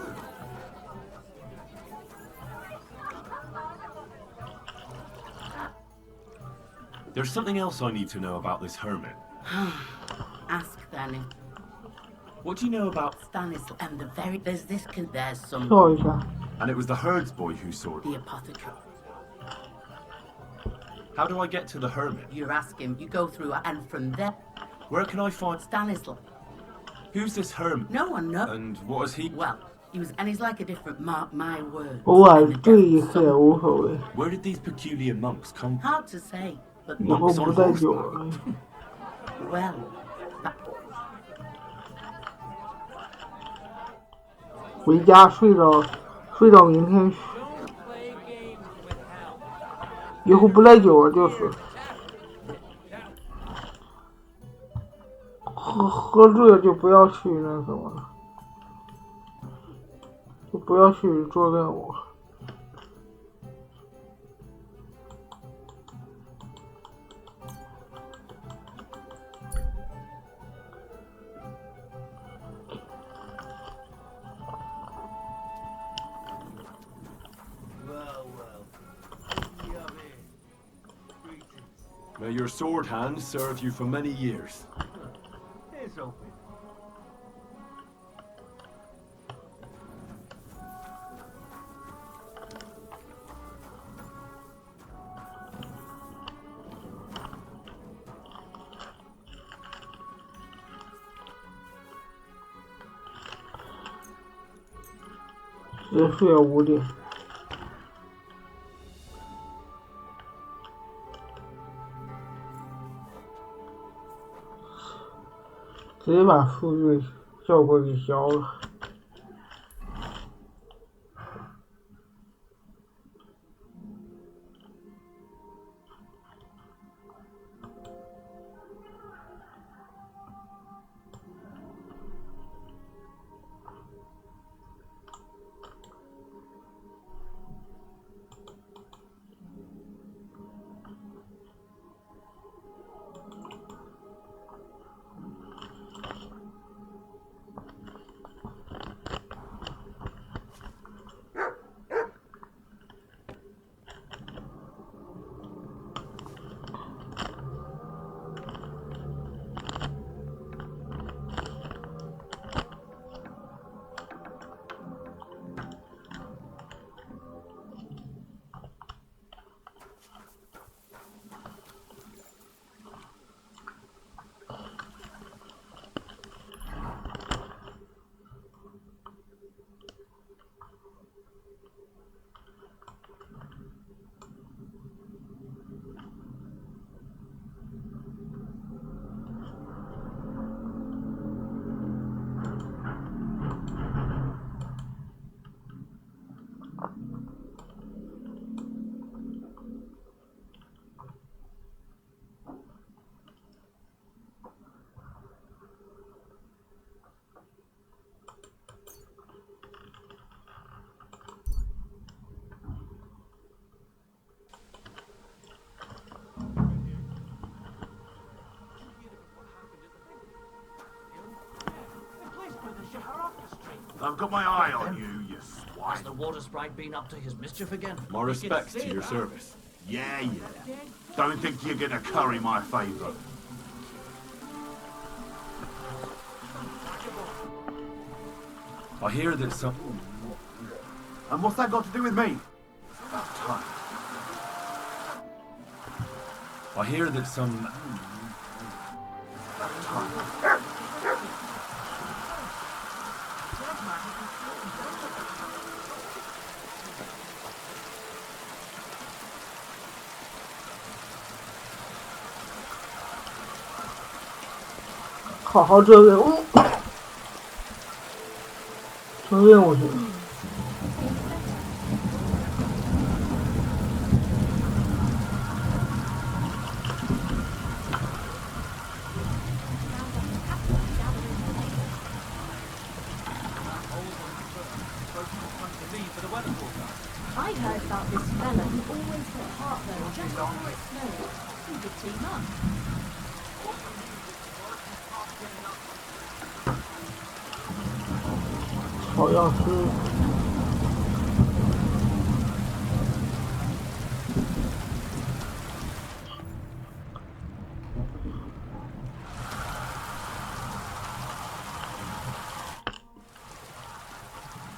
There's something else I need to know about this hermit. Ask Danny. What do you know about Stanislav and there's this there's some. And it was the herds boy who saw it. The apothecary. How do I get to the hermit? You ask him, you go through, and from there. Where can I find Stanislav? Who's this hermit? No one knows. And what is he? Well, he's like a different my word. Where did these peculiar monks come from? Hard to say, but monks on horseback. Well. 回家睡到明天，以后不来酒了，就是喝醉了就不要去那什么了，就不要去做任务。May your sword hand serve you for many years. Here's open. 也睡到5点。直接把数据效果给消了。I've got my eye on you, you swine. Has the water sprite been up to his mischief again? My respects to your service. Yeah. Don't think you're gonna curry my favour. I hear that some... And what's that got to do with me? About time. I hear that some... About time.好好做任务，做任务去。I heard about this fella who always got heartburn just before it snowed. He could team up. 好药师。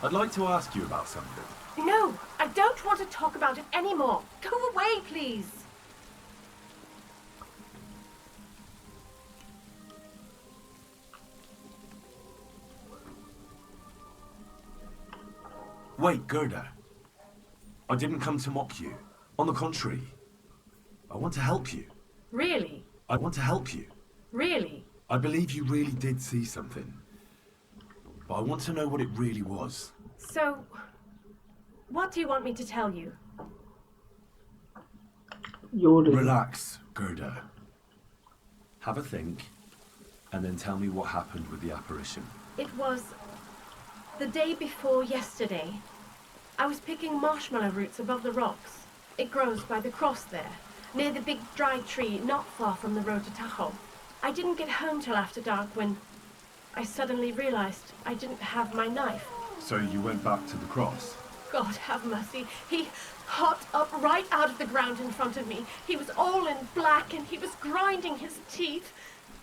I'd like to ask you about something. No, I don't want to talk about it anymore. Go away, please. Wait, Gerda. I didn't come to mock you. On the contrary, I want to help you. Really? I want to help you. Really? I believe you really did see something. But I want to know what it really was. So, what do you want me to tell you? Relax, Gerda. Have a think, and then tell me what happened with the apparition. It was the day before yesterday. I was picking marshmallow roots above the rocks. It grows by the cross there, near the big dry tree not far from the road to Tahoe. I didn't get home till after dark when I suddenly realized I didn't have my knife. So you went back to the cross? God have mercy. He hopped up right out of the ground in front of me. He was all in black and he was grinding his teeth.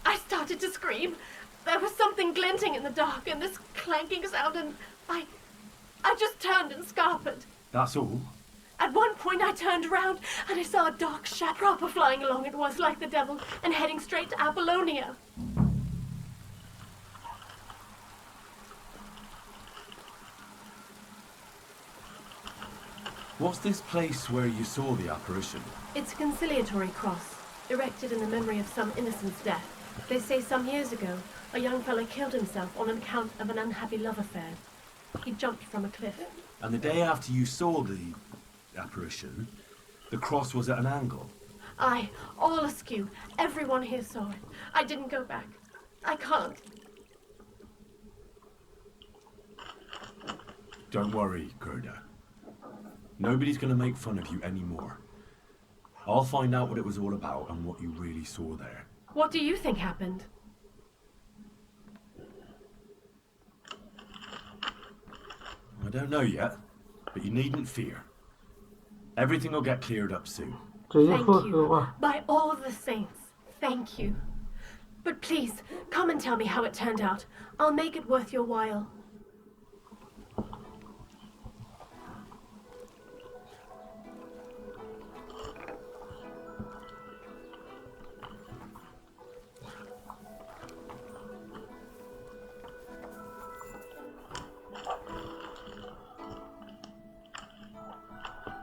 I started to scream. There was something glinting in the dark and this clanking sound, and I just turned and scarpered. That's all? At one point I turned around and I saw a dark shadow proper flying along. It was like the devil and heading straight to Apollonia. What's this place where you saw the apparition? It's a conciliatory cross, erected in the memory of some innocent's death. They say some years ago, a young fellow killed himself on account of an unhappy love affair. He jumped from a cliff. And the day after you saw the apparition, the cross was at an angle? Aye, all askew. Everyone here saw it. I didn't go back. I can't. Don't worry, Gerda. Nobody's going to make fun of you anymore. I'll find out what it was all about and what you really saw there. What do you think happened? I don't know yet, but you needn't fear. Everything will get cleared up soon. Thank you. By all the saints, thank you. But please, come and tell me how it turned out. I'll make it worth your while.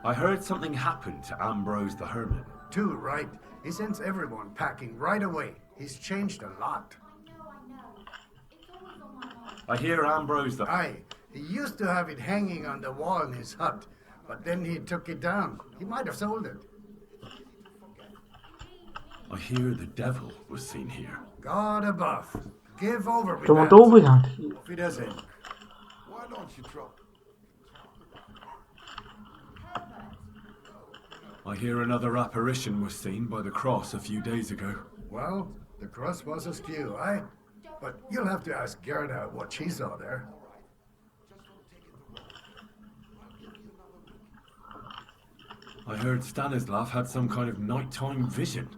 I heard something happened to Ambrose the Hermit. Too right. He sends everyone packing right away. He's changed a lot. I hear Ambrose the... Aye. He used to have it hanging on the wall in his hut, but then he took it down. He might have sold it. I hear the devil was seen here. God above. Give over with 怎么都不想提。 If he doesn't. Why don't you try? I hear another apparition was seen by the cross a few days ago. Well, the cross was askew, aye? But you'll have to ask Gerda what she saw there. I heard Stanislav had some kind of nighttime vision.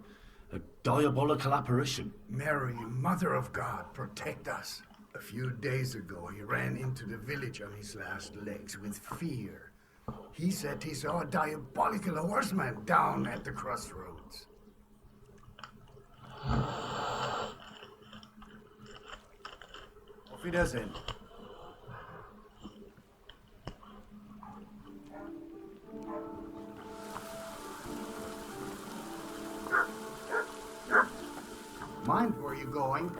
A diabolical apparition. Mary, Mother of God, protect us. A few days ago, he ran into the village on his last legs with fear. He said he saw a diabolical horseman down at the crossroads. Auf Wiedersehen. Mind where you're going.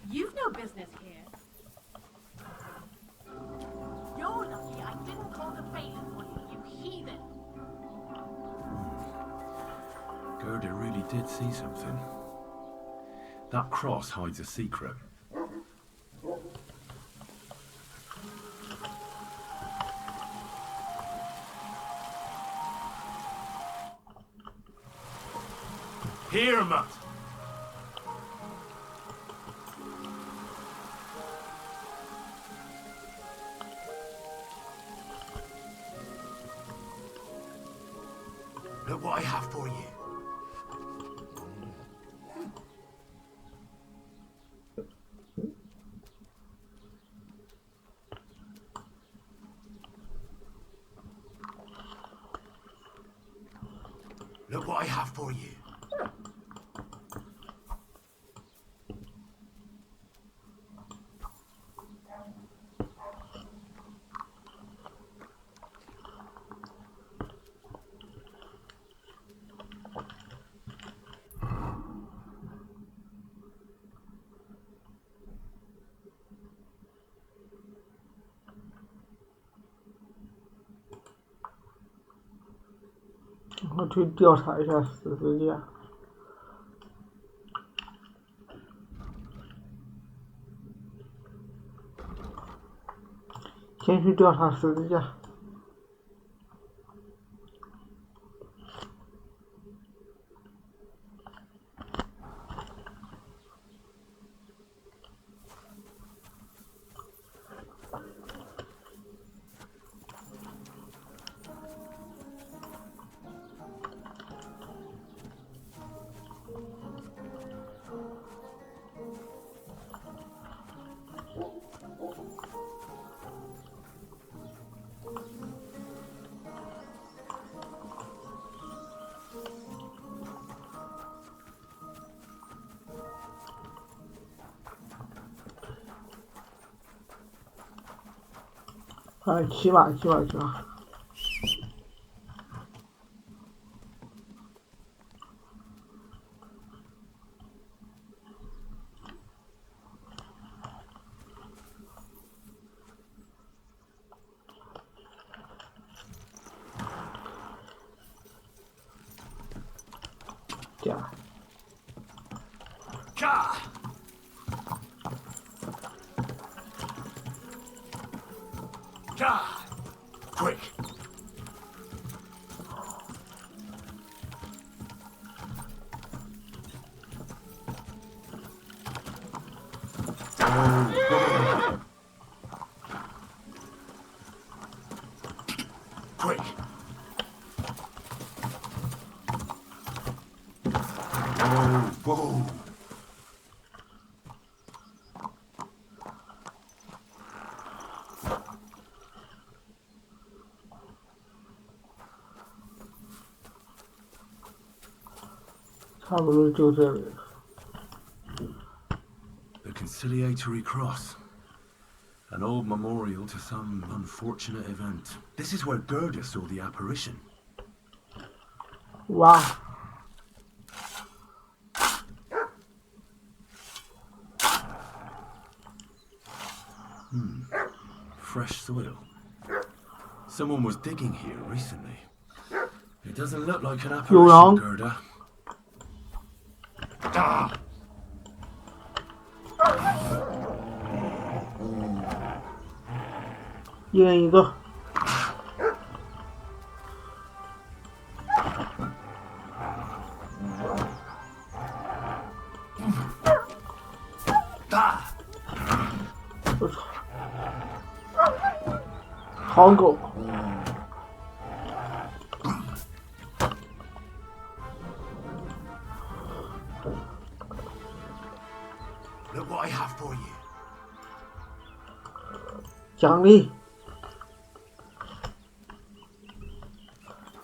You've no business here. You're lucky I didn't call the bailiff on you, you heathen. Gerda really did see something. That cross hides a secret. Hear him up. Look what I have for you. Look what I have for you.我去调查一下十字架。先去调查十字架。骑马。Quick. Quick. Whoa. 差不多就这里了。The conciliatory cross. An old memorial to some unfortunate event. This is where Gerda saw the apparition. Wow. Fresh soil. Someone was digging here recently. It doesn't look like an apparition, Gerda. Ah! 一人一个。我操！好狗。Look what I have for you. 奖励。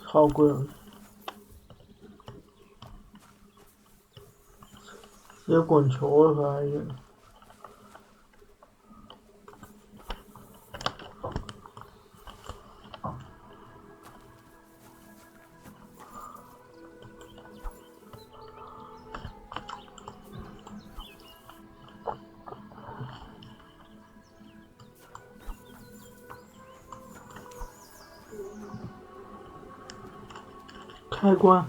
好贵啊！有滚球啊，还有。开关。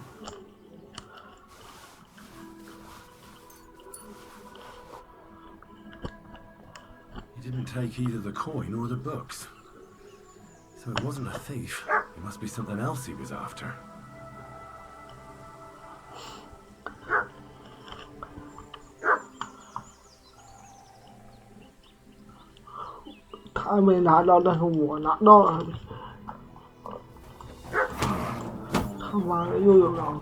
He didn't take either the coin or the books. So it wasn't a thief. It must be something else he was after. 他没拿到，但是我拿到了。他妈的，又有狼！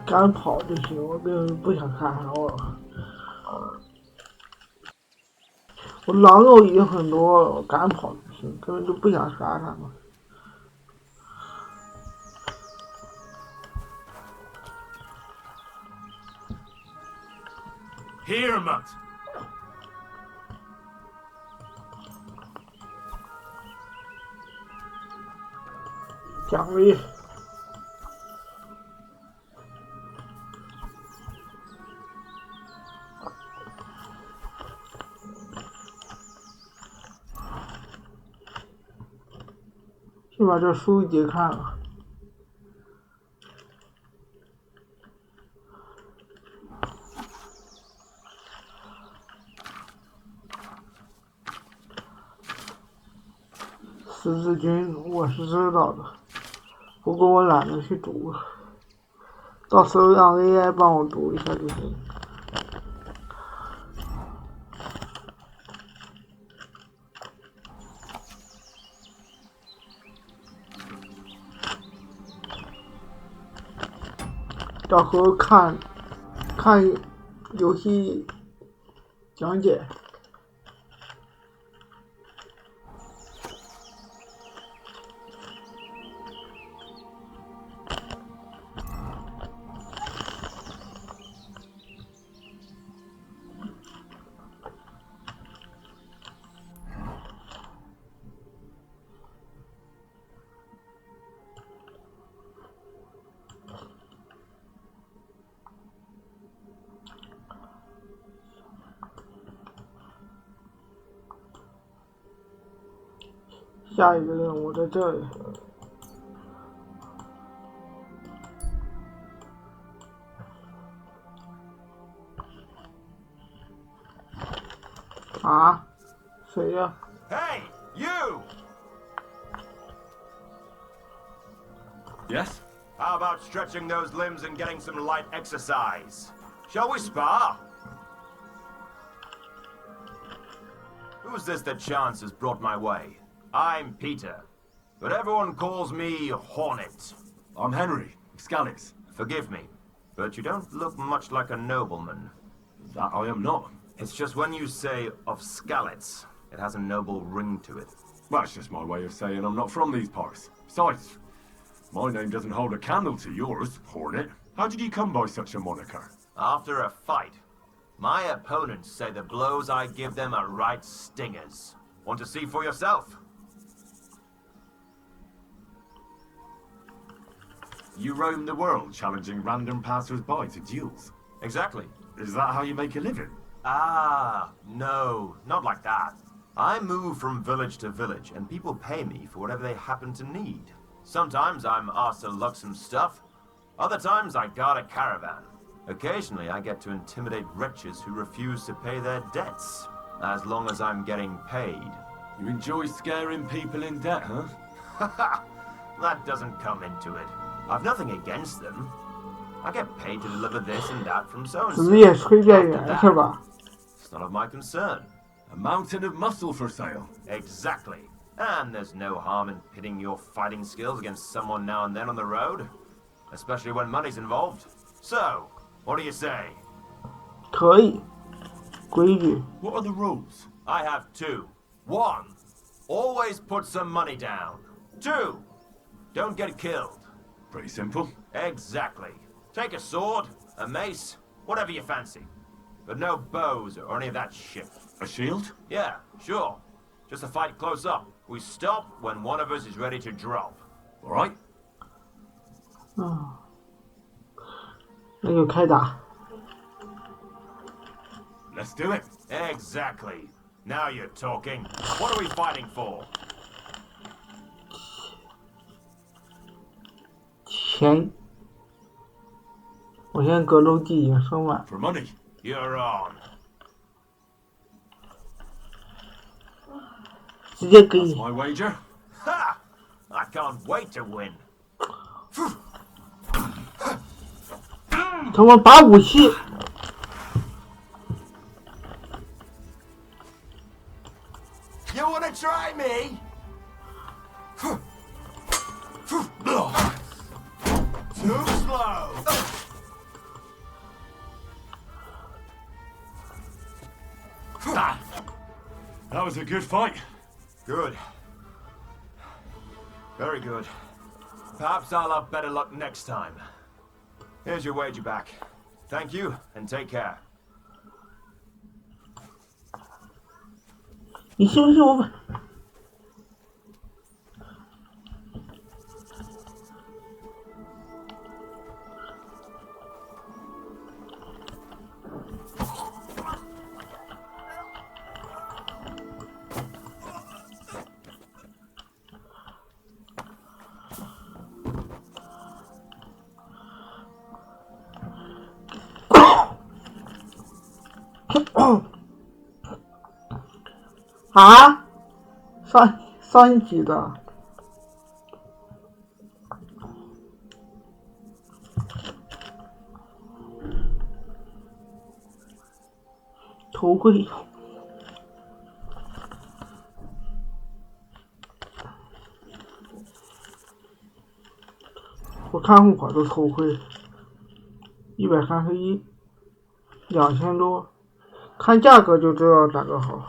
赶跑就行，我根本不想杀他了。我狼肉已经很多了，我赶跑就行，根本就不想杀他们。Here, Mutt. 奖励。先把这书解看了。十字军我是知道的，不过我懒得去读，到时候让 AI 帮我读一下就行。到时候看游戏讲解。下一个任务在这里。啊？谁呀？ Hey, you! Yes? How about stretching those limbs and getting some light exercise? Shall we spar? Who's this that chance has brought my way? I'm Peter, but everyone calls me Hornet. I'm Henry, Scalix. Forgive me, but you don't look much like a nobleman. That I am not. It's just when you say of Scalix, it has a noble ring to it. Well, that's just my way of saying I'm not from these parts. Besides, my name doesn't hold a candle to yours, Hornet. How did you come by such a moniker? After a fight, my opponents say the blows I give them are right stingers. Want to see for yourself? You roam the world challenging random passers-by to duels. Exactly. Is that how you make a living? Ah, no, not like that. I move from village to village, and people pay me for whatever they happen to need. Sometimes I'm asked to lug some stuff. Other times I guard a caravan. Occasionally I get to intimidate wretches who refuse to pay their debts. As long as I'm getting paid. You enjoy scaring people in debt, huh? Haha, that doesn't come into it. I've nothing against them. I get paid to deliver this and that from so-and-so. 职业推荐员是吧？ It's none of my concern. A mountain of muscle for sale. Exactly. And there's no harm in pitting your fighting skills against someone now and then on the road. Especially when money's involved. So, what do you say? 可以。规矩。 What are the rules? I have two. One, always put some money down. Two, don't get killed. Pretty simple. Exactly. Take a sword, a mace, whatever you fancy. But no bows or any of that shit. A shield? Yeah, sure. Just a fight close up. We stop when one of us is ready to drop. All right. 那就开打。 Let's do it. Exactly. Now you're talking. What are we fighting for? 钱，我现在格斗技已经升满。 For money. You're on. 直接给你。 That's my wager. Ha! I can't wait to win. 他妈把武器。 You wanna try me? Too slow. That was a good fight. Good. Very good. Perhaps I'll have better luck next time. Here's your wager back. Thank you, and take care. 你信不信我把？啊，上一集的头盔，我看我的头盔131，2000多，看价格就知道哪个好。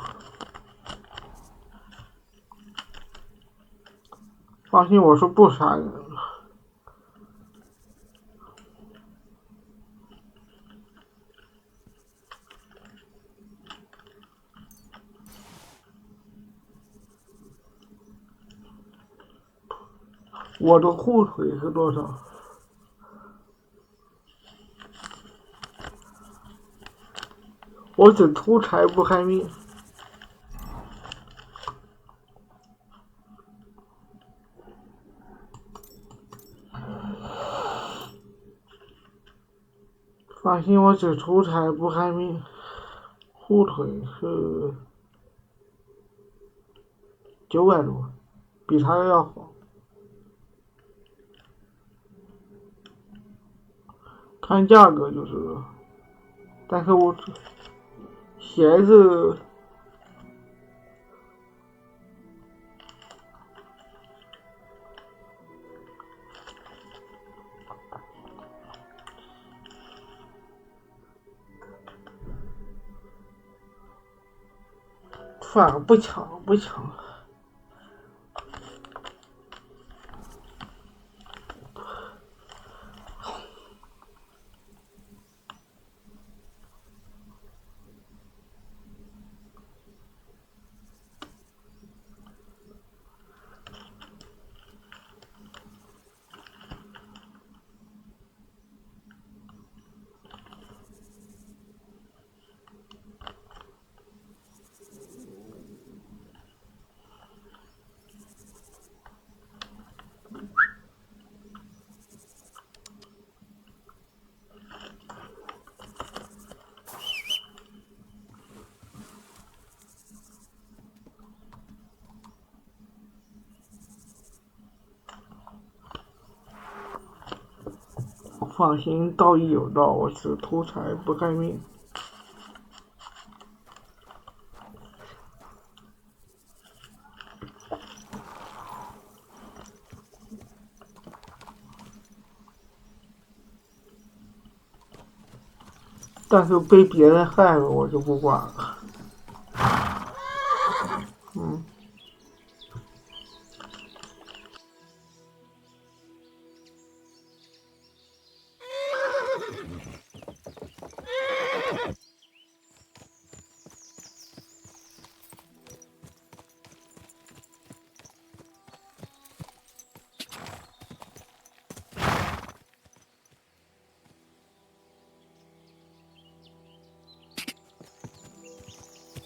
放心，我是不杀人的。我的护腿是多少？我只图财不害命。 放心，我只图财不害命。护腿是900多，比他要好。看价格就知道，但是我鞋子。 算了，不抢了，不抢了。放心，道义有道，我只图财不害命。但是被别人害了，我就不管了。嗯。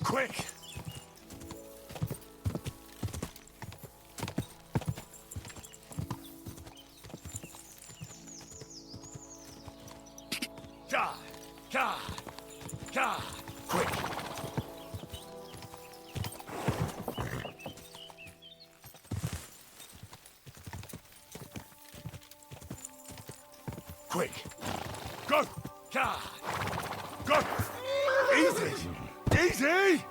Quick! Quick! Quick! Go! Go! Easy! Easy!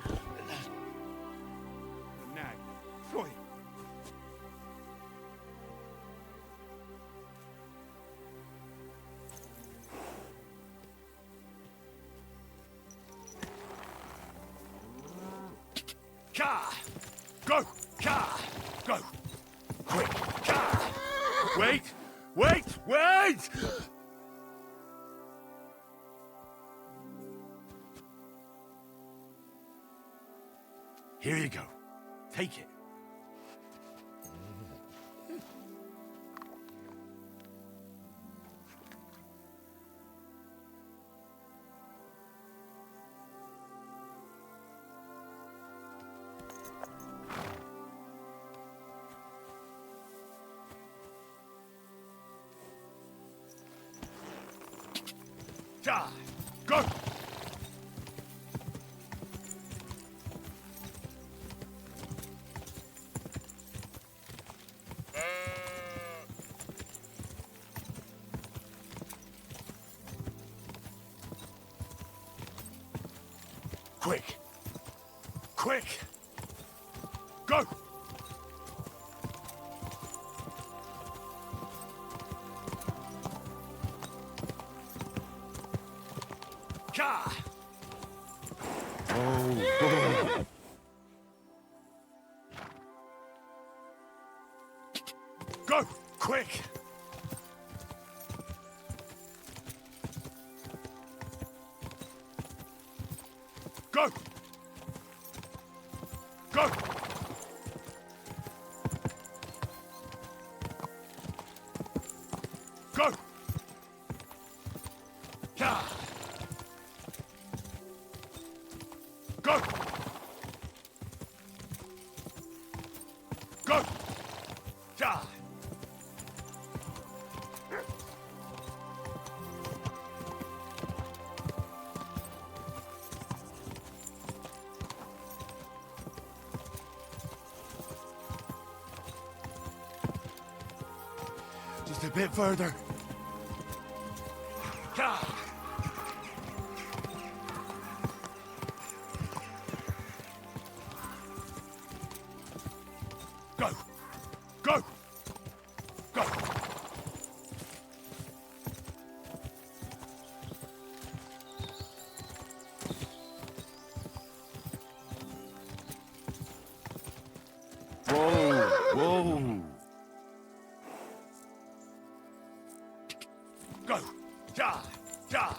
Nag. Oi. Go! Go! Quick! Wait! Wait! Wait! Here you go. Take it. Go! Quick! Quick! Go! Oh. Go! Quick! Go! Go! Go! Yeah! Go! Go! Yeah! Just a bit further. Yeah! Go! Go! Go! Whoa! Whoa! Go! Ja! Ja!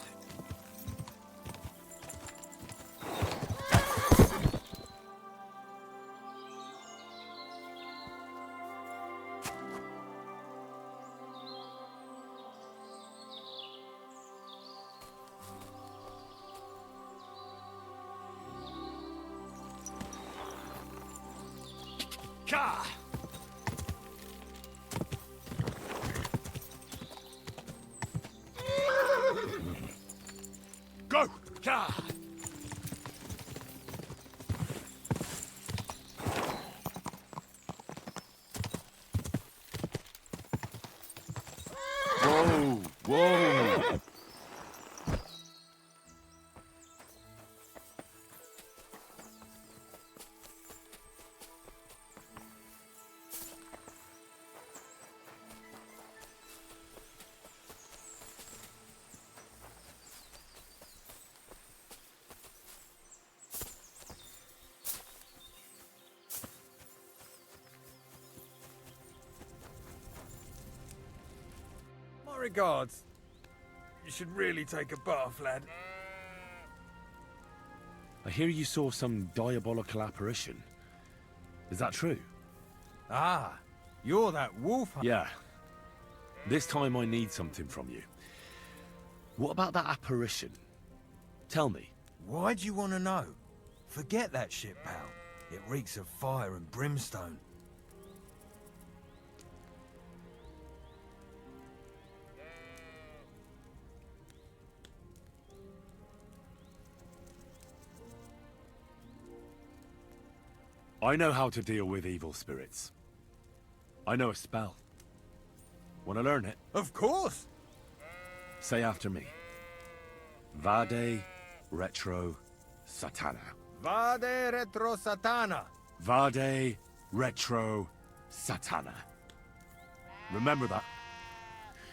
Ja! Go! Ja! Whoa! Whoa! My regards. You should really take a bath, lad. I hear you saw some diabolical apparition. Is that true? Ah, you're that wolf. Yeah. This time I need something from you. What about that apparition? Tell me. Why'd you want to know? Forget that shit, pal. It reeks of fire and brimstone. I know how to deal with evil spirits. I know a spell. Want to learn it? Of course! Say after me. Vade retro satana. Vade retro satana. Vade retro satana. Remember that.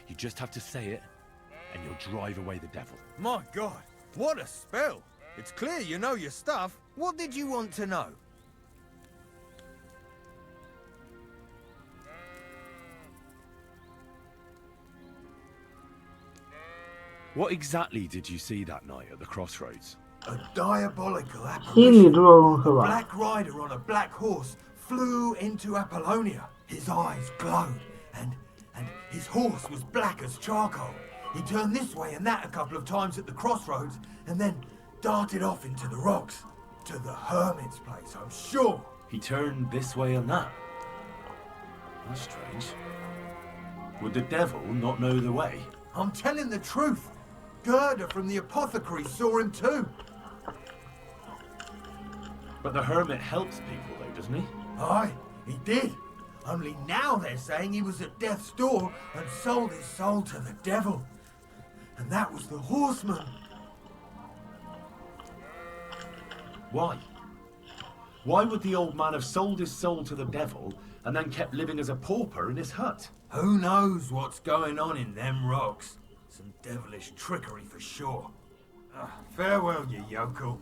You just have to say it, and you'll drive away the devil. My God, what a spell! It's clear you know your stuff. What did you want to know? What exactly did you see that night at the crossroads? A diabolical 心理 apparition. 作用是 A 吧？ black rider on a black horse flew into Apollonia. His eyes glowed, and his horse was black as charcoal. He turned this way and that a couple of times at the crossroads, and then darted off into the rocks. To the hermit's place, I'm sure. He turned this way and that. That's strange. Would the devil not know the way? I'm telling the truth. Gerda from the apothecary saw him too. But the hermit helps people though, doesn't he? Aye, he did. Only now they're saying he was at death's door and sold his soul to the devil. And that was the horseman. Why? Why would the old man have sold his soul to the devil and then kept living as a pauper in his hut? Who knows what's going on in them rocks? Some devilish trickery for sure. Farewell, you yokel.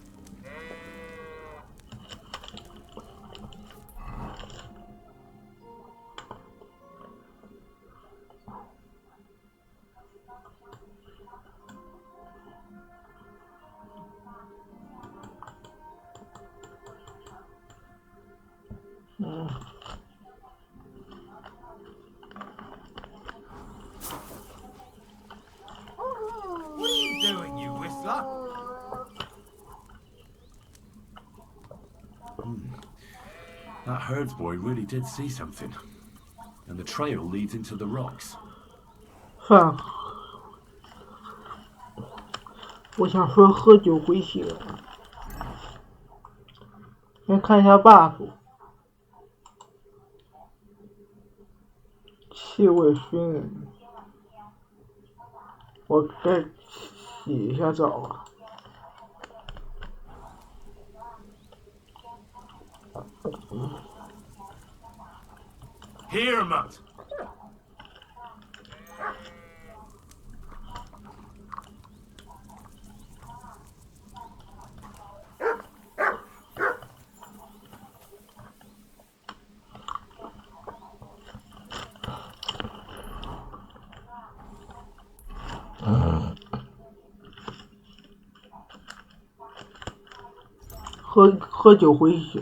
What are you doing, you whistler? That herds boy really did see something. And the trail leads into the rocks. 算了，我想说喝酒回血，先看一下 buff， 气味熏人，我该洗一下澡啊。Here, Mutt!喝酒回血。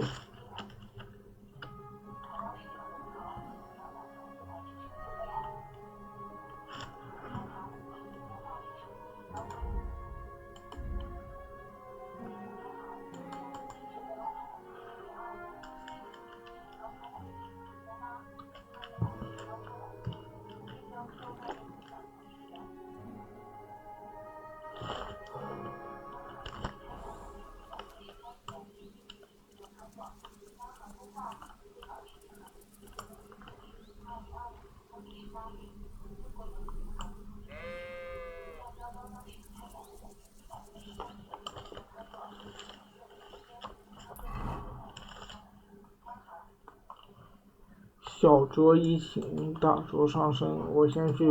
小酌怡情，大酌伤身。我先去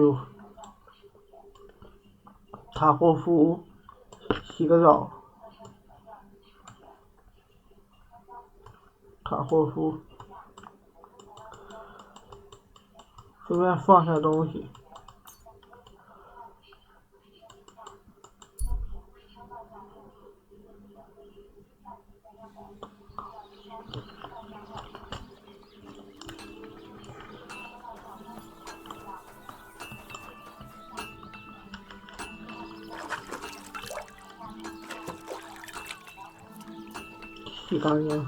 塔霍夫洗个澡。塔霍夫，随便放下东西。洗干净。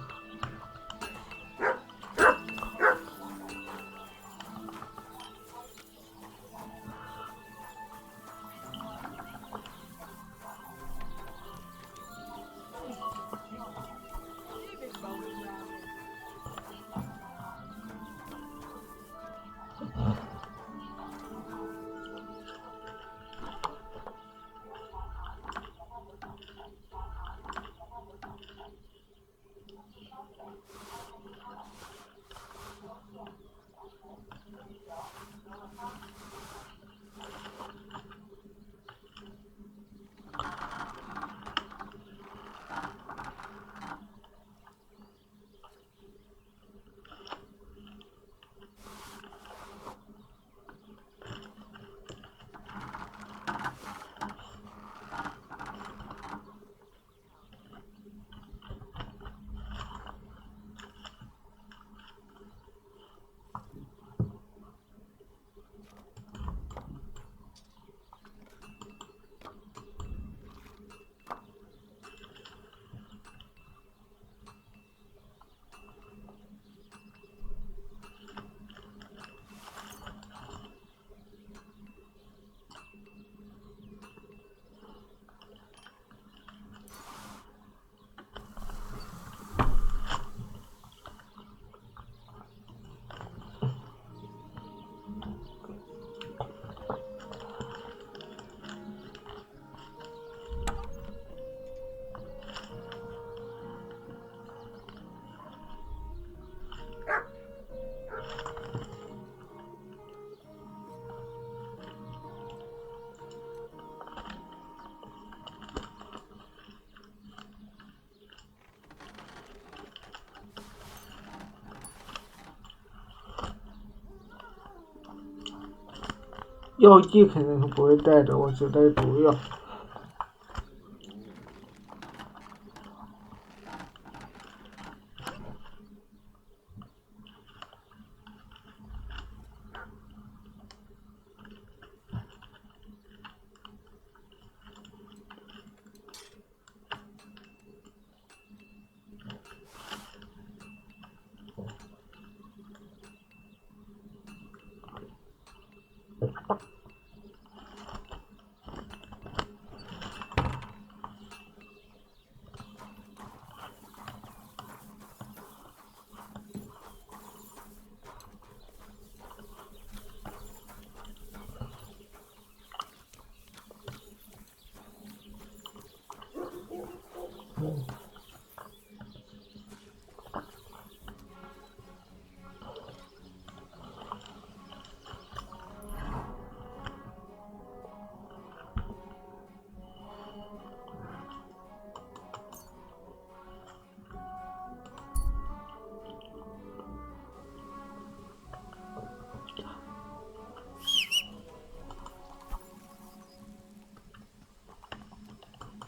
药剂肯定是不会带的，我只带毒药。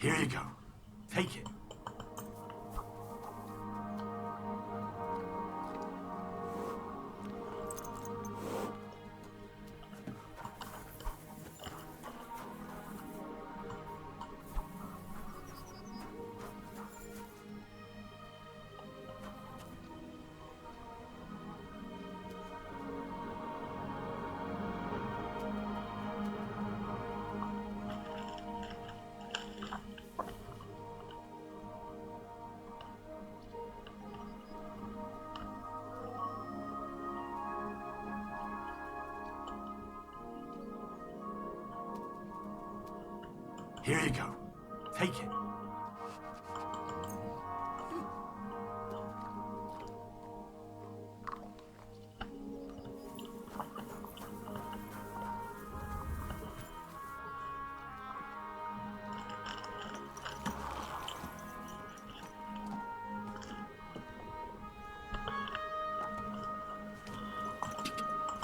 Here you go. Take it. Here you go. Take it.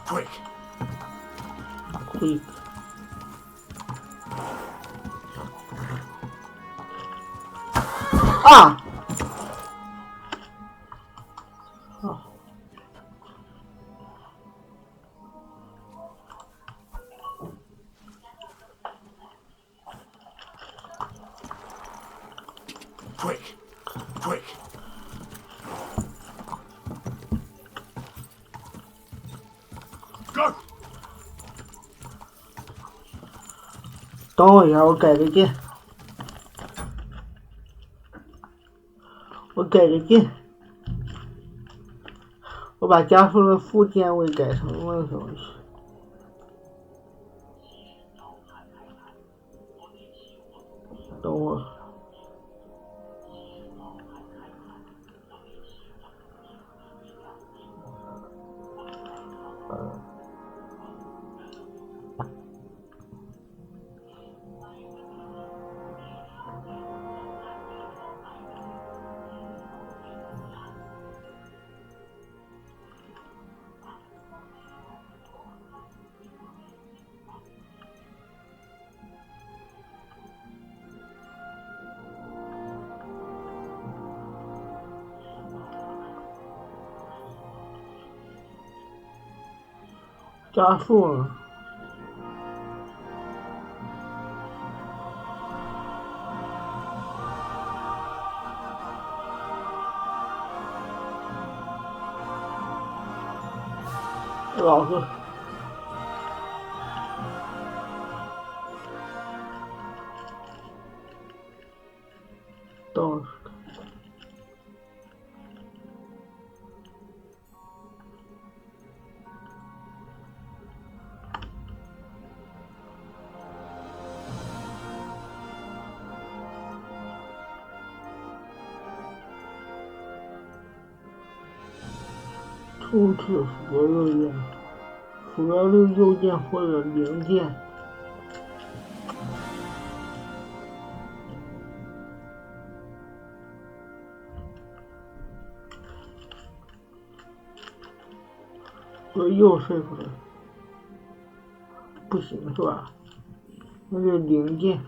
Quick. Quick. 啊！啊！ Quick. Quick. Go. 等我一下，我改个键。我改个键，我把加速的副键位改成了什么？等我。加速了。老子。等。初次复活右键，鼠标的右键或者零键。我又睡不着。不行是吧？那就零件。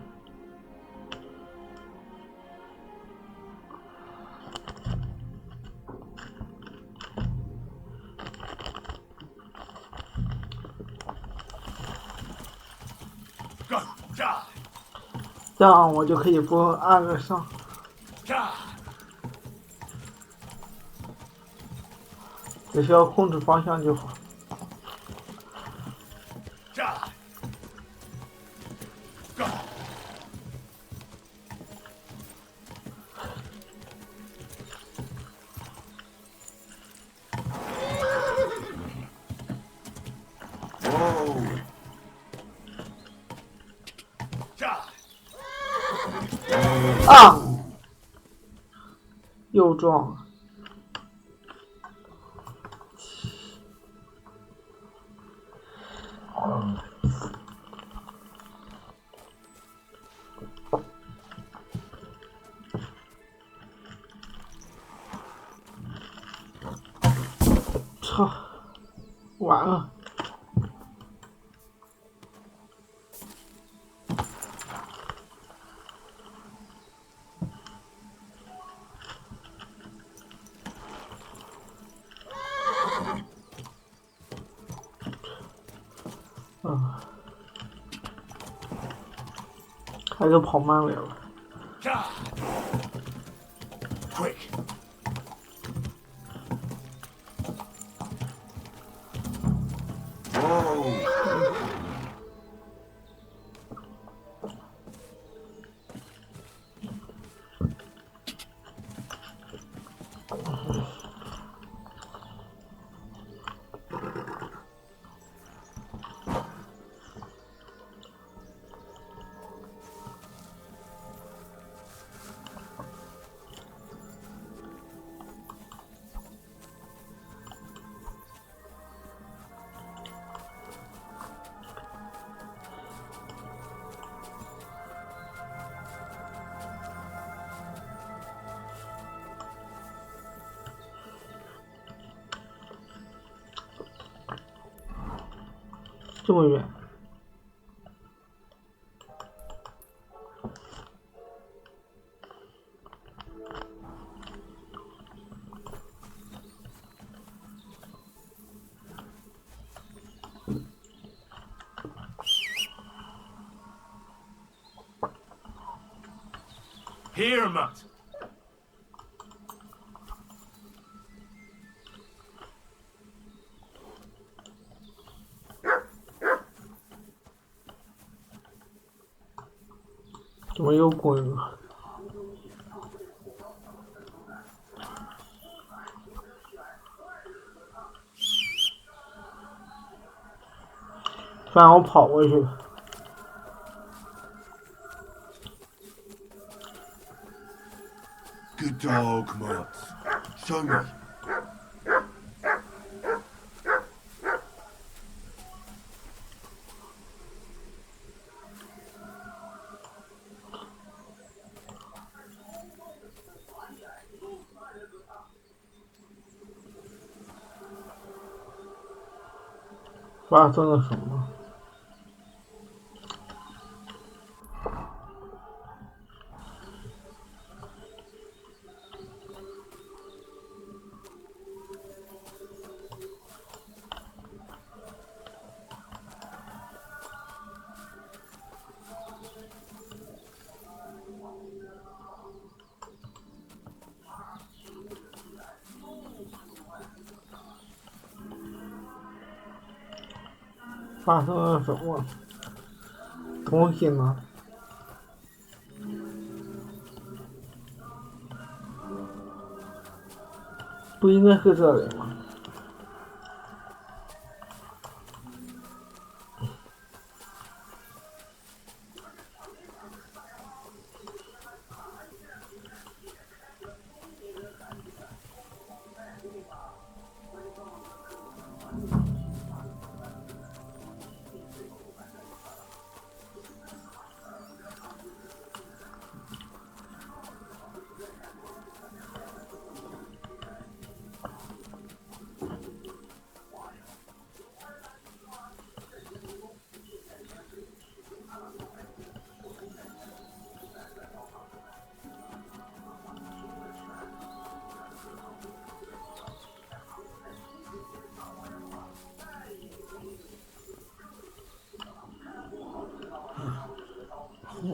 这样我就可以不按个上。只需要控制方向就好。啊！又撞了。操！完了。还是跑慢了。Quick.这么远。Here, Mutt. 怎么又滚了？反正我跑过去了。Good dog, Mutt. Show me.发生了什么？发生了什么东西呢？不应该是这里吗？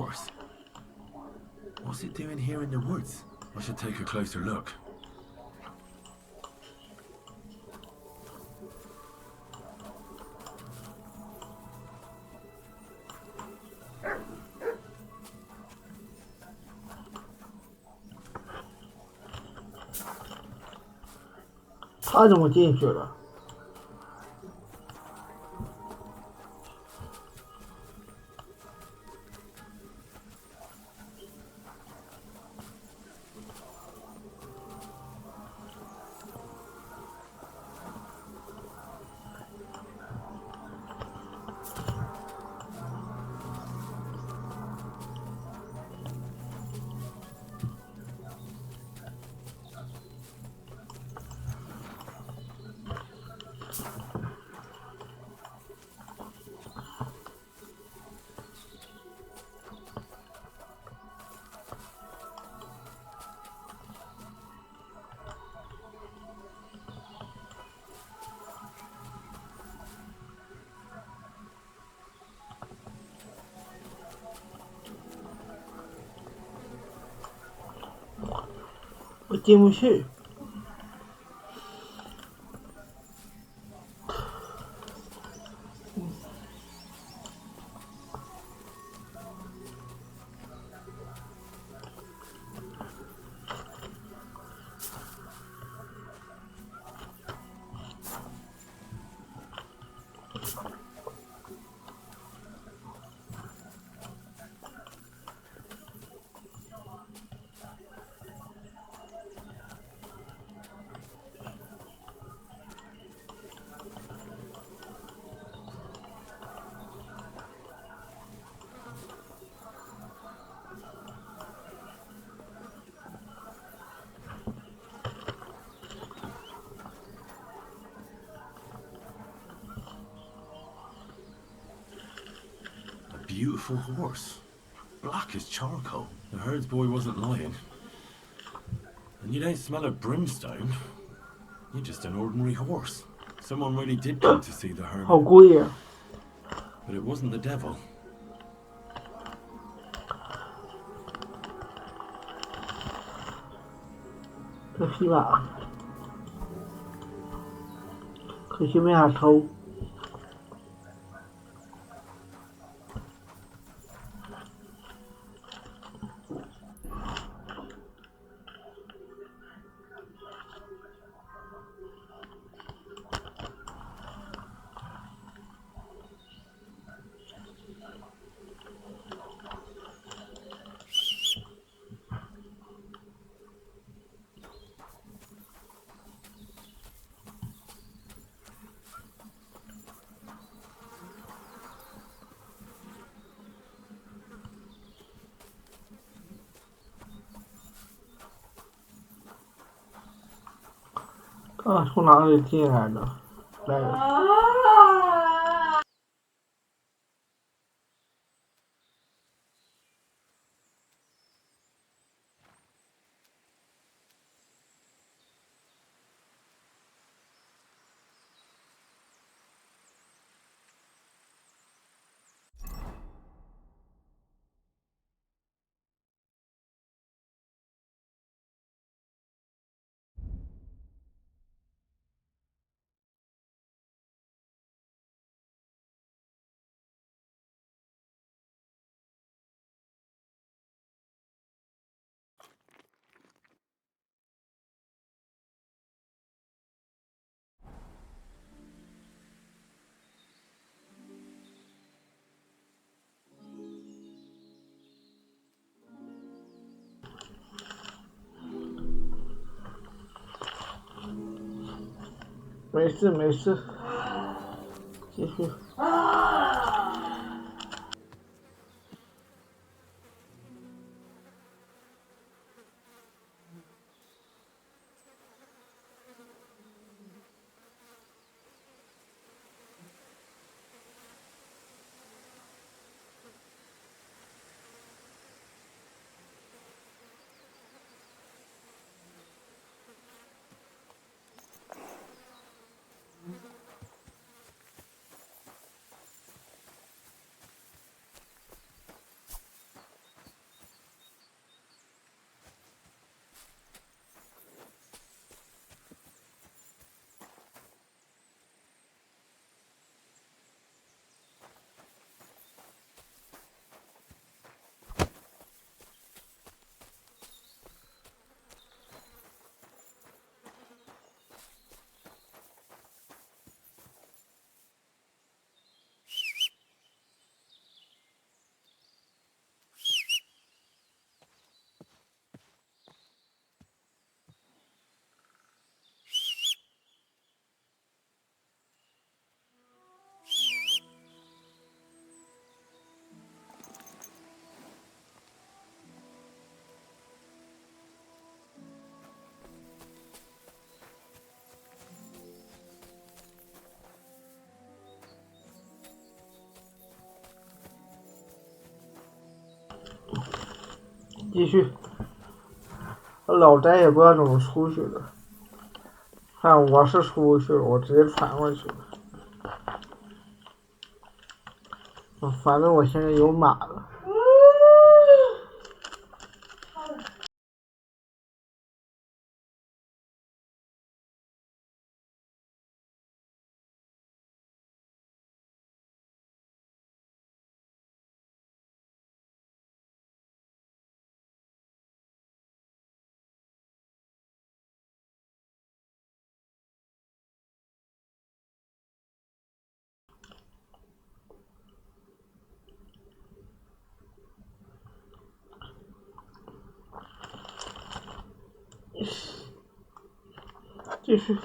horse. What's it doing here in the woods? I should take a closer look.他怎么进去了？我进不去。Beautiful horse. Black as charcoal. The herdsboy wasn't lying. And you don't smell of brimstone. You're just an ordinary horse. Someone really did come to see the hermit. 好贵呀！ But it wasn't the devil. 这匹马，可惜没法偷。啊，从哪里进来的？来了。没事没事，继续。继续。脑袋也不知道怎么出去了，反正我是出不去了，我直接传过去了。反正我现在有马了。继续。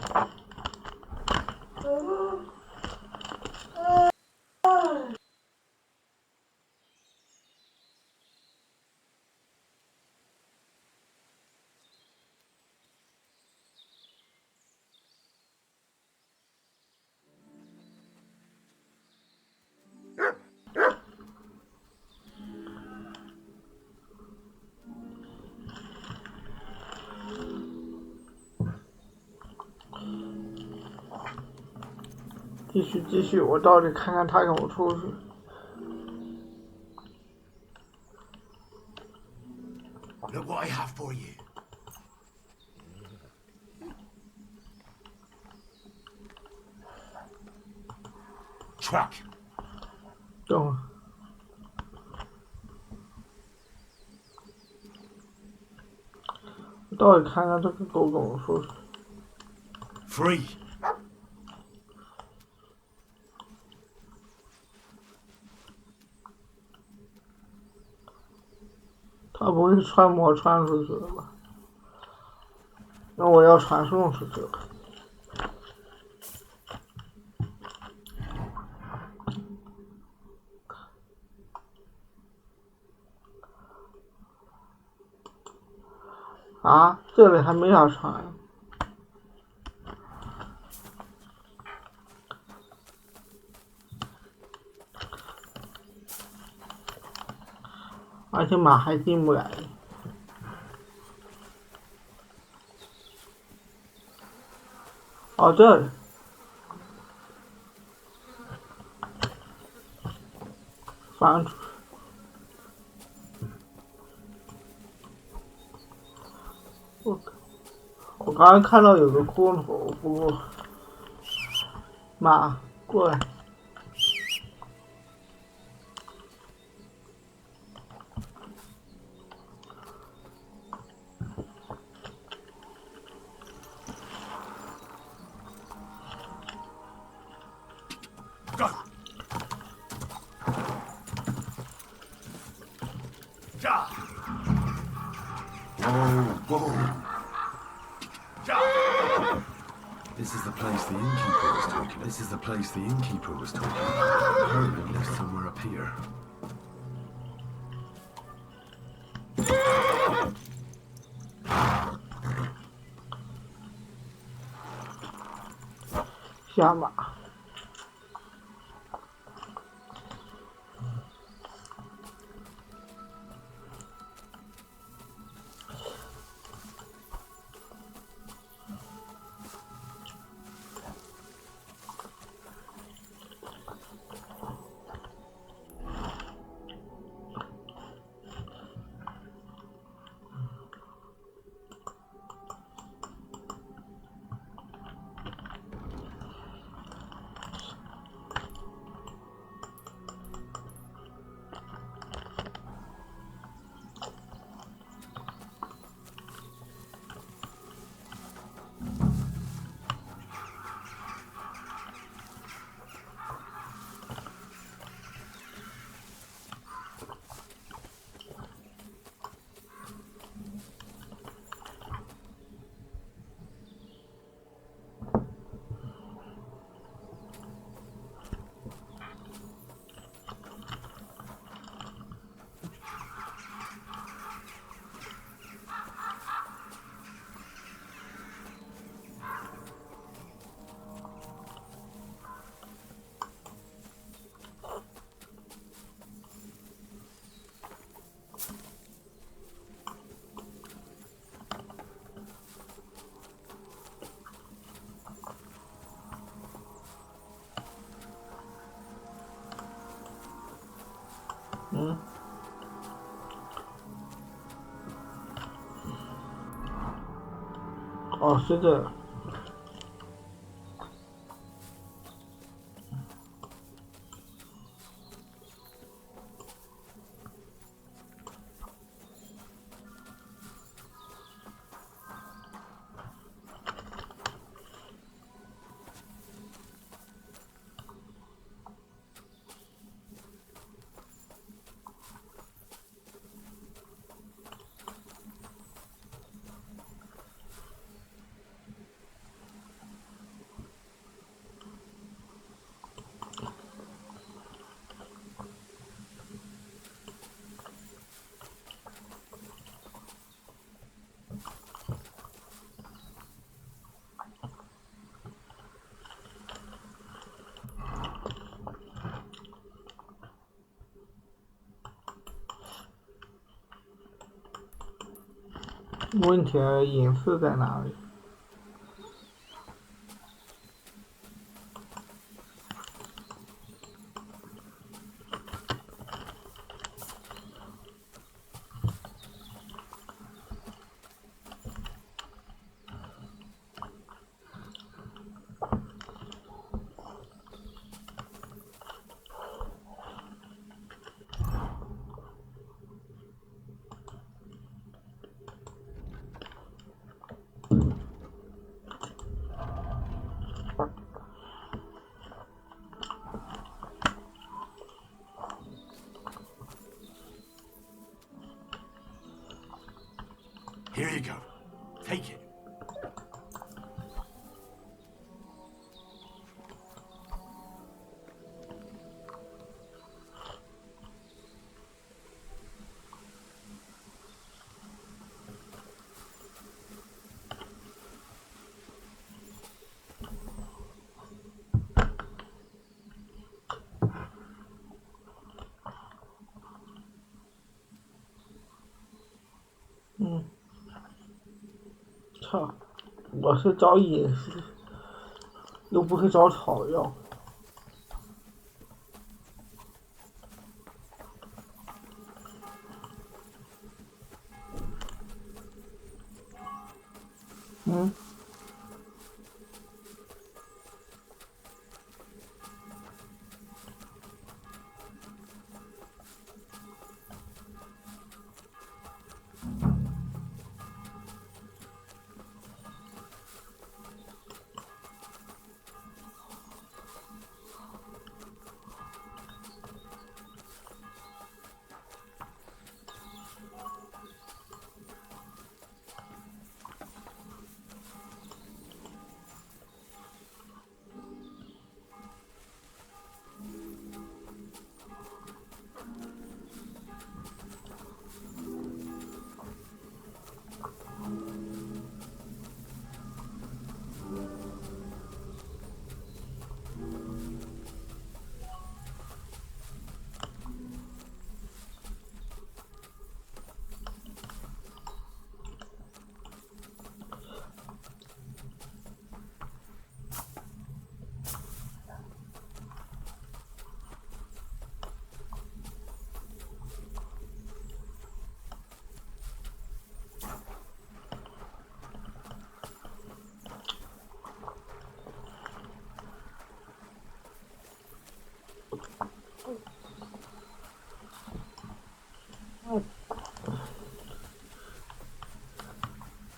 继续，我到底看看他怎么出去。Look what I have for you. Truck. 等会儿。我到底看看这个狗怎么出去。Free. 他不会穿模穿出去了吧？那我要传送出去了。啊，这里还没法传。而且马还进不来。哦，这里。翻出去。我刚刚看到有个窟窿，不过马过来。This is the place the innkeeper was talking. This is the place the innkeeper was talking about. Apparently lives somewhere up here. 下马。嗯。哦，是的。问题的隐私在哪里？Here you go. Take it.操！我是找隐私，又不是找草药。嗯。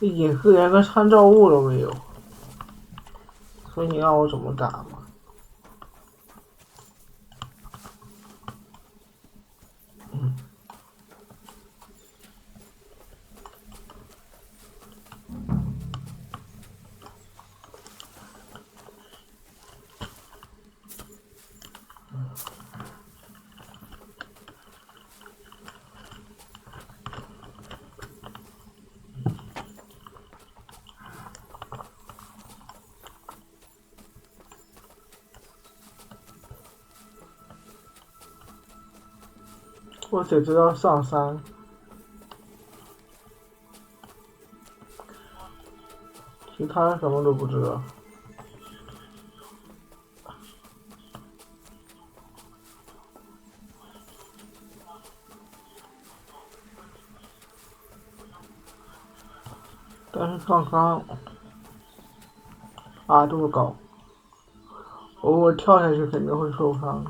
这隐私连个参照物都没有，所以你让我怎么打嘛？我只知道上山，其他什么都不知道。但是刚刚啊这么高，我跳下去肯定会受伤。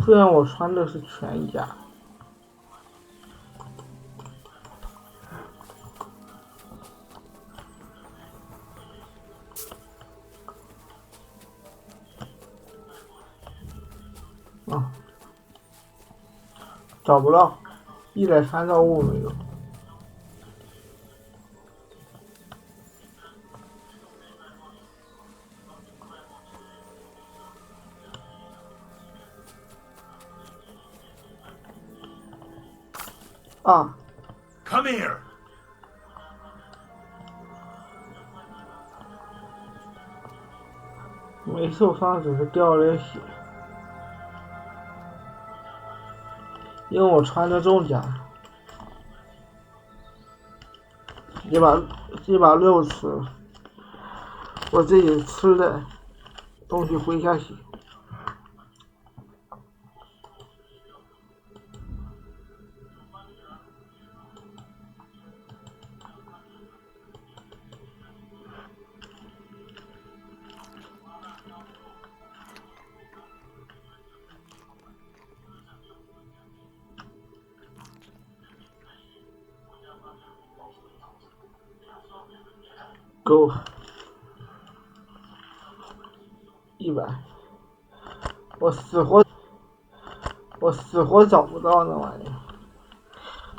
虽然我穿的是全甲。啊，找不到，103到5没有。啊 Come here. 没受伤，只是掉了血。因为我穿的重甲，这把6次，我自己吃的东西回下血。够100，我死活找不到那玩意儿。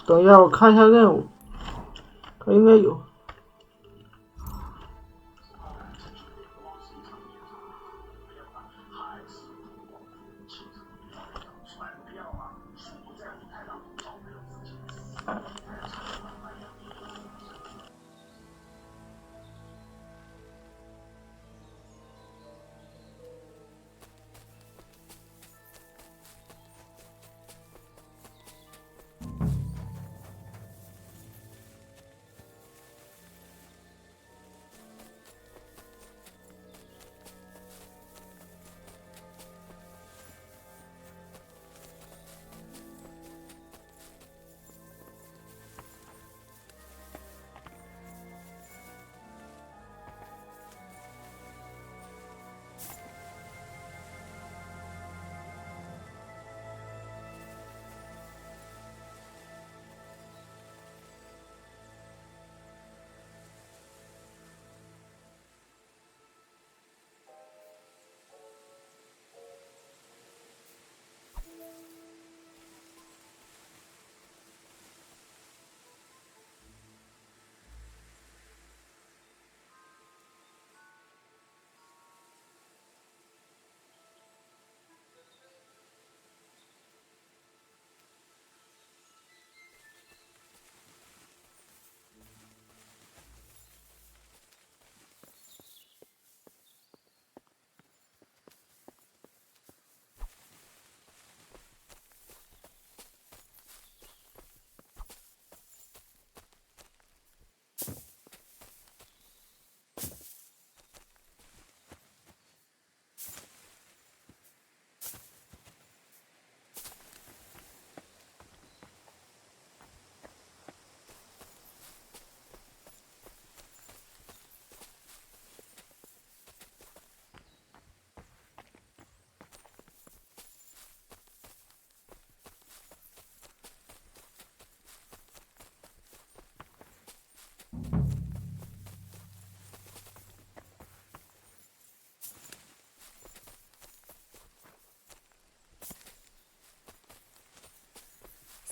等一下，我看一下任务，它应该有。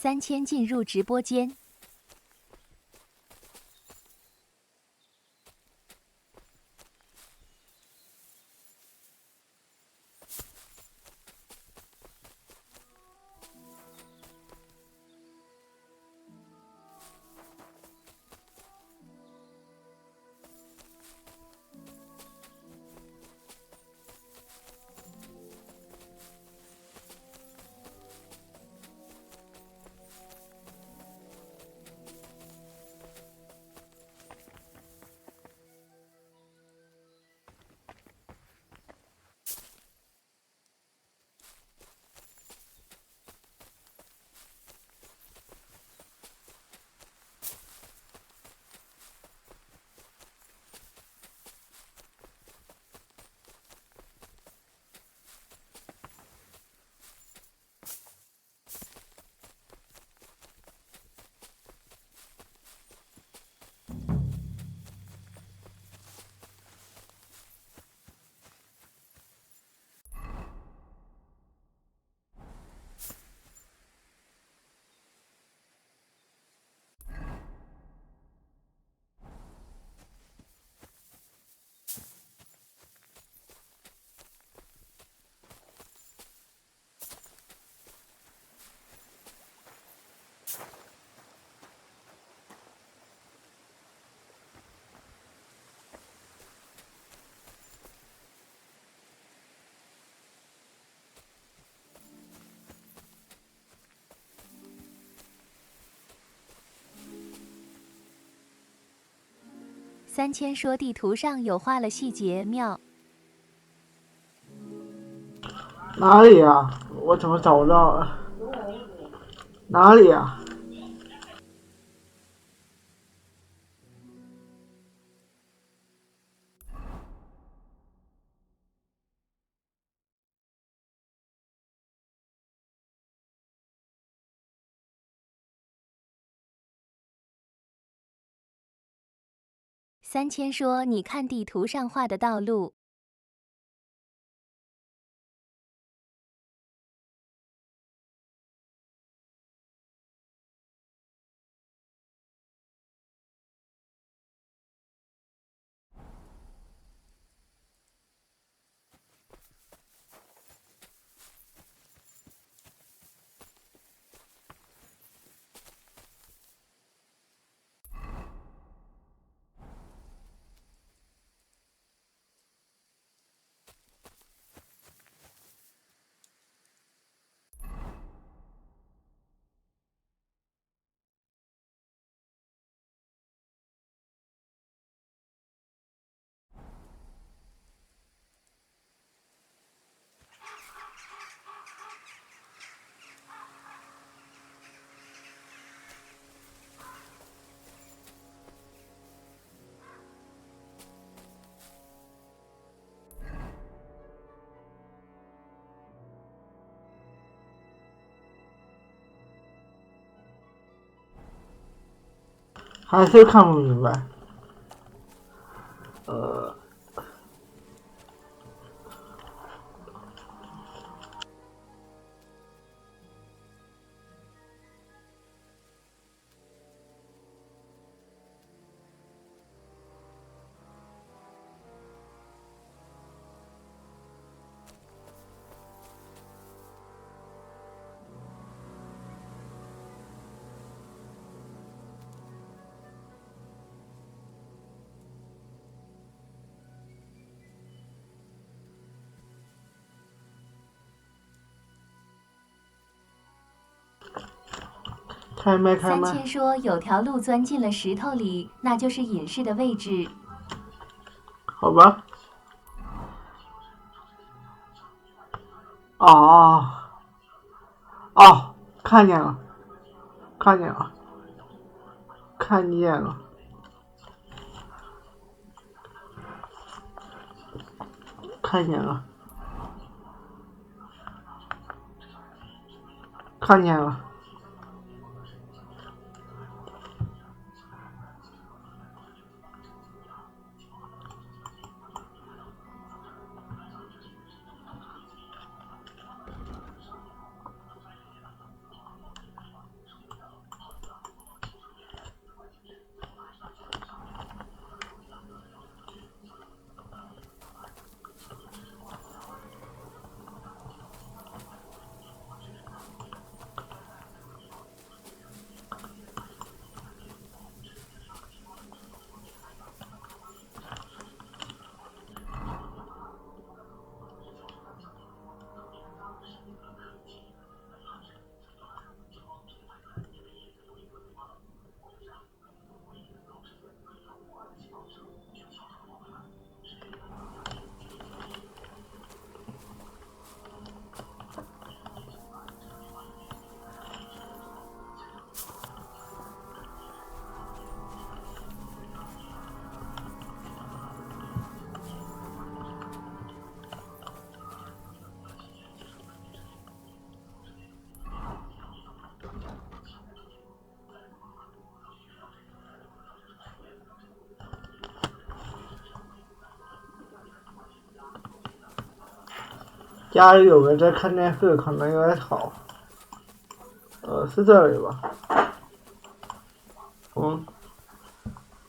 3000进入直播间。3000说地图上有画了细节，妙。哪里啊？我怎么找不到啊？哪里啊？3000说你看地图上画的道路。还是看不明白。开麦开麦。3000说有条路钻进了石头里，那就是隐士的位置。好吧。哦，看见了，看见了，看见了，看见了，看见了。家里有人在看电视，可能有点吵。是这里吧？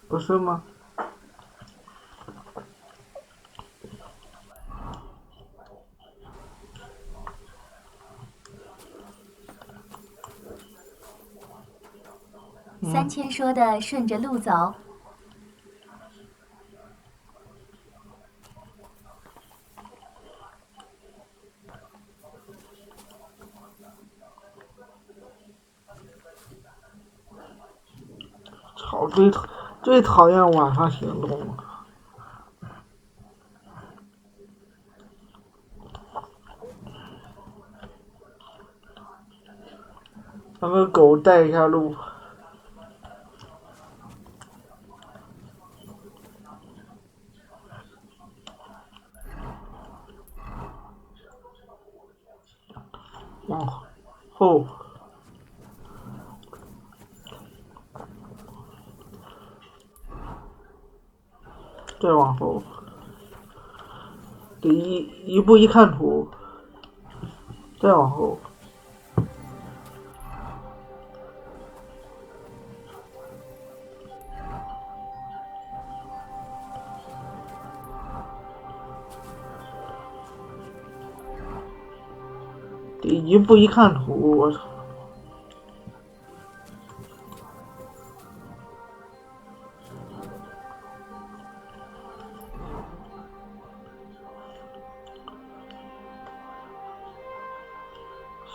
不是吗？3000说的顺着路走。草堆最讨厌晚上行动了。让个狗带一下路。往后。再往后，得一步一看图，再往后，得一步一看图，我操！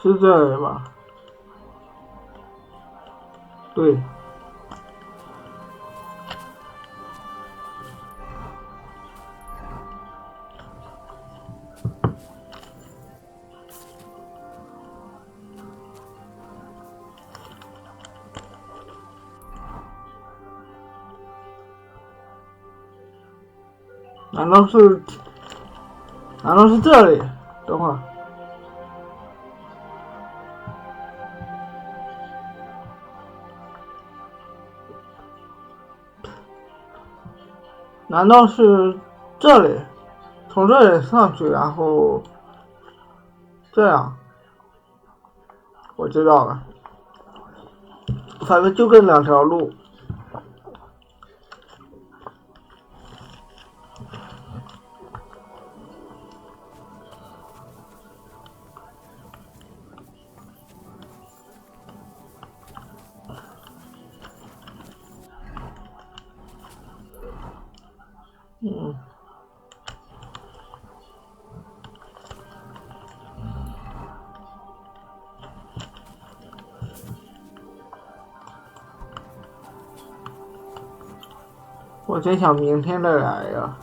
是这里吧？对。难道是这里？等会儿。难道是这里？从这里上去，然后这样？我知道了，反正就这两条路。我真想明天再来呀！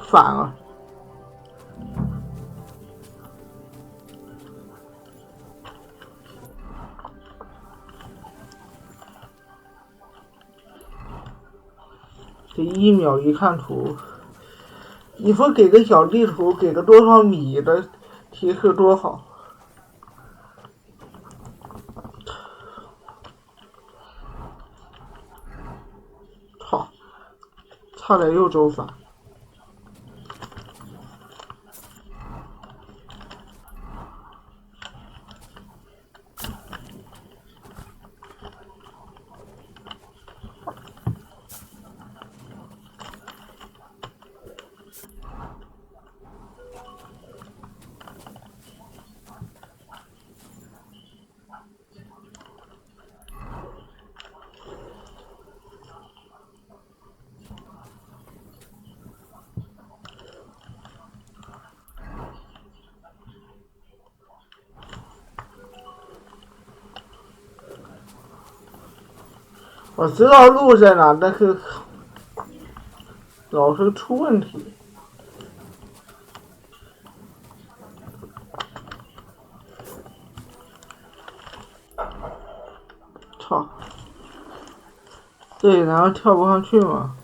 反了。这1秒一看图，你说给个小地图，给个多少米的提示多好。操，差点又走反。我知道路在哪，但是老是出问题。操！这里难道跳不上去吗？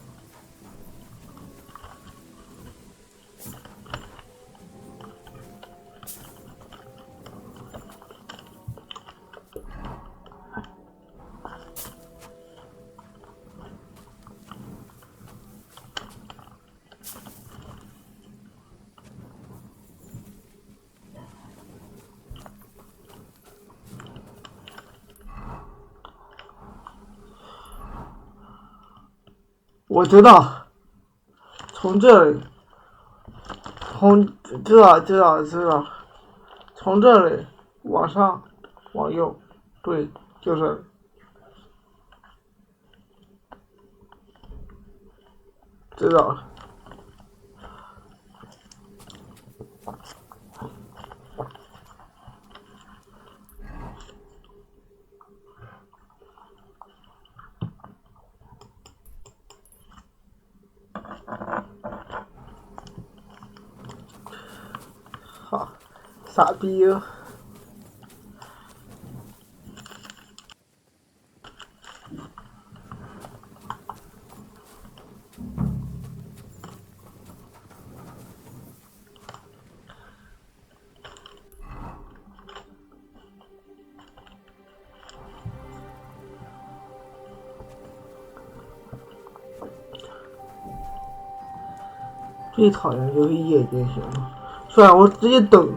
我知道，从这里，知道，从这里往上，往右，对，就是知道了。傻逼了。最讨厌就是夜间行了，算了，我直接等。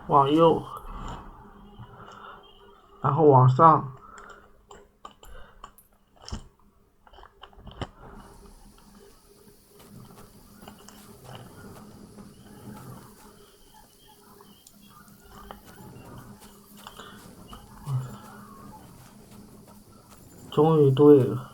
往右，然后往上，终于对了。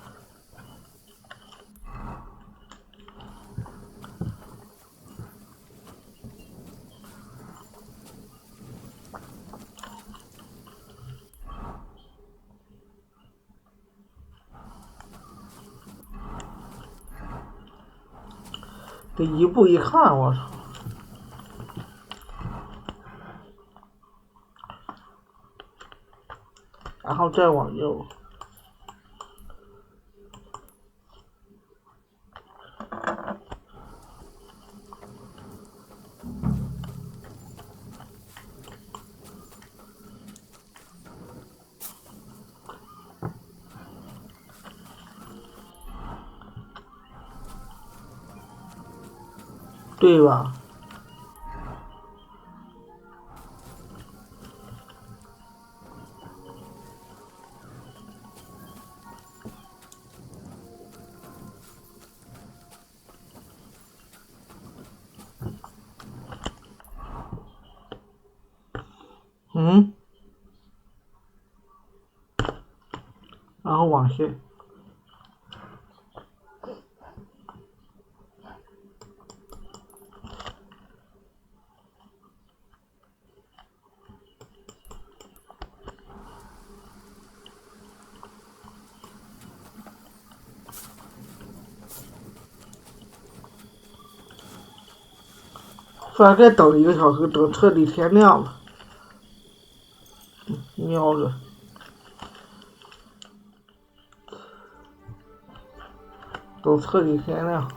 这一步一看，我操！然后再往右，对吧？嗯，然后往下。算了，再等1个小时，等彻底天亮了。瞄着，等彻底天亮。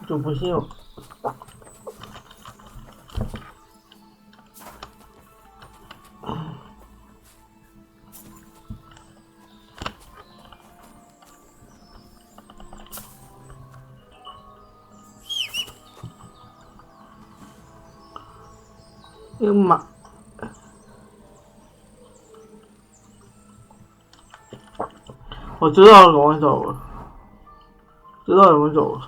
就不信了。哎呀妈！我知道怎么走了，知道怎么走了。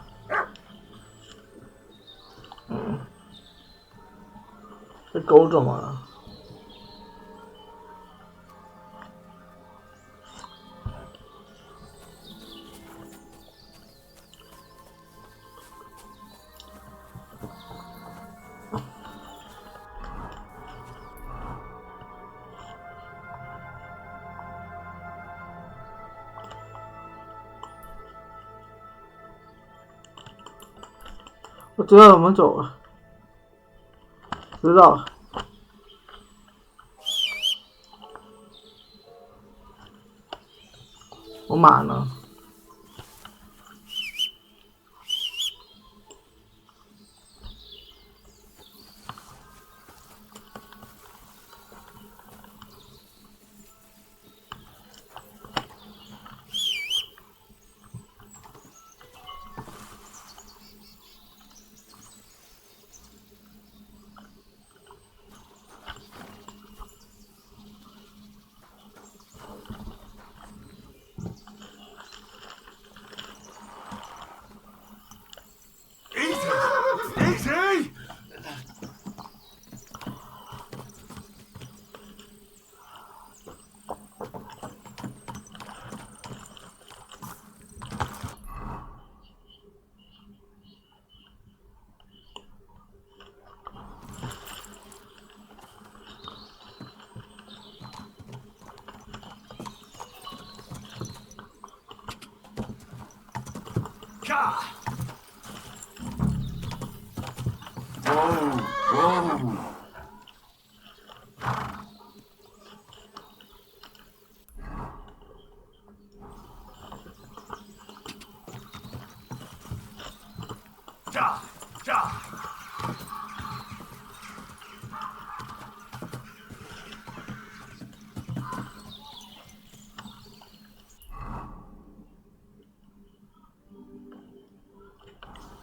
这狗怎么了？我知道怎么走了，知道。我马呢？Easy!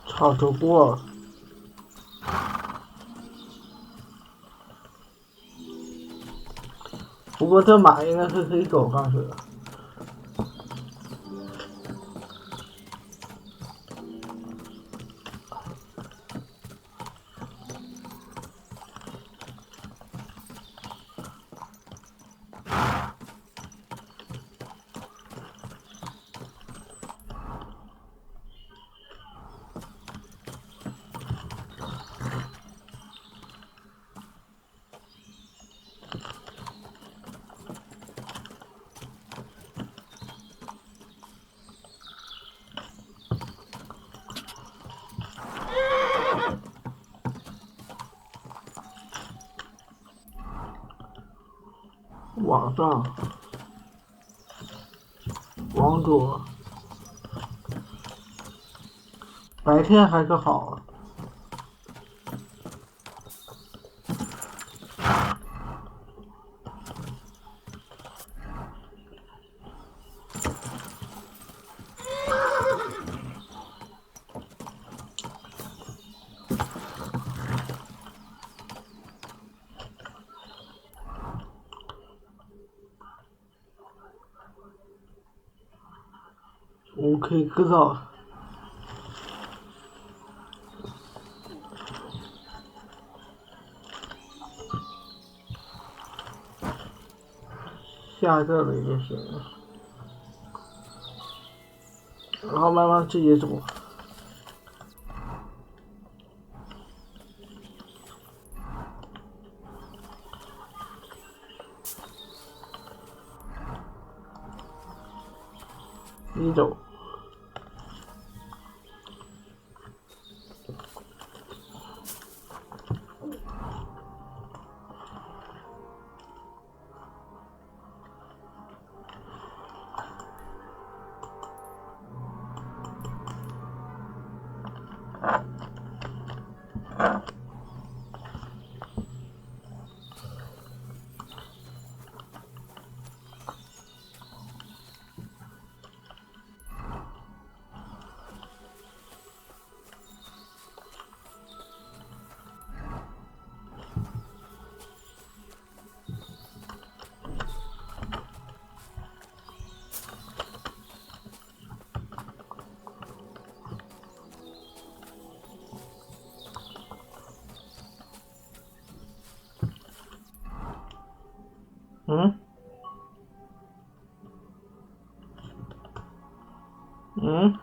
操，走过了。不过这马应该是可以走上去的。往上，往左，白天还是好。OK， 知道了。下这里就行了，然后慢慢自己走。你走。嗯？嗯？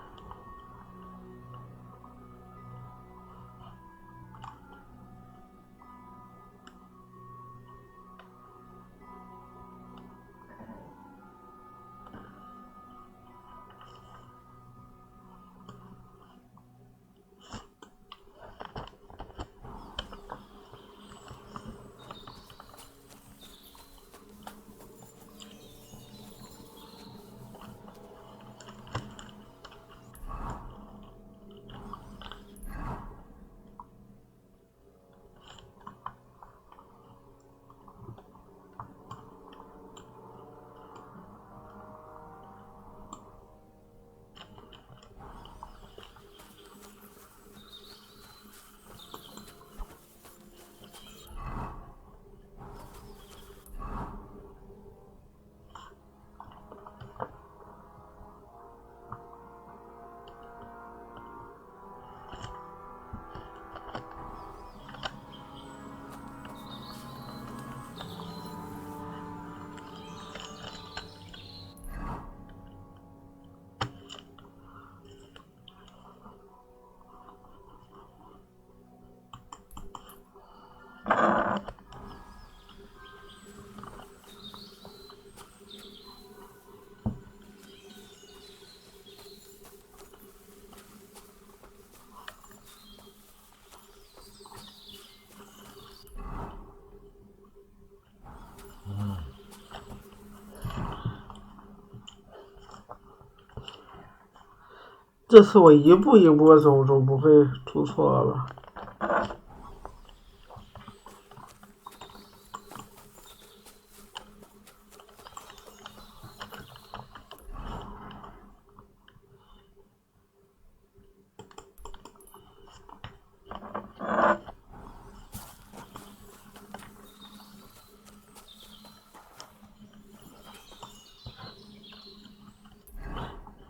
这次我一步一步走，总不会出错了吧？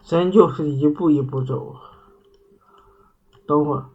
真就是一步一步走。等会儿。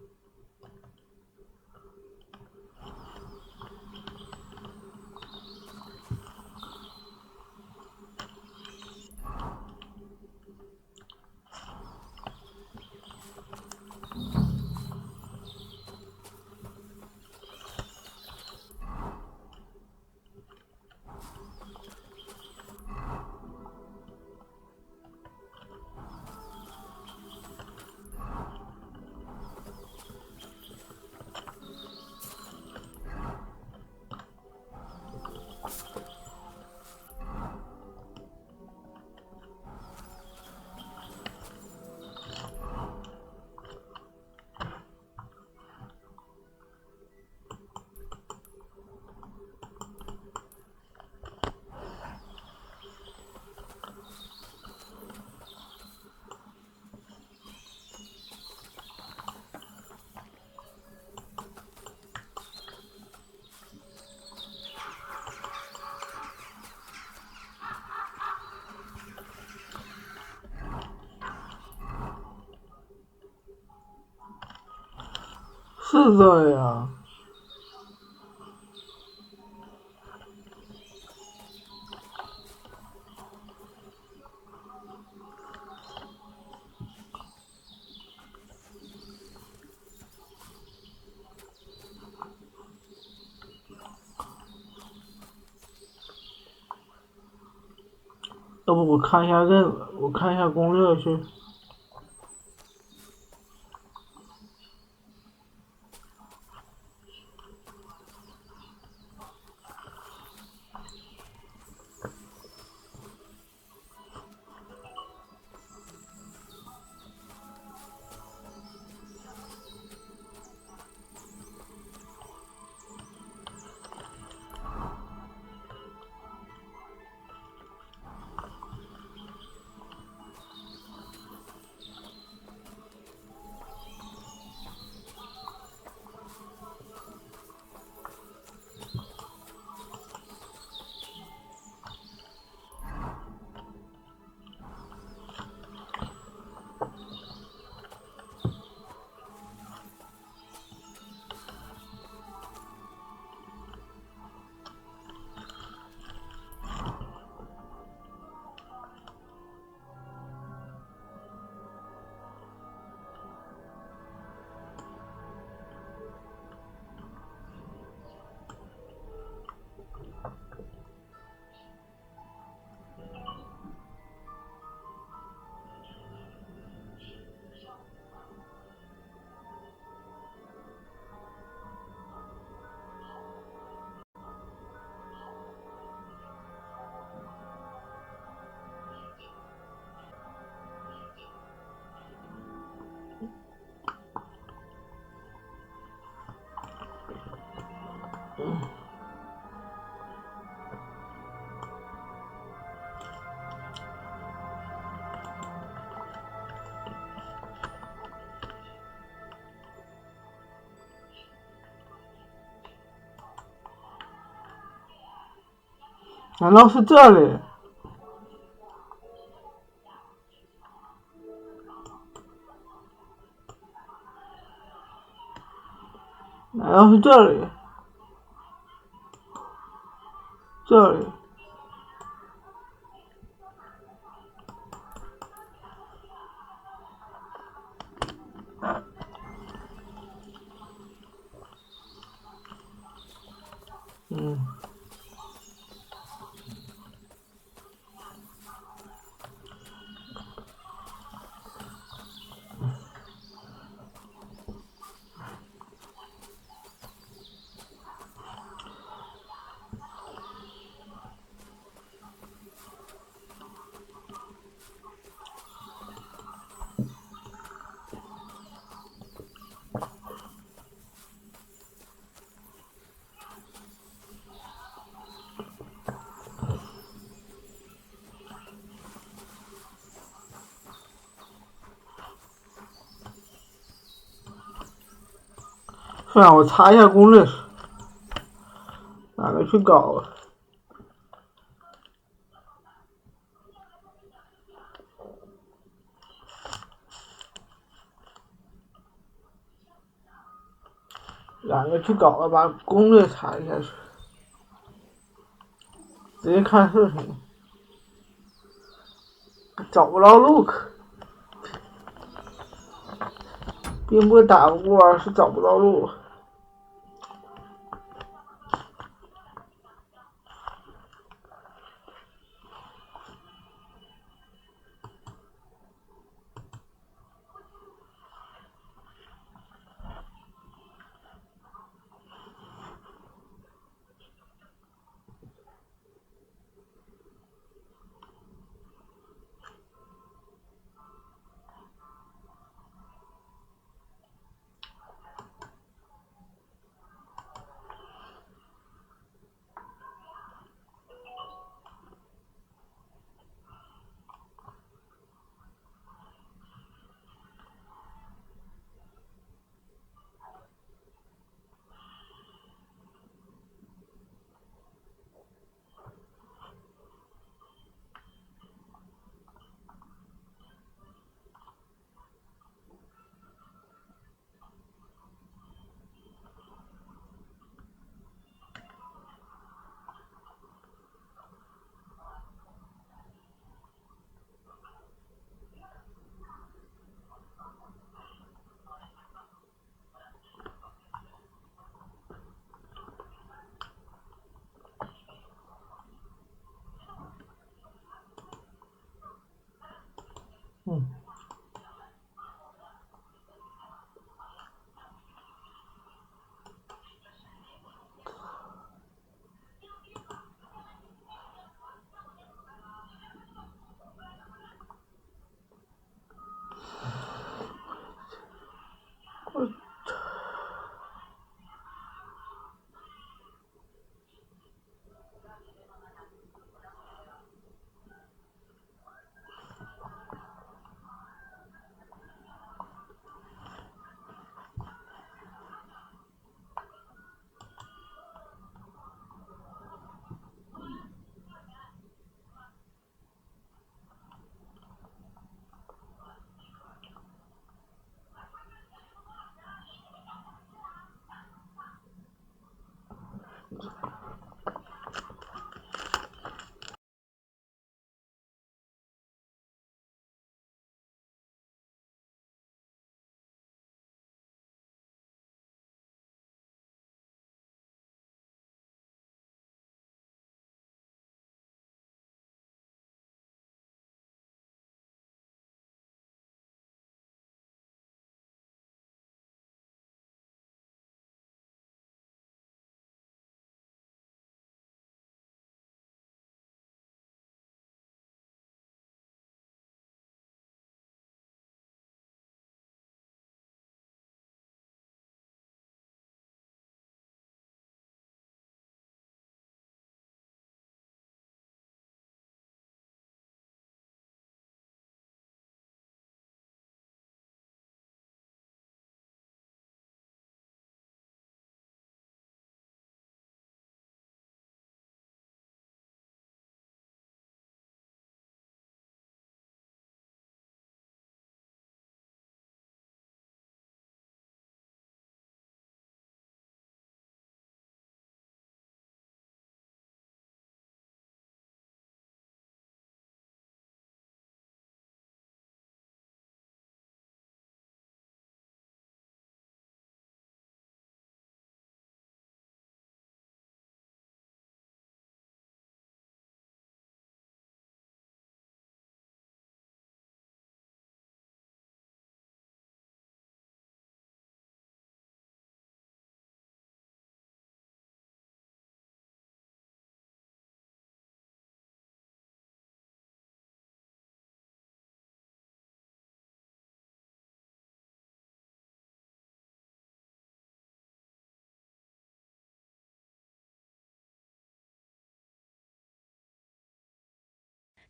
是这样。要不我看一下我看一下攻略去。难道是这里？难道是这里？这里？算了，我查一下攻略，哪个去搞？哪个去搞了？把攻略查一下去，直接看视频，找不着路可。并不是打不过，而是找不着路。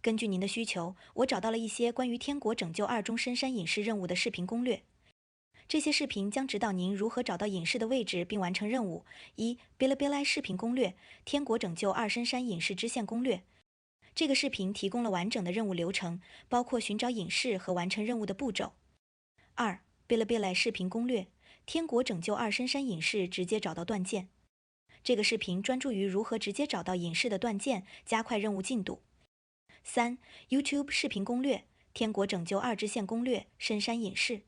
根据您的需求，我找到了一些关于《天国拯救2》中深山隐士任务的视频攻略。这些视频将指导您如何找到隐士的位置并完成任务。1. 哔哩哔哩视频攻略：天国拯救2深山隐士支线攻略。这个视频提供了完整的任务流程，包括寻找隐士和完成任务的步骤。2. 哔哩哔哩视频攻略：天国拯救2深山隐士直接找到断剑。这个视频专注于如何直接找到隐士的断剑，加快任务进度。3. YouTube 视频攻略：天国拯救2支线攻略：深山隐士。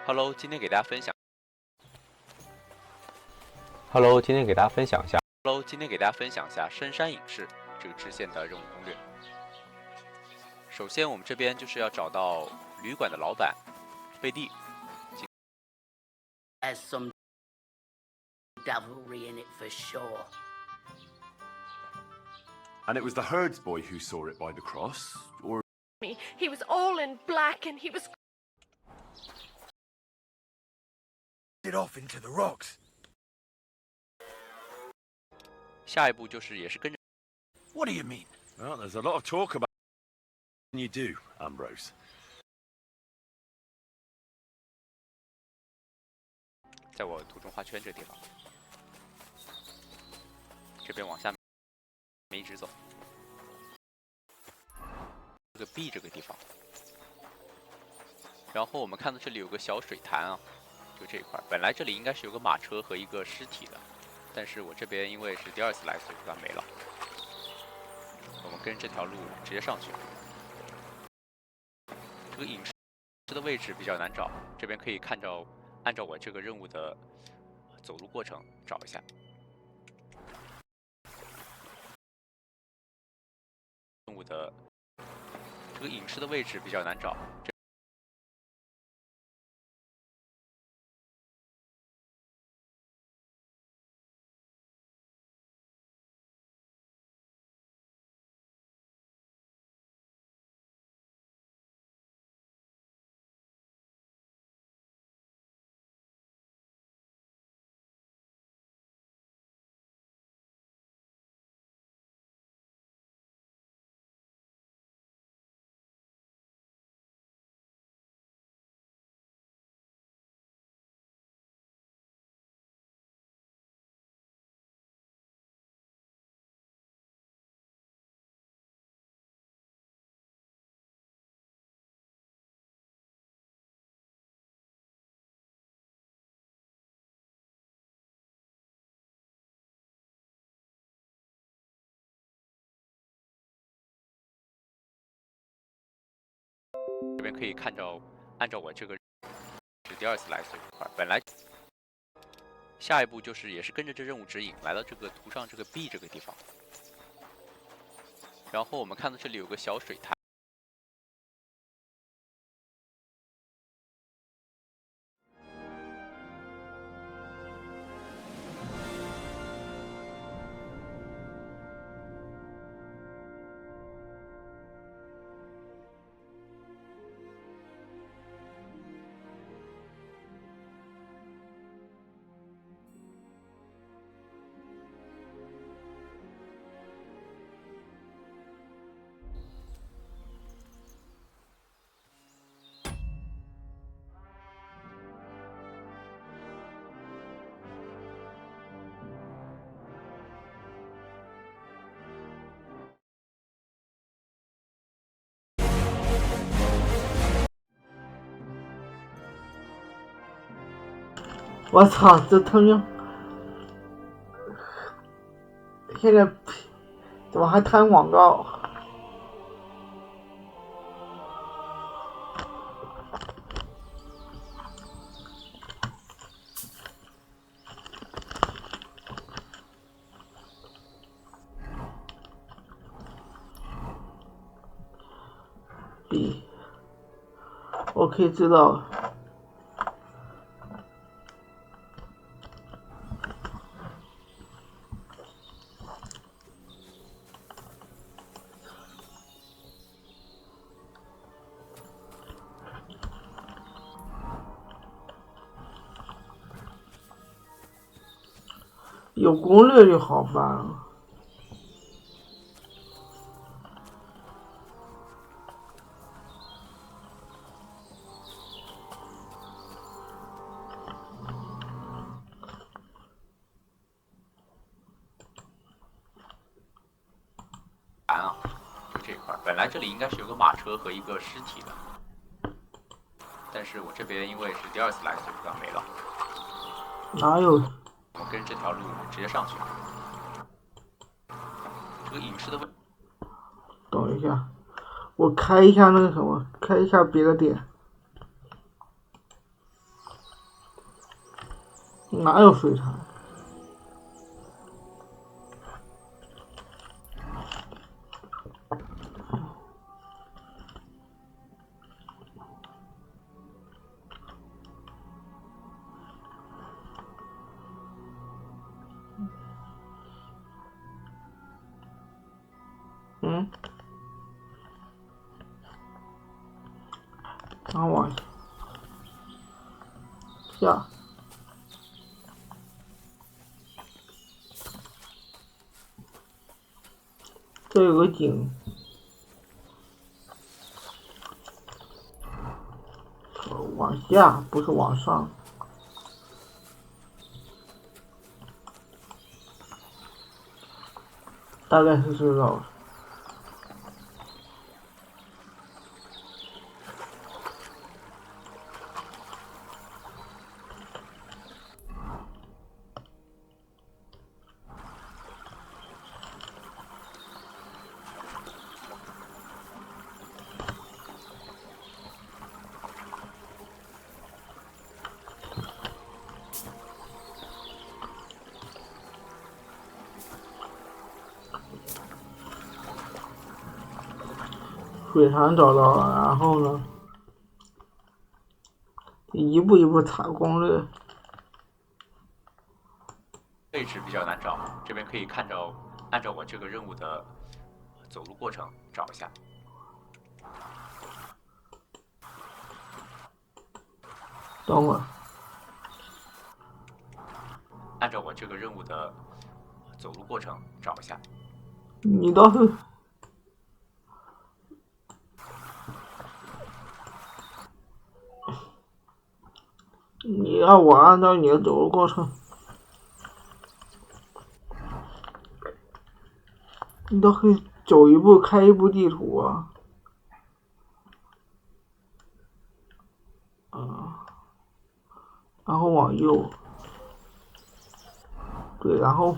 Hello， 今天给大家分享。Hello， 今天给大家分享一下深山隐士这个支线的任务攻略。首先，我们这边就是要找到旅馆的老板贝蒂。There's some devilry in it for sure. And it was the herds boy who saw it by the cross, or He was all in black and he was it off into the rocks. 下一步就是也是跟着。What do you mean? Well, there's a lot of talk about you do, Ambrose. 在我图中画圈这地方，这边往下面一直走，这个 B 这个地方，然后我们看到这里有个小水潭啊，就这一块，本来这里应该是有个马车和一个尸体的，但是我这边因为是第2次来，所以它没了。我们跟这条路直接上去。这个隐士的位置比较难找，这边可以按照我这个任务的走路过程找一下。任务的这个隐士的位置比较难找。这边可以按照我这个是第2次来，所以这块本来下一步就是也是跟着这任务指引来到这个图上这个 B 这个地方，然后我们看到这里有个小水潭。我操，这他妈！现在怎么还弹广告？我可以知道。有攻略就好办了。这块本来这里应该是有个马车和一个尸体的，但是我这边因为是第2次来，所以刚没了。哪有？我跟这条路直接上去。这个隐士的问，等一下，我开一下那个什么，开一下别的点。哪有水潭？然后往下，这有个井，往下不是往上。大概是知道了。水潭找到了，然后呢，一步一步查攻略。位置比较难找，这边可以按照我这个任务的走路过程找一下。等会儿。按照我这个任务的走路过程找一下。你倒是。你让我按照你的走路过程，你都可以走一步开一步地图啊。然后往右，对，然后。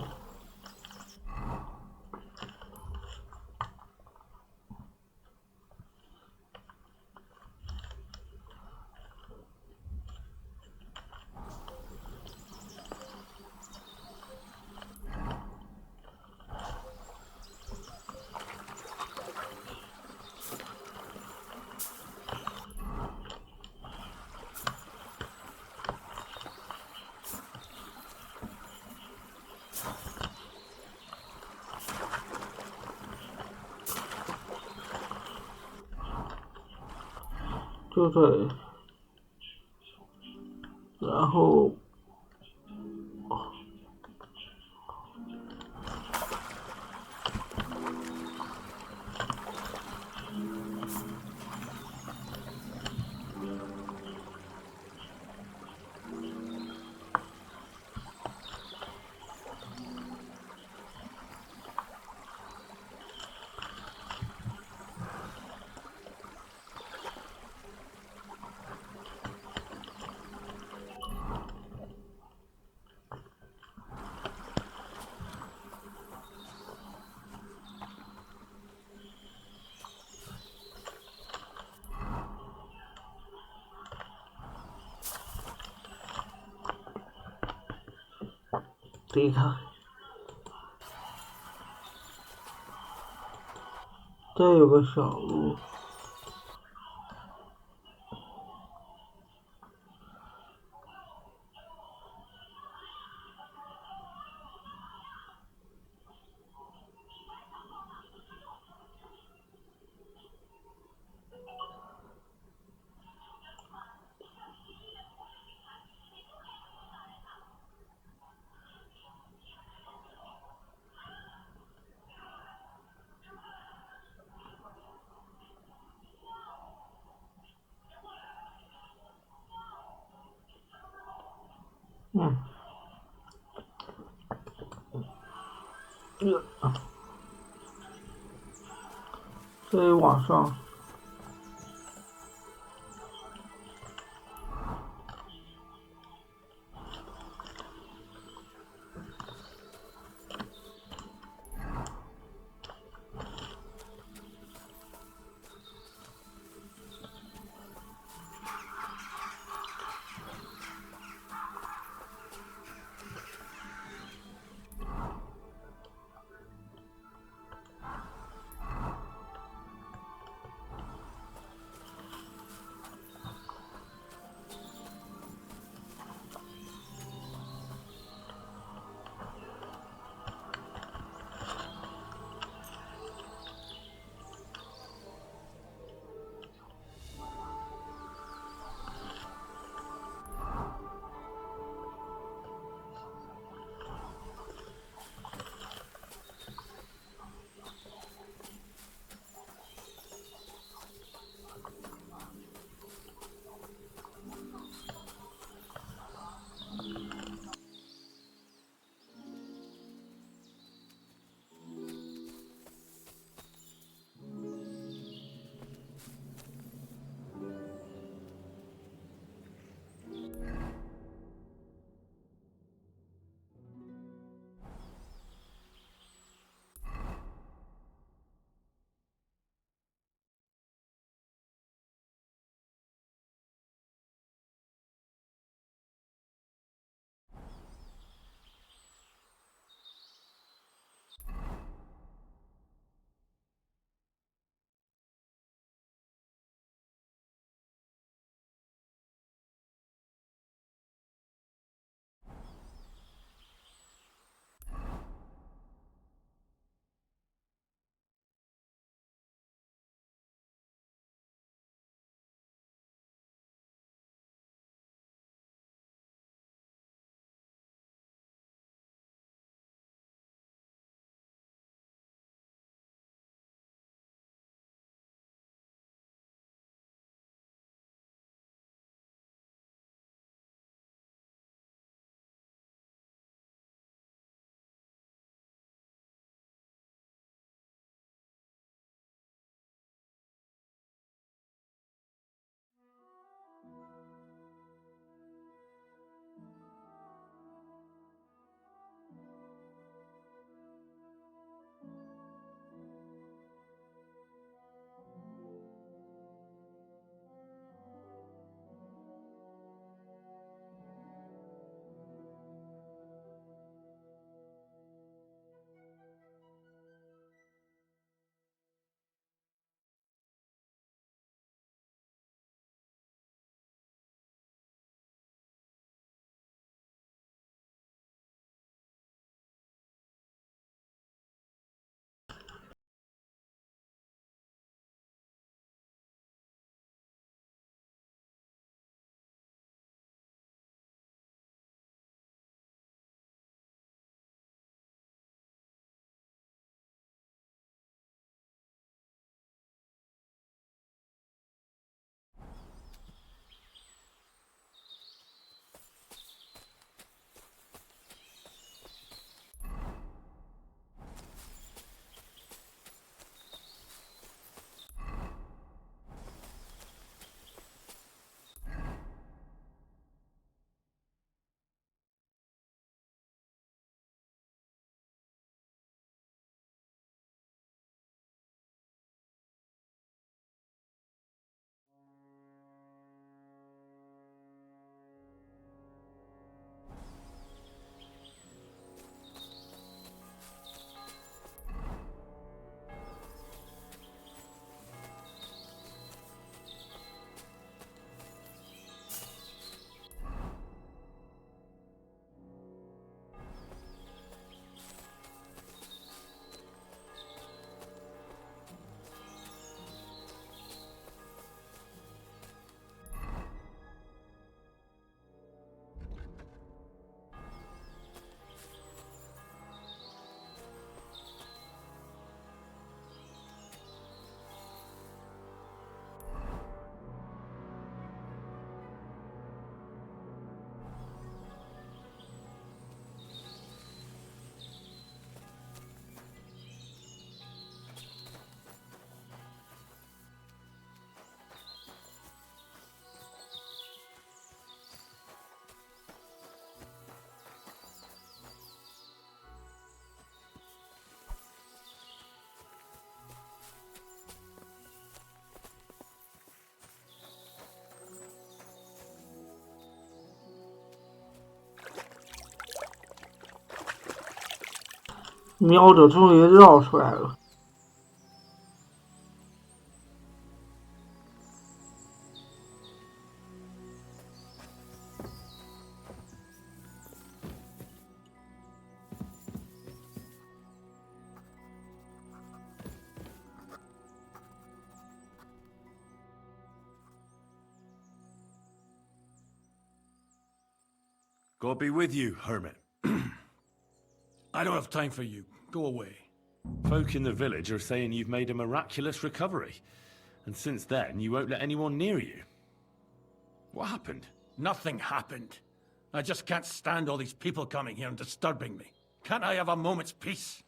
就这里，然后离开。这有个小路。这里往上。喵的终于绕出来了。God be with you, hermit. I don't have time for you. Go away. Folk in the village are saying you've made a miraculous recovery. And since then, you won't let anyone near you. What happened? Nothing happened. I just can't stand all these people coming here and disturbing me. Can't I have a moment's peace?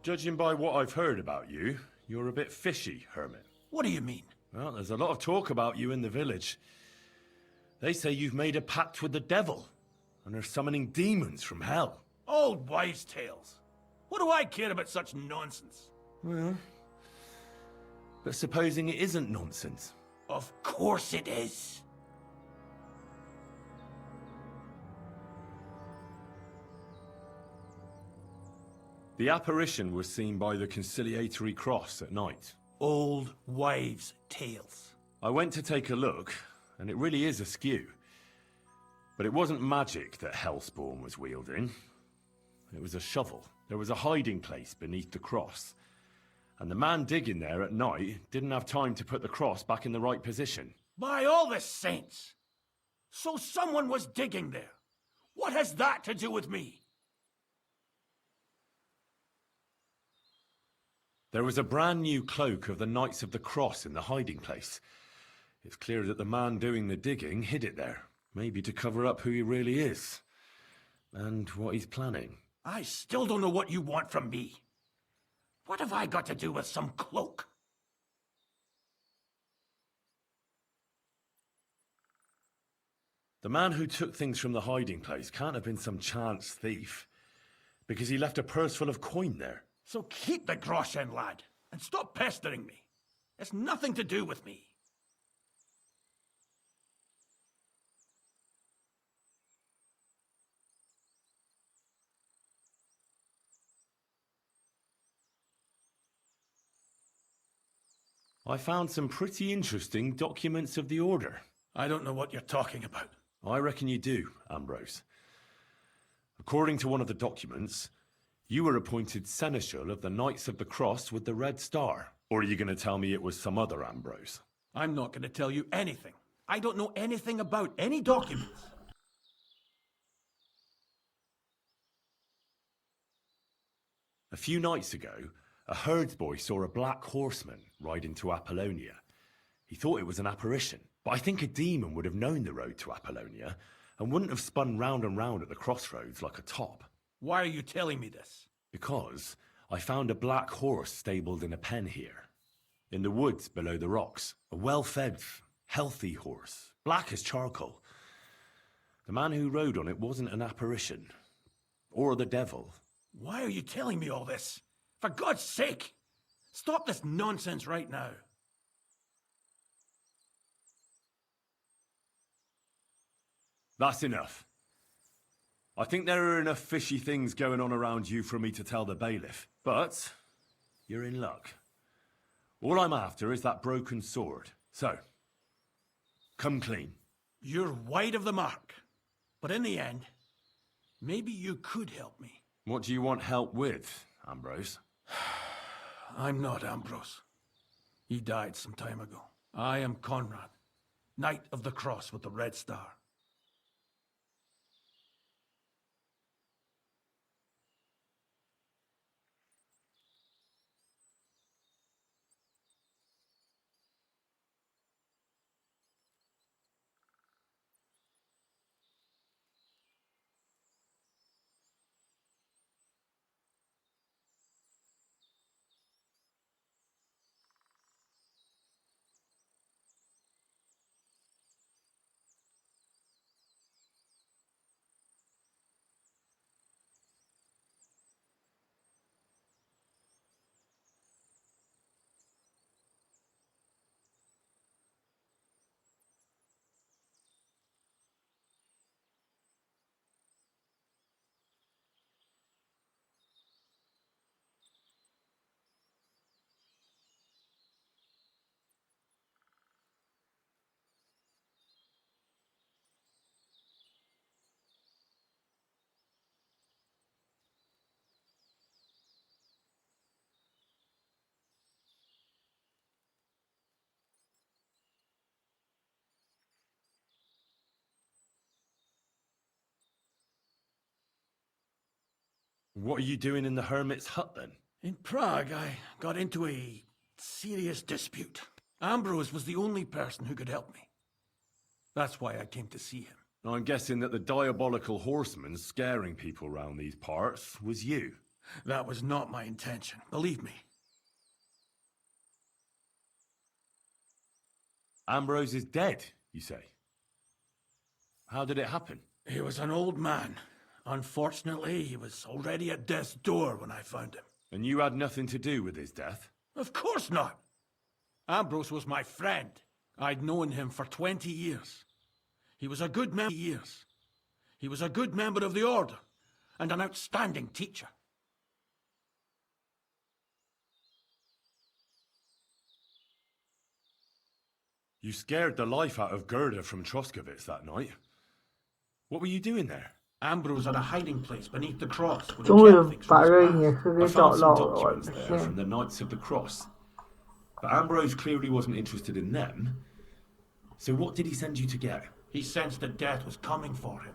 Judging by what I've heard about you, you're a bit fishy, hermit. What do you mean? Well, there's a lot of talk about you in the village. They say you've made a pact with the devil, and are summoning demons from hell. Old wives' tales. What do I care about such nonsense? Well, but supposing it isn't nonsense? Of course it is. The apparition was seen by the conciliatory cross at night. Old wives' tales. I went to take a look, and it really is askew. But it wasn't magic that Hellspawn was wielding. It was a shovel. There was a hiding place beneath the cross. And the man digging there at night didn't have time to put the cross back in the right position. By all the saints! So someone was digging there. What has that to do with me? There was a brand new cloak of the Knights of the Cross in the hiding place. It's clear that the man doing the digging hid it there, maybe to cover up who he really is. And what he's planning. I still don't know what you want from me. What have I got to do with some cloak? The man who took things from the hiding place can't have been some chance thief, because he left a purse full of coin there. So keep the groschen, lad, and stop pestering me. It's nothing to do with me. I found some pretty interesting documents of the Order. I don't know what you're talking about. I reckon you do, Ambrose. According to one of the documents, you were appointed Seneschal of the Knights of the Cross with the Red Star. Or are you going to tell me it was some other Ambrose? I'm not going to tell you anything. I don't know anything about any documents. A few nights ago, a herdsboy saw a black horseman ride into Apollonia. He thought it was an apparition, but I think a demon would have known the road to Apollonia and wouldn't have spun round and round at the crossroads like a top. Why are you telling me this? Because I found a black horse stabled in a pen here, in the woods below the rocks. A well-fed, healthy horse, black as charcoal. The man who rode on it wasn't an apparition, or the devil. Why are you telling me all this? For God's sake! Stop this nonsense right now. That's enough. I think there are enough fishy things going on around you for me to tell the bailiff, but you're in luck. All I'm after is that broken sword. So, come clean. You're wide of the mark. But in the end, maybe you could help me. What do you want help with, Ambrose? I'm not Ambrose. He died some time ago. I am Conrad, Knight of the Cross with the Red Star. What are you doing in the hermit's hut then? In Prague, I got into a serious dispute. Ambrose was the only person who could help me. That's why I came to see him. I'm guessing that the diabolical horseman scaring people round these parts was you. That was not my intention, believe me. Ambrose is dead, you say? How did it happen? He was an old man. Unfortunately, he was already at death's door when I found him. And you had nothing to do with his death? Of course not. Ambrose was my friend. I'd known him for 20 years. He was a good member He was a good member of the Order, and an outstanding teacher. You scared the life out of Gerda from Troskovitz that night. What were you doing there? Ambrose had a hiding place beneath the cross. 终于把这隐士 I 给找 found 到 some 了，我 documents 的 there 天！ from the Knights of the Cross. But Ambrose clearly wasn't interested in them. So what did he send you to get? He sensed that death was coming for him.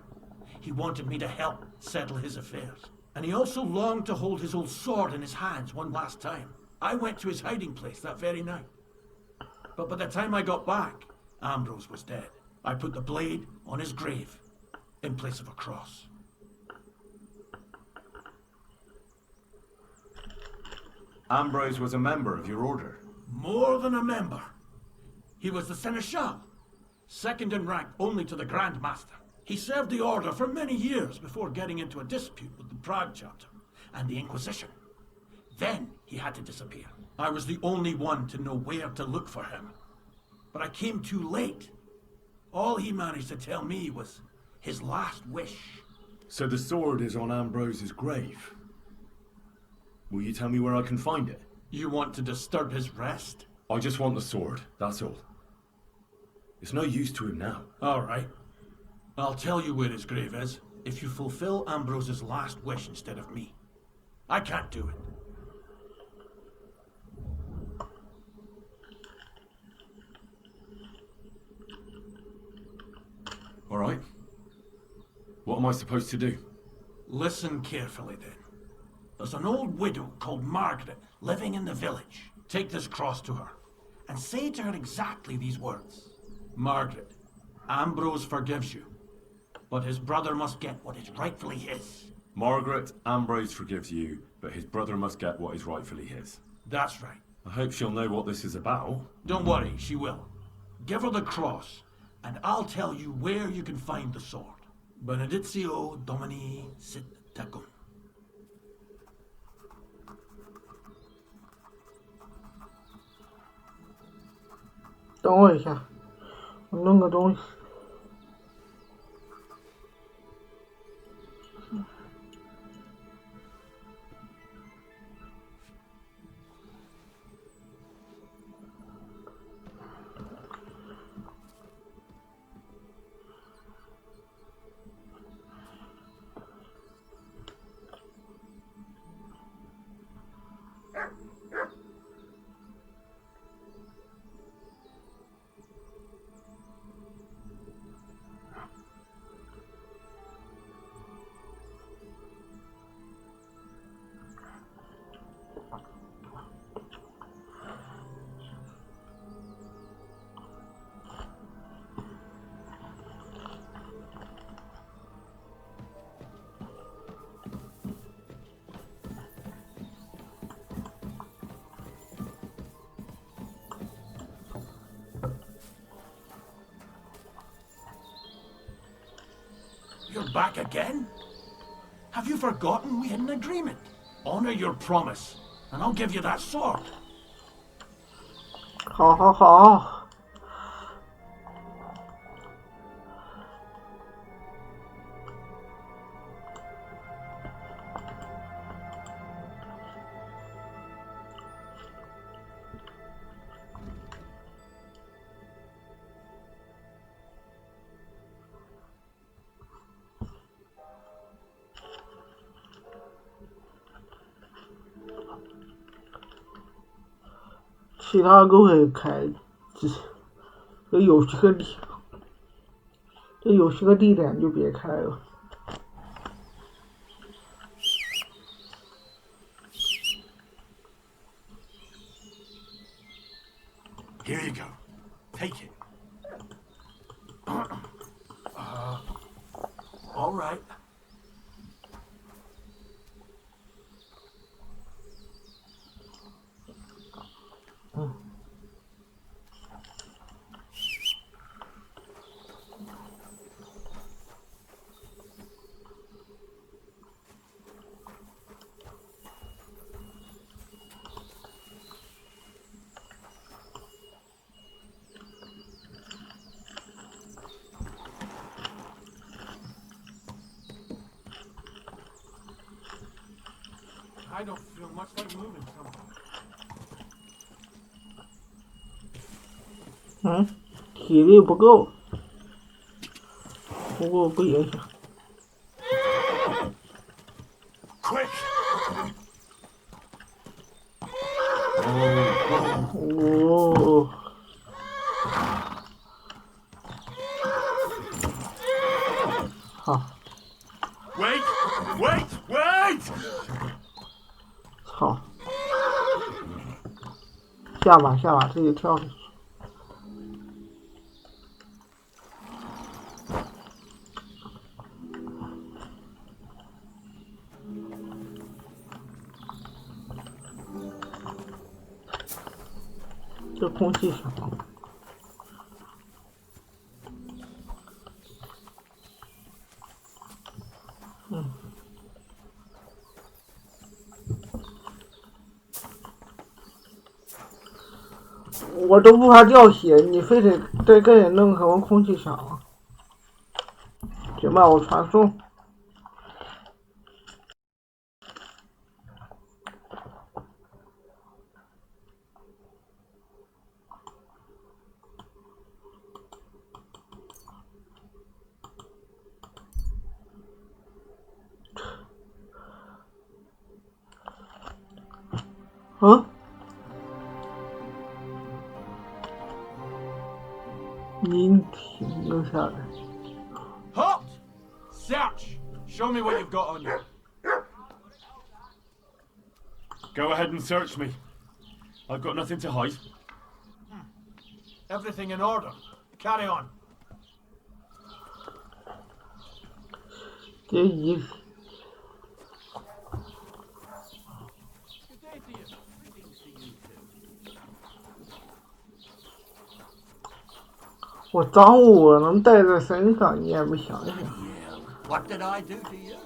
He wanted me to help settle his affairs. And he also longed to hold his old sword in his hands one last time. I went to his hiding place that very night. But by the time I got back, Ambrose was dead. I put the blade on his grave in place of a cross. Ambrose was a member of your order. More than a member. He was the Seneschal, second in rank only to the Grand Master. He served the Order for many years before getting into a dispute with the Prague chapter and the Inquisition. Then he had to disappear. I was the only one to know where to look for him. But I came too late. All he managed to tell me was his last wish. So the sword is on Ambrose's grave. Will you tell me where I can find it? You want to disturb his rest? I just want the sword, that's all. It's no use to him now. All right. I'll tell you where his grave is if you fulfill Ambrose's last wish instead of me. I can't do it. All right. What am I supposed to do? Listen carefully then. There's an old widow called Margaret living in the village. Take this cross to her and say to her exactly these words. Margaret, Ambrose forgives you, but his brother must get what is rightfully his. Margaret, Ambrose forgives you, but his brother must get what is rightfully his. That's right. I hope she'll know what this is about. Don't worry, she will. Give her the cross, and I'll tell you where you can find the sword. Benedictio Domini sit tecum. 等我一下，我弄个东西。You're back again? Have you forgotten we had an agreement? Honor your promise, and I'll give you that sword. 好好好。其他都可以开，这有些个地点就别开了。Take it. All right. I don't feel much like moving somehow. 体力不够，不过不影响。Quick! 哦。好。Wait! Wait! Wait! 操！下吧，自己跳下去。这空气响。我都不怕掉血，你非得再给人弄什么空气响啊？行吧，我传送。您停下来。Halt! Search! Show me what you've got on you. Go ahead and search me. I've got nothing to hide. Everything in order. Carry on. 这一。我赃物我能带在身上，你也不想想。What did I do to you?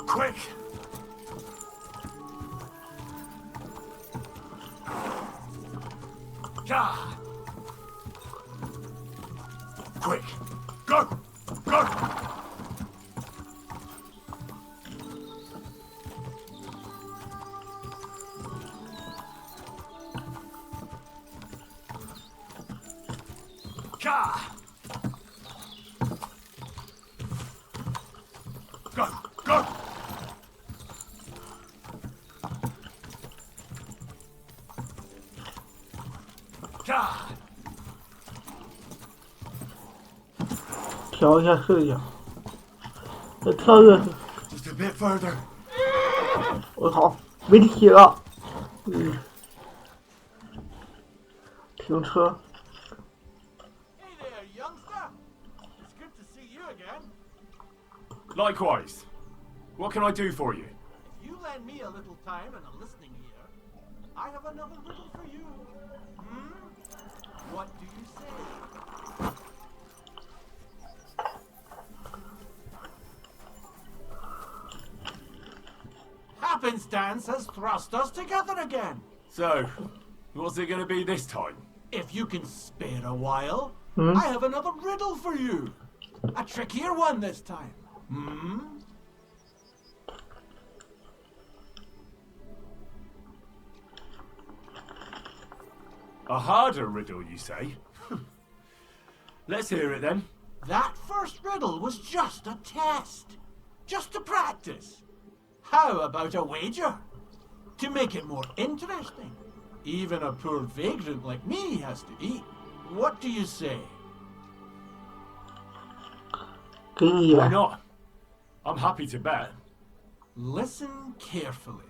Quick! Quick! Go! Go! Go! Go! 调一下视角，再跳跃。Just a bit further. 我操，没体了。停车。Hey there, youngster. It's good to see you again. Likewise. What can I do for you? If you lend me a little time and a listening ear, I have another riddle for you. What do you say? Happenstance has thrust us together again. So, what's it going to be this time? If you can spare a while, Hmm? I have another riddle for you. A trickier one this time. Hmm? A harder riddle, you say? Let's hear it then. That first riddle was just a test. Just to practice. How about a wager? To make it more interesting. Even a poor vagrant like me has to eat. What do you say? Why not? I'm happy to bet. Listen carefully.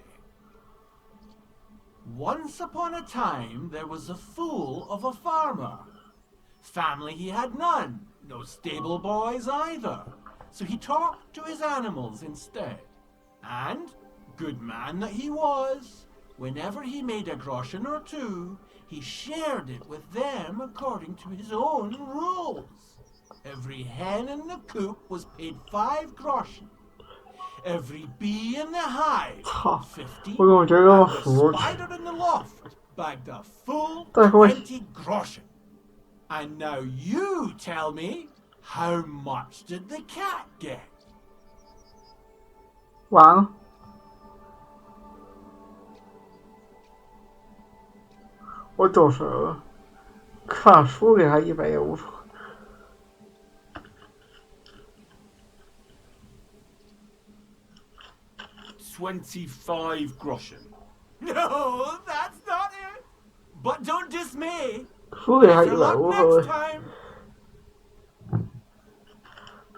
Once upon a time, there was a fool of a farmer. Family he had none, no stable boys either. So he talked to his animals instead. And, good man that he was, whenever he made a groschen or two, he shared it with them according to his own rules. Every hen in the coop was paid 5 groschen. Every bee in the hive, 50. 我总觉得我 And 服 the spider in the loft bagged a full 再说 20 groschen. And now you tell me, how much did the cat get? 完了，我走神了，看输给他100也无所谓。25 groschen. No, that's not it. But don't dismay. 输给他 Better 100 luck 无所 next 谓， time.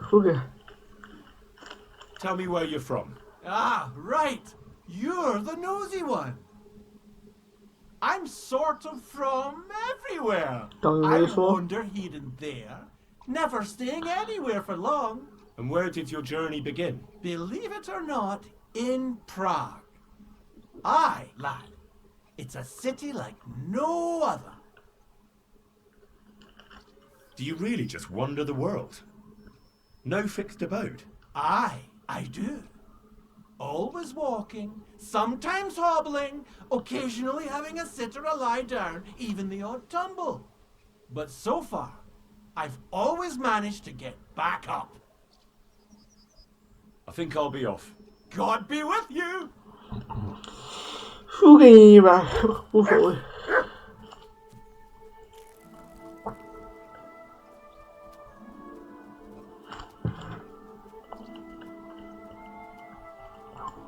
输给 Tell me where you're from. Ah, right. You're the nosy one. I'm sort of from everywhere. 等于 I 没说。 wander here and there, never staying anywhere for long. And where did your journey begin? Believe it or not, in Prague. Aye, lad. It's a city like no other. Do you really just wander the world? No fixed abode? Aye, I do. Always walking, sometimes hobbling, occasionally having a sit or a lie down, even the odd tumble. But so far, I've always managed to get back up. I think I'll be off. God be with you! 输给你100无所谓。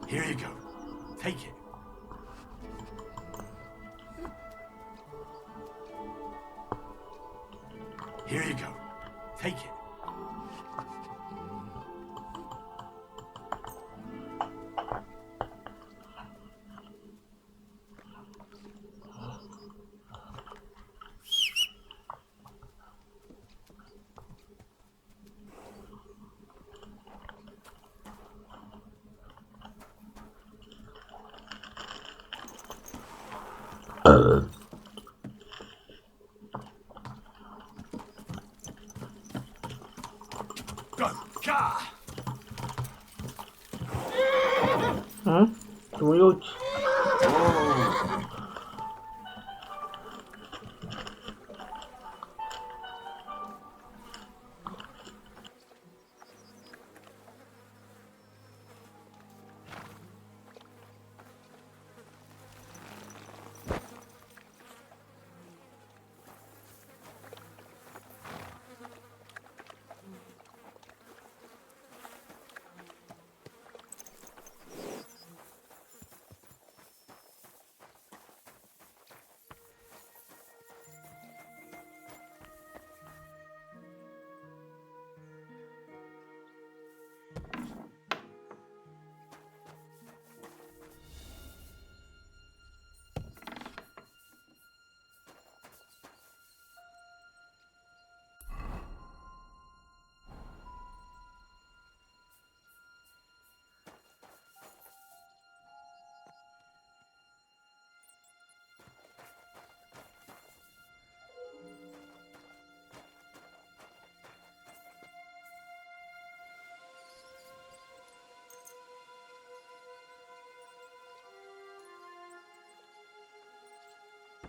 Here you go. Take it. Here you go. Take it. Go, car. 嗯？怎么又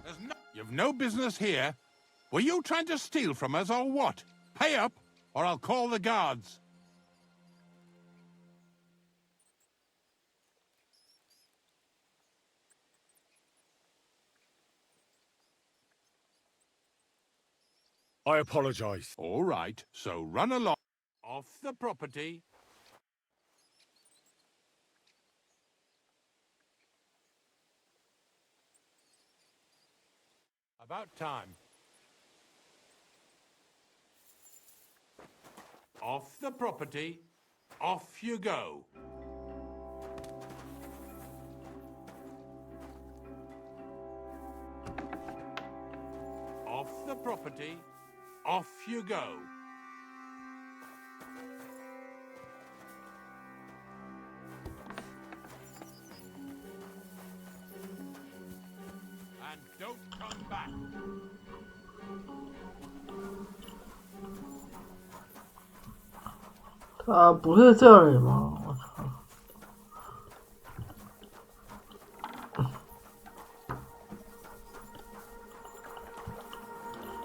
？There's no You've no business here. Were you trying to steal from us or what? Pay up, or I'll call the guards. I apologize. All right, so run along. Off the property. About time. Off the property. Off you go. Off the property. Off you go. And don't come back.他不是这里吗？我操！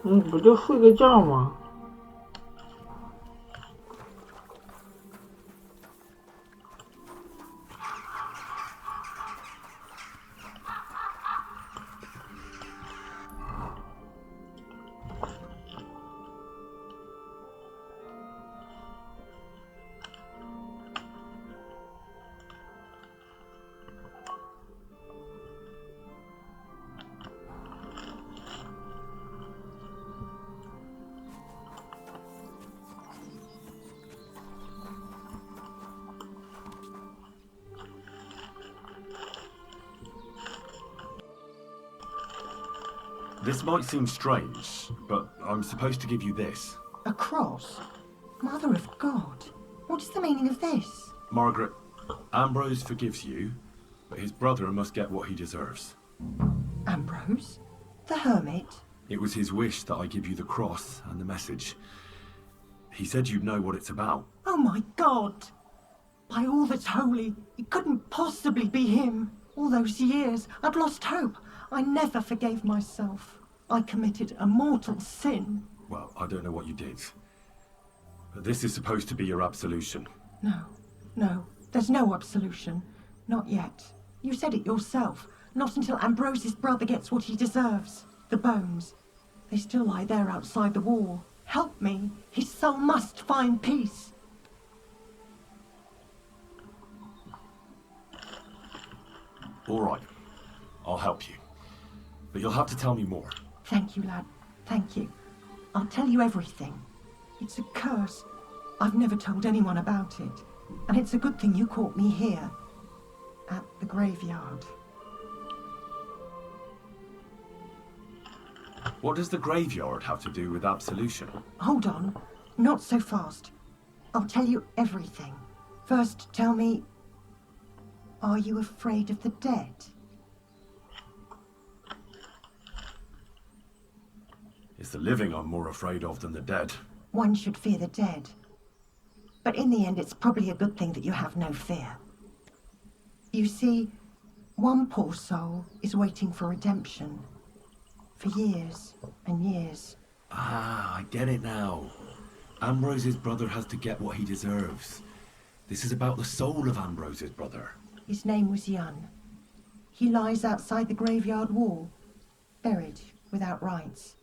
你不就睡个觉吗？This might seem strange, but I'm supposed to give you this. A cross? Mother of God, what is the meaning of this? Margaret, Ambrose forgives you, but his brother must get what he deserves. Ambrose? The hermit? It was his wish that I give you the cross and the message. He said you'd know what it's about. Oh my God! By all that's holy, it couldn't possibly be him. All those years, I'd lost hope. I never forgave myself. I committed a mortal sin. Well, I don't know what you did. But this is supposed to be your absolution. No, there's no absolution. Not yet. You said it yourself. Not until Ambrose's brother gets what he deserves. The bones. They still lie there outside the wall. Help me. His soul must find peace. All right. I'll help you. But you'll have to tell me more. Thank you, lad. Thank you. I'll tell you everything. It's a curse. I've never told anyone about it. And it's a good thing you caught me here. At the graveyard. What does the graveyard have to do with absolution? Hold on. Not so fast. I'll tell you everything. First, tell me... Are you afraid of the dead? It's the living I'm more afraid of than the dead. One should fear the dead. But in the end, it's probably a good thing that you have no fear. You see, one poor soul is waiting for redemption. For years and years. Ah, I get it now. Ambrose's brother has to get what he deserves. This is about the soul of Ambrose's brother. His name was Jan. He lies outside the graveyard wall, buried without rites.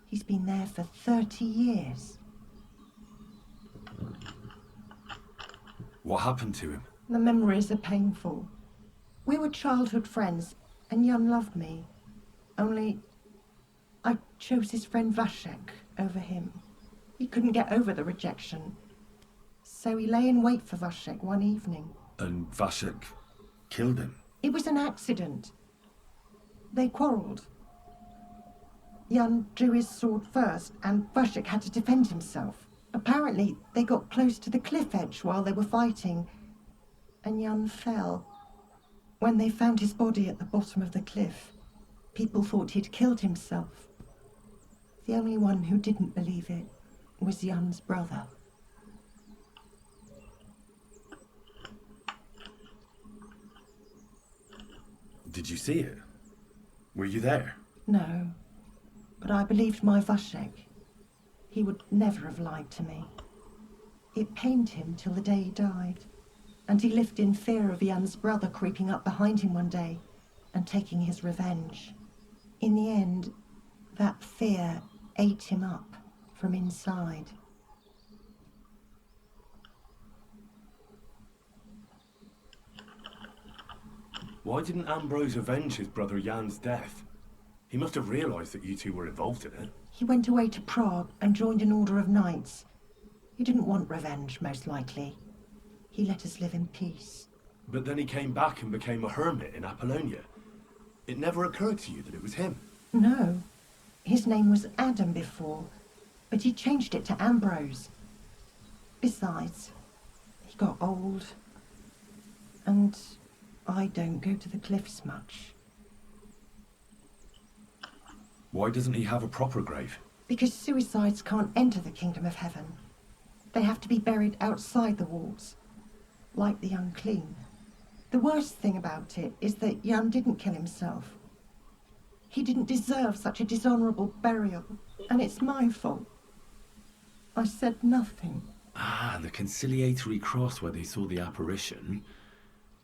He's been there for 30 years. What happened to him? The memories are painful. We were childhood friends, and Jan loved me. Only, I chose his friend Vashek over him. He couldn't get over the rejection. So he lay in wait for Vashek one evening. And Vashek killed him? It was an accident. They quarrelled. Jan drew his sword first, and Vashek had to defend himself. Apparently, they got close to the cliff edge while they were fighting, and Jan fell. When they found his body at the bottom of the cliff, people thought he'd killed himself. The only one who didn't believe it was Jan's brother. Did you see it? Were you there? No, but I believed my Vashek. He would never have lied to me. It pained him till the day he died, and he lived in fear of Jan's brother creeping up behind him one day and taking his revenge. In the end, that fear ate him up from inside. Why didn't Ambrose avenge his brother Jan's death? He must have realized that you two were involved in it. He went away to Prague and joined an order of knights. He didn't want revenge, most likely. He let us live in peace. But then he came back and became a hermit in Apollonia. It never occurred to you that it was him? No. His name was Adam before, but he changed it to Ambrose. Besides, he got old, and I don't go to the cliffs much. Why doesn't he have a proper grave? Because suicides can't enter the kingdom of heaven. They have to be buried outside the walls, like the unclean. The worst thing about it is that Jan didn't kill himself. He didn't deserve such a dishonorable burial, and it's my fault. I said nothing. Ah, the conciliatory cross where they saw the apparition.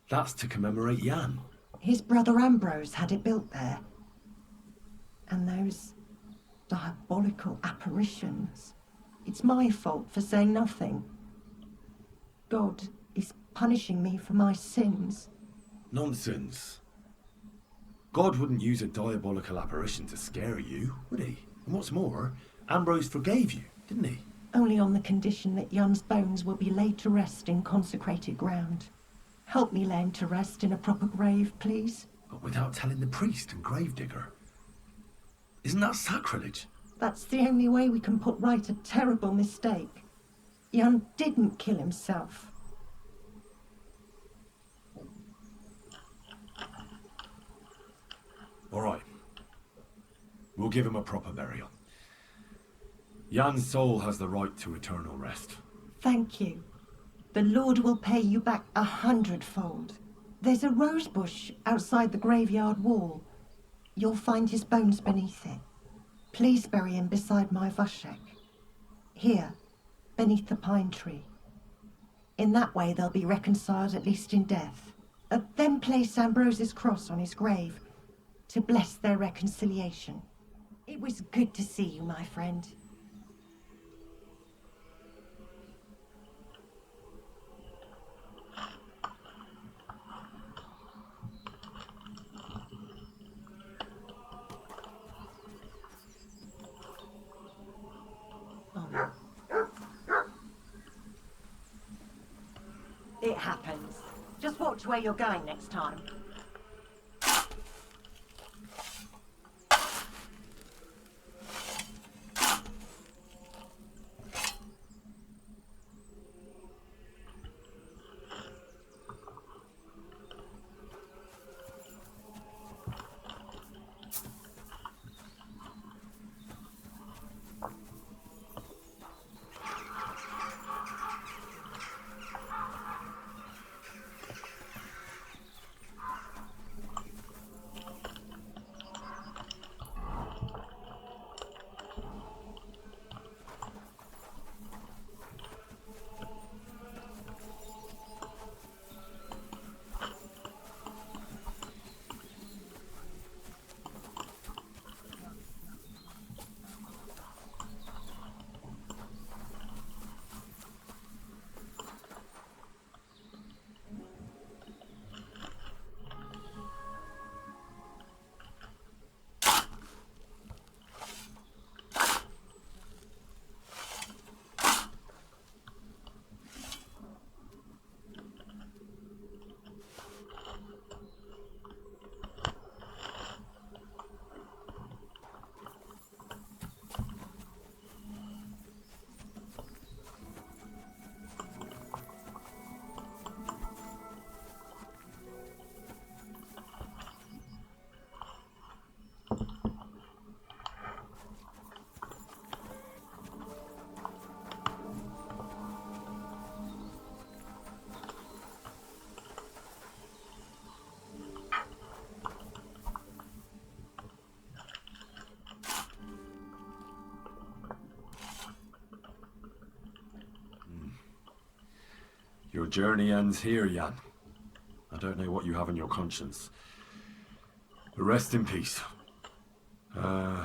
That's to commemorate Jan. His brother Ambrose had it built there. And those diabolical apparitions. It's my fault for saying nothing. God is punishing me for my sins. Nonsense. God wouldn't use a diabolical apparition to scare you, would he? And what's more, Ambrose forgave you, didn't he? Only on the condition that Jan's bones will be laid to rest in consecrated ground. Help me lay him to rest in a proper grave, please. But without telling the priest and gravedigger. Isn't that sacrilege? That's the only way we can put right a terrible mistake. Jan didn't kill himself. All right. We'll give him a proper burial. Jan's soul has the right to eternal rest. Thank you. The Lord will pay you back 100-fold. There's a rose bush outside the graveyard wall. You'll find his bones beneath it. Please bury him beside my Vashek. Here, beneath the pine tree. In that way they'll be reconciled, at least in death. Then place Ambrose's cross on his grave to bless their reconciliation. It was good to see you, my friend. It happens. Just watch where you're going next time. Your journey ends here, Jan. I don't know what you have on your conscience. But rest in peace. I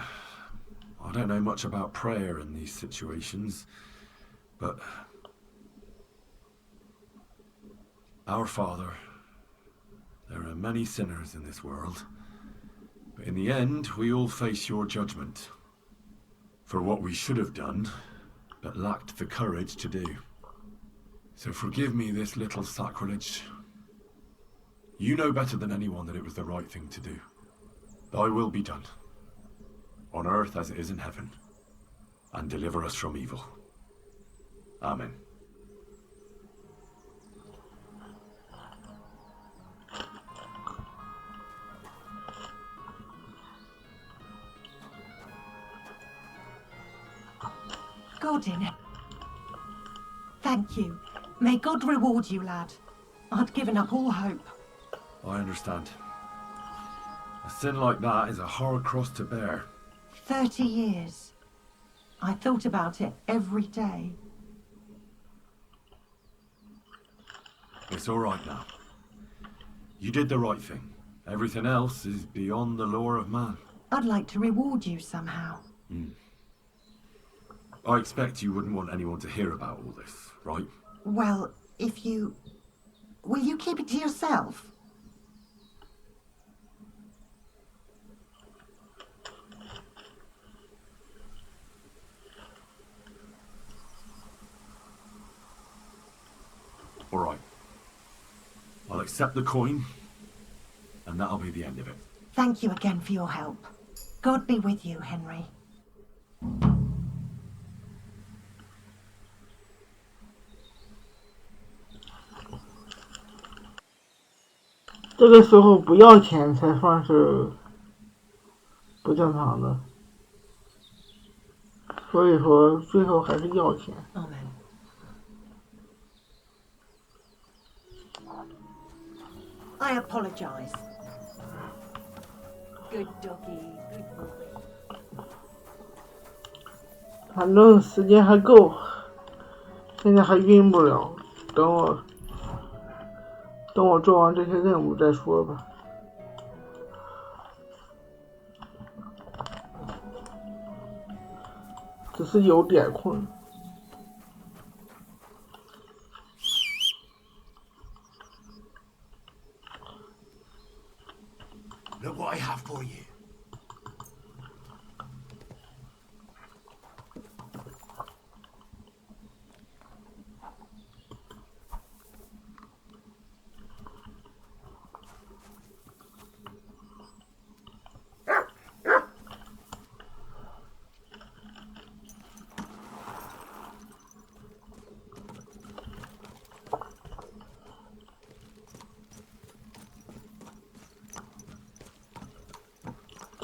don't know much about prayer in these situations, but Our Father, there are many sinners in this world, but in the end, we all face your judgment for what we should have done, but lacked the courage to do. So forgive me this little sacrilege. You know better than anyone that it was the right thing to do. Thy will be done, on earth as it is in heaven, and deliver us from evil. Amen. Godin. Thank you. May God reward you, lad. I'd given up all hope. I understand. A sin like that is a hard cross to bear. 30 years. I thought about it every day. It's all right now. You did the right thing. Everything else is beyond the law of man. I'd like to reward you somehow. I expect you wouldn't want anyone to hear about all this, right? Well, if you... Will you keep it to yourself? All right. I'll accept the coin, and that'll be the end of it. Thank you again for your help. God be with you, Henry. 这个时候不要钱才算是不正常的，所以说最后还是要钱。Amen. I apologize. Good doggy, good boy. 反正时间还够，现在还晕不了，等我做完这些任务再说吧。只是有点困。Look what I have for you.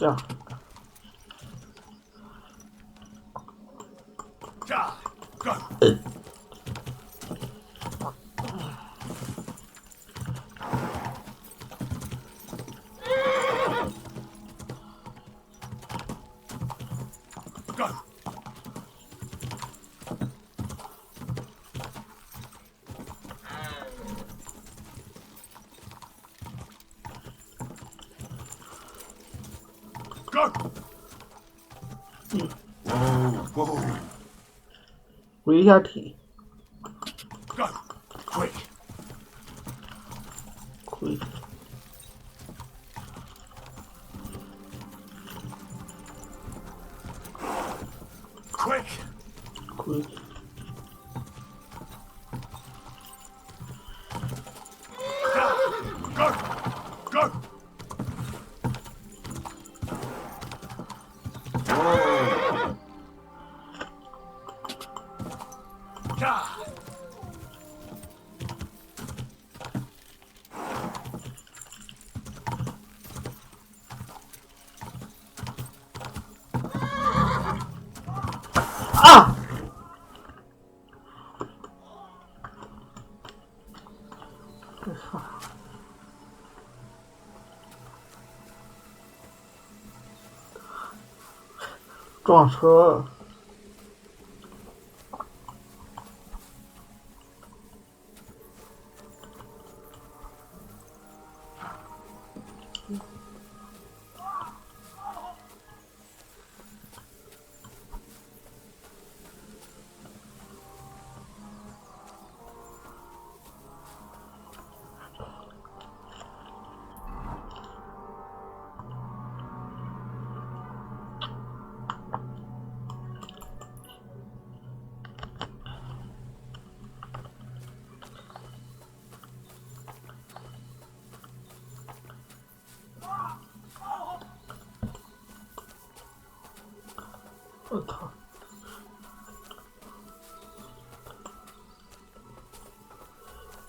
Yeah. Go. Whoa. 回一下体。Go. Quick. Quick. Quick. Quick. Go. Go. Whoa. Ah! 撞车。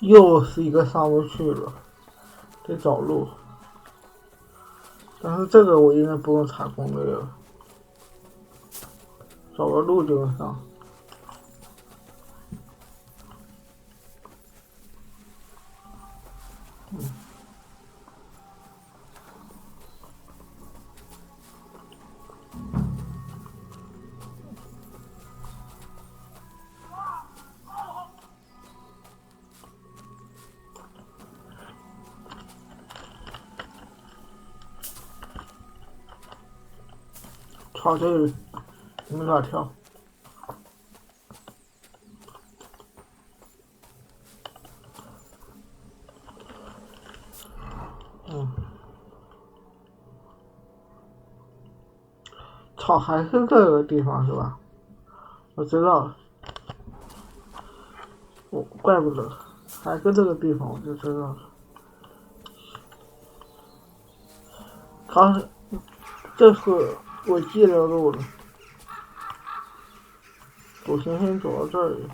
又是一个上不去了，得找路。但是这个我应该不用查攻略了，找个路就能上。跳这里没法跳。操，还是这个地方是吧？我知道了，怪不得，还是这个地方，我就知道了。他这是我记得路了，我先走到这里，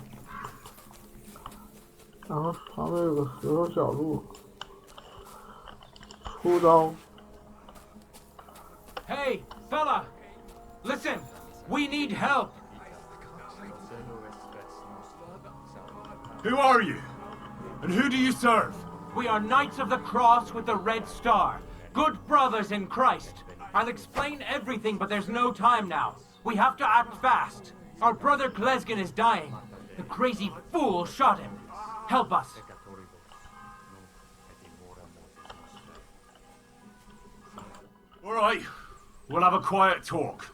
然后旁边有个石头小路，出招。Hey, fella! Listen! We need help! Who are you? And who do you serve? We are Knights of the Cross with the Red Star. Good brothers in Christ. I'll explain everything, but there's no time now. We have to act fast. Our brother Klesgen is dying. The crazy fool shot him. Help us. All right. We'll have a quiet talk.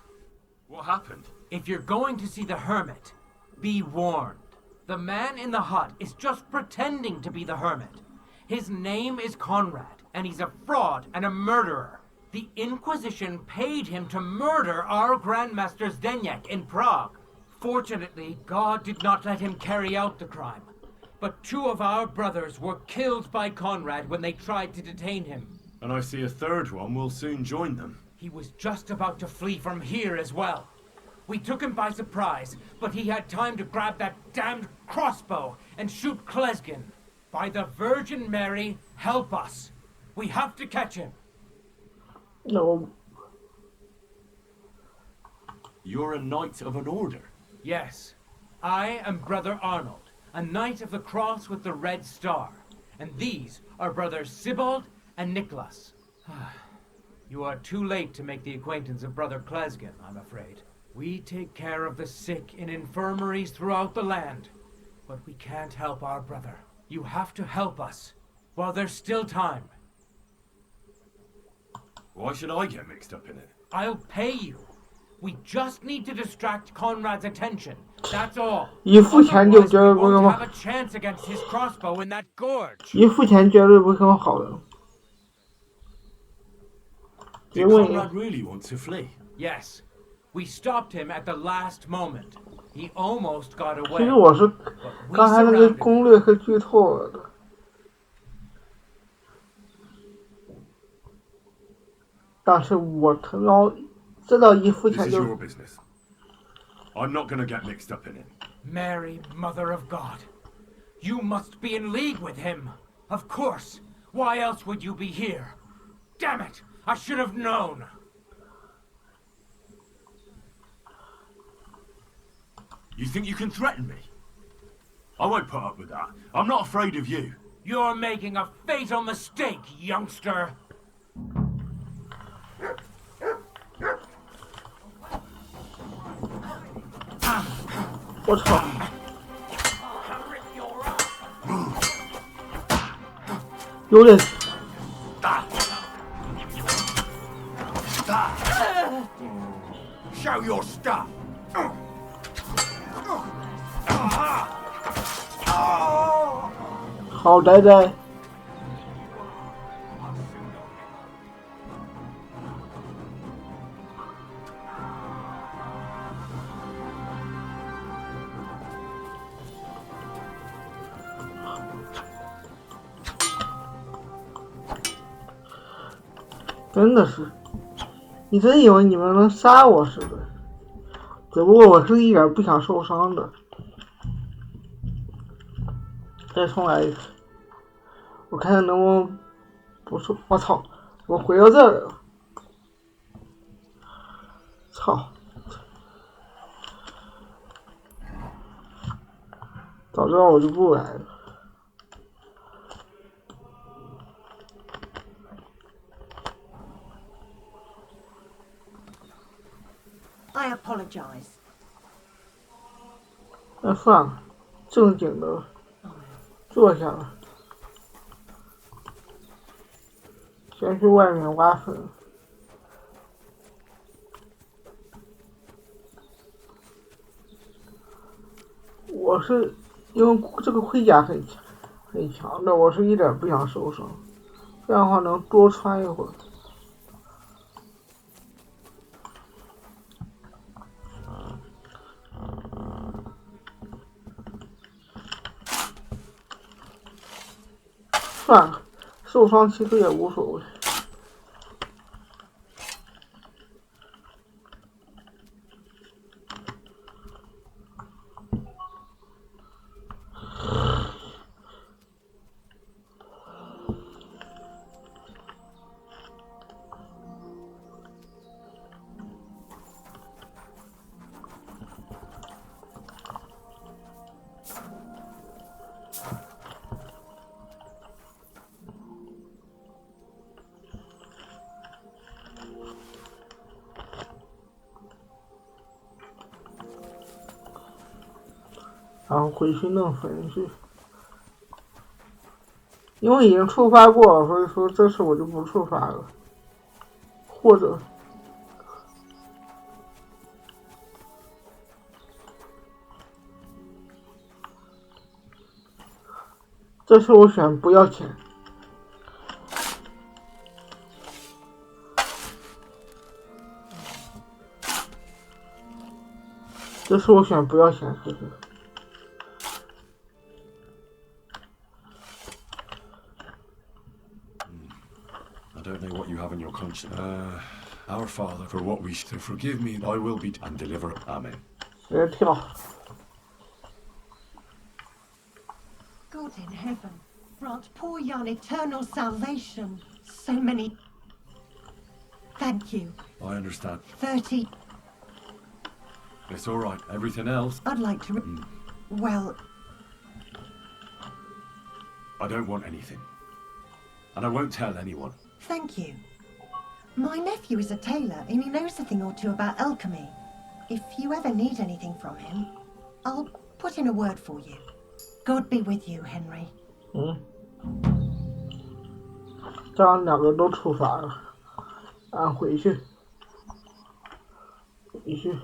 What happened? If you're going to see the hermit, be warned. The man in the hut is just pretending to be the hermit. His name is Conrad, and he's a fraud and a murderer. The Inquisition paid him to murder our Grandmaster Zdeněk in Prague. Fortunately, God did not let him carry out the crime. But 2 of our brothers were killed by Conrad when they tried to detain him. And I see a third one will soon join them. He was just about to flee from here as well. We took him by surprise, but he had time to grab that damned crossbow and shoot Klesgen. By the Virgin Mary, help us. We have to catch him. No. You're a knight of an order? Yes. I am Brother Arnold, a knight of the cross with the red star. And these are brothers Sibald and Nicholas. You are too late to make the acquaintance of Brother Klesgen, I'm afraid. We take care of the sick in infirmaries throughout the land. But we can't help our brother. You have to help us, while there's still time. Why should I get mixed up in it? I'll pay you. We just need to distract Conrad's attention. That's all. 一付钱就绝对不可 Won't 能 have a chance against his crossbow in that gorge. 一付钱绝对不可能好的。 Did Conrad really want to flee? Yes. We stopped him at the last moment. He almost got 其 away. 实我是刚才那个攻略是剧透了的。但是我知道一付 This 钱 is 就 your business. I'm not gonna get mixed up in it. Mary, Mother of God. You must be in league with him. Of course. Why else would you be here? Damn it! I should have known. You think you can threaten me? I won't put up with that. I'm not afraid of you. You're making a fatal mistake, youngster. 我操！有点。 Show your stuff. 好呆呆。真的是，你真以为你们能杀我似的？只不过我是一点不想受伤的。再重来一次。我看看能不能不是，我操，我回到这儿来了，操！早知道我就不来了。I apologize. 那算了，正经的坐下了，先去外面挖坟。我是因为这个盔甲很强的，我是一点不想受伤，这样的话能多穿一会儿。算了，受伤其实也无所谓。然后回去弄坟去，因为已经触发过了，所以说这次我就不触发了，或者这次我选不要钱。这次我选不要钱，试试。I don't know what you have in your conscience. Our Father, for what we should forgive me, I will be and deliver. Amen. 直接跳。God in heaven, grant poor Jan eternal salvation. So many. Thank you. I understand. 30. It's all right. Everything else. I'd like to. Well. I don't want anything, and I won't tell anyone. Thank you. My nephew is a tailor and he knows a thing or two about alchemy. If you ever need anything from him, I'll put in a word for you. God be with you, Henry. 这样两个都触发了，按回去，回去。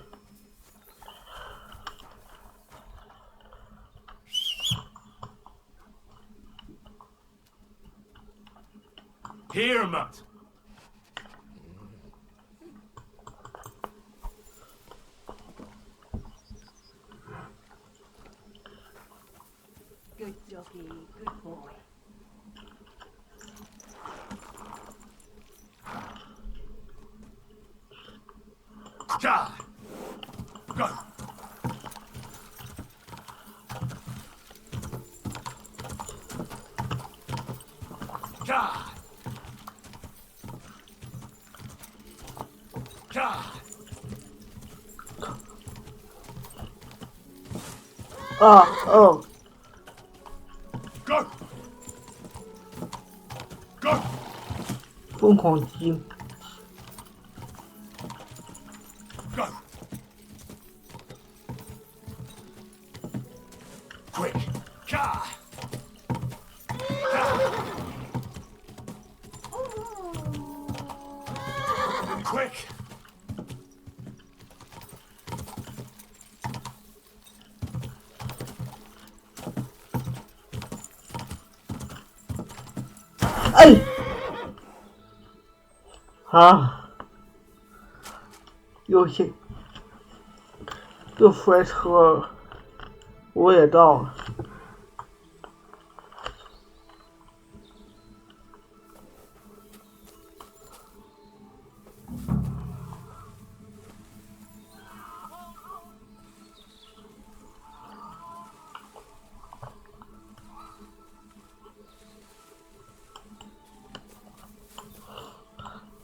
Here, Mutt. Good doggy, good boy. God. Go. God. God. Oh. Go. Go. 疯狂击。Go. Quick. God. Quick. Ây hả又摔车了，我也到了。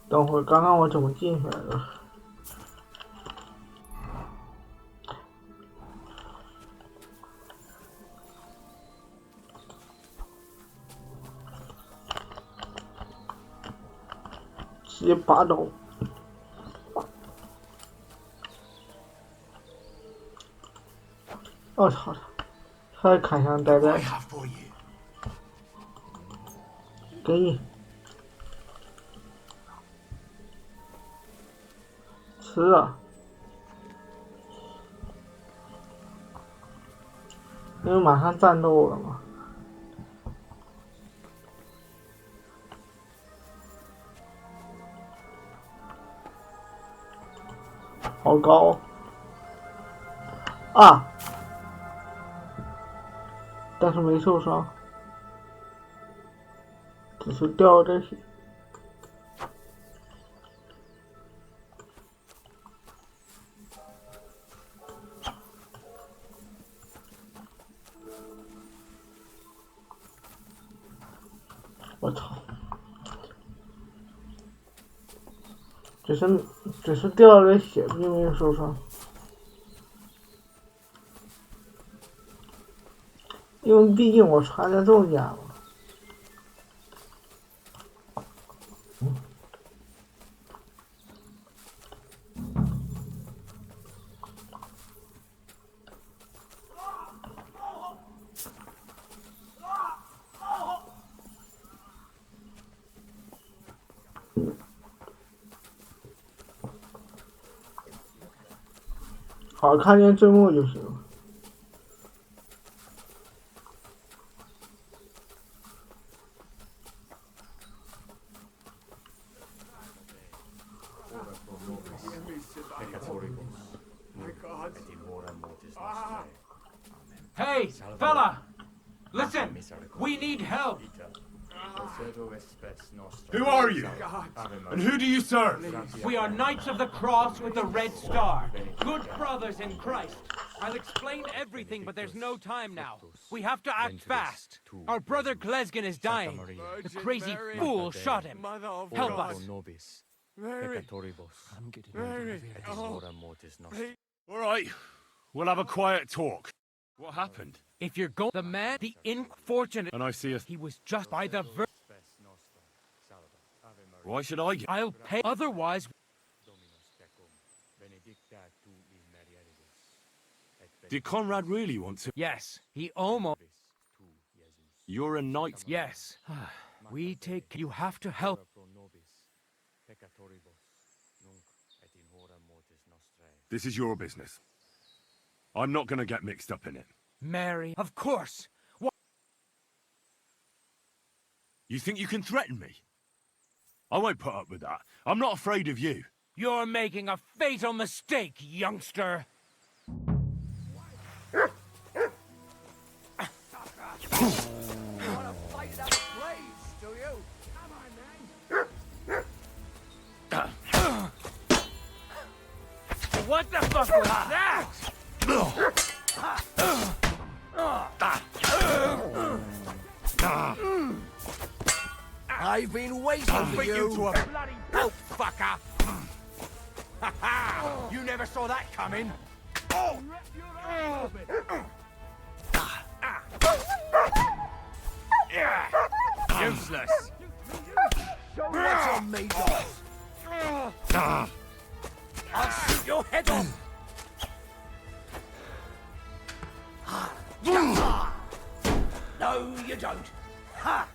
等会儿，刚刚我怎么进去来的？直接拔刀！我操！他砍向呆呆。给你。吃啊！因为马上战斗了嘛。好高啊！但是没受伤，只是掉了点血。我操！只是掉了点血，并没有受伤。因为毕竟我穿着重甲嘛。好，看见字幕就行了。Hey, fella! Listen! We need help! Who are you? And who do you serve? We are Knights of the Cross with the Red Star. Good brothers in Christ. I'll explain everything, but there's no time now. We have to act fast. Our brother Glesgan is dying. The crazy fool shot him. Help us. All right. We'll have a quiet talk. What happened? If you're going, the man, the unfortunate, And I see a... he was just by the Why should I get... I'll pay, otherwise... Did Conrad really want to... Yes, he almost... You're a knight? Yes. We take... You have to help. This is your business. I'm not going to get mixed up in it. Mary, of course. What? You think you can threaten me? I won't put up with that. I'm not afraid of you. You're making a fatal mistake, youngster. What the fuck was that? I've been waiting for you. To a bloody dope fucker. You never saw that coming. Useless. Show me what you're made of. I'll shoot your head off. No, you don't. Ha!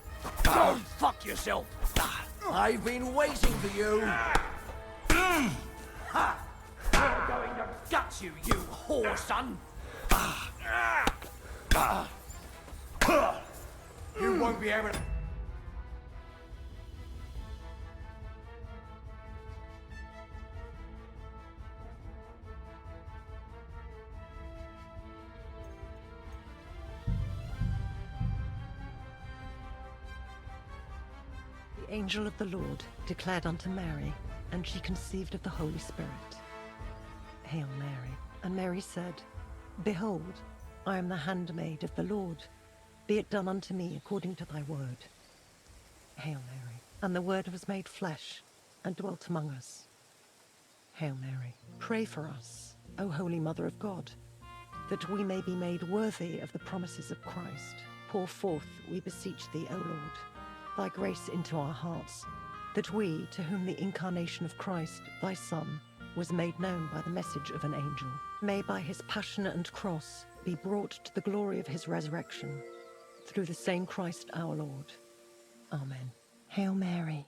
Go fuck yourself. I've been waiting for you. Ha! I'm going to gut you, you whore son. You won't be able to... The angel of the Lord declared unto Mary, and she conceived of the Holy Spirit. Hail Mary. And Mary said, Behold, I am the handmaid of the Lord. Be it done unto me according to thy word. Hail Mary. And the Word was made flesh, and dwelt among us. Hail Mary, pray for us, O Holy Mother of God, that we may be made worthy of the promises of Christ. Pour forth, we beseech thee, O Lord, thy grace into our hearts, that we, to whom the incarnation of Christ, thy Son, was made known by the message of an angel, may by his passion and cross be brought to the glory of his resurrection, through the same Christ our Lord. Amen. Hail Mary,